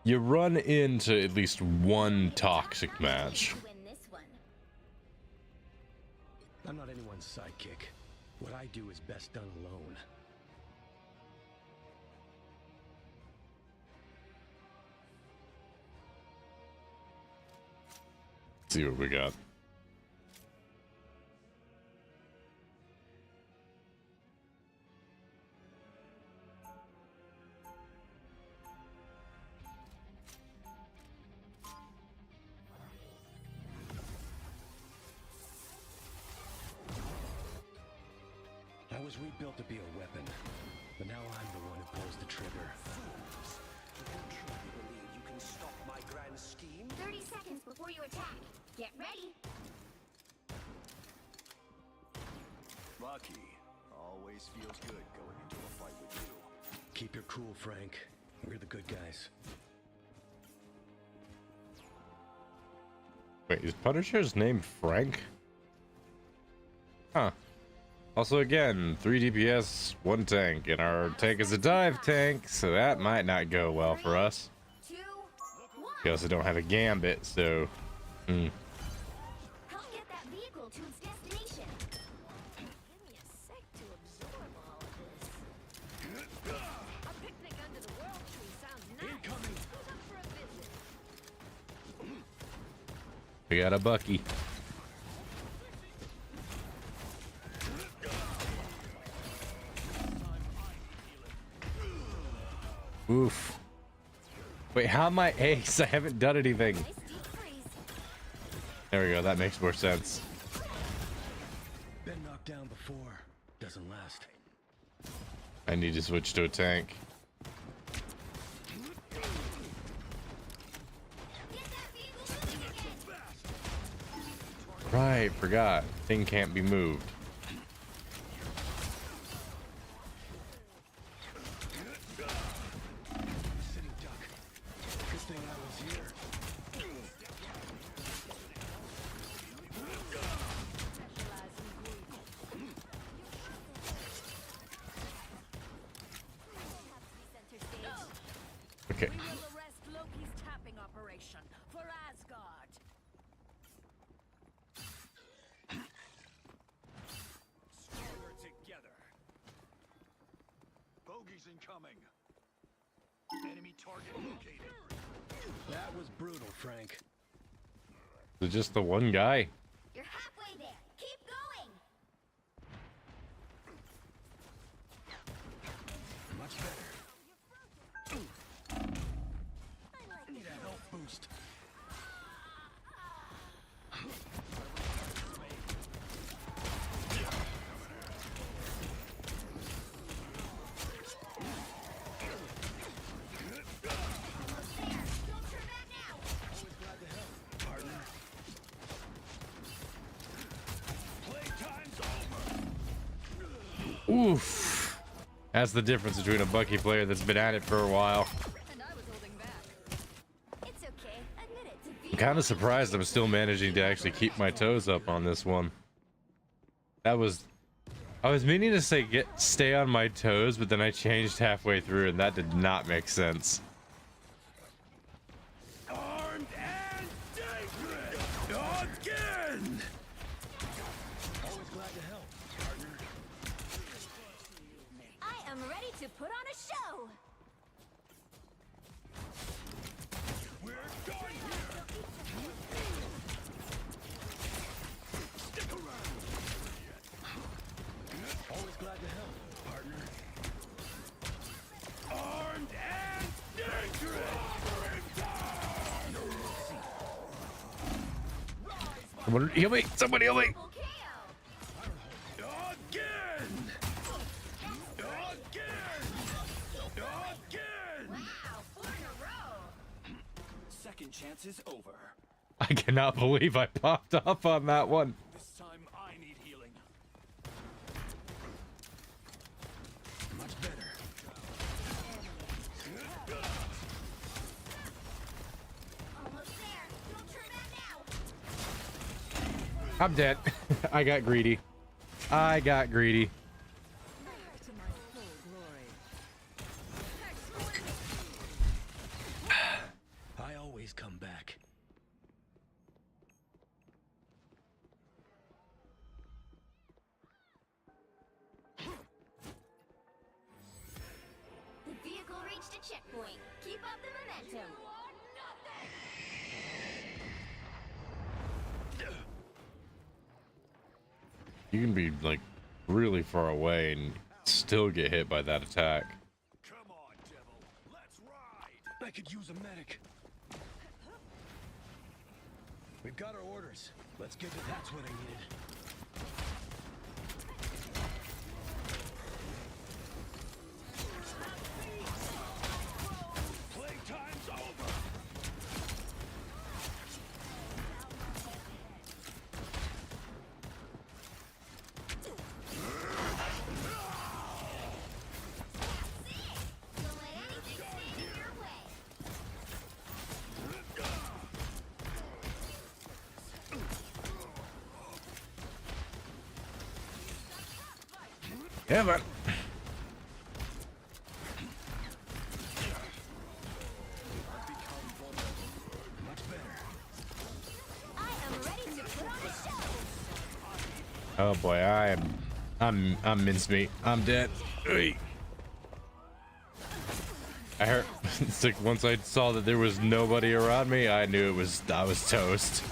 B: you run into at least one toxic match.
U: Win this one.
T: I'm not anyone's sidekick. What I do is best done alone.
B: See what we got.
T: was rebuilt to be a weapon, but now I'm the one who pulls the trigger.
R: Fools! You truly believe you can stop my grand scheme?
U: 30 seconds before you attack. Get ready.
R: Bucky, always feels good going into a fight with you.
T: Keep your cool, Frank. We're the good guys.
B: Wait, is Punisher's name Frank? Huh. Also, again, 3 DPS, 1 tank, and our tank is a dive tank, so that might not go well for us. We also don't have a gambit, so...
U: Help get that vehicle to its destination. Give me a sec to absorb all of this. A picnic under the world tree sounds nice. Incoming. Who's up for a visit?
B: We got a Bucky. Oof. Wait, how am I ace? I haven't done anything. There we go, that makes more sense.
T: Been knocked down before. Doesn't last.
B: I need to switch to a tank. Right, forgot. Thing can't be moved. Okay.
A: We will arrest Loki's tapping operation for Asgard.
R: Stronger together. Bogey's incoming. Enemy target located.
T: That was brutal, Frank.
B: Is it just the one guy?
U: You're halfway there. Keep going.
T: Much better. Need a health boost.
B: Oof. That's the difference between a Bucky player that's been at it for a while.
U: It's okay. Admit it to
B: I'm kind of surprised I'm still managing to actually keep my toes up on this one. That was... I was meaning to say stay on my toes, but then I changed halfway through and that did not make sense.
R: Armed and dangerous! Again!
T: Always glad to help, partner.
U: I am ready to put on a show.
R: We're going here! Stick around!
T: Always glad to help, partner.
R: Armed and dangerous!
B: Someone heal me! Somebody heal me!
R: Again! Second chance is over.
B: I cannot believe I popped off on that one.
R: This time I need healing.
T: Much better.
U: Almost there. Don't turn back now.
B: I'm dead. I got greedy. I got greedy.
T: I always come back.
U: The vehicle reached a checkpoint. Keep up the momentum.
B: You can be like really far away and still get hit by that attack.
R: Come on, devil. Let's ride.
T: I could use a medic. We've got our orders. Let's get to that's what I needed.
B: Yeah, man. Oh boy, I'm mincemeat. I'm dead. Oi. I heard it's like once I saw that there was nobody around me, I knew I was toast.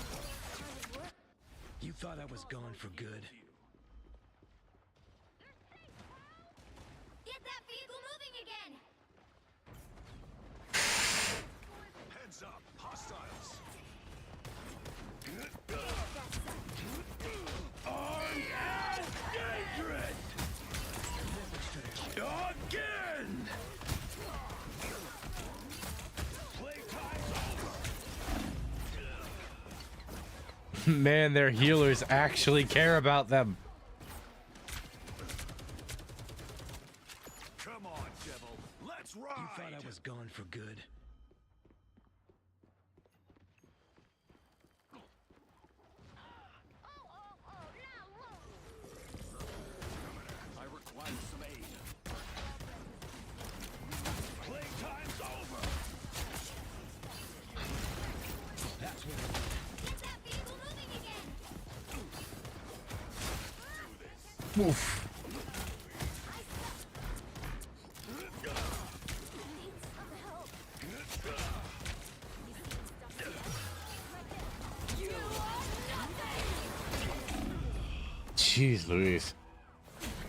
T: You thought I was gone for good?
U: Get that vehicle moving again!
R: Heads up, hostiles.
T: Armed and dangerous! Again!
B: Man, their healers actually care about them.
R: Come on, devil. Let's ride.
T: You thought I was gone for good?
R: I require some aid. Playtime's over.
T: That's what
U: Get that vehicle moving again!
B: Oof. Jeez Louise.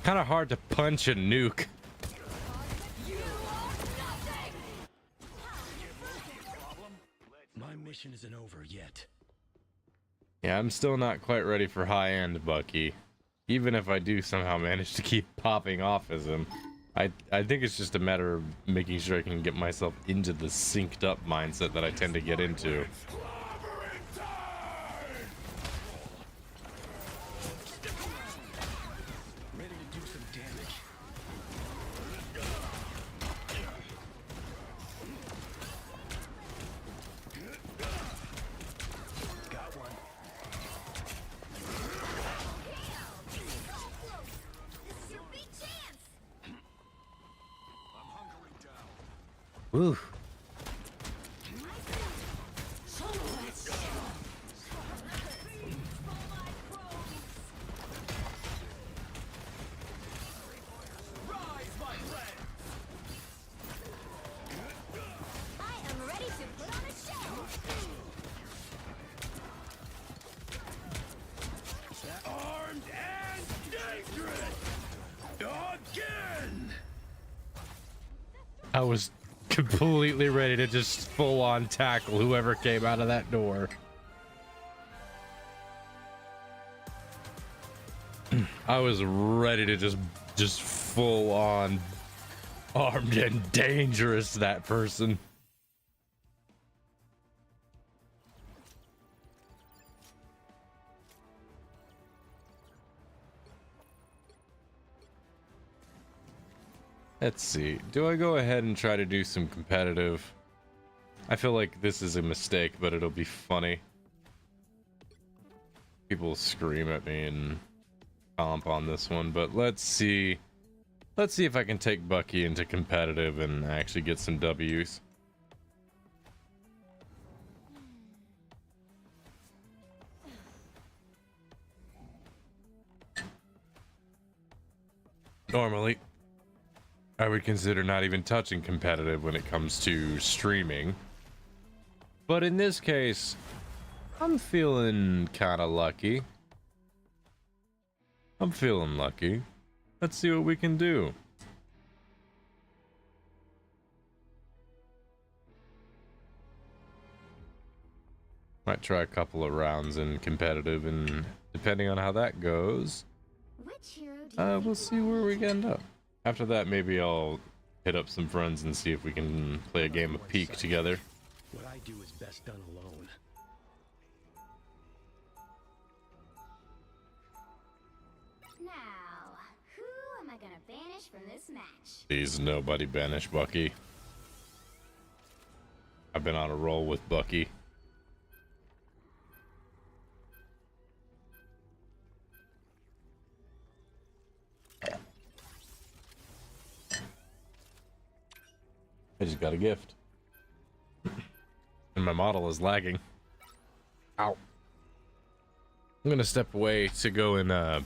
B: Kind of hard to punch a nuke.
T: My mission isn't over yet.
B: Yeah, I'm still not quite ready for high-end Bucky. Even if I do somehow manage to keep popping off as him. I think it's just a matter of making sure I can get myself into the synced up mindset that I tend to get into.
T: Ready to do some damage. Got one.
U: This is your big chance!
R: I'm hunkering down.
B: Woo.
U: I am ready to put on a show!
T: Armed and dangerous! Again!
B: I was completely ready to just full on tackle whoever came out of that door. I was ready to just full on armed and dangerous that person. Let's see. Do I go ahead and try to do some competitive? I feel like this is a mistake, but it'll be funny. People will scream at me and comp on this one, but let's see. Let's see if I can take Bucky into competitive and actually get some W's. Normally, I would consider not even touching competitive when it comes to streaming. But in this case, I'm feeling kind of lucky. I'm feeling lucky. Let's see what we can do. Might try a couple of rounds in competitive, and depending on how that goes,
U: Which hero do you
B: we'll see where we end up. After that, maybe I'll hit up some friends and see if we can play a game of Peak together.
T: What I do is best done alone.
U: Now, who am I gonna banish from this match?
B: Please, nobody banish Bucky. I've been on a roll with Bucky. I just got a gift. And my model is lagging. Ow. I'm gonna step away to go and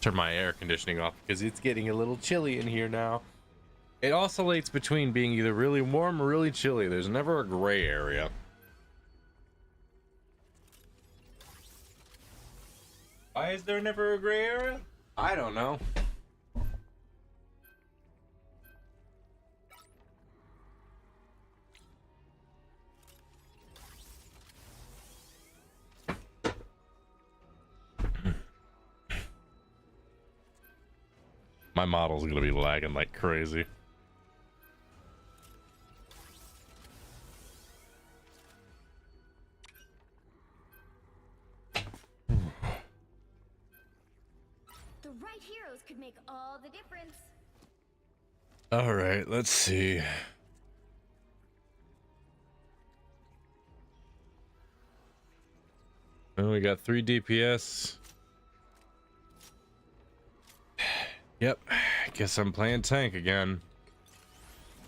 B: turn my air conditioning off because it's getting a little chilly in here now. It oscillates between being either really warm or really chilly. There's never a gray area. Why is there never a gray area? I don't know. My model's gonna be lagging like crazy.
U: The right heroes could make all the difference.
B: All right, let's see. Well, we got 3 DPS. Yep, I guess I'm playing tank again.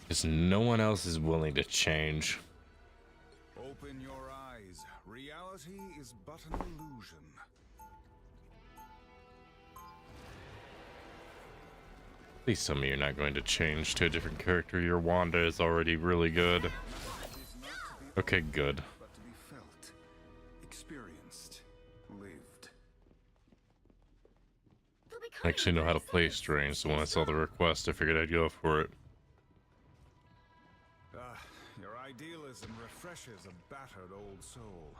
B: Because no one else is willing to change.
G: Open your eyes. Reality is but an illusion.
B: Please tell me you're not going to change to a different character. Your Wanda is already really good. Okay, good.
G: But to be felt, experienced, lived.
B: I actually know how to play Strange, so when I saw the request, I figured I'd go for it.
G: Your idealism refreshes a battered old soul.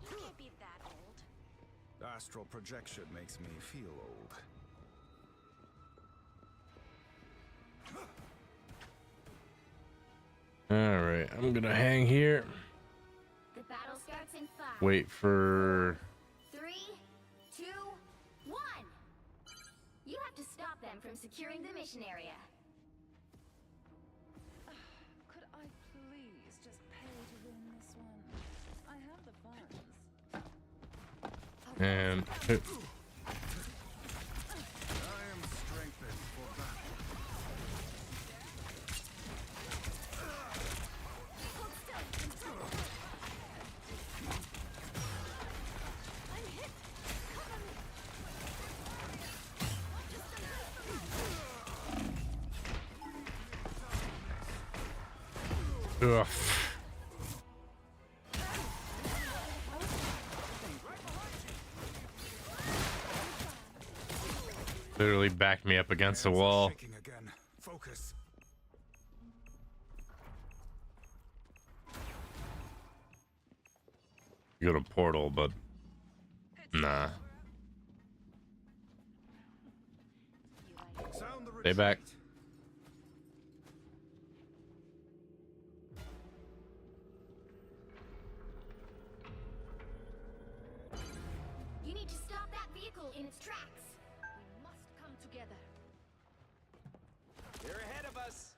U: You can't be that old.
G: Astral projection makes me feel old.
B: Alright, I'm gonna hang here.
U: The battle starts in 5.
B: Wait for...
U: 3, 2, 1. You have to stop them from securing the mission area.
P: Could I please just pay to win this one? I have the funds.
B: And...
G: I am strengthened for battle.
B: Ugh. Literally backed me up against the wall.
G: Again. Focus.
B: Go to portal, but nah. Stay back.
U: You need to stop that vehicle in its tracks. We must come together.
L: They're ahead of us.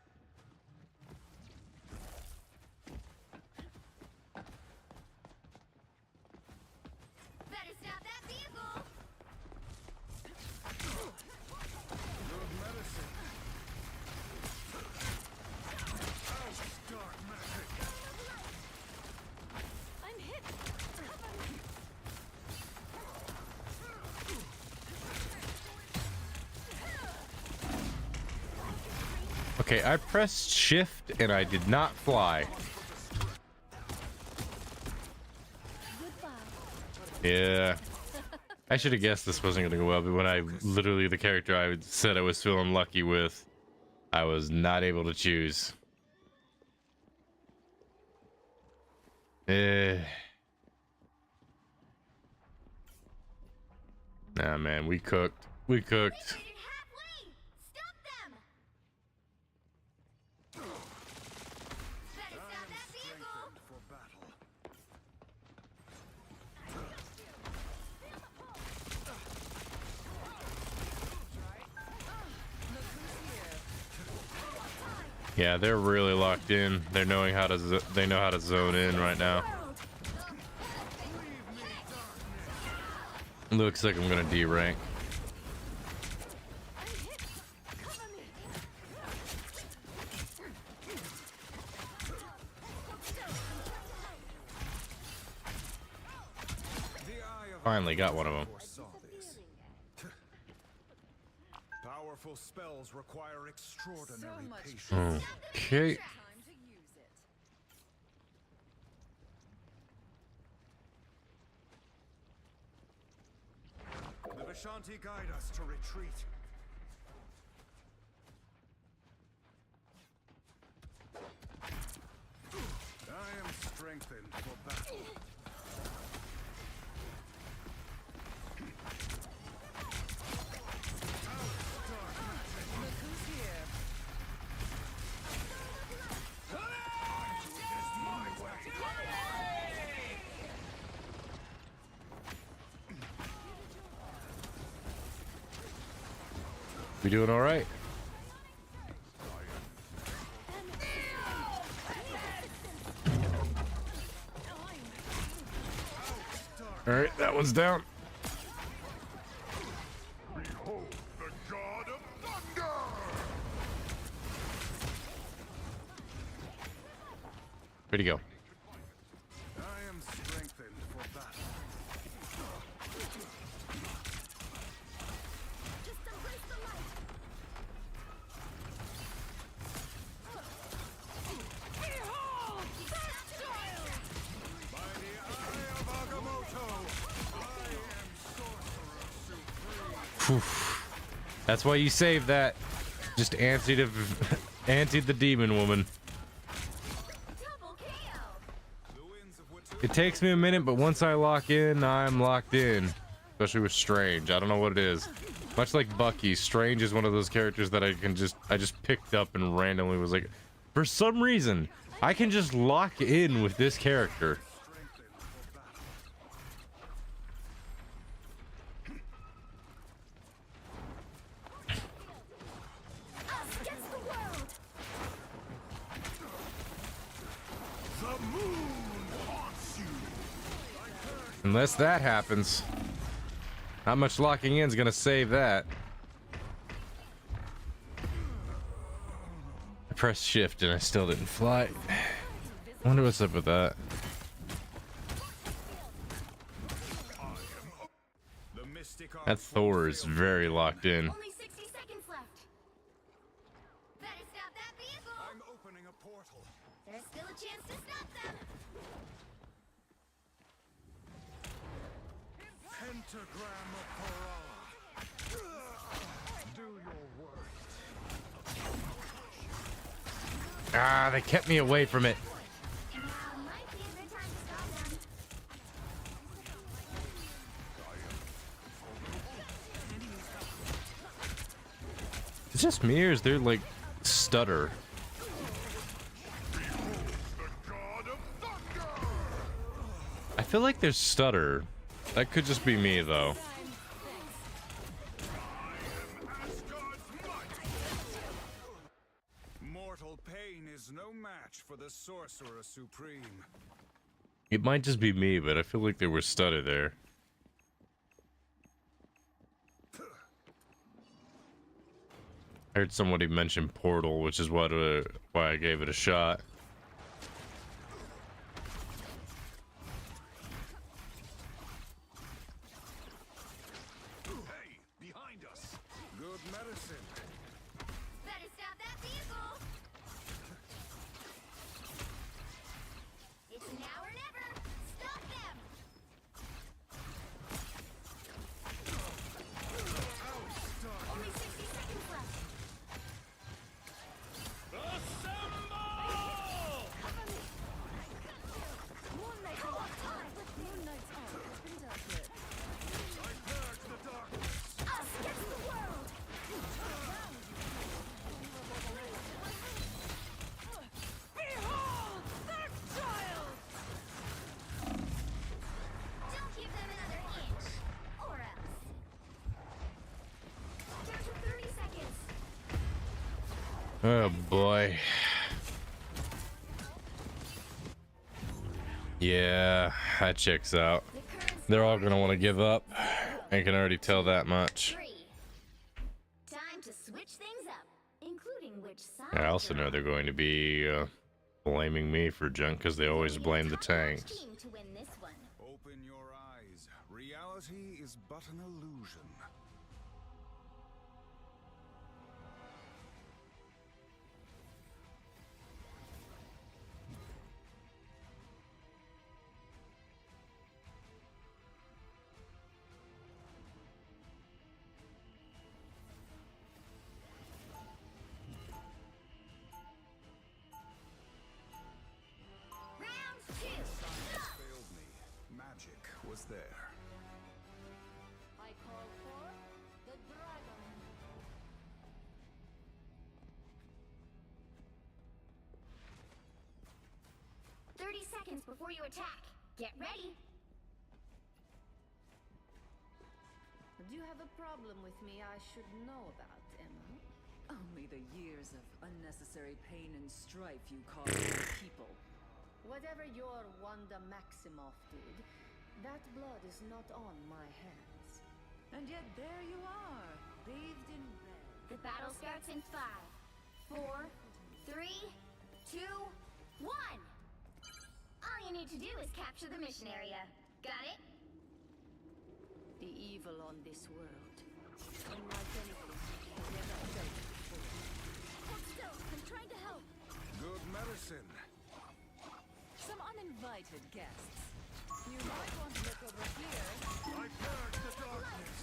U: Better stop that vehicle.
G: Good medicine. Ouch, dark magic.
P: I'm hit.
B: Okay, I pressed shift and I did not fly. Yeah. I should have guessed this wasn't going to go well, but when I literally, the character I said I was feeling lucky with, I was not able to choose. Nah, man, we cooked. We cooked. Yeah, they're really locked in. They're knowing how to they know how to zone in right now. Looks like I'm gonna D-rank. Finally got one of them.
G: Powerful spells require extraordinary patience.
B: Okay.
G: The Vishanti guide us to retreat. I am strengthened for battle.
B: We doing all right? All right, that one's down.
G: Behold the god of thunder!
B: Where'd he go?
G: I am strengthened for battle.
B: That's why you saved that. Just antied the demon woman. It takes me a minute, but once I lock in, I'm locked in. Especially with Strange. I don't know what it is. Much like Bucky, Strange is one of those characters that I just picked up and randomly was like, for some reason, I can just lock in with this character. Unless that happens. Not much locking in is gonna save that. I pressed shift and I still didn't fly. I wonder what's up with that. That Thor is very locked in.
U: Only 60 seconds left. Better stop that vehicle.
G: I'm opening a portal.
U: There's still a chance to stop them.
G: Pentagram of Parala. Do your worst.
B: Ah, they kept me away from it. Is it just me or is there like stutter? I feel like there's stutter. That could just be me though.
G: Mortal pain is no match for the Sorcerer Supreme.
B: It might just be me, but I feel like there was stutter there. I heard somebody mention Portal, which is why I gave it a shot.
G: Hey, behind us. Good medicine.
U: Better stop that vehicle. It's now or never. Stop them. Only 60 seconds left. Us against the world.
A: Behold that child!
U: Don't give them another inch, or else. Down to 30 seconds.
B: Oh boy. Yeah, that checks out. They're all gonna want to give up. I can already tell that much.
U: Time to switch things up, including which side.
B: I also know they're going to be blaming me for junk because they always blame the tanks.
U: team to win this one.
G: Open your eyes. Reality reality is but an illusion.
U: Round two.
G: Science failed me. Magic was there.
U: I call for the dragon. 30 seconds before you attack. Get ready.
P: Do you have a problem with me I should know about, Emma?
L: Only the years of unnecessary pain and strife you caused my people.
P: Whatever your Wanda Maximoff did, that blood is not on my hands.
L: And yet there you are, bathed in red.
U: The battle starts in 5, 4, 3, 2, 1. All you need to do is capture the mission area. Got it?
P: The evil on this world, unlike anything I've never felt before.
U: Hold still. I'm trying to help.
G: Good medicine.
L: Some uninvited guests. You might want to look over here.
G: I purge the darkness.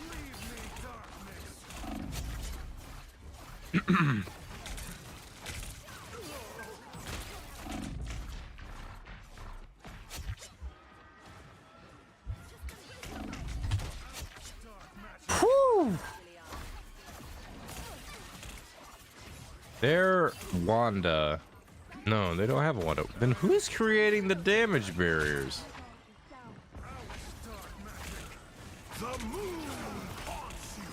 G: Leave me, darkness.
B: Whew. They're Wanda. No, they don't have a Wanda. Then who's creating the damage barriers?
G: The moon haunts you.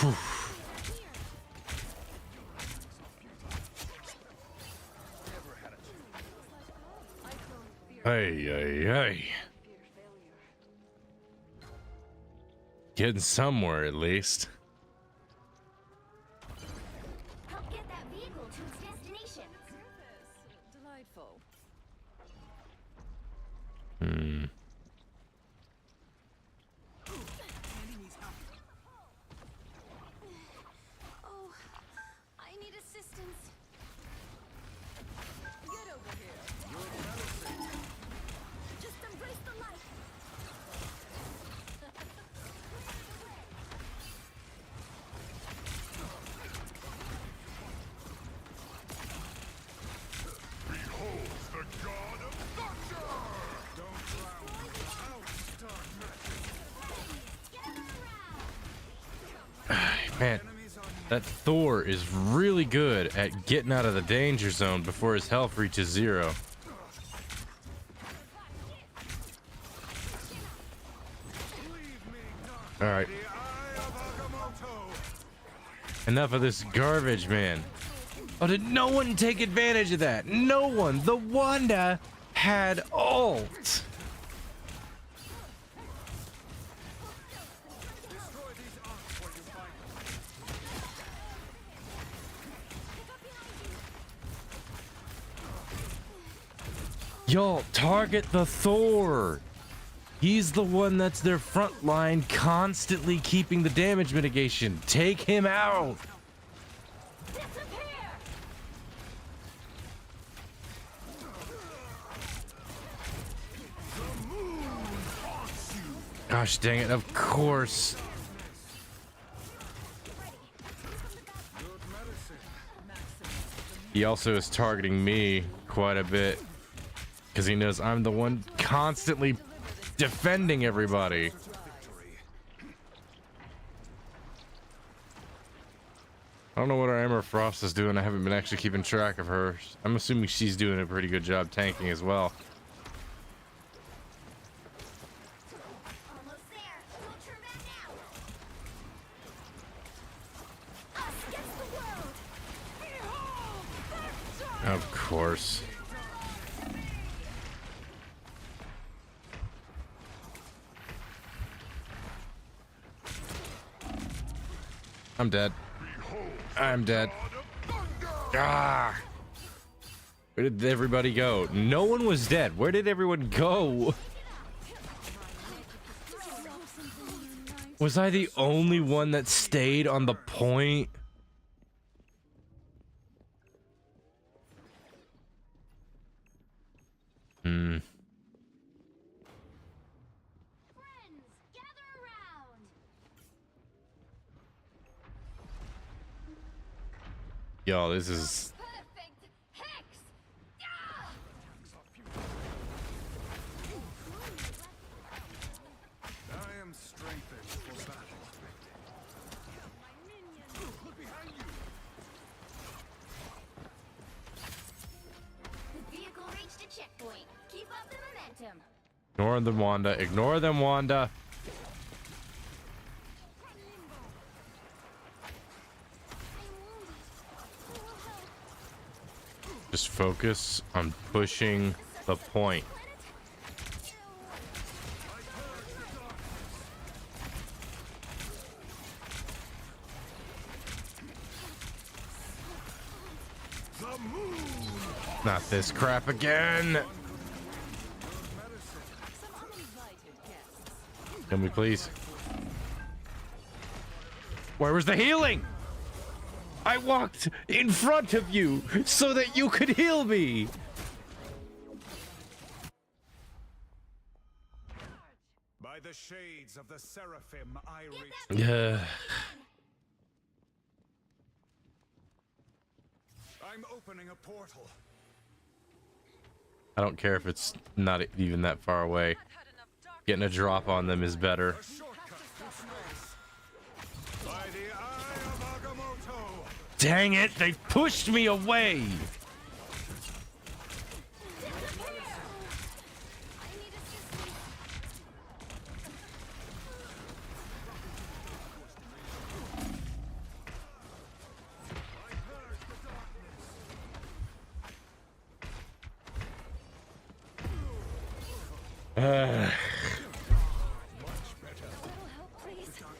B: Whew. Hey, hey, hey. Getting somewhere at least.
U: Help get that vehicle to its destination.
L: Delightful.
B: Hmm.
U: Oh, I need assistance.
L: Get over here.
U: Just embrace the light.
G: Behold the god of thunder! Don't drown out, dark magic.
B: Man, that Thor is really good at getting out of the danger zone before his health reaches 0. All right. Enough of this garbage, man. Oh, did no one take advantage of that? No one. The Wanda had ult. Y'all, target the Thor. He's the one that's their front line, constantly keeping the damage mitigation. Take him out. Gosh dang it, of course. He also is targeting me quite a bit because he knows I'm the one constantly defending everybody. I don't know what our Emma Frost is doing. I haven't been actually keeping track of her. I'm assuming she's doing a pretty good job tanking as well. Of course. I'm dead. I'm dead. Ah! Where did everybody go? No one was dead. Where did everyone go? Was I the only one that stayed on the point? Hmm. Yo, this is...
G: I am strengthened for battle. Look behind you.
U: The vehicle reached a checkpoint. Keep up the momentum.
B: Ignore them, Wanda. Ignore them, Wanda. Just focus on pushing the point. Not this crap again. Can we please? Where was the healing? I walked in front of you so that you could heal me.
G: By the shades of the seraphim, I reach.
B: Yeah.
G: I'm opening a portal.
B: I don't care if it's not even that far away. Getting a drop on them is better.
G: By the eye of Agamotto.
B: Dang it, they pushed me away.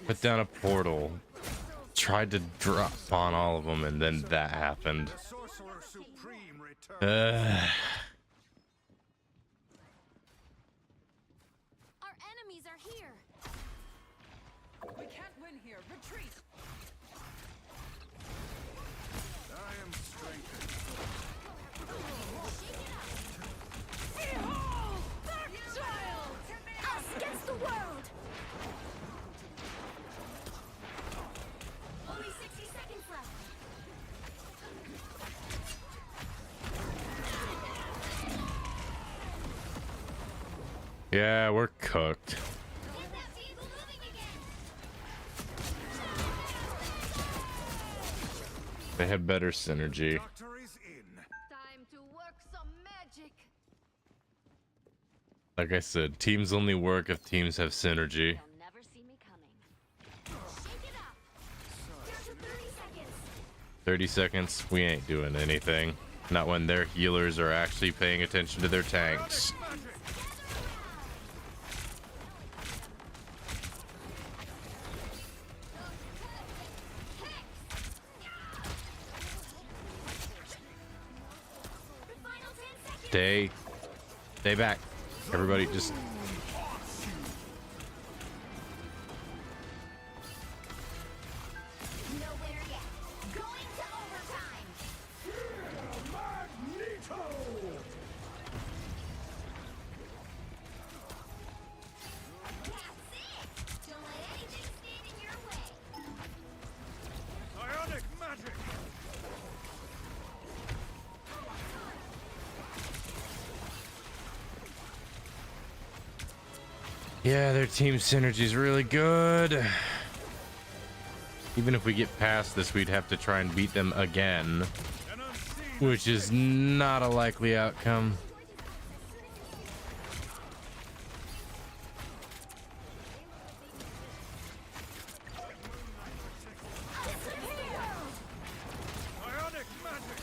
B: Put down a portal. Tried to drop on all of them, and then that happened.
U: Our enemies are here.
L: We can't win here. Retreat.
G: I am strengthened.
L: Behold, Dark Child!
U: Us against the world. Only 60 seconds left.
B: Yeah, we're cooked. They have better synergy.
U: Time to work some magic.
B: Like I said, teams only work if teams have synergy.
U: They'll never see me coming. Shake it up. Down to 30 seconds.
B: 30 seconds, we ain't doing anything. Not when their healers are actually paying attention to their tanks. Stay back. Everybody just...
U: Nowhere yet. Going to overtime.
G: Magneto!
U: That's it. Don't let anything stand in your way.
G: Ionic magic!
B: Yeah, their team synergy is really good. Even if we get past this, we'd have to try and beat them again, which is not a likely outcome.
G: Ionic magic!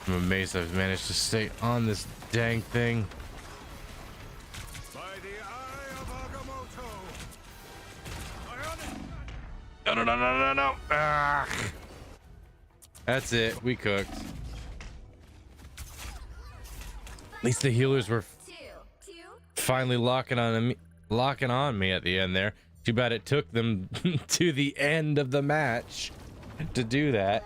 B: I'm amazed I've managed to stay on this dang thing.
G: By the eye of Agamotto.
B: No, no, no, no, no, no. Ah. That's it. We cooked. At least the healers were finally locking on me at the end there. Too bad it took them to the end of the match to do that.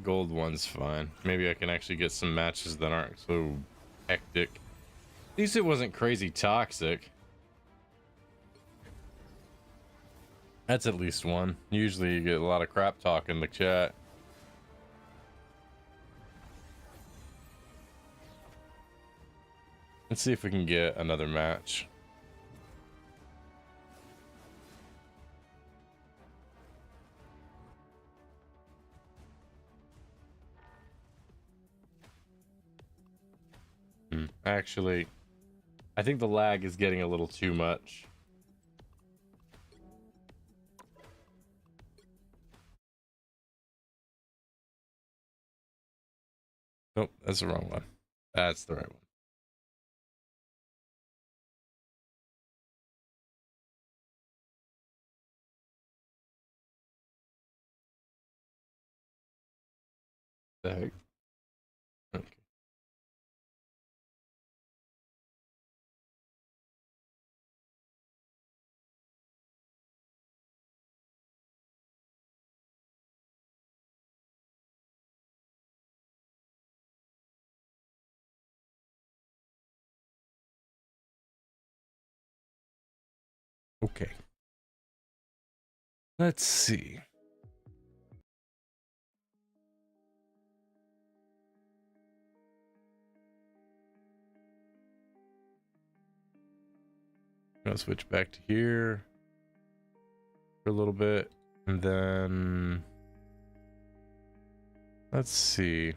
B: Gold one's fine. Maybe I can actually get some matches that aren't so hectic. At least it wasn't crazy toxic. That's at least one. Usually you get a lot of crap talk in the chat. Let's see if we can get another match. Actually, I think the lag is getting a little too much. Nope, that's the wrong one. That's the right one. The heck? Okay. Okay. Let's see. I'll switch back to here for a little bit, and then let's see.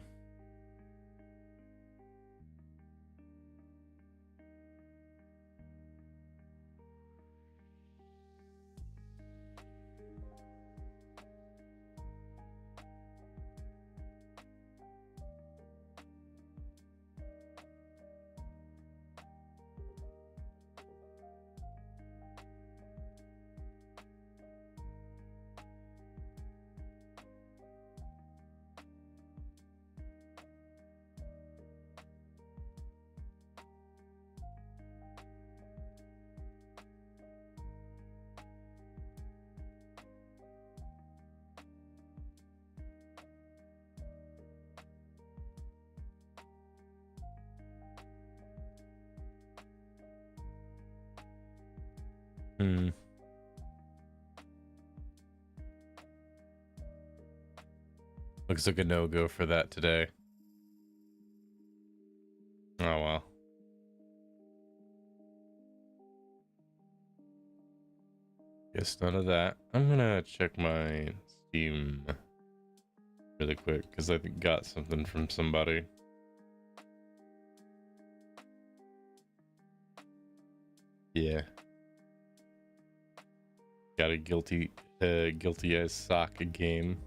B: Looks like a no-go for that today. Oh well. Guess none of that. I'm gonna check my Steam really quick because I got something from somebody. Yeah. Got a guilty as soccer game.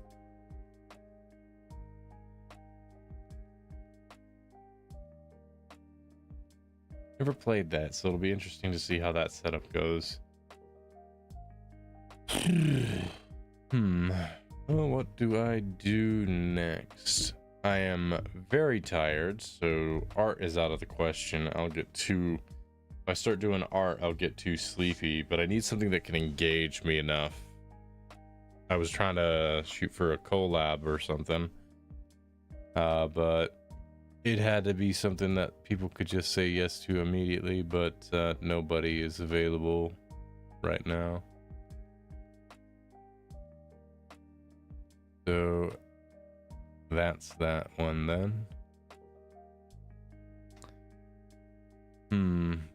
B: Never played that, so it'll be interesting to see how that setup goes. Well, what do I do next? I am very tired, so art is out of the question. If I start doing art, I'll get too sleepy, but I need something that can engage me enough. I was trying to shoot for a collab or something, but it had to be something that people could just say yes to immediately, but nobody is available right now. So that's that one then.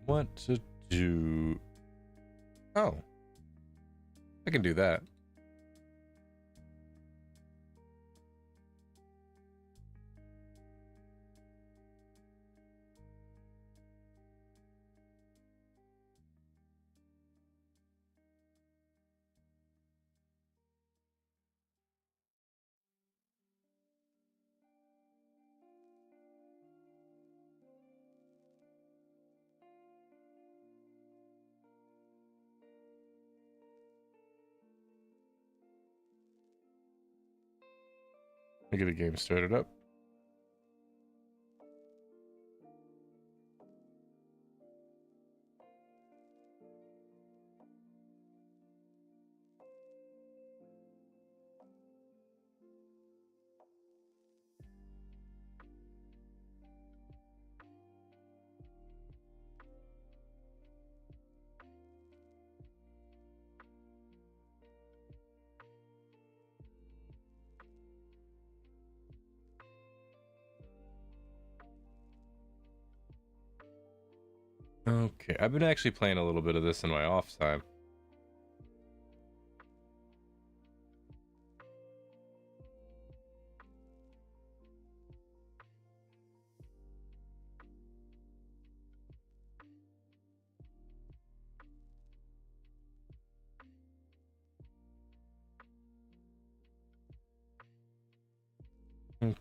B: What to do? Oh, I can do that. Look at the game started up. Okay, I've been actually playing a little bit of this in my off time. Okay.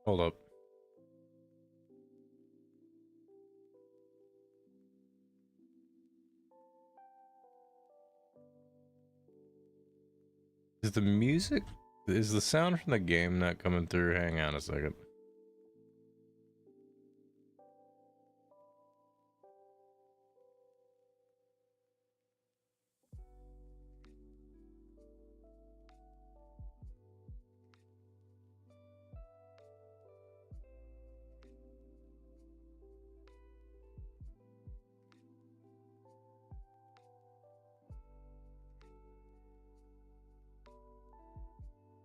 B: Hold up. Is the music, is the sound from the game not coming through? Hang on a second.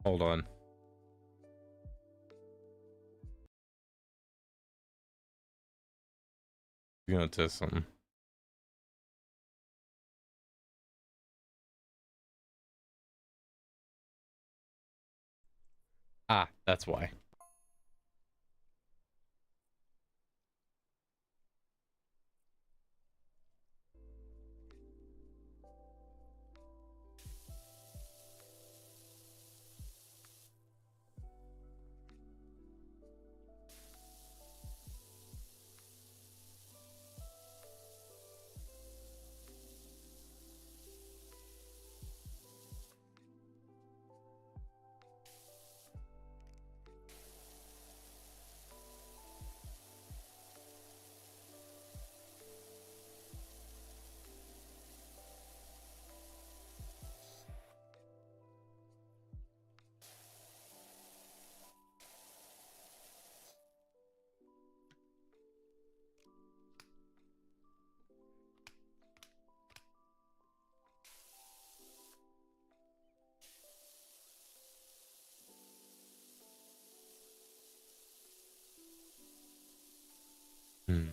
B: Hold on. I'm gonna test something. Ah, that's why. Hmm.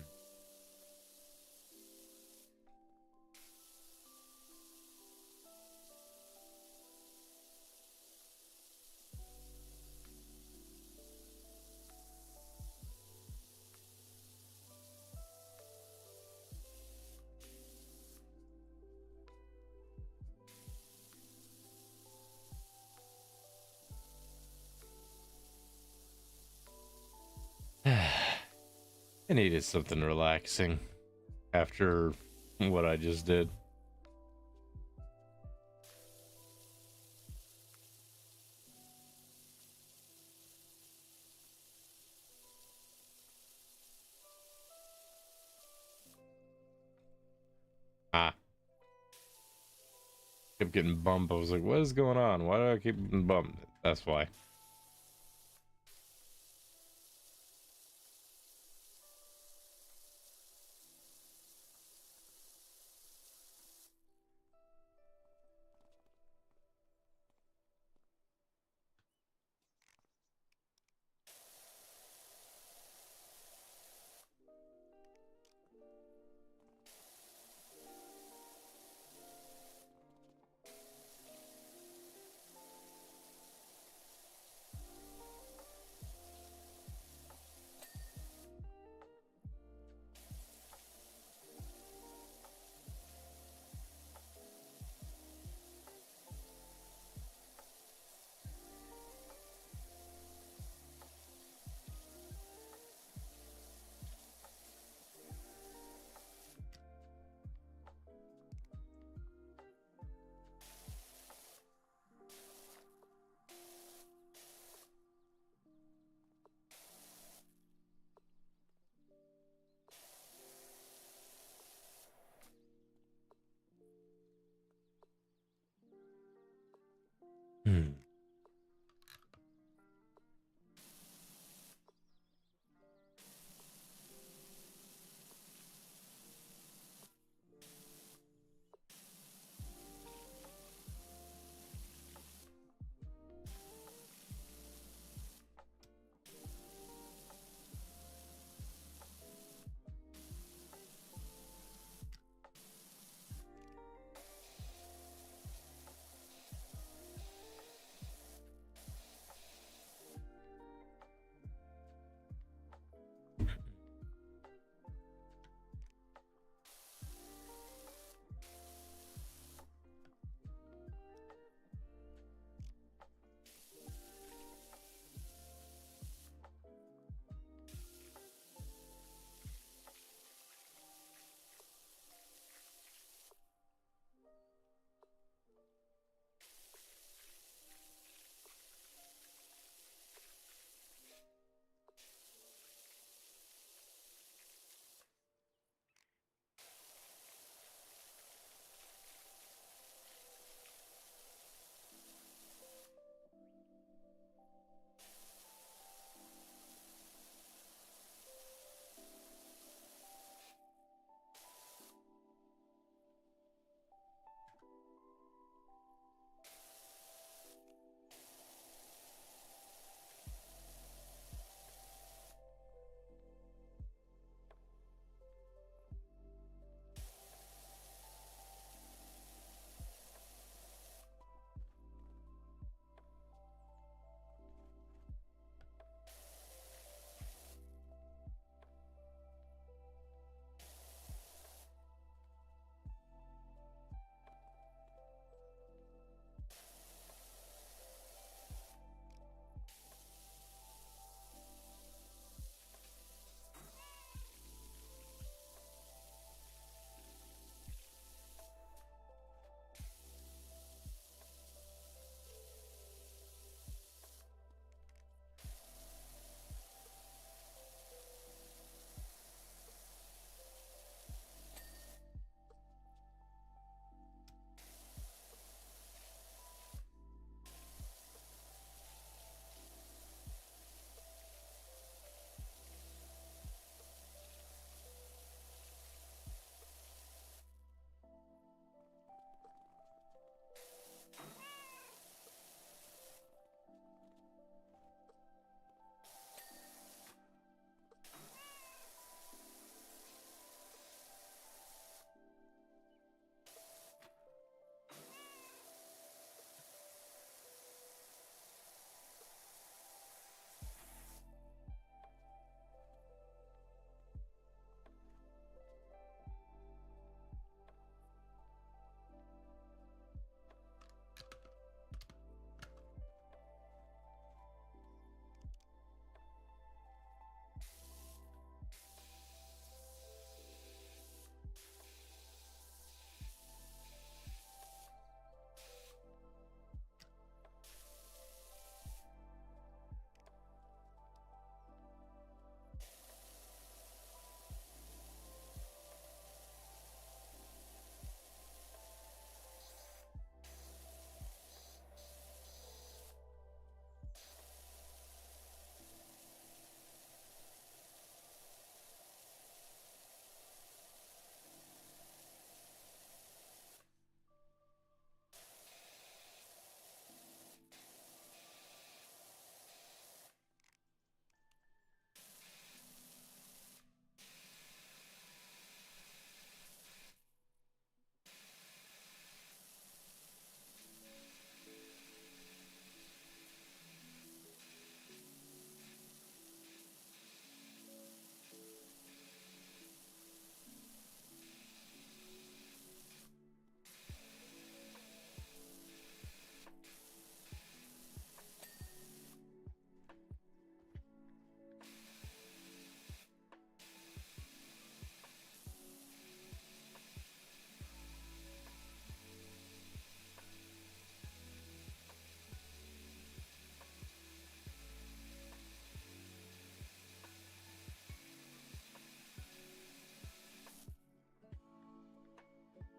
B: I needed something relaxing after what I just did. Ah. Kept getting bumped. I was like, what is going on? Why do I keep getting bumped? That's why.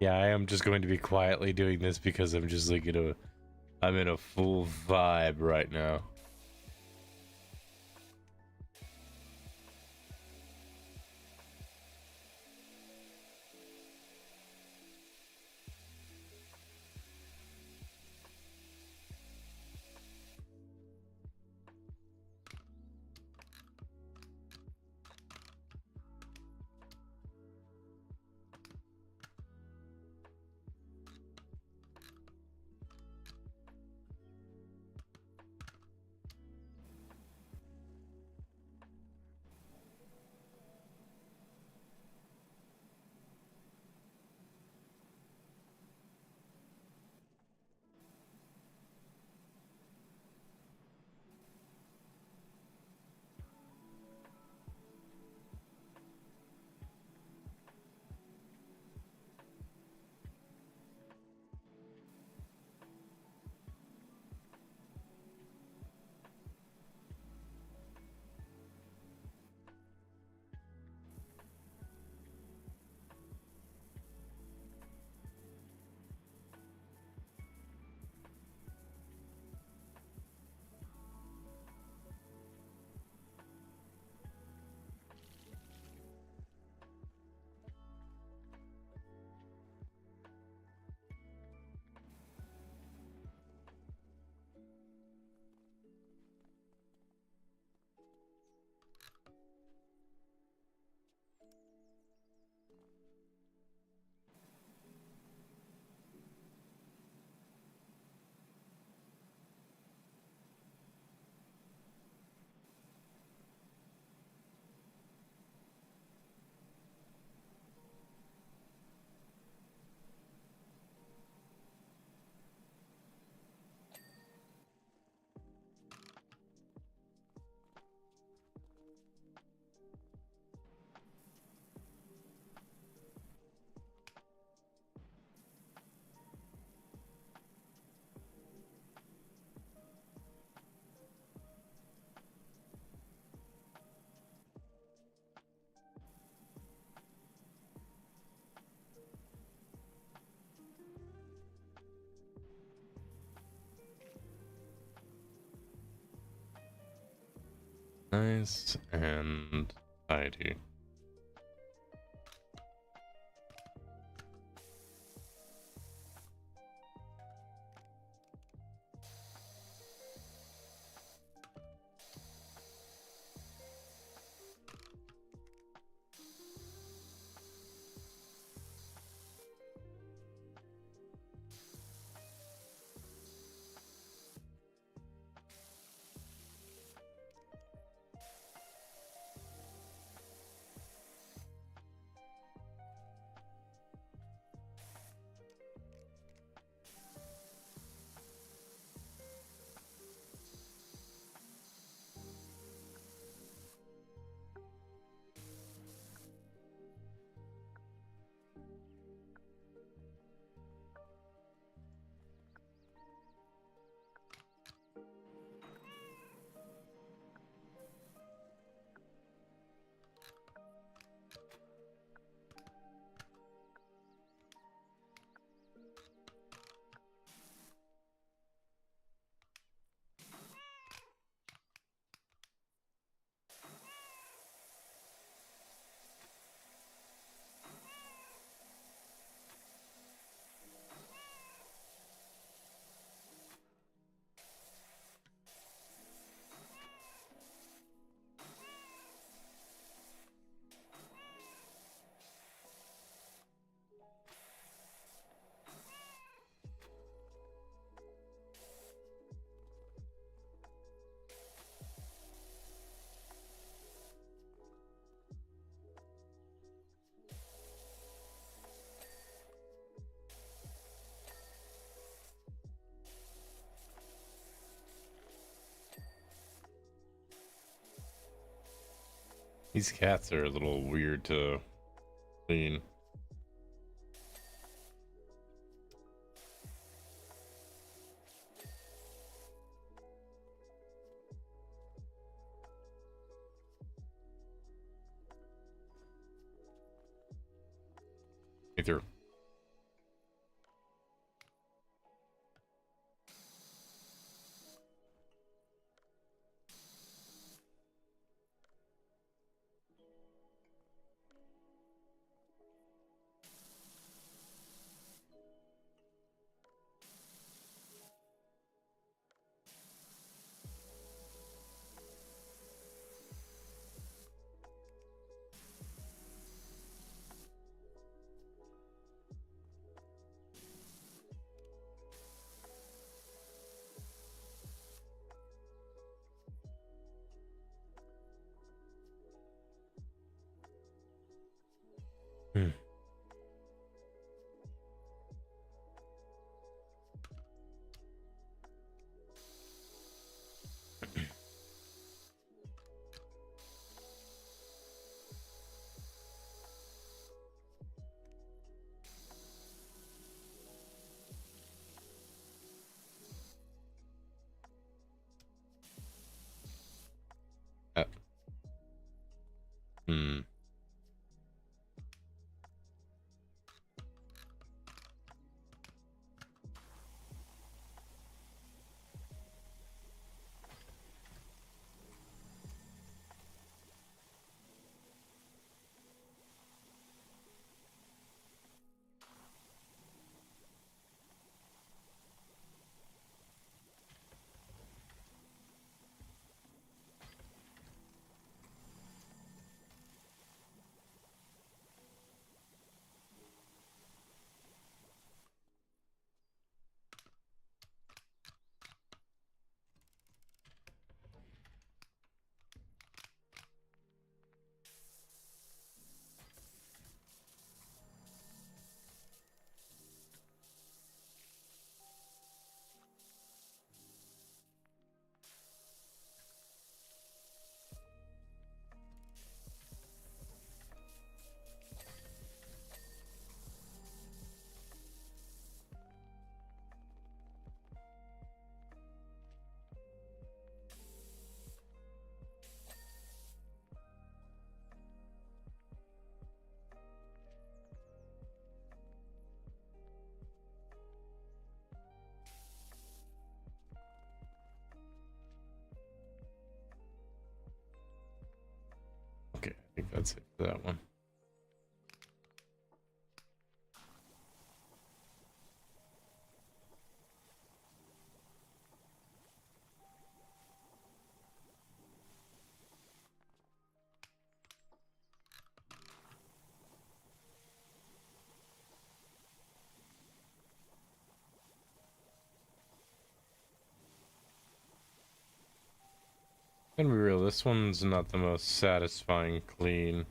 B: Yeah, I am just going to be quietly doing this because I'm just like, I'm in a full vibe right now. Nice and tidy. These cats are a little weird to clean. Me through. Hmm. Hmm. Okay, I think that's it for that one. Gonna be real, this one's not the most satisfying clean.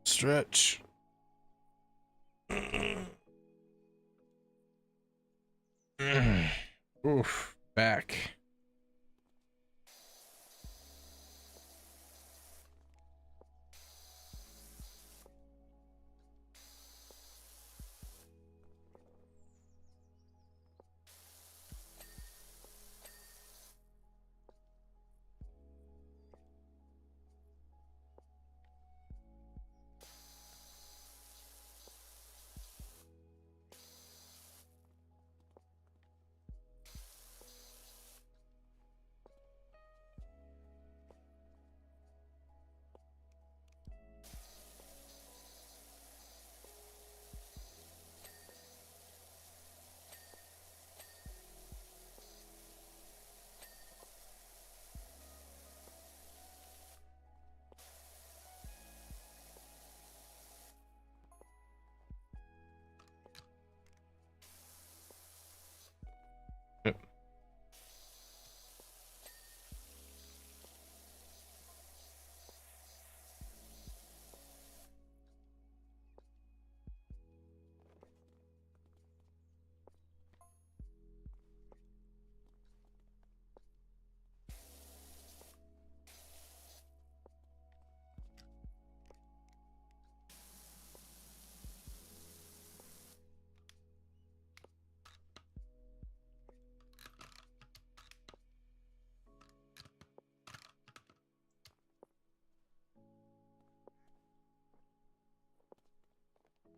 B: Stretch. Oof, back.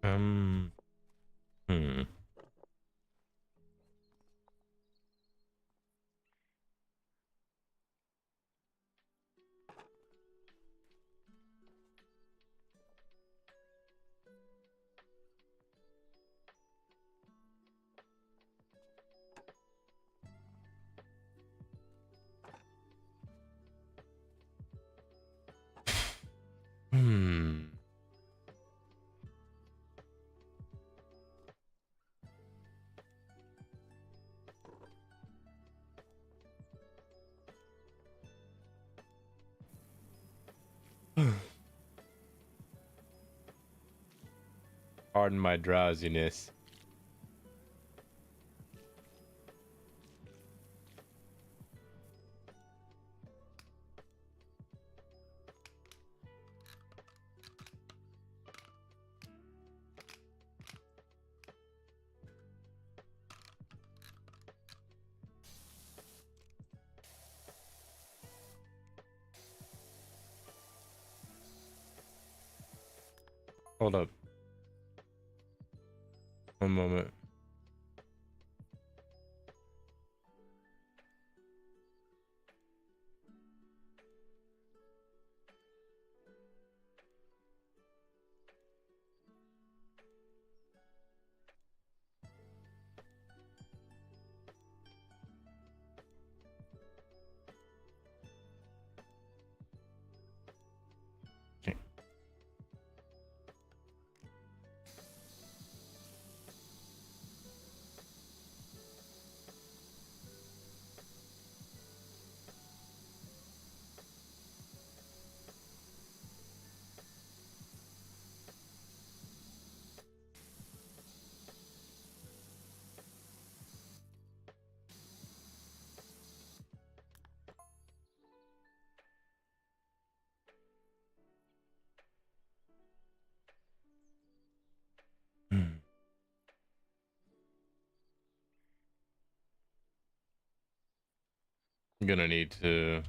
B: Hmm. Hmm. Pardon my drowsiness. Hold up. One moment. I'm gonna need to.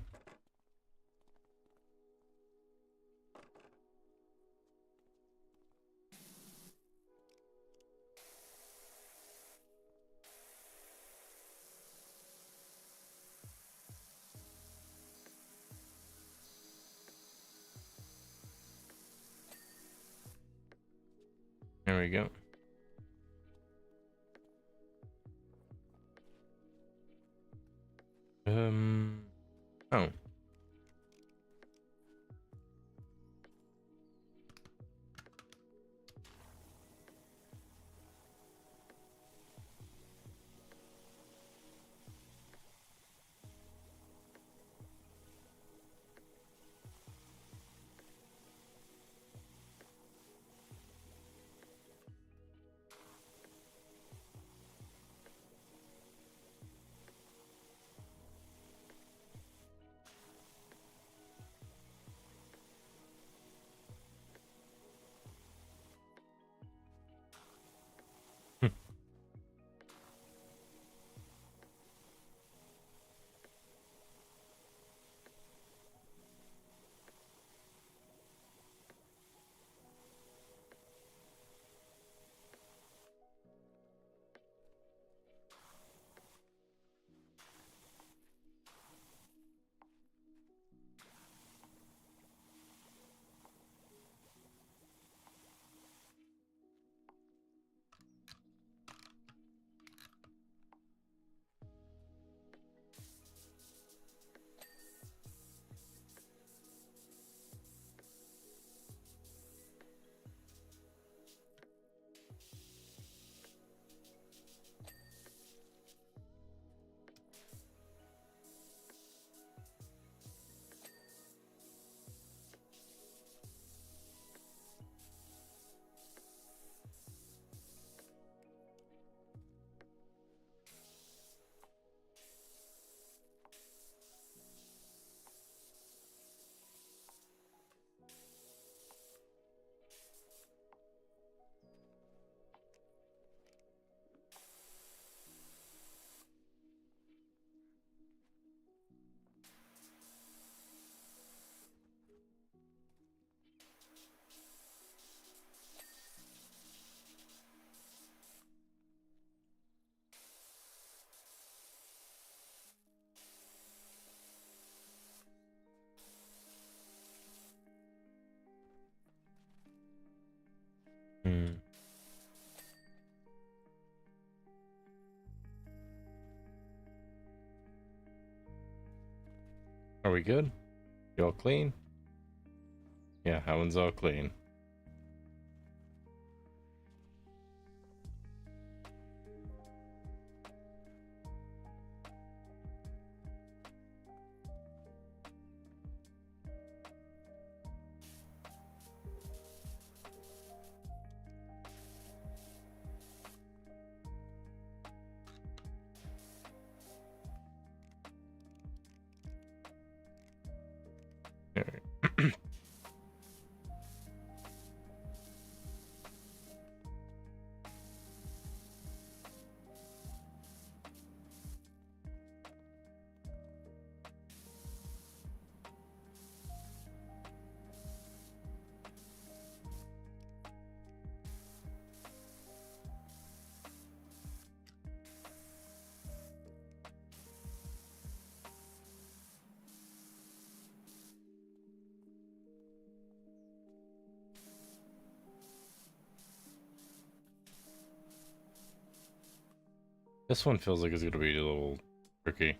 B: There we go. Oh. Hmm. Are we good? You all clean? Yeah, that one's all clean. All right. This one feels like it's gonna be a little tricky.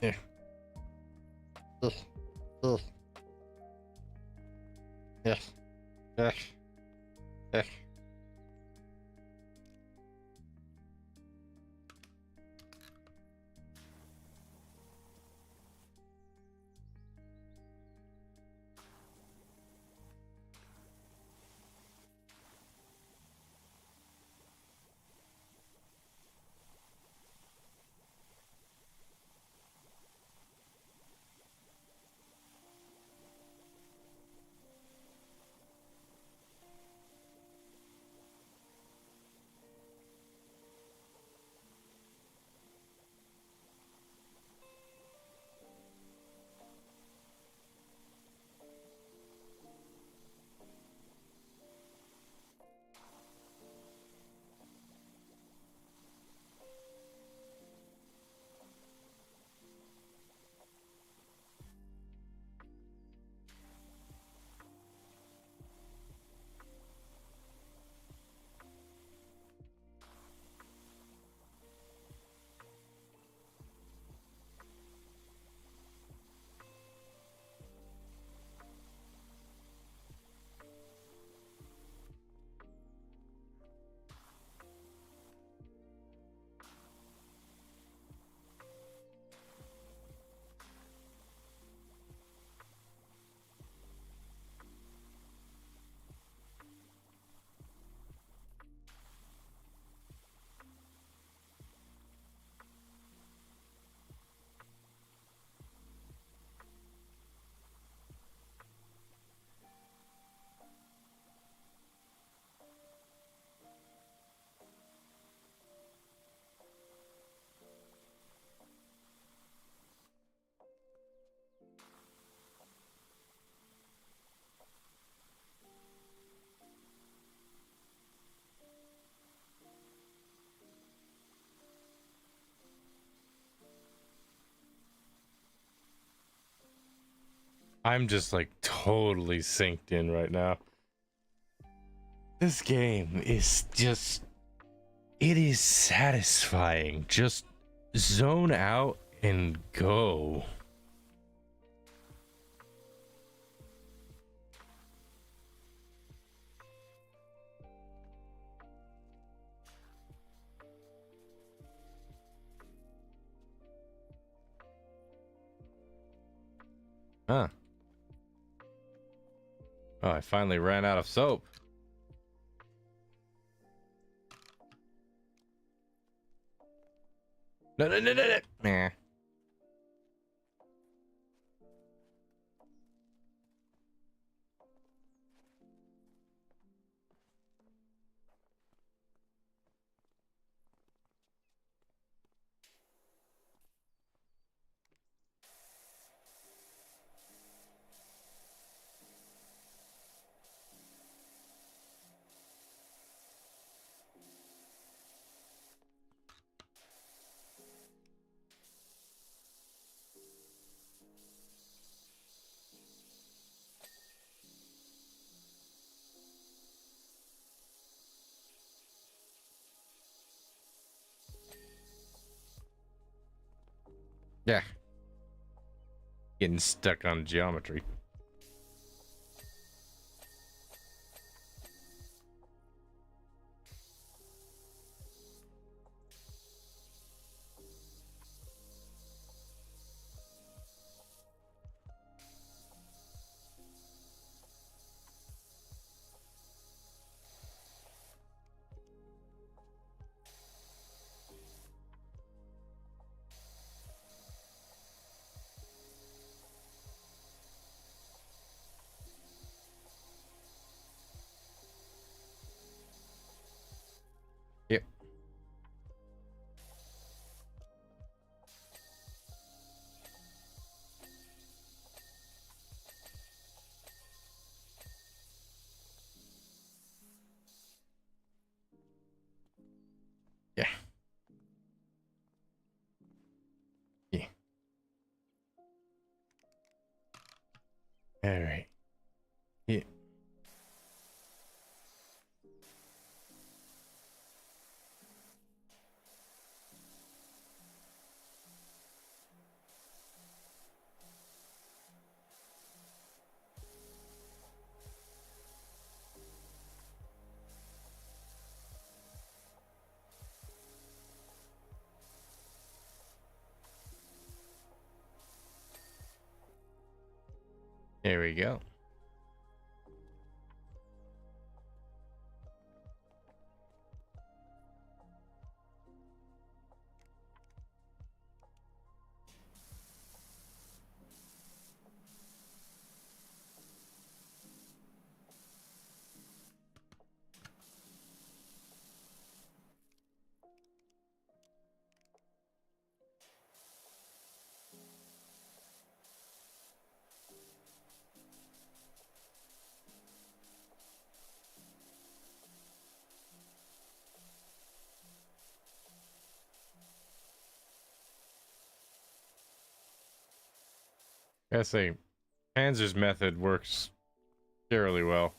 B: Yeah. Ugh. Ugh. Yes. Yes. Yes. I'm just like totally synced in right now. This game is just, it is satisfying. Just zone out and go. Huh. Oh, I finally ran out of soap. No. Nah. Yeah. Getting stuck on geometry. Yep. Yeah. Yeah. All right. Yeah. There we go. Gotta say, Panzer's method works fairly well.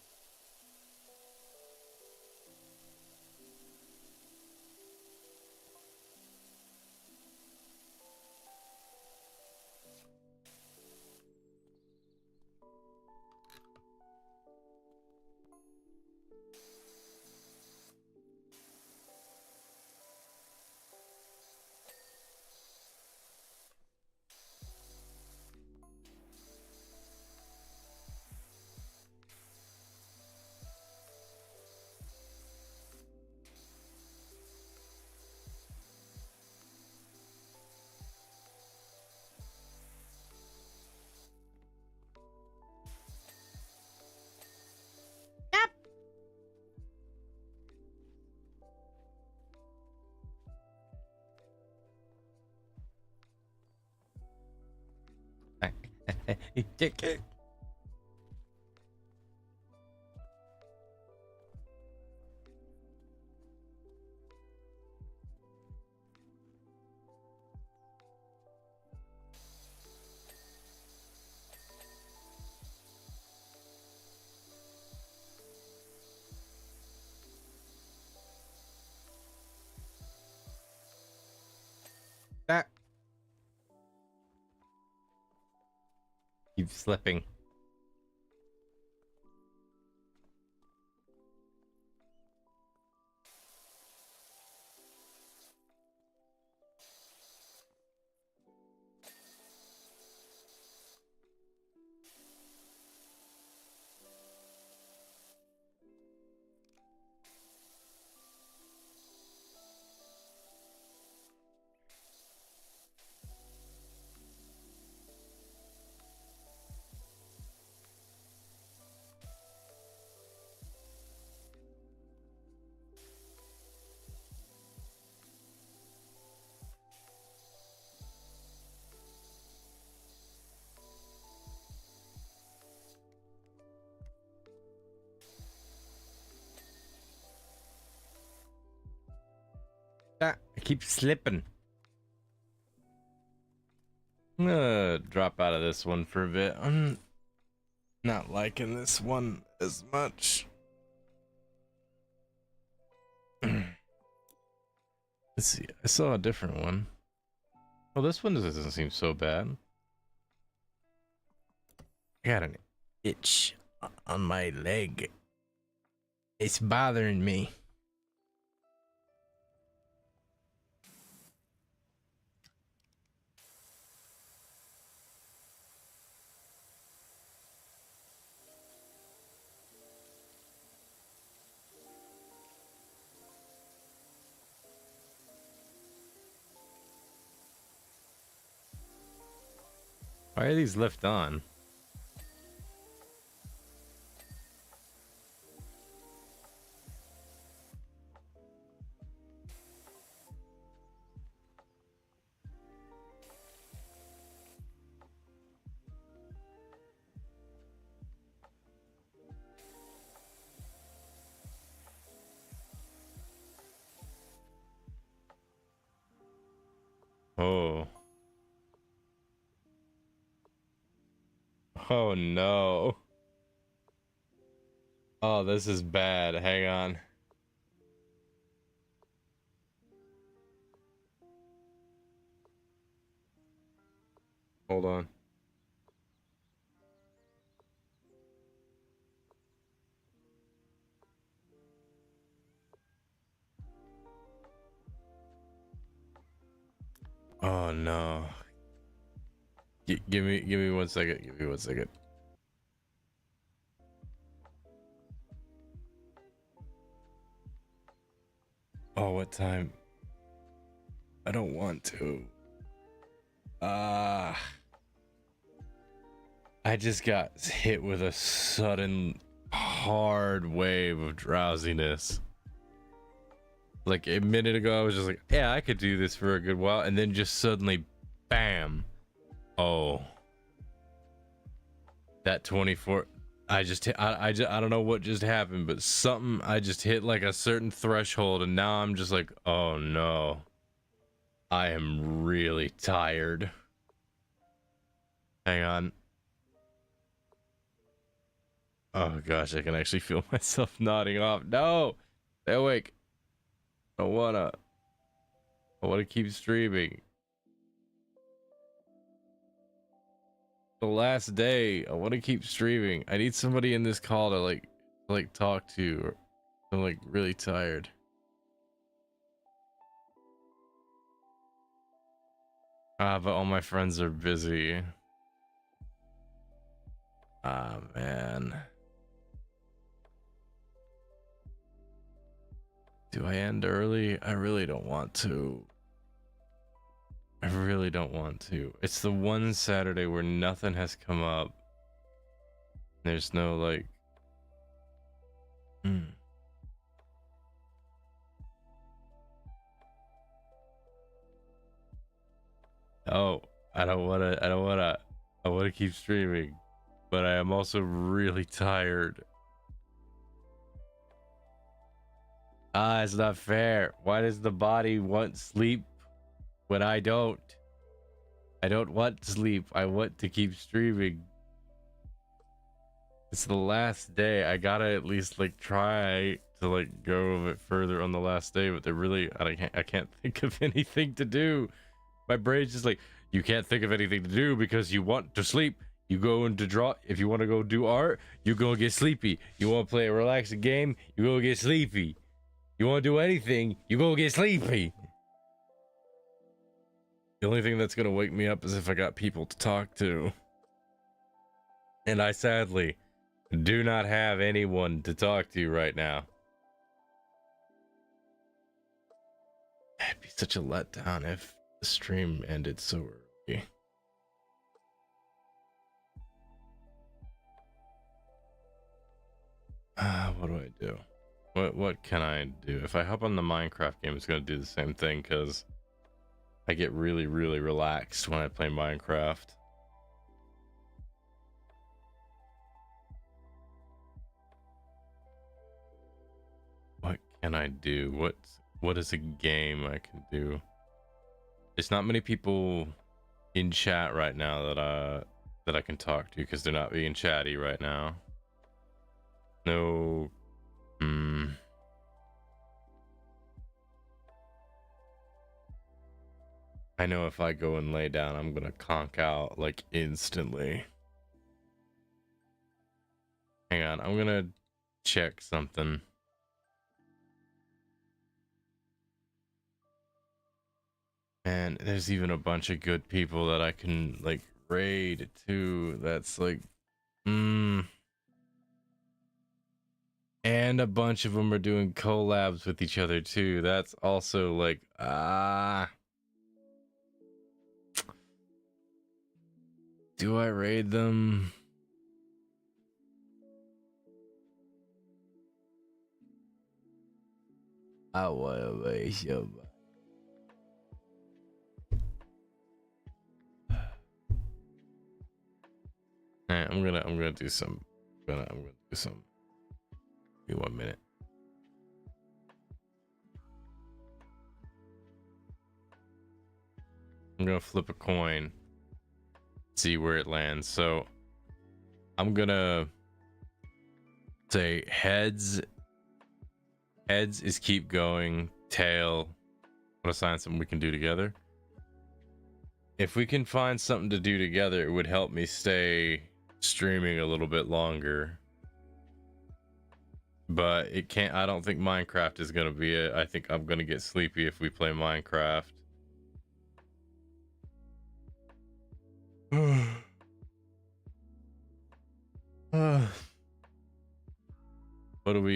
B: Yep. That keep slipping. I keep slipping. I'm gonna drop out of this one for a bit. I'm not liking this one as much. Let's see. I saw a different one. Well, this one doesn't seem so bad. I got an itch on my leg. It's bothering me. Why are these left on? Oh. Oh no. Oh, this is bad. Hang on. Hold on. Oh no. Give me 1 second. Give me 1 second. Oh, what time? I don't want to. I just got hit with a sudden hard wave of drowsiness. Like a minute ago, I was just like, yeah, I could do this for a good while. And then just suddenly, bam. Oh. That 24. I don't know what just happened, but something, I just hit like a certain threshold. And now I'm just like, oh no. I am really tired. Hang on. Oh gosh, I can actually feel myself nodding off. No! Stay awake. I wanna keep streaming. The last day, I wanna keep streaming. I need somebody in this call to like talk to. I'm like really tired. But all my friends are busy. Ah, man. Do I end early? I really don't want to. I really don't want to. It's the one Saturday where nothing has come up. There's no like... Oh, I want to keep streaming, but I am also really tired. It's not fair. Why does the body want sleep when I don't? I don't want sleep. I want to keep streaming. It's the last day. I gotta at least like try to like go a bit further on the last day, but I can't think of anything to do. My brain's just like, you can't think of anything to do because you want to sleep. You go into draw. If you want to go do art, you go get sleepy. You want to play a relaxing game, you go get sleepy. You want to do anything, you go get sleepy. The only thing that's gonna wake me up is if I got people to talk to. And I sadly do not have anyone to talk to right now. It'd be such a letdown if the stream ended so early. What do I do? What can I do? If I hop on the Minecraft game, it's gonna do the same thing because I get really, really relaxed when I play Minecraft. What can I do? what is a game I can do? There's not many people in chat right now that I can talk to because they're not being chatty right now. No. I know if I go and lay down, I'm gonna conk out like instantly. Hang on, I'm gonna check something. And there's even a bunch of good people that I can like raid too. That's like, and a bunch of them are doing collabs with each other too. That's also like, do I raid them? I wanna waste your. Alright, I'm gonna do some. I'm gonna do some. Give me 1 minute. I'm gonna flip a coin. See where it lands. So I'm gonna say heads. Heads is keep going. Tail, I'm gonna assign something we can do together. If we can find something to do together, it would help me stay streaming a little bit longer. But it can't. I don't think Minecraft is gonna be it. I think I'm gonna get sleepy if we play Minecraft.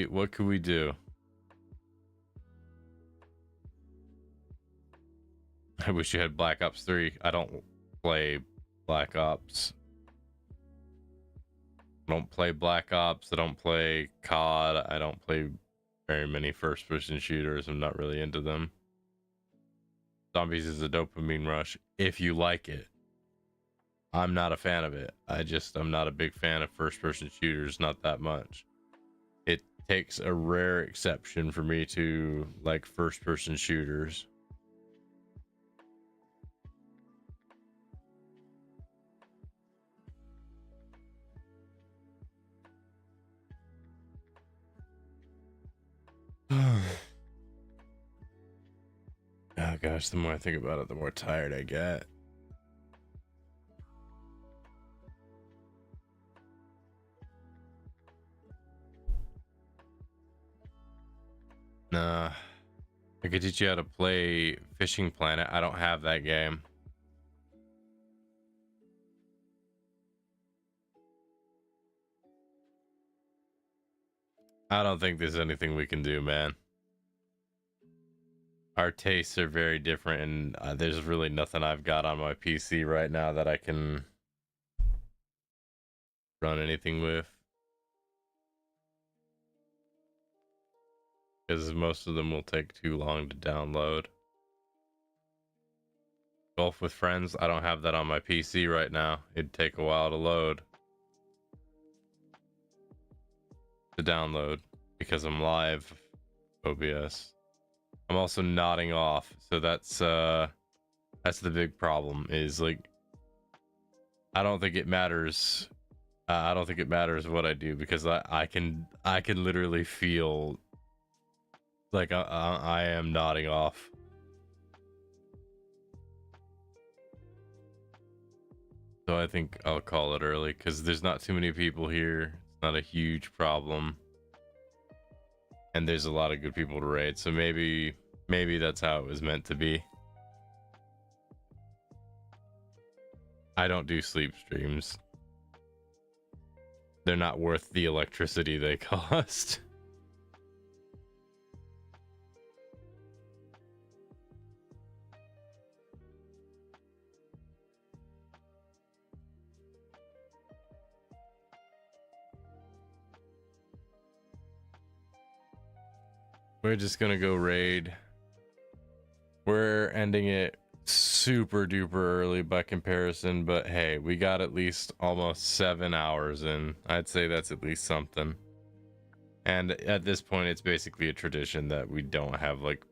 B: What could we do? I wish you had Black Ops 3. I don't play Black Ops. I don't play Black Ops. I don't play COD. I don't play very many first-person shooters. I'm not really into them. Zombies is a dopamine rush if you like it. I'm not a fan of it. I'm not a big fan of first-person shooters, not that much. It takes a rare exception for me to like first-person shooters. Oh gosh, the more I think about it, the more tired I get. Nah, I could teach you how to play Fishing Planet. I don't have that game. I don't think there's anything we can do, man. Our tastes are very different, and there's really nothing I've got on my PC right now that I can run anything with. Because most of them will take too long to download. Golf with Friends, I don't have that on my PC right now. It'd take a while to load. To download. Because I'm live OBS. I'm also nodding off, so that's the big problem. Is like, I don't think it matters. I don't think it matters what I do because I can literally feel like I am nodding off. So I think I'll call it early because there's not too many people here. It's not a huge problem. And there's a lot of good people to raid, so maybe that's how it was meant to be. I don't do sleep streams. They're not worth the electricity they cost. We're just gonna go raid. We're ending it super duper early by comparison, but hey, we got at least almost 7 hours in. I'd say that's at least something. And at this point, it's basically a tradition that we don't have like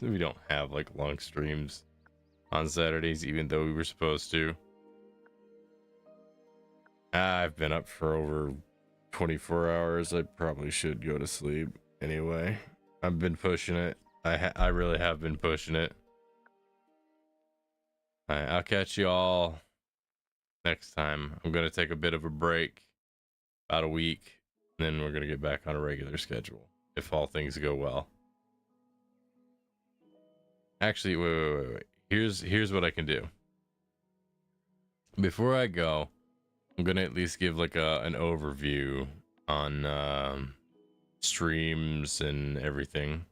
B: We don't have like long streams on Saturdays, even though we were supposed to. I've been up for over 24 hours. I probably should go to sleep anyway. I've been pushing it. I really have been pushing it. All right, I'll catch you all next time. I'm gonna take a bit of a break, about a week, and then we're gonna get back on a regular schedule if all things go well. Actually, wait. Here's what I can do. Before I go, I'm gonna at least give like an overview on streams and everything.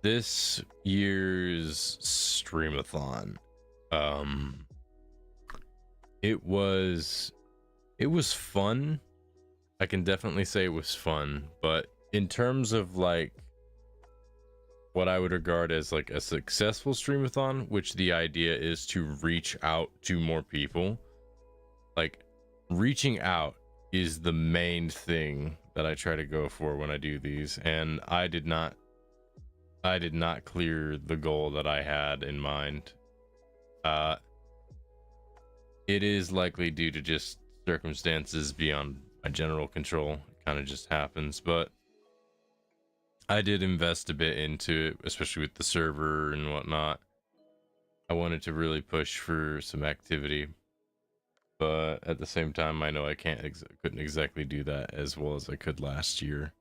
B: This year's Streamathon, it was fun. I can definitely say it was fun, but in terms of like what I would regard as like a successful Streamathon, which the idea is to reach out to more people, like reaching out is the main thing that I try to go for when I do these, and I did not clear the goal that I had in mind. It is likely due to just circumstances beyond my general control. It kind of just happens, but I did invest a bit into it, especially with the server and whatnot. I wanted to really push for some activity, but at the same time, I know I couldn't exactly do that as well as I could last year.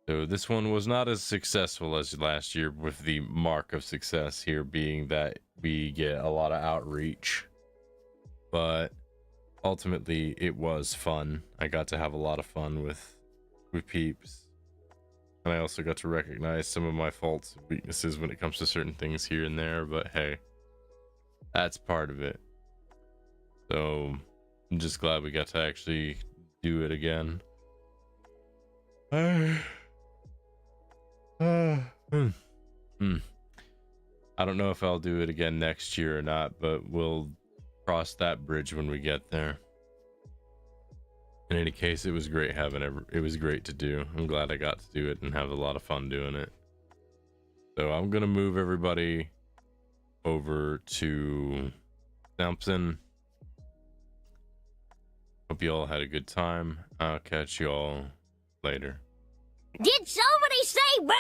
B: So this one was not as successful as last year, with the mark of success here being that we get a lot of outreach. But ultimately, it was fun. I got to have a lot of fun with peeps. And I also got to recognize some of my faults and weaknesses when it comes to certain things here and there, but hey, that's part of it. So I'm just glad we got to actually do it again. I don't know if I'll do it again next year or not, but we'll cross that bridge when we get there. In any case, it was great having it was great to do. I'm glad I got to do it and have a lot of fun doing it. So I'm gonna move everybody over to Sampson. Hope you all had a good time. I'll catch you all later.
U: Did somebody say boom?